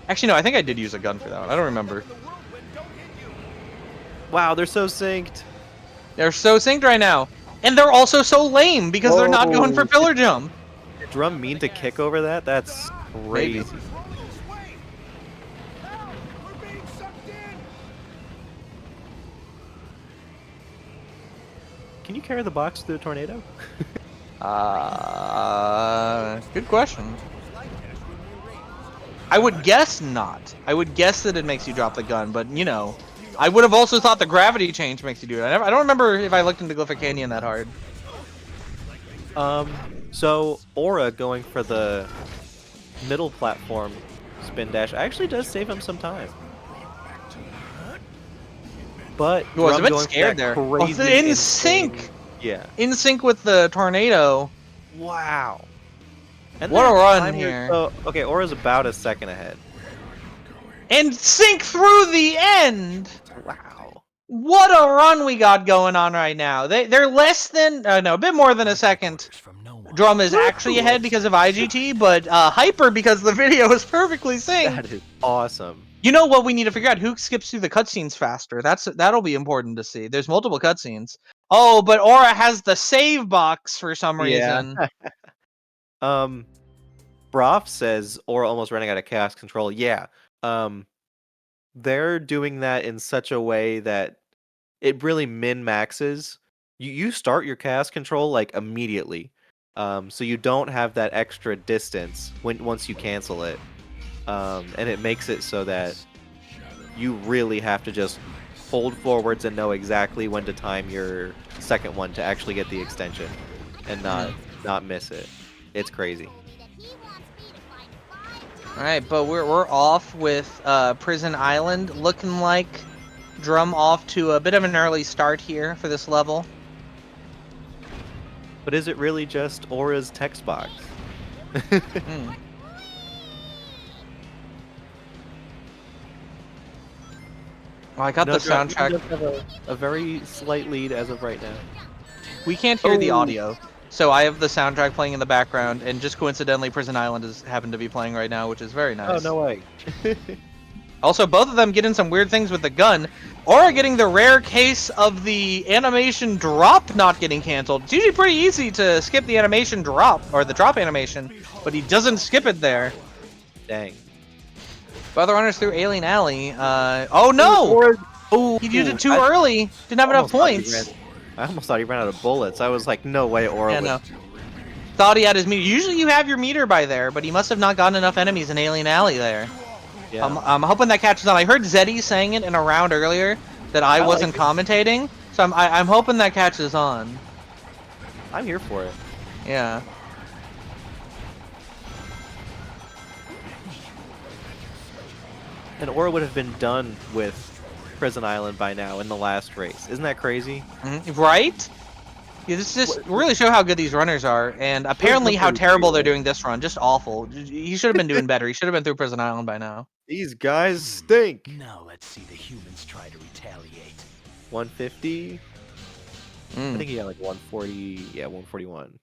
Actually, no, I think I did use a gun for that one. I don't remember. Wow, they're so synced. They're so synced right now. And they're also so lame because they're not going for pillar jump. Drum mean to kick over that? That's crazy. Maybe. Can you carry the box through a tornado? Good question. I would guess not. I would guess that it makes you drop the gun, but you know, I would have also thought the gravity change makes you do it. I don't remember if I looked into Glyphic Canyon that hard. So Aura going for the middle platform spin dash actually does save him some time. But He was a Drum bit going for scared that there. Oh, crazy in insane- sync. Yeah. In sync with the tornado. Wow. And What a then run time here. So, okay, Aura's about a second ahead. And sync through the end. Wow. What a run we got going on right now. They're less than no, a bit more than a second. Drum is actually ahead because of IGT, but Hyper because the video is perfectly synced. That is awesome. You know what we need to figure out? Who skips through the cutscenes faster? That'll be important to see. There's multiple cutscenes. Oh, but Aura has the save box for some Yeah. reason. Broff says Aura almost running out of chaos control. Yeah. They're doing that in such a way that it really min maxes. You start your chaos control like immediately. So you don't have that extra distance once you cancel it. And it makes it so that you really have to just hold forwards and know exactly when to time your second one to actually get the extension and not miss it. It's crazy. All right, but we're off with Prison Island, looking like Drum off to a bit of an early start here for this level. But is it really just Aura's text box? Oh, I got the Drum soundtrack. does have a very slight lead as of right now. We can't hear the audio, so I have the soundtrack playing in the background, and just coincidentally, Prison Island is happened to be playing right now, which is very nice. Oh, no way. Also, both of them getting some weird things with the gun. Aura getting the rare case of the animation drop not getting canceled. It's usually pretty easy to skip the animation drop, or the drop animation, but he doesn't skip it there. Dang. Other runners through Alien Alley. Oh no! Oh, he did it too early. Didn't have enough points. I almost thought he ran out of bullets. I was like, no way, Aura. Yeah, no. Thought he had his meter. Usually you have your meter by there, but he must have not gotten enough enemies in Alien Alley there. Yeah. I'm hoping that catches on. I heard Zeddy saying it in a round earlier that I wasn't commentating, so I'm hoping that catches on. I'm here for it. Yeah. And Aura would have been done with Prison Island by now in the last race. Isn't that crazy? Right? Yeah, this just really show how good these runners are, and apparently how terrible they're doing this run. Just awful. He should have been doing better. He should have been through Prison Island by now. These guys stink. Now let's see the humans try to retaliate. 150. I think he got like 140. Yeah, 141.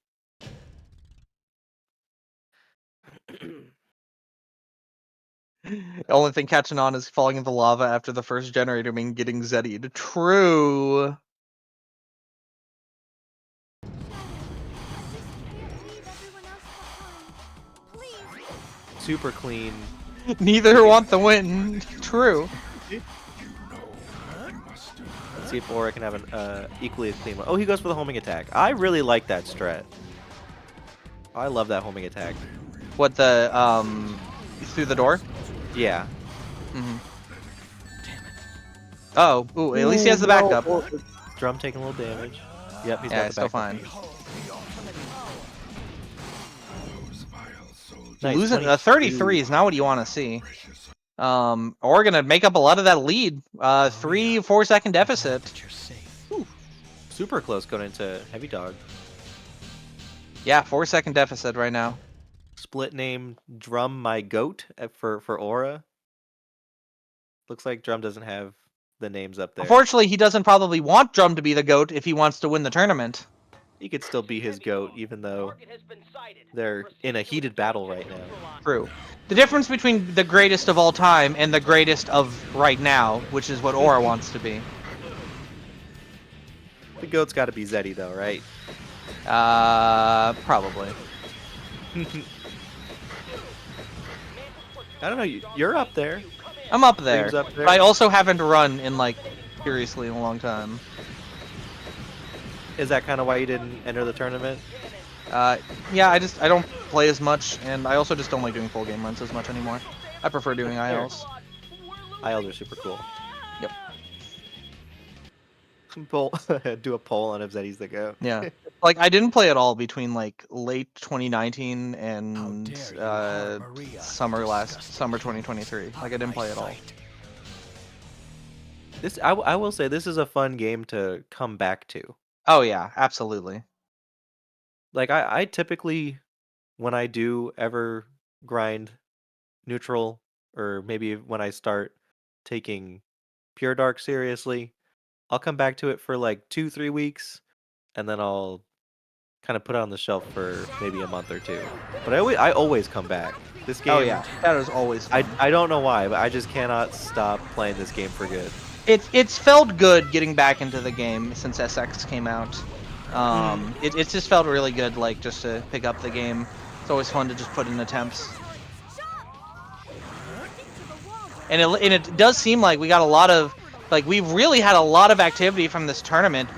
The only thing catching on is falling into lava after the first generator being getting Zeddied. True. Super clean. Neither want the win. True. Let's see if Aura can have an equally clean one. Oh, he goes for the homing attack. I really like that strat. I love that homing attack. What, the through the door? Yeah. Oh, ooh, at least he has the backup. Drum taking a little damage. Yep, he's Yeah, got it's the still backup. fine. Nice, Losing a 33 is not what you want to see. Or gonna make up a lot of that lead. 3-4 second deficit. Ooh, super close going into Heavy Dog. Yeah, 4 second deficit right now. Split name Drum My Goat for Aura. Looks like Drum doesn't have the names up there. Unfortunately, he doesn't probably want Drum to be the GOAT if he wants to win the tournament. He could still be his GOAT even though they're in a heated battle right now. True. The difference between the greatest of all time and the greatest of right now, which is what Aura wants to be. The GOAT's got to be Zeddy though, right? Probably. I don't know. You're up there. I'm up there. Dream's up there. But I also haven't run in, like, seriously in a long time. Is that kind of why you didn't enter the tournament? Yeah, I don't play as much, and I also just don't like doing full game runs as much anymore. I prefer doing ILs. ILs are super cool. Yep. Do a poll on if Zeddy's the GOAT. Yeah. Like, I didn't play at all between, like, late 2019 and summer 2023. Like, I didn't play at all. This I will say this is a fun game to come back to. Oh yeah, absolutely. Like I typically, when I do ever grind neutral, or maybe when I start taking Pure Dark seriously, I'll come back to it for like 2-3 weeks, and then I'll kind of put it on the shelf for maybe a month or two. But I always come back. This game. Oh yeah, that is always fun. I don't know why, but I just cannot stop playing this game for good. It's felt good getting back into the game since SX came out. It's just felt really good, like just to pick up the game. It's always fun to just put in attempts. And it does seem like we got a lot of, like, we've really had a lot of activity from this tournament.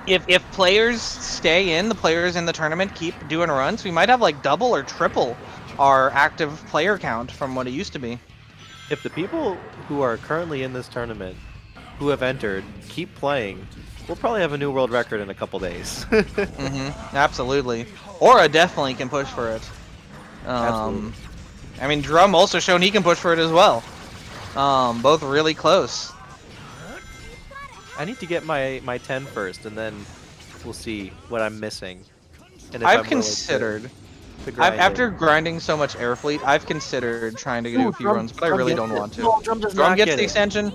If players stay in, the players in the tournament keep doing runs, we might have like double or triple our active player count from what it used to be. If the people who are currently in this tournament, who have entered, keep playing, we'll probably have a new world record in a couple days. Absolutely. Aura definitely can push for it. Absolutely. I mean, Drum also shown he can push for it as well. Both really close. I need to get my 10 first, and then we'll see what I'm missing. And if I've I'm willing considered, to grind after it. grinding so much Air Fleet, I've considered trying to do a few runs, but I really don't want to. No, Drum does Drum not gets get the it. extension.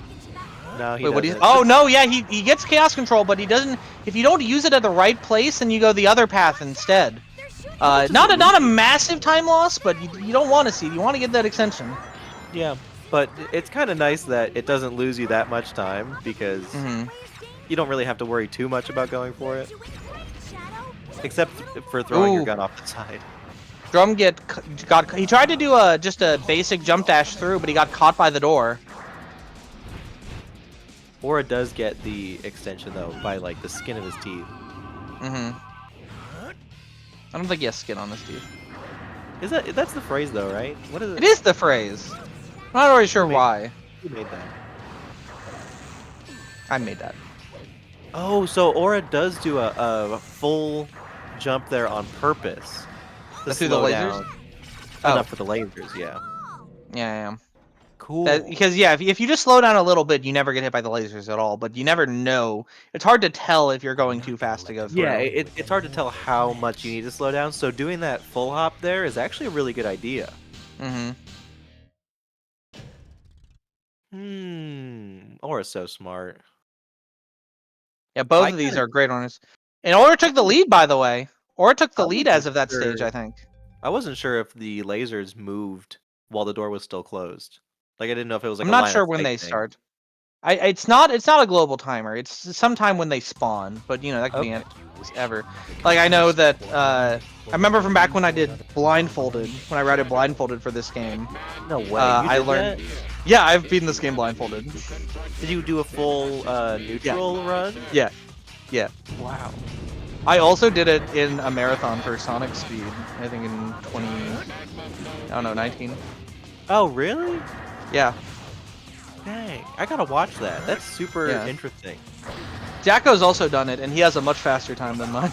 No, he Wait, what do you? doesn't. Oh no, yeah, he gets chaos control, but he doesn't. If you don't use it at the right place, then you go the other path instead. Not a massive time loss, but you don't want to see. You want to get that extension. Yeah, but it's kind of nice that it doesn't lose you that much time, because you don't really have to worry too much about going for it. Except for throwing your Ooh. gun off the side. Drum got. He tried to do just a basic jump dash through, but he got caught by the door. Aura does get the extension though by like the skin of his teeth. I don't think he has skin on his teeth. That's the phrase though, right? What is it? It is the phrase. I'm not really sure why. Who made that? I made that. Oh, so Aura does do a full jump there on purpose. To Through the slow lasers? down. Oh. Enough for the lasers, yeah. Yeah. Cool. Because yeah, if you just slow down a little bit, you never get hit by the lasers at all. But you never know. It's hard to tell if you're going too fast to go through. Yeah, it's hard to tell how much you need to slow down. So doing that full hop there is actually a really good idea. Aura's so smart. Yeah, both of these are great runners. And Aura took the lead, by the way. Aura took the lead as of that stage, I think. I wasn't sure if the lasers moved while the door was still closed. Like I didn't know if it was like I'm a not line sure of when sight they thing. start. It's not a global timer. It's sometime when they spawn, but you know that could be ever. Like I know that I remember from back when I did blindfolded, when I routed blindfolded for this game. No way. I learned. Yeah, I've beaten this game blindfolded. Did you do a full neutral run? Yeah. Wow. I also did it in a marathon for Sonic Speed. I think in 19. Oh really? Yeah. Dang, I gotta watch that. That's super interesting. Jacko's also done it, and he has a much faster time than mine.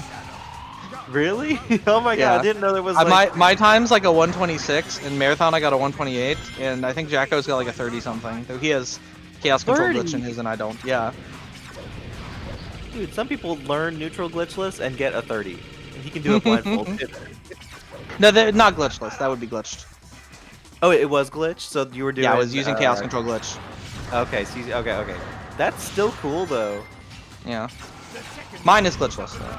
Really? Oh my god, I didn't know there was like... My time's like a 126, in Marathon I got a 128, and I think Jacko's got like a 30 something. So he has Chaos Control 30? glitch in his and I don't. Yeah. Dude, some people learn neutral glitchless and get a 30. And he can do it blindfolded. No, they're not glitchless. That would be glitched. Oh, it was glitched? So you were doing... Yeah, I was using Chaos Control glitch. Okay, so okay. That's still cool though. Yeah. Mine is glitchless though.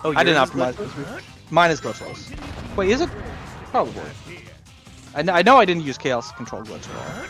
Oh, I didn't yours is optimize glitchless? this. Mine is glitchless. Wait, is it? Probably. I know I didn't use Chaos Control glitch at all.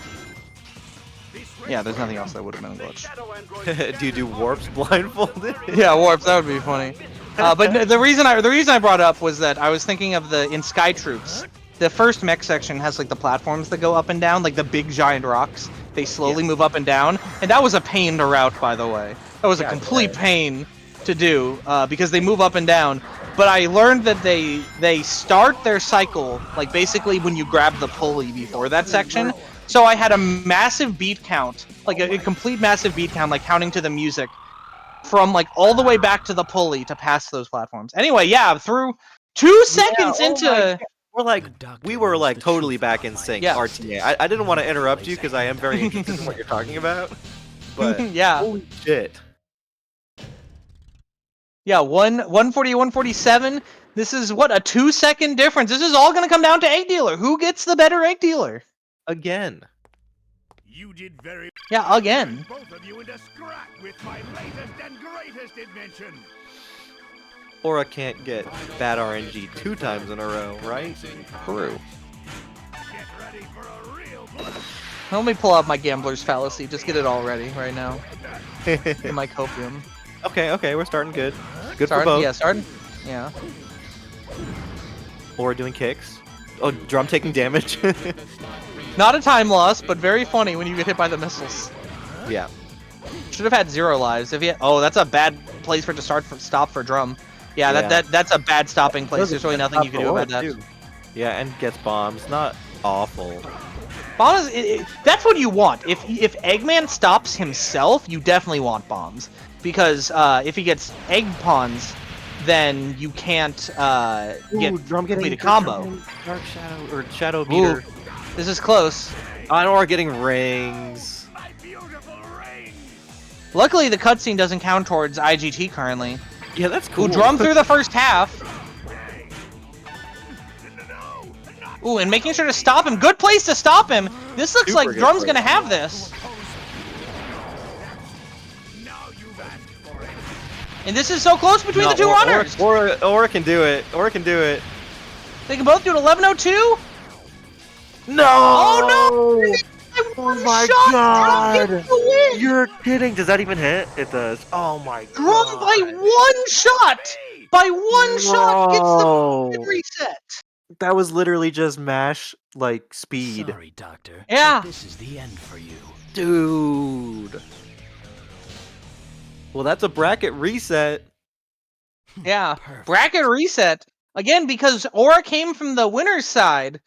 Yeah, there's nothing else that would have been a glitch. Do you do warps blindfolded? Yeah, warps. That would be funny. But the reason I brought up was that I was thinking of in Sky Troops. The first mech section has like the platforms that go up and down, like the big giant rocks. They slowly move up and down, and that was a pain to route, by the way. That was a complete pain to do because they move up and down. But I learned that they start their cycle like basically when you grab the pulley before that section. So I had a massive beat count, like a complete massive beat count, like counting to the music from like all the way back to the pulley to pass those platforms. Anyway, yeah, through 2 seconds into. We were like totally back in sync, RTA. I didn't want to interrupt you because I am very interested in what you're talking about. But yeah. Holy shit. Yeah, 140, 147. This is what, a 2 second difference. This is all gonna come down to egg dealer. Who gets the better egg dealer? again. You did very Yeah, again. both of you into scrap with my latest and greatest invention. Aura can't get bad RNG 2 times in a row, right? True. Get ready for a real Let me pull out my gambler's fallacy. Just get it all ready right now. In my copium. Okay, we're starting good. Good Starting, for both. yeah, starting. Yeah. Aura doing kicks. Oh, Drum taking damage. Not a time loss, but very funny when you get hit by the missiles. Yeah. Should have had 0 lives. If he had, oh, that's a bad place for it to stop for Drum. Yeah, that's a bad stopping place. There's really nothing you can do about that. Too. Yeah, and gets bombs. Not awful. Bombs, that's what you want. If Eggman stops himself, you definitely want bombs. Because if he gets egg pawns, then you can't get Drum complete a combo. Dark Shadow or Shadow Beater. Ooh, this is close. Or getting rings. Luckily, the cutscene doesn't count towards IGT currently. Yeah, that's cool. Ooh, Drum through the first half. Ooh, and making sure to stop him. Good place to stop him. This looks like Drum's gonna have this. And this is so close between the two runners. Aura can do it. Aura can do it. They can both do it. 11:02. No! Oh no! Oh my god! You're kidding. Does that even hit? It does. Oh my god. Drum by 1 shot! By 1 shot gets the reset. That was literally just mash, like, speed. Sorry, Doctor. Yeah. This is the end for you. Dude. Well, that's a bracket reset. Yeah. Bracket reset. Again, because Aura came from the winner's side.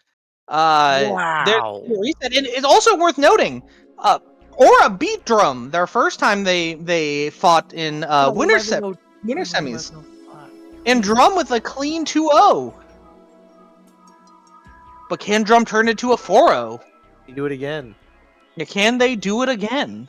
Wow. Reset. And it's also worth noting, Aura beat Drum their first time they fought in winner semis. And Drum with a clean 2-0. But can Drum turn it to a 4-0? You do it again. Yeah, can they do it again?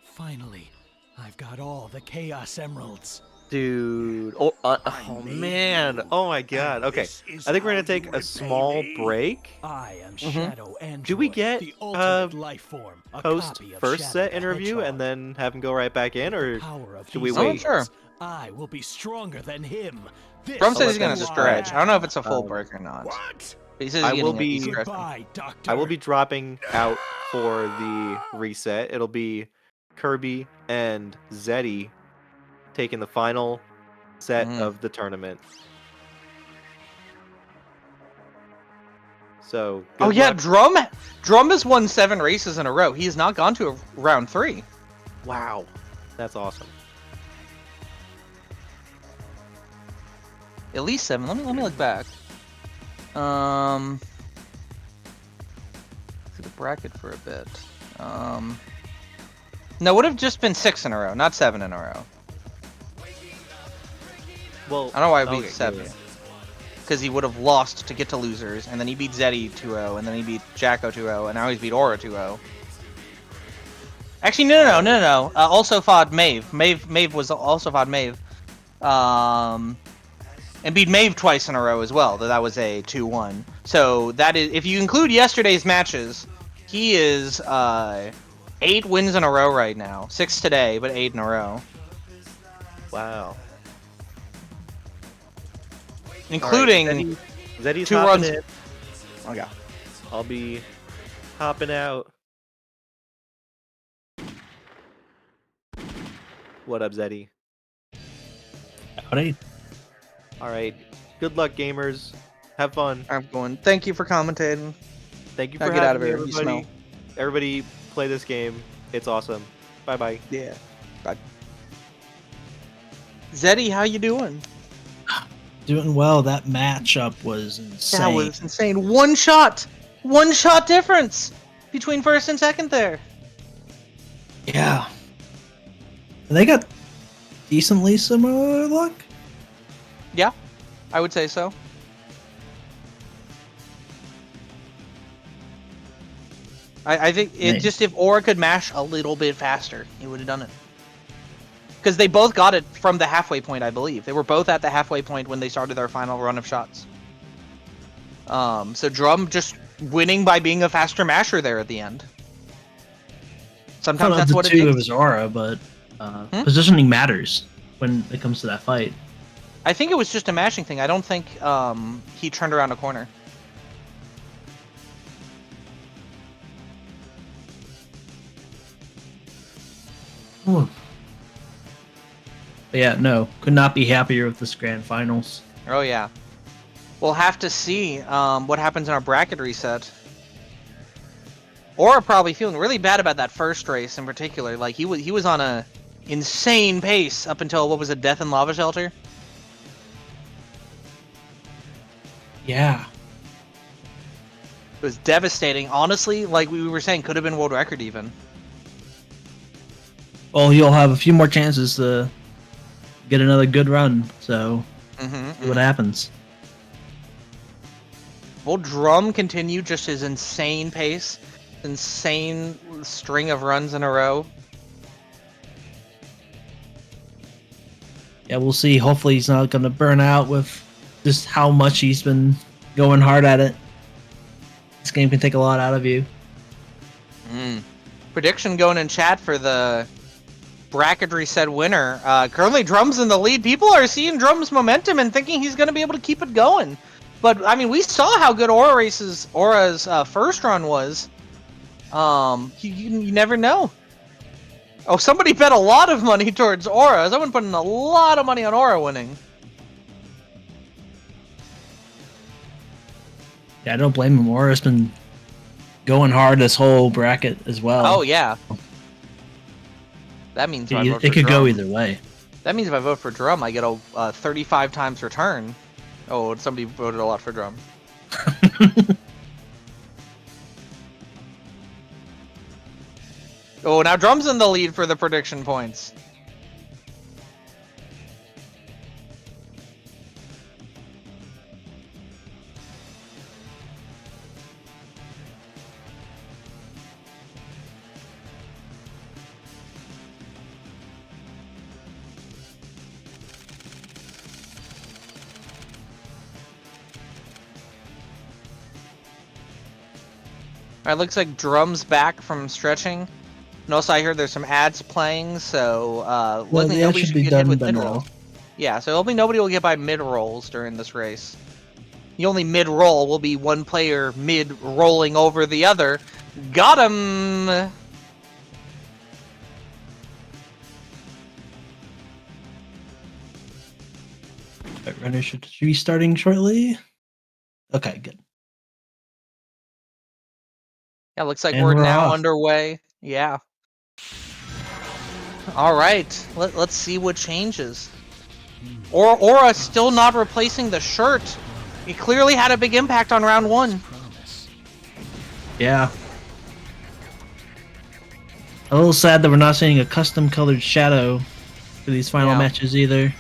Finally, I've got all the Chaos Emeralds. Dude. Oh man. Oh my god. Okay. I think we're going to take a small break. I am Shadow Android, Do we get the ultimate life form, a post copy of first Shadow set the interview Hedgehog. and then have him go right back in, or Power of do we these wait? Sure. I will be stronger than him. This Drum says he's is gonna why stretch. I don't know if it's a full break or not. But he says I he's will getting be. a Goodbye, Doctor. I will be dropping out for the reset. It'll be Kirby and Zeddy taking the final set of the tournament. So. Oh good yeah, luck. Drum has won 7 races in a row. He has not gone to a round 3. Wow, that's awesome. At least 7. Let me look back. See the bracket for a bit. No, it would have just been 6 in a row, not 7 in a row. Well, I don't know why it beat 7. Because he would have lost to get to losers, and then he beat Zeddy 2-0, and then he beat Jacko 2-0, and now he's beat Aura 2-0. Actually, no. Also fought Maeve. Maeve was also fought Maeve. And beat Maeve twice in a row as well. That was a 2-1. So that is, if you include yesterday's matches, he is 8 wins in a row right now. 6 today, but 8 in a row. Wow. Including right, Zeddy's 2 runs. in. Oh yeah. I'll be hopping out. What up, Zeddy? Howdy. All right. Good luck, gamers. Have fun. I'm going. Thank you for commentating. Thank you Now for get out having of me, here. You everybody. smell. Everybody, play this game. It's awesome. Bye bye. Yeah. Bye. Zeddy, how you doing? Doing well. That matchup was insane. That was insane. 1 shot! 1 shot difference between first and second there. Yeah. They got decently similar luck. Yeah, I would say so. I think it just, if Aura could mash a little bit faster, he would have done it. Because they both got it from the halfway point, I believe. They were both at the halfway point when they started their final run of shots. So Drum just winning by being a faster masher there at the end. Sometimes Not that's the what it two of takes. his aura, but positioning matters when it comes to that fight. I think it was just a mashing thing. I don't think he turned around a corner. But yeah, no, could not be happier with this grand finals. Oh yeah. We'll have to see what happens in our bracket reset. Aura probably feeling really bad about that first race in particular. Like he was on a insane pace up until what was it, Death and Lava Shelter? Yeah. It was devastating. Honestly, like we were saying, could have been world record even. Well, you'll have a few more chances to get another good run, so see what happens. Will Drum continue just his insane pace? Insane string of runs in a row? Yeah, we'll see. Hopefully he's not going to burn out with just how much he's been going hard at it. This game can take a lot out of you. Prediction going in chat for the bracket reset winner. Currently Drum's in the lead. People are seeing Drum's momentum and thinking he's going to be able to keep it going. But, I mean, we saw how good Aura's first run was. You never know. Oh, somebody bet a lot of money towards Aura. Someone put in a lot of money on Aura winning. Yeah, I don't blame him. Aura's been going hard this whole bracket as well. Oh, yeah. That means if I vote for it could Drum, go either way. That means if I vote for Drum, I get a 35 times return. Oh, somebody voted a lot for Drum. Oh, now Drum's in the lead for the prediction points. Alright, looks like Drum's back from stretching. And also I heard there's some ads playing, so Well, luckily the ad nobody should should be get hit done with by mid-roll. now. Yeah, so hopefully nobody will get by mid-rolls during this race. The only mid-roll will be one player mid-rolling over the other. Got him! Right, runner should be starting shortly. Okay, good. Yeah, looks like And we're we're now off. underway. Yeah. Alright, let's see what changes. Aura still not replacing the shirt. It clearly had a big impact on round one. Yeah. A little sad that we're not seeing a custom colored shadow for these final Yeah. matches either.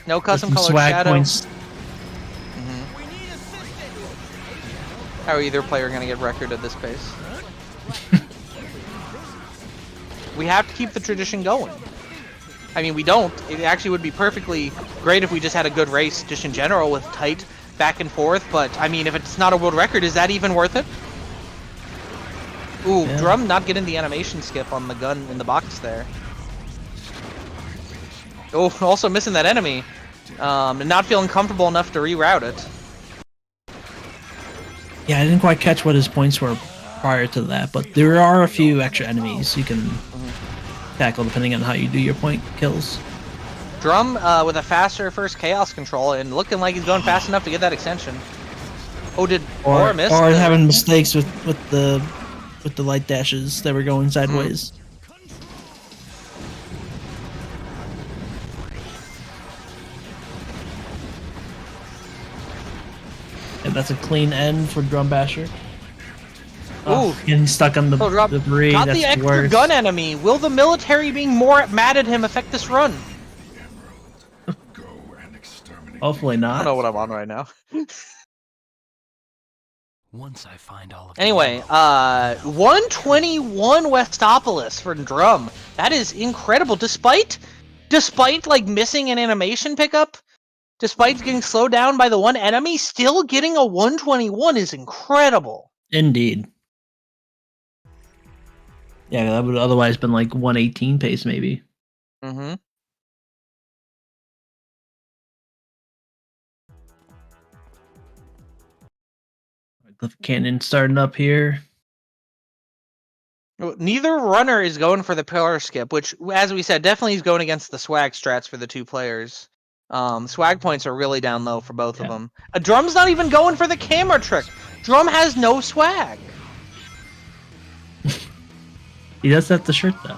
No With custom some colored swag shadow. points. How are either player going to get record at this pace? We have to keep the tradition going. I mean, we don't. It actually would be perfectly great if we just had a good race just in general with tight back and forth, but I mean, if it's not a world record, is that even worth it? Ooh, Yeah. Drum not getting the animation skip on the gun in the box there. Oh, also missing that enemy. And not feeling comfortable enough to reroute it. Yeah, I didn't quite catch what his points were prior to that, but there are a few extra enemies you can tackle depending on how you do your point kills. Drum with a faster first chaos control and looking like he's going fast enough to get that extension. Oh, did Aura miss? Or having mistakes with the light dashes that were going sideways. And that's a clean end for Drum Basher. Oh, getting stuck on the debris. Got That's the extra worse. gun enemy. Will the military being more mad at him affect this run? Hopefully I not. don't know what I'm on right now. Once I find all of Anyway, 121 Westopolis for Drum. That is incredible. Despite like missing an animation pickup, despite getting slowed down by the one enemy, still getting a 121 is incredible. Indeed. Yeah, that would otherwise been like 118 pace maybe. Mm-hmm. The cannon starting up here. Neither runner is going for the pillar skip, which, as we said, definitely is going against the swag strats for the two players. Swag points are really down low for both of them. Drum's not even going for the camera trick. Drum has no swag. He does have the shirt though.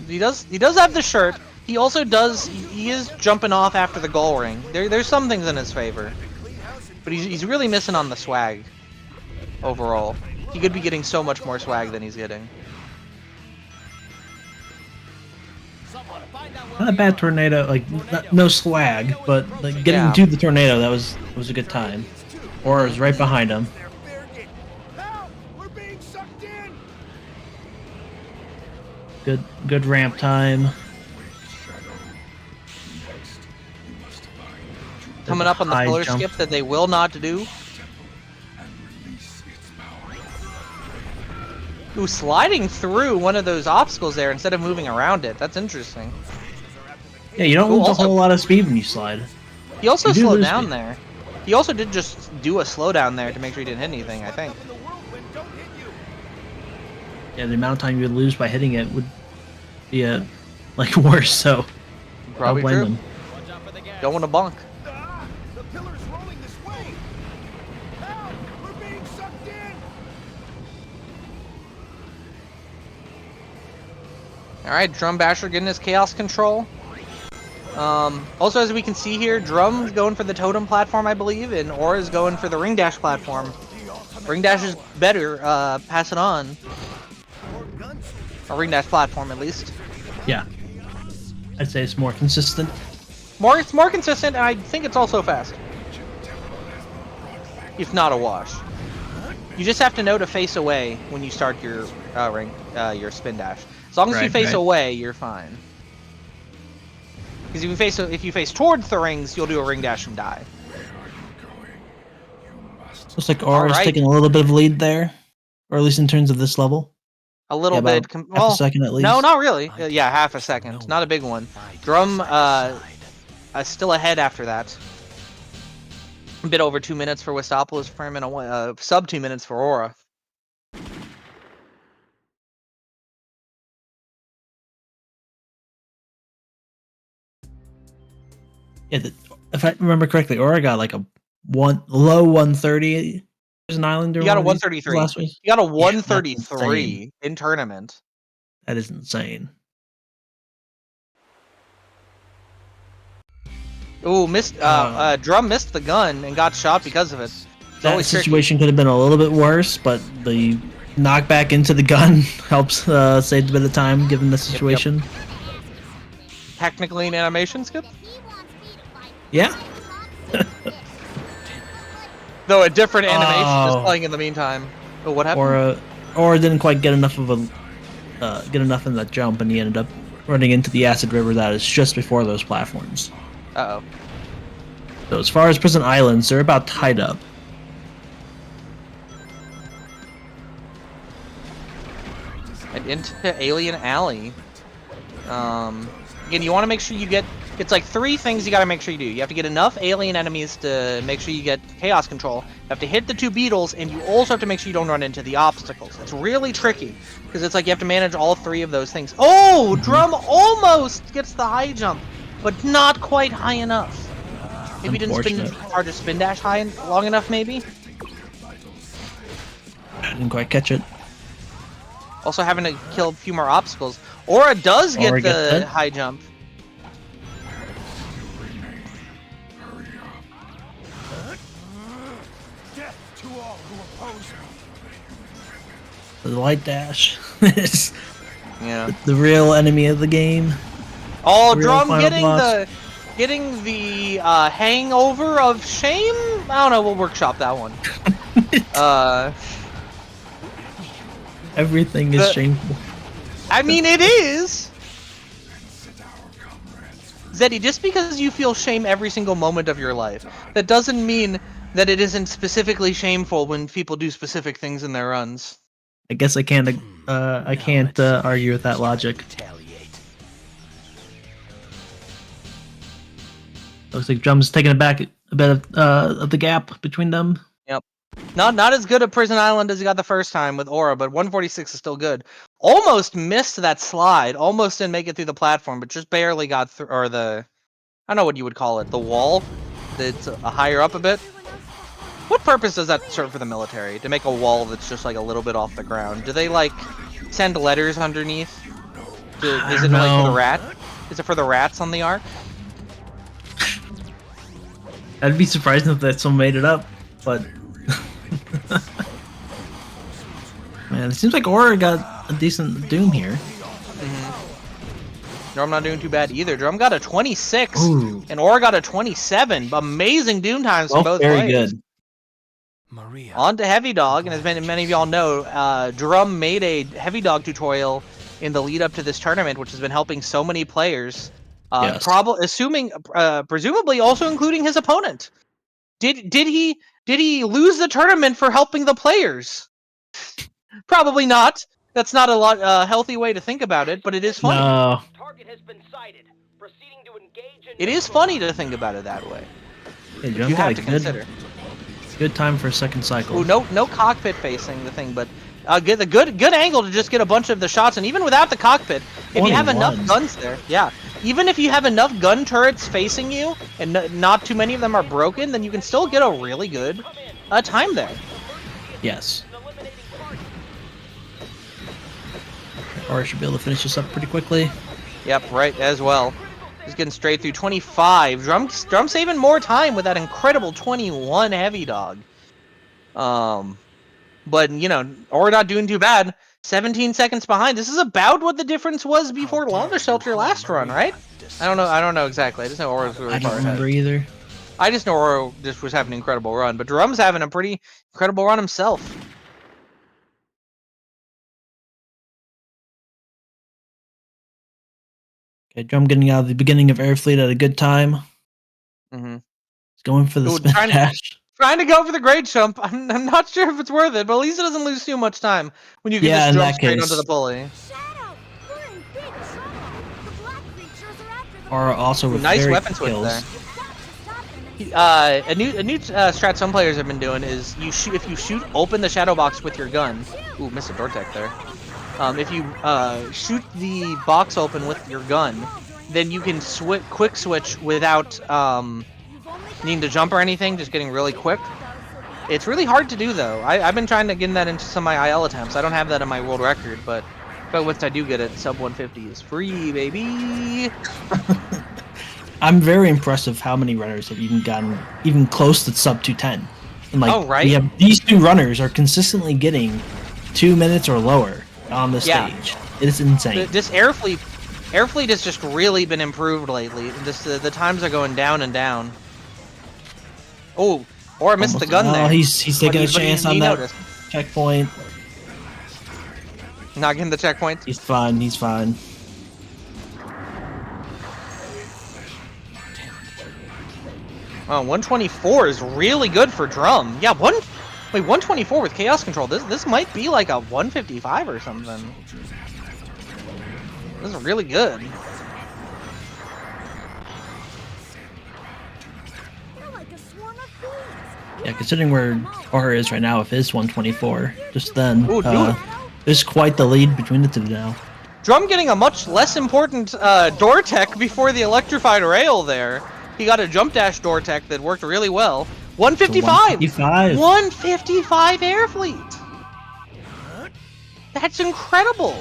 He does have the shirt. He also does. He is jumping off after the goal ring. There's some things in his favor, but he's really missing on the swag. Overall, he could be getting so much more swag than he's getting. Not a bad tornado, like no swag, but like getting to the tornado, that was a good time. Or is right behind him. Good ramp time. Coming up on the pillar skip that they will not do. Ooh, sliding through one of those obstacles there instead of moving around it. That's interesting. Yeah, you don't lose a whole lot of speed when you slide. He also slowed down there. He also did just do a slowdown there to make sure he didn't hit anything, I think. Yeah, the amount of time you would lose by hitting it would be like worse, so probably don't blame true. them. Don't want to bonk. Alright, Drum Basher getting his chaos control. Also, as we can see here, Drum's going for the totem platform, I believe, and Aura's going for the ring dash platform. Ring dash is better, pass it on. A ring dash platform, at least. Yeah. I'd say it's more consistent. It's more consistent, and I think it's also fast. If not a wash. You just have to know to face away when you start your your spin dash. As long as you face away, you're fine. Because if you face towards the rings, you'll do a ring dash and die. Looks like Aura's taking a little bit of lead there, or at least in terms of this level. A little bit. Half a second at least. No, not really. Yeah, half a second. Not a big one. Drum still ahead after that. A bit over 2 minutes for Westopoulos for him, and sub 2 minutes for Aura. Yeah, if I remember correctly, Aura got like a low 130 as an islander. You got a 133. You got a 133 in tournament. That is insane. Ooh, Drum missed the gun and got shot because of it. That situation could have been a little bit worse, but the knockback into the gun helps save a bit of time given the situation. Yep. Technically an animation skip? Yeah. Though a different animation is playing in the meantime. Oh, what happened? Or didn't quite get enough of get enough in that jump, and he ended up running into the acid river that is just before those platforms. Uh-oh. So as far as Prison Islands, they're about tied up. And into Alien Alley. Again, you want to make sure you get... It's like 3 things you got to make sure you do. You have to get enough alien enemies to make sure you get chaos control. You have to hit the 2 beetles, and you also have to make sure you don't run into the obstacles. It's really tricky, because it's like you have to manage all 3 of those things. Oh! Drum almost gets the high jump, but not quite high enough. Maybe didn't spin hard to spin dash high long enough, maybe? I didn't quite catch it. Also having to kill a few more obstacles. Aura does get the high jump. The light dash is the real enemy of the game. Oh, Drum getting the hangover of shame? I don't know, we'll workshop that one. Everything is shameful. I mean, it is! Zeddy, just because you feel shame every single moment of your life, that doesn't mean that it isn't specifically shameful when people do specific things in their runs. I guess I can't argue with that logic. Looks like Drum's taking it back a bit of the gap between them. Yep. Not as good at Prison Island as he got the first time with Aura, but 146 is still good. Almost missed that slide. Almost didn't make it through the platform, but just barely got through, or the, I don't know what you would call it, the wall that's higher up a bit. What purpose does that serve for the military? To make a wall that's just like a little bit off the ground? Do they like send letters underneath? Is it like for the rat? Is it for the rats on the ark? I'd be surprised if that someone made it up, but man, it seems like Aura got a decent Doom here. Drum not doing too bad either. Drum got a 26, Ooh. and Aura got a 27. Amazing Doom times from both very players. good. On to Heavy Dog, and as many of y'all know, Drum made a Heavy Dog tutorial in the lead up to this tournament, which has been helping so many players. Yes. Presumably also including his opponent. Did he lose the tournament for helping the players? Probably not. That's not a healthy way to think about it, but it is funny. No. It is funny to think about it that way. Hey, You Drum have got a to consider. good time for a second cycle. Ooh, no cockpit facing the thing, but get the good angle to just get a bunch of the shots, and even without the cockpit, if you have enough 21. guns there, yeah, even if you have enough gun turrets facing you and not too many of them are broken, then you can still get a really good time there. Yes. Aura should be able to finish this up pretty quickly. Yep, right as well. Just getting straight through 25. Drum saving more time with that incredible 21 Heavy Dog. But you know, Aura not doing too bad. 17 seconds behind. This is about what the difference was before Lava Shelter last run, right? I don't know exactly. I just know Aura's really I far don't ahead. remember either. I just know Aura just was having an incredible run, but Drum's having a pretty incredible run himself. Okay, Drum getting out of the beginning of Airfleet at a good time. Mm-hmm. He's going for the Ooh, spin dash. Trying to go for the grade jump. I'm not sure if it's worth it, but at least it doesn't lose too much time when you can Yeah, just in jump that straight case. onto the pulley. Aura also with Nice very weapon good switch kills. there. A new strat some players have been doing is if you shoot open the shadow box with your gun. Ooh, missed a door tech there. If you shoot the box open with your gun, then you can quick switch without needing to jump or anything, just getting really quick. It's really hard to do though. I've been trying to get that into some of my IL attempts. I don't have that in my world record, but once I do get it, sub 150 is free, baby. I'm very impressed with how many runners have even gotten even close to sub 210. And like, Oh, right? we have these two runners are consistently getting 2 minutes or lower on the Yeah. stage. It is insane. This Airfleet has just really been improved lately. The times are going down and down. Oh, or I missed the gun there. He's taking a chance on that noticed. checkpoint. Not getting the checkpoint. He's fine. He's fine. Oh, 124 is really good for Drum. Yeah, 124 with Chaos Control. This might be like a 155 or something. This is really good. Yeah, considering where Aura is right now, if it's 124, just then, Ooh, dude. there's quite the lead between the two now. Drum getting a much less important door tech before the electrified rail there. He got a jump dash door tech that worked really well. 155! 155. 155 Airfleet! That's incredible!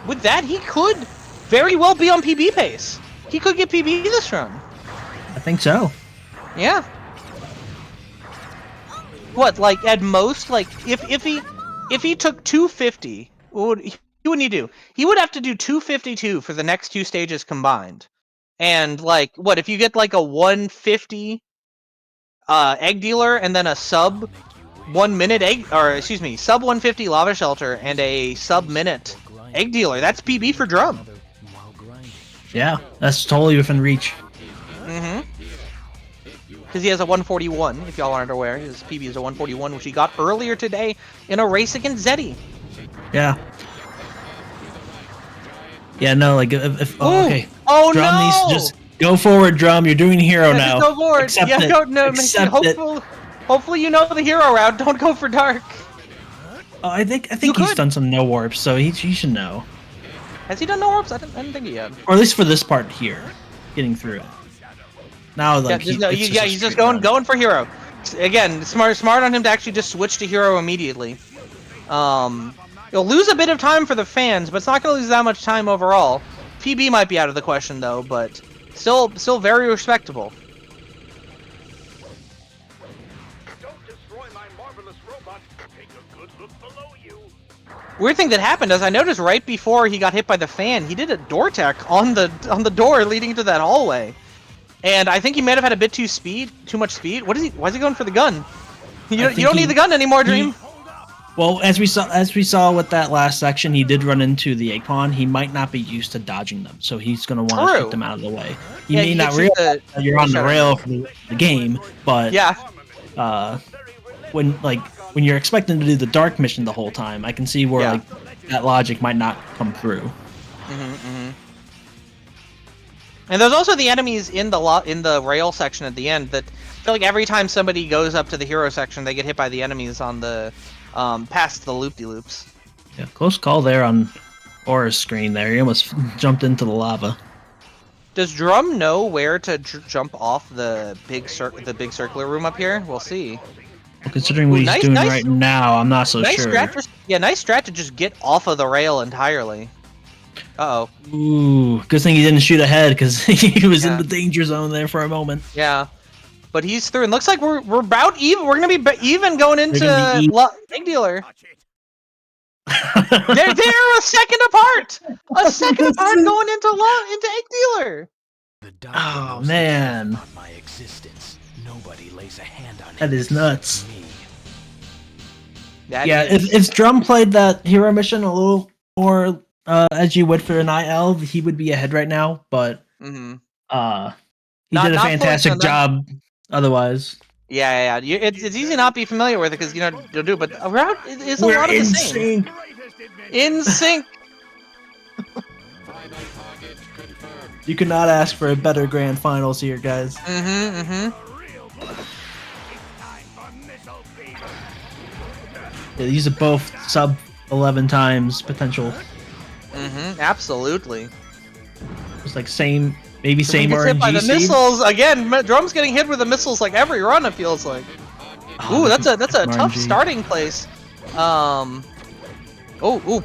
With that, he could very well be on PB pace. He could get PB this run. I think so. Yeah. What, like at most, like if he took 250, what would he do? He would have to do 252 for the next two stages combined. And like, what if you get like a 150 egg dealer and then a sub 1 minute egg, or excuse me, sub 150 lava shelter and a sub minute egg dealer? That's PB for Drum. Yeah, that's totally within reach. Mm-hmm. Because he has a 141, if y'all aren't aware. His PB is a 141, which he got earlier today in a race against Zeddy. Yeah. Yeah, no, like if Ooh! okay. Oh Drum no! needs to just go forward, Drum. You're doing hero Yeah, now. just go forward. Accept Yeah, it. go. No, Accept it. hopefully you know the hero route. Don't go for dark. Oh, I think he's done some no warps, so he should know. Has he done no warps? I didn't think he had. Or at least for this part here, getting through it. Now, like, he's just going for hero. Again, smart on him to actually just switch to hero immediately. You'll lose a bit of time for the fans, but it's not going to lose that much time overall. PB might be out of the question though, but still very respectable. Weird thing that happened is I noticed right before he got hit by the fan, he did a door tech on the door leading to that hallway. And I think he might have had a bit too much speed. Why is he going for the gun? You don't need the gun anymore, Dream. Well, as we saw with that last section, he did run into the Acorn. He might not be used to dodging them, so he's going to want to get them out of the way. He may not realize that you're on the rail for the game, but when you're expecting to do the dark mission the whole time, I can see where like that logic might not come through. And there's also the enemies in the rail section at the end that I feel like every time somebody goes up to the hero section, they get hit by the enemies on the past the loop-de-loops. Yeah, close call there on Aura's screen there. He almost jumped into the lava. Does Drum know where to jump off the big circular room up here? We'll see. Well, considering what he's doing right now, I'm not so sure. Nice strat to just get off of the rail entirely. Uh-oh. Ooh, good thing he didn't shoot ahead because he was in the danger zone there for a moment. Yeah. But he's through, and looks like we're about even. We're gonna be even going into Egg Dealer. they're a second apart. A second apart going into Egg Dealer. Oh man. My existence. Nobody lays a hand on that is nuts. Yeah, if Drum played that hero mission a little more as you would for an IL, he would be ahead right now. But he did a fantastic job. Otherwise, yeah. It's easy to not be familiar with it because you'll do. But a route is a lot of the same. In sync. You could not ask for a better grand finals here, guys. Yeah, these are both sub 11 times potential. Absolutely. It's like maybe same RNG hit by the missiles again. Drum's getting hit with the missiles like every run. It feels like. Ooh, that's a tough starting place. Oh,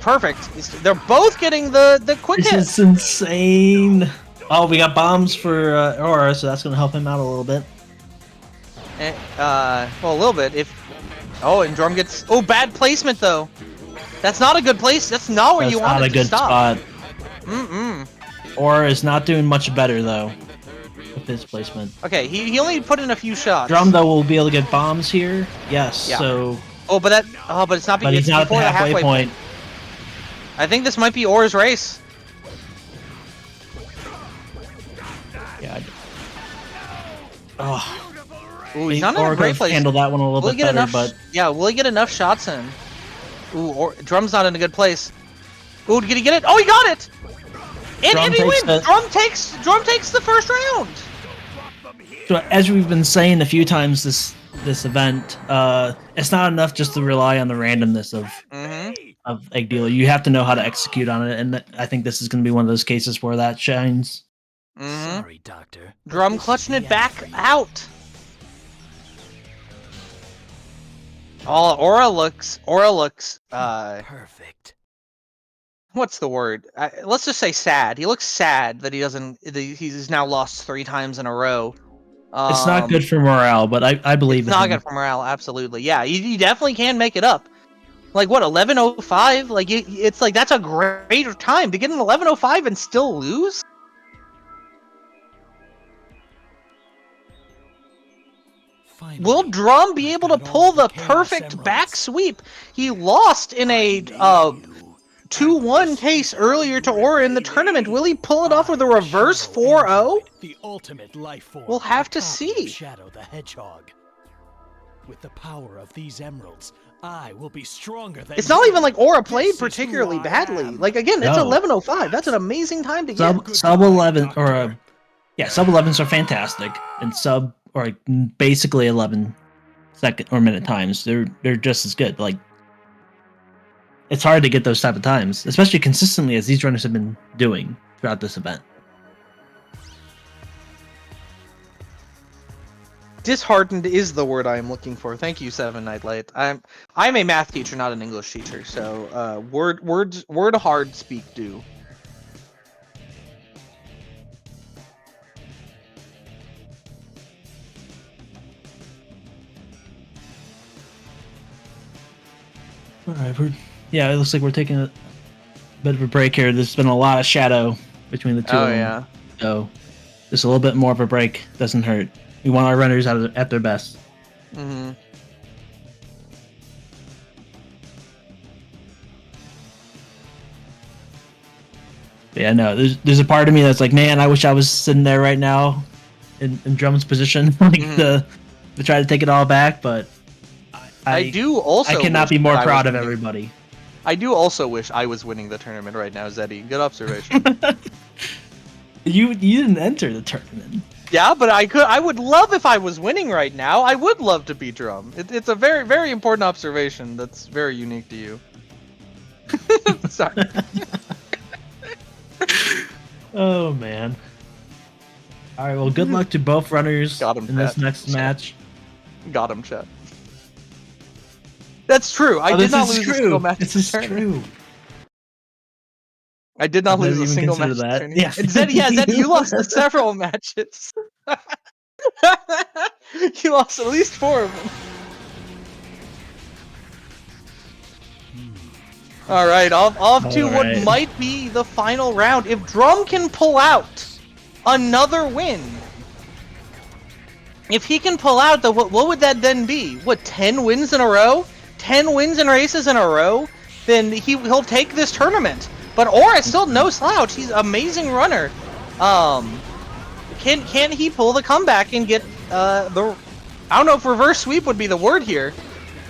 perfect. They're both getting the quick hit. This is insane. Oh, we got bombs for Aura, so that's gonna help him out a little bit. Well, a little bit. And Drum gets. Oh, bad placement though. That's not a good place. That's not where you want it to stop. Spot. Aura is not doing much better though with his placement. Okay, he only put in a few shots. Drum though will be able to get bombs here. Yes. Yeah. So. Oh, but it's not. But he's not at the halfway point. I think this might be Aura's race. Yeah. Ooh, he's not in a great place. Handle that one a little bit better, but yeah, will he get enough shots in? Ooh, Drum's not in a good place. Ooh, did he get it? Oh, he got it! And he wins! Drum takes the first round! So, as we've been saying a few times this event, it's not enough just to rely on the randomness of Egg Dealer. You have to know how to execute on it, and I think this is going to be one of those cases where that shines. Sorry, Doctor. Drum clutching it back out. Aura looks perfect. What's the word? Let's just say sad. He looks sad that he's now lost 3 times in a row. It's not good for morale, but I believe it's not good for morale. Absolutely, yeah. You definitely can make it up. Like what, 11:05? Like it's like that's a great time to get an 11:05 and still lose. Will Drum be able to pull the perfect back sweep? He lost in a 2-1 case earlier to Aura in the tournament. Will he pull it off with a reverse 4-0? The ultimate life form. We'll have to a copy of see. Shadow the Hedgehog. With the power of these emeralds, I will be stronger than It's not you. even like Aura played This is who particularly I badly. am. Like, again, it's No. 11:05. That's an amazing time to get. Sub 11 or sub 11s are fantastic, and sub or like basically 11 second or minute times they're just as good. Like it's hard to get those type of times, especially consistently as these runners have been doing throughout this event. Disheartened is the word I am looking for. Thank you, Seven Nightlight. I'm a math teacher, not an English teacher, so word hard speak do. All right, it looks like we're taking a bit of a break here. There's been a lot of shadow between the two Oh, of them. yeah. So just a little bit more of a break doesn't hurt. We want our runners at their best. Mm-hmm. Yeah, no, there's a part of me that's like, man, I wish I was sitting there right now in Drum's position, like to try to take it all back, but I do also. I cannot wish be more that I proud was of winning. everybody. I do also wish I was winning the tournament right now, Zeddy. Good observation. You didn't enter the tournament. Yeah, but I could. I would love if I was winning right now. I would love to beat Drum. It's a very, very important observation that's very unique to you. Sorry. Oh man. All right, well, good luck to both runners in this Chet. next match. Got him, Chet. That's true. I did not lose a single match. This is true. I did not I've never lose a even single match. considered that. Tournament. Yeah. And Zeddy, you lost several matches. You lost at least 4 of them. All right, off to what right. might be the final round. If Drum can pull out another win, if he can pull out what would that then be? What, 10 wins in a row? 10 wins in races in a row? Then he'll take this tournament. But Aura still no slouch. He's an amazing runner. Can he pull the comeback and get the? I don't know if reverse sweep would be the word here.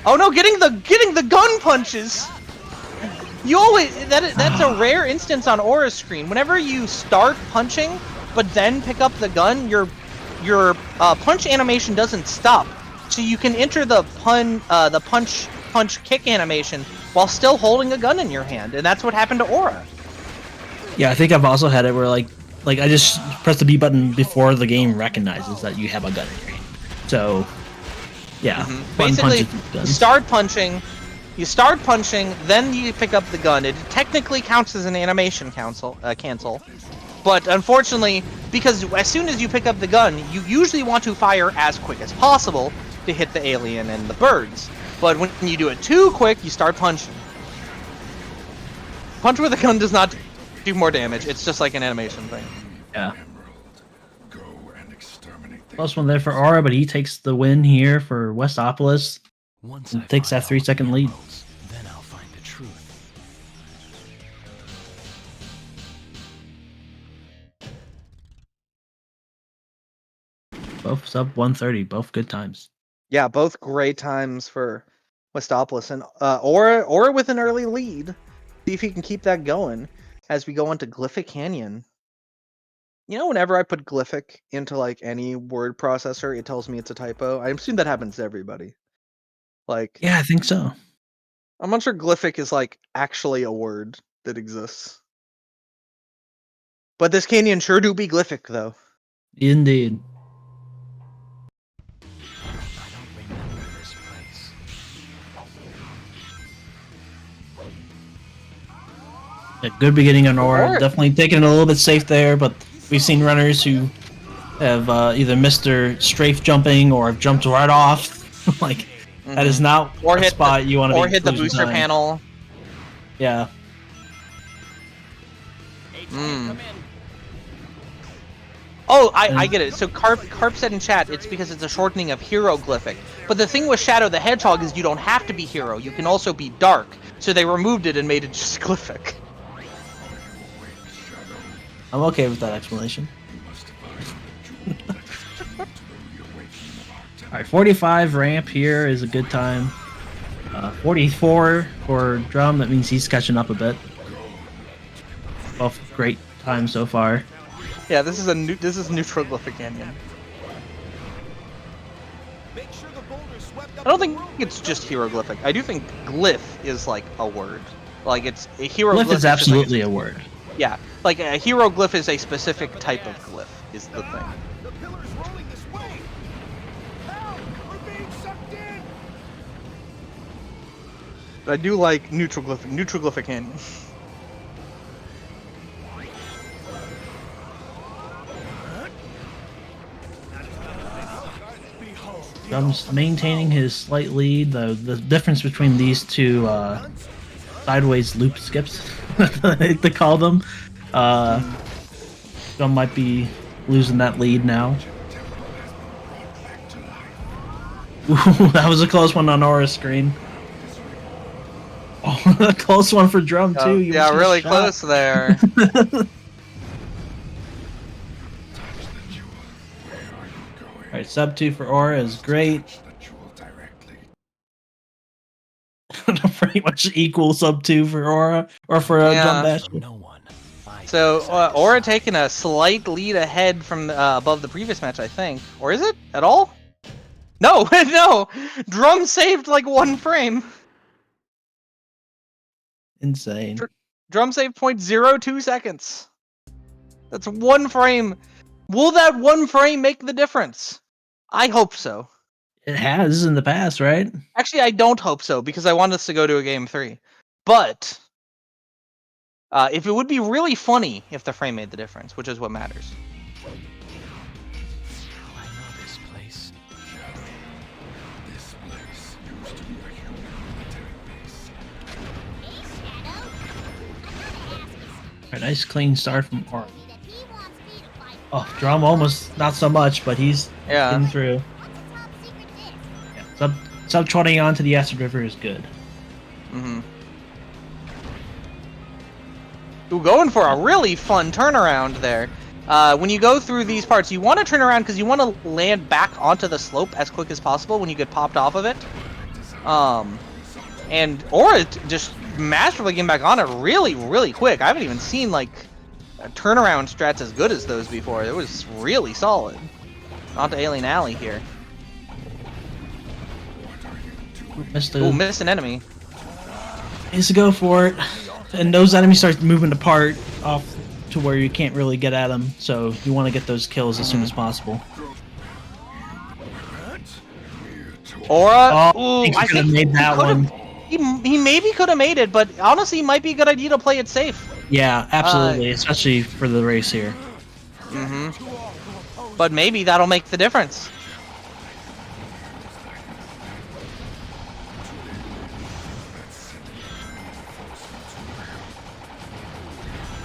Oh no, getting the gun punches. You always that's a rare instance on Aura's screen. Whenever you start punching, but then pick up the gun, your punch animation doesn't stop, so you can enter the punch kick animation while still holding a gun in your hand, and that's what happened to Aura. Yeah, I think I've also had it where like I just press the B button before the game recognizes that you have a gun in your hand. So, yeah. Basically, you start punching, then you pick up the gun. It technically counts as an animation cancel. But unfortunately, because as soon as you pick up the gun, you usually want to fire as quick as possible to hit the alien and the birds. But when you do it too quick, you start punching. Punch with a gun does not do more damage. It's just like an animation thing. Yeah. Plus one there for Aura, but he takes the win here for Westopolis. And takes that 3-second lead. Then I'll find the truth. Both sub 130, both good times. Yeah, both great times for Westopolis, and Aura with an early lead. See if he can keep that going as we go into Glyphic Canyon. You know, whenever I put Glyphic into like any word processor, it tells me it's a typo. I assume that happens to everybody. Like, yeah, I think so. I'm not sure Glyphic is like actually a word that exists. But this canyon sure do be Glyphic though. Indeed. A good beginning on Aura. Definitely taking it a little bit safe there, but we've seen runners who have either missed their strafe jumping or have jumped right off. Like, that is not a spot you want to be. Or hit the booster panel. Yeah. Oh, I get it. So Carp said in chat, it's because it's a shortening of hieroglyphic. But the thing with Shadow the Hedgehog is you don't have to be hero. You can also be dark. So they removed it and made it just glyphic. I'm okay with that explanation. Alright, 45 ramp here is a good time. 44 for Drum, that means he's catching up a bit. Both great times so far. Yeah, this is neutral glyphic canyon. I don't think it's just hieroglyphic. I do think glyph is like a word. Like it's a hieroglyph. Glyph is absolutely a word. Yeah, like a hieroglyph is a specific type of glyph. Is the thing. But I do like neutral glyphic canyon. Drum's maintaining his slight lead. The difference between these two sideways loop skips, they call them. Drum might be losing that lead now. Ooh, that was a close one on Aura's screen. Oh, a close one for Drum too. You Yeah, missed a really shot. close there. Alright, sub 2 for Aura is great. Pretty much equal sub 2 for Aura, or for Drum Dash. So Aura taking a slight lead ahead from above the previous match, I think. Or is it at all? No, no. Drum saved like 1 frame. Insane. Drum saved 0.02 seconds. That's 1 frame. Will that 1 frame make the difference? I hope so. It has in the past, right? Actually, I don't hope so because I want us to go to a game 3. But if it would be really funny if the frame made the difference, which is what matters. Alright, nice clean start from Aura. Oh, Drum almost not so much, but he's getting through. Yeah, sub 20 onto the Acid River is good. Mm-hmm. Ooh, going for a really fun turnaround there. When you go through these parts, you want to turn around because you want to land back onto the slope as quick as possible when you get popped off of it. And Aura just masterfully getting back on it really, really quick. I haven't even seen like a turnaround strats as good as those before. It was really solid. On to Alien Alley here. Missed an enemy. Needs to go for it. And those enemies start moving apart off to where you can't really get at them. So you want to get those kills as soon as possible. Aura? Oh, Ooh, I think he could have made that one. He maybe could have made it, but honestly, it might be a good idea to play it safe. Yeah, absolutely. Especially for the race here. Mm-hmm. But maybe that'll make the difference.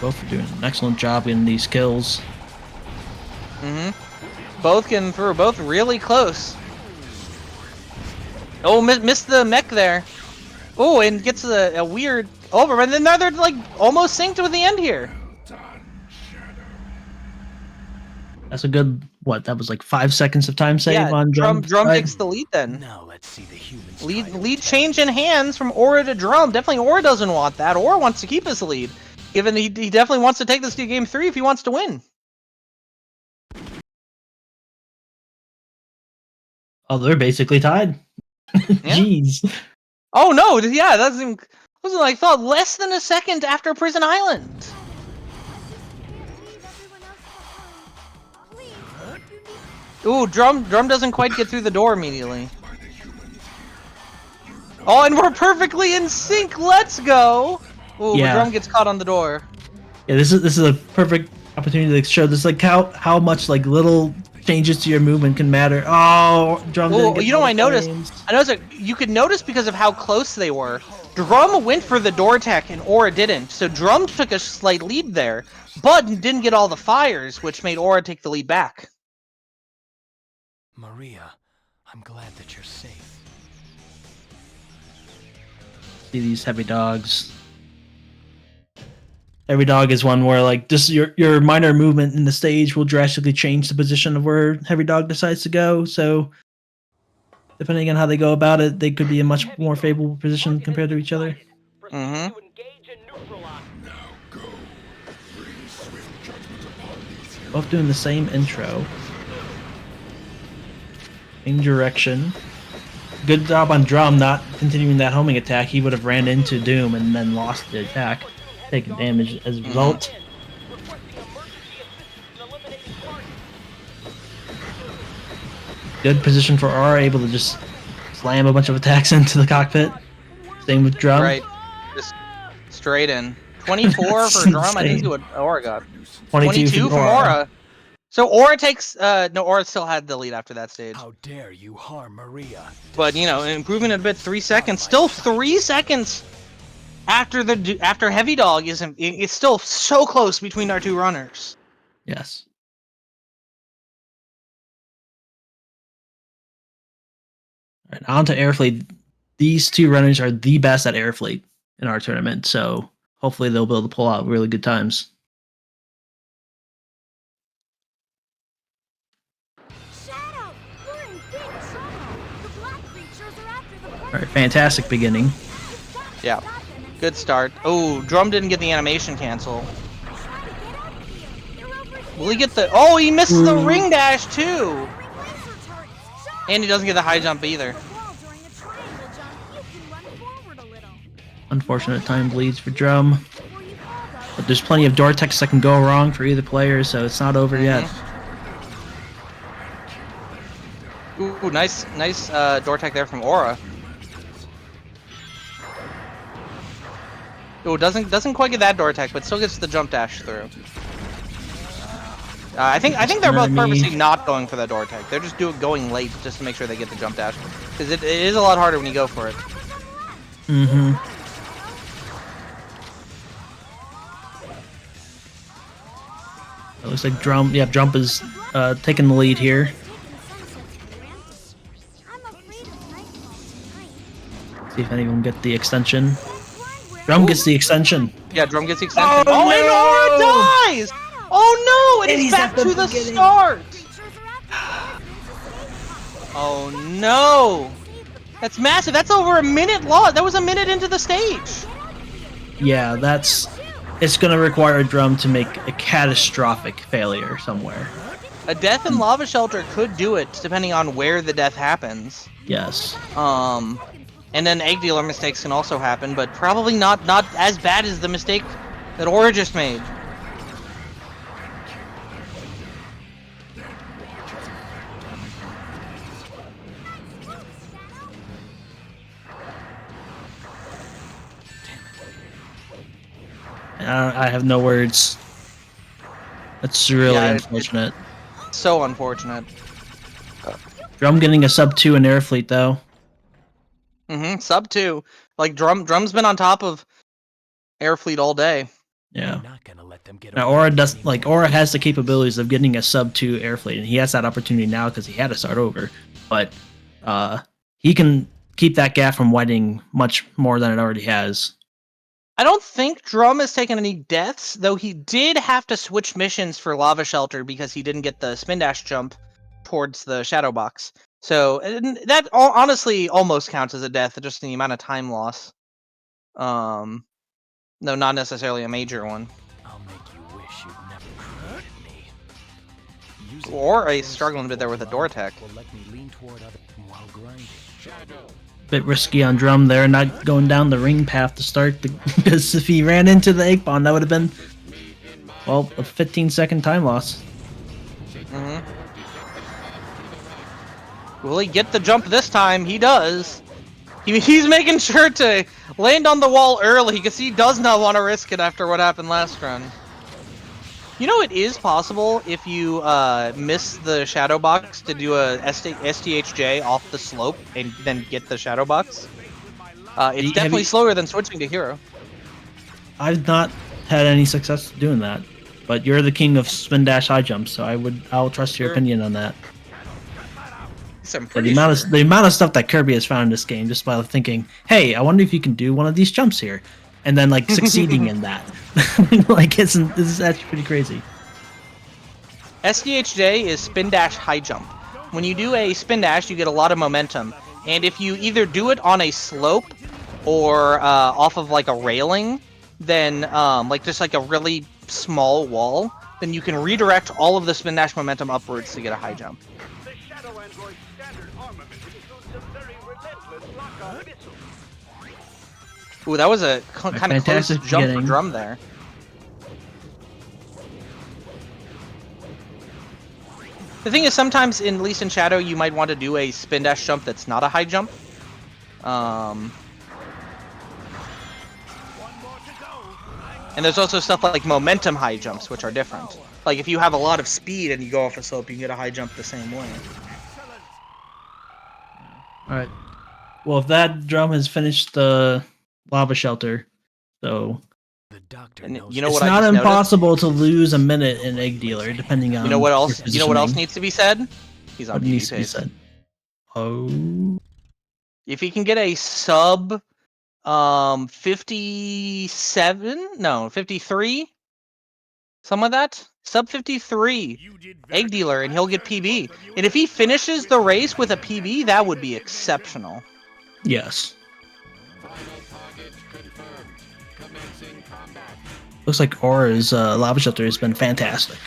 Both are doing an excellent job in these kills. Mm-hmm. Both getting through. Both really close. Oh, missed the mech there. Oh, and gets a weird over, and then they're like almost synced with the end here. That's a good, what, that was like 5 seconds of time save on Drum. Drum takes the lead then. Now let's see the humans. Lead change in hands from Aura to Drum. Definitely Aura doesn't want that. Aura wants to keep his lead. Given he definitely wants to take this to game 3 if he wants to win. Oh, they're basically tied. Jeez. Oh no, yeah, that wasn't like thought. Less than a second after Prison Island. Ooh, Drum doesn't quite get through the door immediately. Oh, and we're perfectly in sync. Let's go. Ooh, Yeah. Drum gets caught on the door. Yeah, this is a perfect opportunity to show this, like how much like little changes to your movement can matter. Oh, Drum didn't Oh, get you know, all I the noticed. frames. I noticed that you could notice because of how close they were. Drum went for the door tech and Aura didn't. So Drum took a slight lead there, but didn't get all the fires, which made Aura take the lead back. Maria, I'm glad that you're safe. See these heavy dogs. Heavy dog is one where like just your minor movement in the stage will drastically change the position of where heavy dog decides to go. So depending on how they go about it, they could be in much more favorable position compared to each other. Mm-hmm. Both doing the same intro. Same direction. Good job on Drum not continuing that homing attack. He would have ran into Doom and then lost the attack, taking damage as a result. Good position for R, able to just slam a bunch of attacks into the cockpit. Same with Drum. Right. Just straight in. 24 for Drum. I didn't see what Aura got. 22 from Aura. So Aura takes no, Aura still had the lead after that stage. How dare you harm Maria? But you know, improving it a bit, 3 seconds. Still 3 seconds after Heavy Dog it's still so close between our two runners. Yes. All right, on to Airfleet. These two runners are the best at Airfleet in our tournament, so hopefully they'll be able to pull out really good times. All right, fantastic beginning. Yeah, good start. Oh, Drum didn't get the animation cancel. Will he get the... Oh, he misses the ring dash too! And he doesn't get the high jump either. Unfortunate time bleeds for Drum. But there's plenty of door techs that can go wrong for either player, so it's not over yet. Ooh, nice door tech there from Aura. Oh, doesn't quite get that door tech, but still gets the jump dash through. I think they're both purposely not going for that door tech. They're just going late just to make sure they get the jump dash, because it is a lot harder when you go for it. Mm-hmm. It looks like Drum. Yeah, Drum is taking the lead here. See if anyone get the extension. Drum gets the extension. Yeah, Drum gets the extension. Oh, and Aura dies! Oh no! And it's back to the start! Oh no! That's massive. That's over a minute lost. That was a minute into the stage. Yeah, it's gonna require Drum to make a catastrophic failure somewhere. A death in Lava Shelter could do it, depending on where the death happens. Yes. And then egg dealer mistakes can also happen, but probably not as bad as the mistake that Aura just made. I have no words. That's really unfortunate. So unfortunate. Drum getting a sub 2 in Airfleet though. Sub 2. Like Drum's been on top of Airfleet all day. Yeah. Now Aura has the capabilities of getting a sub 2 Airfleet, and he has that opportunity now because he had to start over. But he can keep that gap from widening much more than it already has. I don't think Drum has taken any deaths, though he did have to switch missions for Lava Shelter because he didn't get the spin dash jump towards the shadow box. So that honestly almost counts as a death, just the amount of time loss. No, not necessarily a major one. I'll make you wish you'd never created me. Or a struggling a bit there with a door tech. Bit risky on Drum there, not going down the ring path to start, because if he ran into the egg bomb, that would have been, well, a 15-second time loss. Will he get the jump this time? He does. He's making sure to land on the wall early because he does not want to risk it after what happened last run. You know, it is possible if you miss the shadow box to do a STHJ off the slope and then get the shadow box. It's definitely slower than switching to hero. I've not had any success doing that, but you're the king of spin dash high jumps, so I'll trust your opinion on that. I'm Yeah, pretty the amount of stuff that Kirby has found in this game just by thinking, hey, I wonder if you can do one of these jumps here, and then like succeeding in that. Like this is actually pretty crazy. SDHJ is spin dash high jump. When you do a spin dash, you get a lot of momentum, and if you either do it on a slope or off of like a railing, then like just like a really small wall, then you can redirect all of the spin dash momentum upwards to get a high jump. The Shadow Android's standard armament includes some very relentless lock-on missiles. Ooh, that was a kind of close fantastic jump for beginning. Drum there. The thing is, sometimes at least in Shadow, you might want to do a spin dash jump that's not a high jump. And there's also stuff like momentum high jumps, which are different. Like if you have a lot of speed and you go off a slope, you can get a high jump the same way. All right. Well, if that drum has finished the lava shelter, so And you know it's what I not just noticed? impossible to lose a minute in Egg Dealer, depending on You know what else? your You know what else positioning. needs to be said? He's on What PB needs to be pace. said? Oh, If he can get a sub 57, no, 53, something like that, sub 53 Egg Dealer, and he'll get PB. And if he finishes the race with a PB, that would be exceptional. yes. Looks like Aura's lava shelter has been fantastic.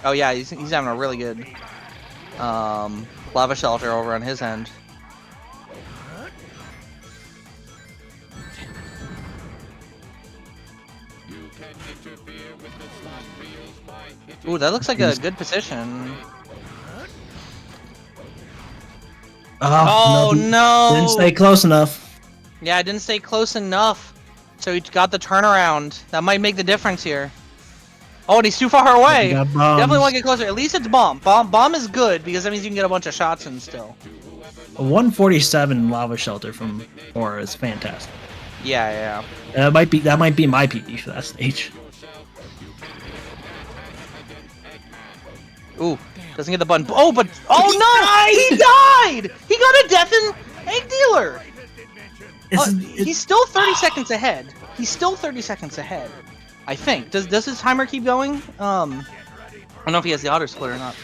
Oh yeah, he's having a really good lava shelter over on his end. Ooh, that looks like a good position. Oh, no! Didn't stay close enough. Yeah, I didn't stay close enough. So he got the turnaround. That might make the difference here. Oh, and he's too far away. got bombs. Definitely want to get closer. At least it's bomb. Bomb is good because that means you can get a bunch of shots in still. A 147 lava shelter from Aura is fantastic. Yeah. That might be my PB for that stage. Ooh, doesn't get the button. Oh, but no! He died! He got a death in Egg Dealer. He's still 30 seconds ahead. He's still 30 seconds ahead. I think. Does his timer keep going? I don't know if he has the auto split or not.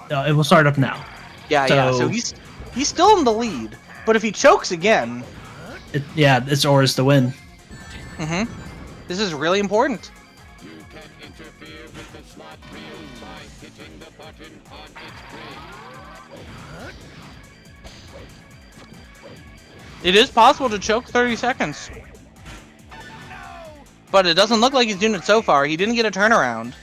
It will start up now. Yeah. So he's still in the lead. But if he chokes again, it's Aura's to win. This is really important. It is possible to choke 30 seconds. But it doesn't look like he's doing it so far. He didn't get a turnaround.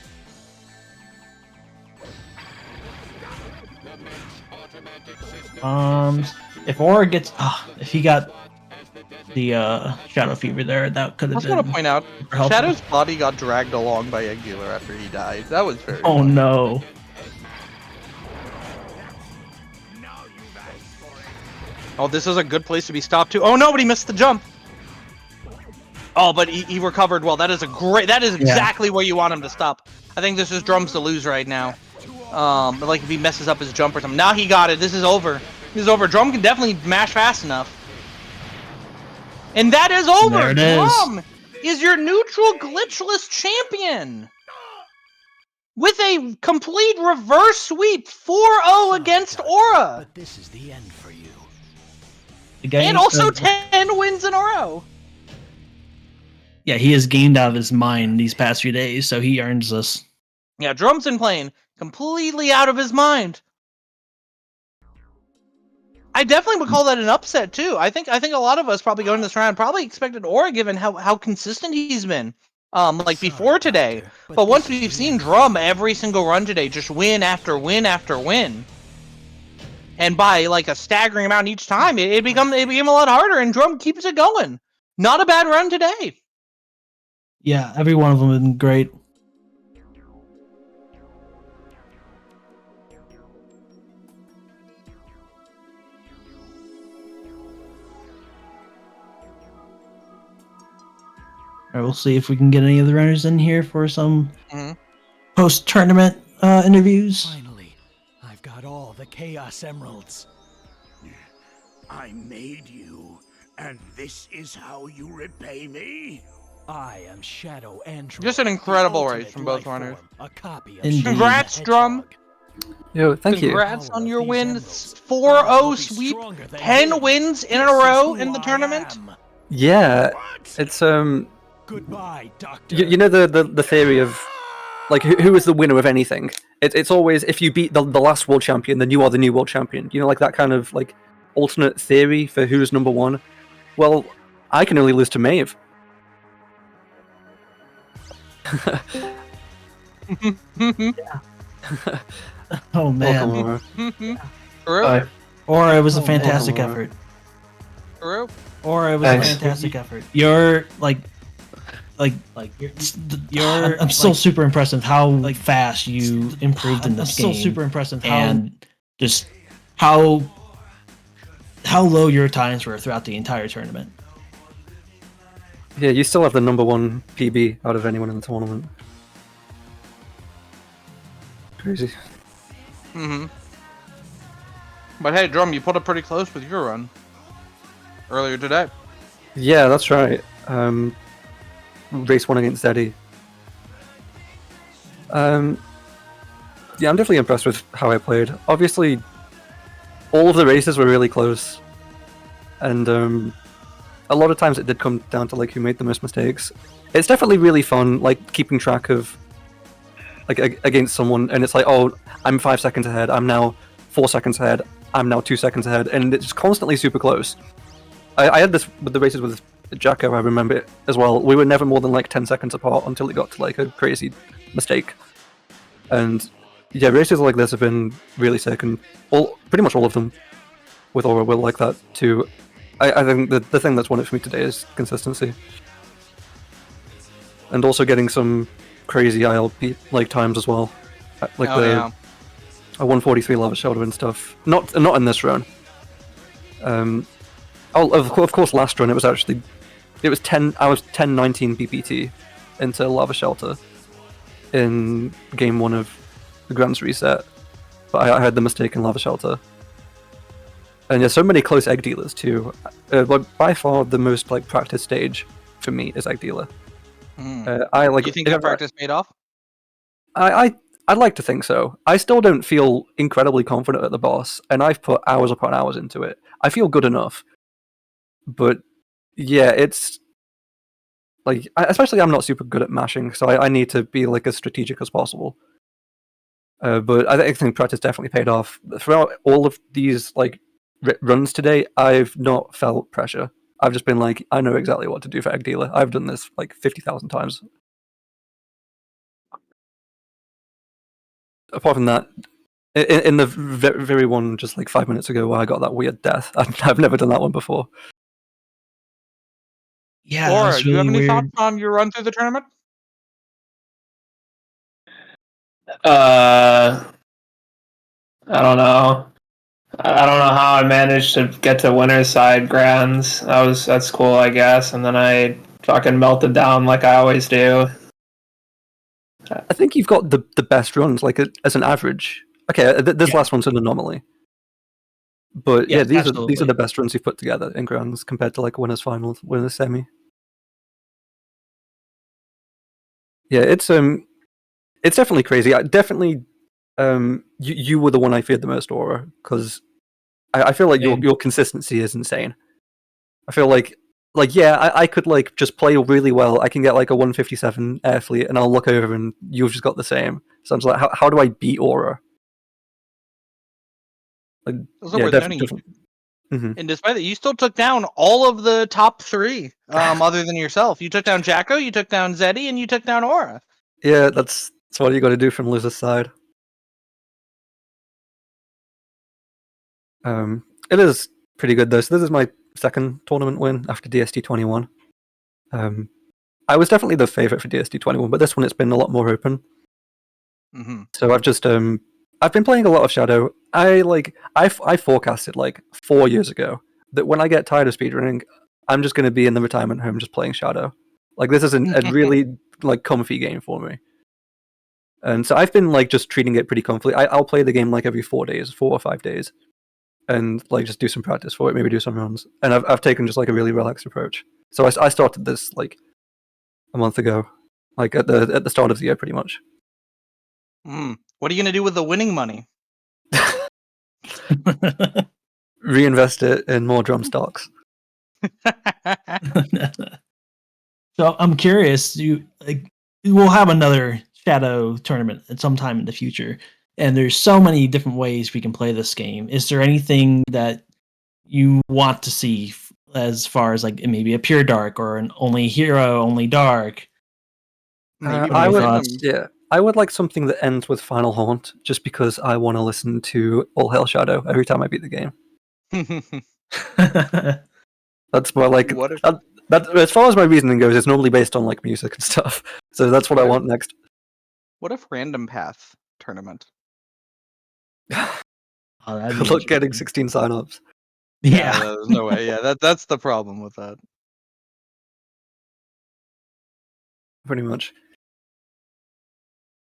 If Aura gets, if he got the Shadow Fever there, that could I have was been. going to point out, helpful. Shadow's body got dragged along by Egg Dealer after he died. That was very Oh funny. no. Oh, this is a good place to be stopped too. Oh no, but he missed the jump. Oh, but he recovered well. That is exactly where you want him to stop. I think this is Drums to lose right now. Like if he messes up his jump or something. Now he got it. This is over. This is over. Drum can definitely mash fast enough. And that is over. There it is. Drum is your neutral glitchless champion. With a complete reverse sweep, 4-0 against Aura. But this is the end for you. And also 10 wins in a row. Yeah, he has gamed out of his mind these past few days, so he earns this. Yeah, Drum's been playing completely out of his mind. I definitely would call that an upset too. I think a lot of us probably going this round probably expected Aura given how consistent he's been. Like before today. But once we've seen Drum every single run today, just win after win after win. And by like a staggering amount each time, it became a lot harder, and Drum keeps it going. Not a bad run today. Yeah, every one of them has been great. Alright, we'll see if we can get any of the runners in here for some post-tournament interviews. Finally, I've got all the Chaos Emeralds. I made you, and this is how you repay me? I am Shadow Android. Just an the incredible ultimate race from both life runners. form, a copy of Indeed. Shadow Congrats, the Drum. Hedgehog. Yo, thank you. Congrats on your These win. emeralds, 4-0 I will be sweep. stronger than 10 you. wins in a This is row who in the I tournament. am. Yeah, it's Goodbye, Doctor. you know the theory of like who is the winner of anything? It's always if you beat the last world champion, then you are the new world champion. You know, like that kind of like alternate theory for who's number one. Well, I can only lose to Maeve. Oh man. Welcome, True. Or it was a Oh, fantastic man. effort. True. Or it was Thanks. a fantastic effort. You're I'm still super impressed with how fast you improved in this game. I'm still super impressed with and just how low your times were throughout the entire tournament. Yeah, you still have the number one PB out of anyone in the tournament. Crazy. But hey, Drum, you put it pretty close with your run earlier today. Yeah, that's right. Race one against Eddie. Yeah, I'm definitely impressed with how I played. Obviously, all of the races were really close, and a lot of times it did come down to like who made the most mistakes. It's definitely really fun, like keeping track of like against someone, and it's like, oh, I'm 5 seconds ahead. I'm now 4 seconds ahead. I'm now 2 seconds ahead, and it's constantly super close. I had this with the races with Jacko, I remember it as well. We were never more than like 10 seconds apart until it got to like a crazy mistake. And yeah, races like this have been really sick, and pretty much all of them with Aura were like that too. I think the thing that's won it for me today is consistency. And also getting some crazy ILP like times as well. Like a 143 lava shoulder and stuff. Not in this run. Of course, last run it was 10. I was 10-19 BPT into lava shelter in game one of the Grand's reset, but I had the mistake in lava shelter. And there's so many close egg dealers too. But by far the most like practice stage for me is egg dealer. I like. You think that practice paid off? I'd like to think so. I still don't feel incredibly confident at the boss, and I've put hours upon hours into it. I feel good enough. But yeah, it's like, especially I'm not super good at mashing, so I need to be like as strategic as possible. But I think practice definitely paid off. Throughout all of these like runs today, I've not felt pressure. I've just been like, I know exactly what to do for egg dealer. I've done this like 50,000 times. Apart from that, in the very one just like 5 minutes ago where I got that weird death, I've never done that one before. Yeah, Or that's do you have really any weird. thoughts on your run through the tournament? I don't know. I don't know how I managed to get to winner's side grands. That's cool, I guess. And then I fucking melted down like I always do. I think you've got the best runs, like as an average. Okay, this last one's an anomaly, but yeah, Yes, these are absolutely. the best runs you've put together in grands compared to like winners finals, winners semi. Yeah, it's definitely crazy. You were the one I feared the most, Aura, because I feel like your consistency is insane. I feel like yeah, I could like just play really well. I can get like a 157 air fleet, and I'll look over and you've just got the same. So I'm just like, how do I beat Aura? Like, Those yeah, were definitely. And despite that, you still took down all of the top three, other than yourself. You took down Jacko, you took down Zeddy, and you took down Aura. Yeah, that's what you got to do from loser's side. It is pretty good though. So this is my second tournament win after DST 21. I was definitely the favorite for DST 21, but this one it's been a lot more open. So I've just I've been playing a lot of Shadow. I forecasted like 4 years ago that when I get tired of speedrunning, I'm just going to be in the retirement home just playing Shadow. Like this is a really like comfy game for me. And so I've been like just treating it pretty comfortably. I'll play the game like every 4 days, 4 or 5 days, and like just do some practice for it, maybe do some runs. And I've taken just like a really relaxed approach. So I started this like a month ago, like at the start of the year, pretty much. What are you gonna do with the winning money? Reinvest it in more drum stocks. So I'm curious. We'll have another Shadow tournament at some time in the future, and there's so many different ways we can play this game. Is there anything that you want to see as far as like maybe a pure dark or an only hero, only dark? I would like something that ends with Final Haunt, just because I want to listen to All Hail Shadow every time I beat the game. That's more like that. As far as my reasoning goes, it's normally based on like music and stuff. So that's what I want next. What if Random Path tournament? Good luck getting 16 signups. Yeah, there's no way. Yeah, that's the problem with that. Pretty much.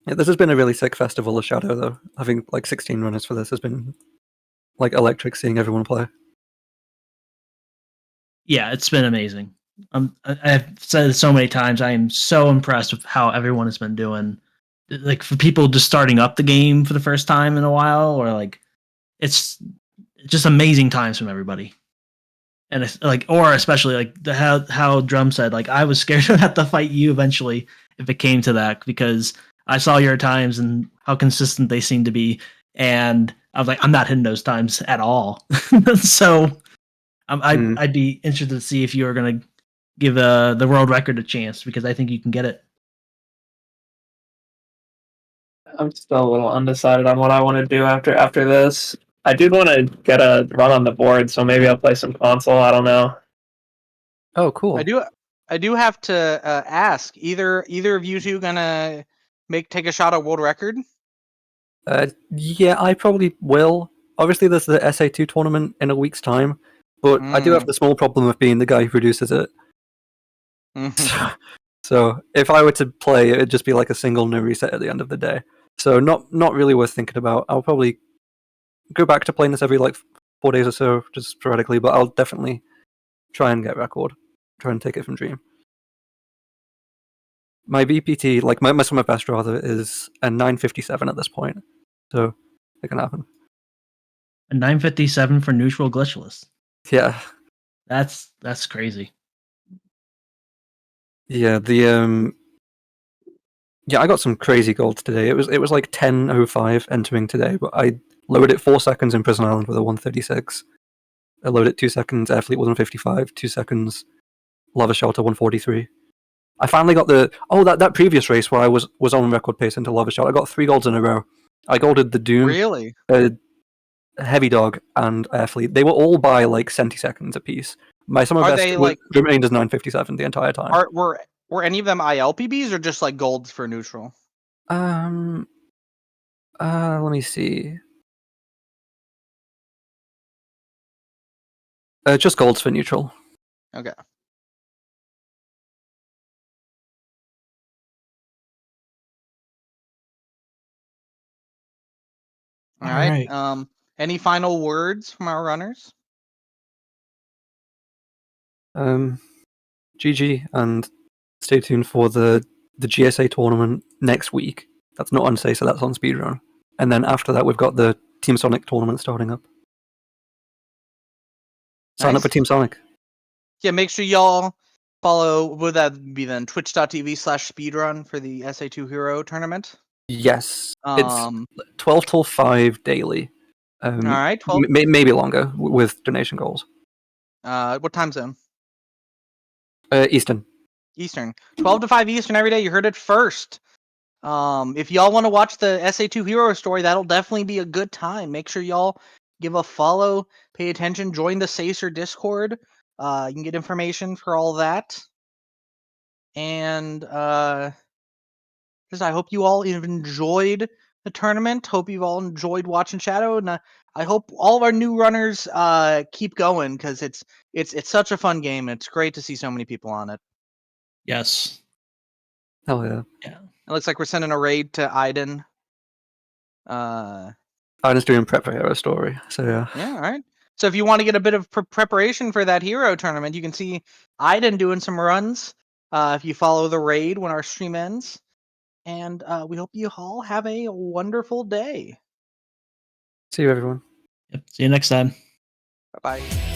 Yeah, this has been a really sick festival of Shadow, though. Having like 16 runners for this has been like electric. Seeing everyone play. Yeah, it's been amazing. I've said it so many times. I am so impressed with how everyone has been doing. Like for people just starting up the game for the first time in a while, or like it's just amazing times from everybody. And it's like, or especially like how Drum said, like I was scared to have to fight you eventually if it came to that, because I saw your times and how consistent they seem to be, and I was like, I'm not hitting those times at all. So I'd be interested to see if you were gonna give the world record a chance, because I think you can get it. I'm still a little undecided on what I want to do after this. I do want to get a run on the board, so maybe I'll play some console. I don't know. Oh, cool. I do have to ask, either of you two gonna take a shot at world record? Yeah, I probably will. Obviously, there's the SA2 tournament in a week's time, but I do have the small problem of being the guy who produces it. So if I were to play, it'd just be like a single no reset at the end of the day. So not really worth thinking about. I'll probably go back to playing this every like 4 days or so, just sporadically. But I'll definitely try and get record. Try and take it from Dream. My VPT, like my summer best rather, is a 957 at this point. So it can happen. A 957 for neutral glitchless. Yeah. That's crazy. Yeah, yeah, I got some crazy golds today. It was like 10:05 entering today, but I lowered it 4 seconds in Prison Island with a 136. I lowered it 2 seconds Airfleet with 155, 2 seconds Lava Shelter 143. I finally got that previous race where I was on record pace into Lava Shelter. I got 3 golds in a row. I golded the Doom, Really? Heavy Dog, and Airfleet. They were all by like 70 seconds apiece. My summer Are best they, like- remained as 957 the entire time. Were any of them ILPBs or just like golds for neutral? Let me see. Just golds for neutral. Okay. All right. Any final words from our runners? GG, and stay tuned for the GSA tournament next week. That's not on Say, so that's on Speedrun. And then after that, we've got the Team Sonic tournament starting up. Sign up for Team Sonic. Yeah, make sure y'all follow. Would that be then twitch.tv/speedrun for the SA2 Hero tournament? Yes, it's 12 till 5 daily. All right, 12. Maybe longer with donation goals. What time zone? Eastern. Eastern. 12 to 5 Eastern every day. You heard it first. If y'all want to watch the SA2 Hero story, that'll definitely be a good time. Make sure y'all give a follow, pay attention, join the Sacer Discord. You can get information for all that. And just I hope you all have enjoyed the tournament. Hope you've all enjoyed watching Shadow, and I hope all of our new runners keep going, because it's such a fun game. It's great to see so many people on it. Yes. Hell yeah. Yeah. It looks like we're sending a raid to Aiden. I'm just doing prep for Hero Story, so yeah. Yeah, all right. So if you want to get a bit of preparation for that hero tournament, you can see Aiden doing some runs. If you follow the raid when our stream ends, and we hope you all have a wonderful day. See you, everyone. Yep. See you next time. Bye bye.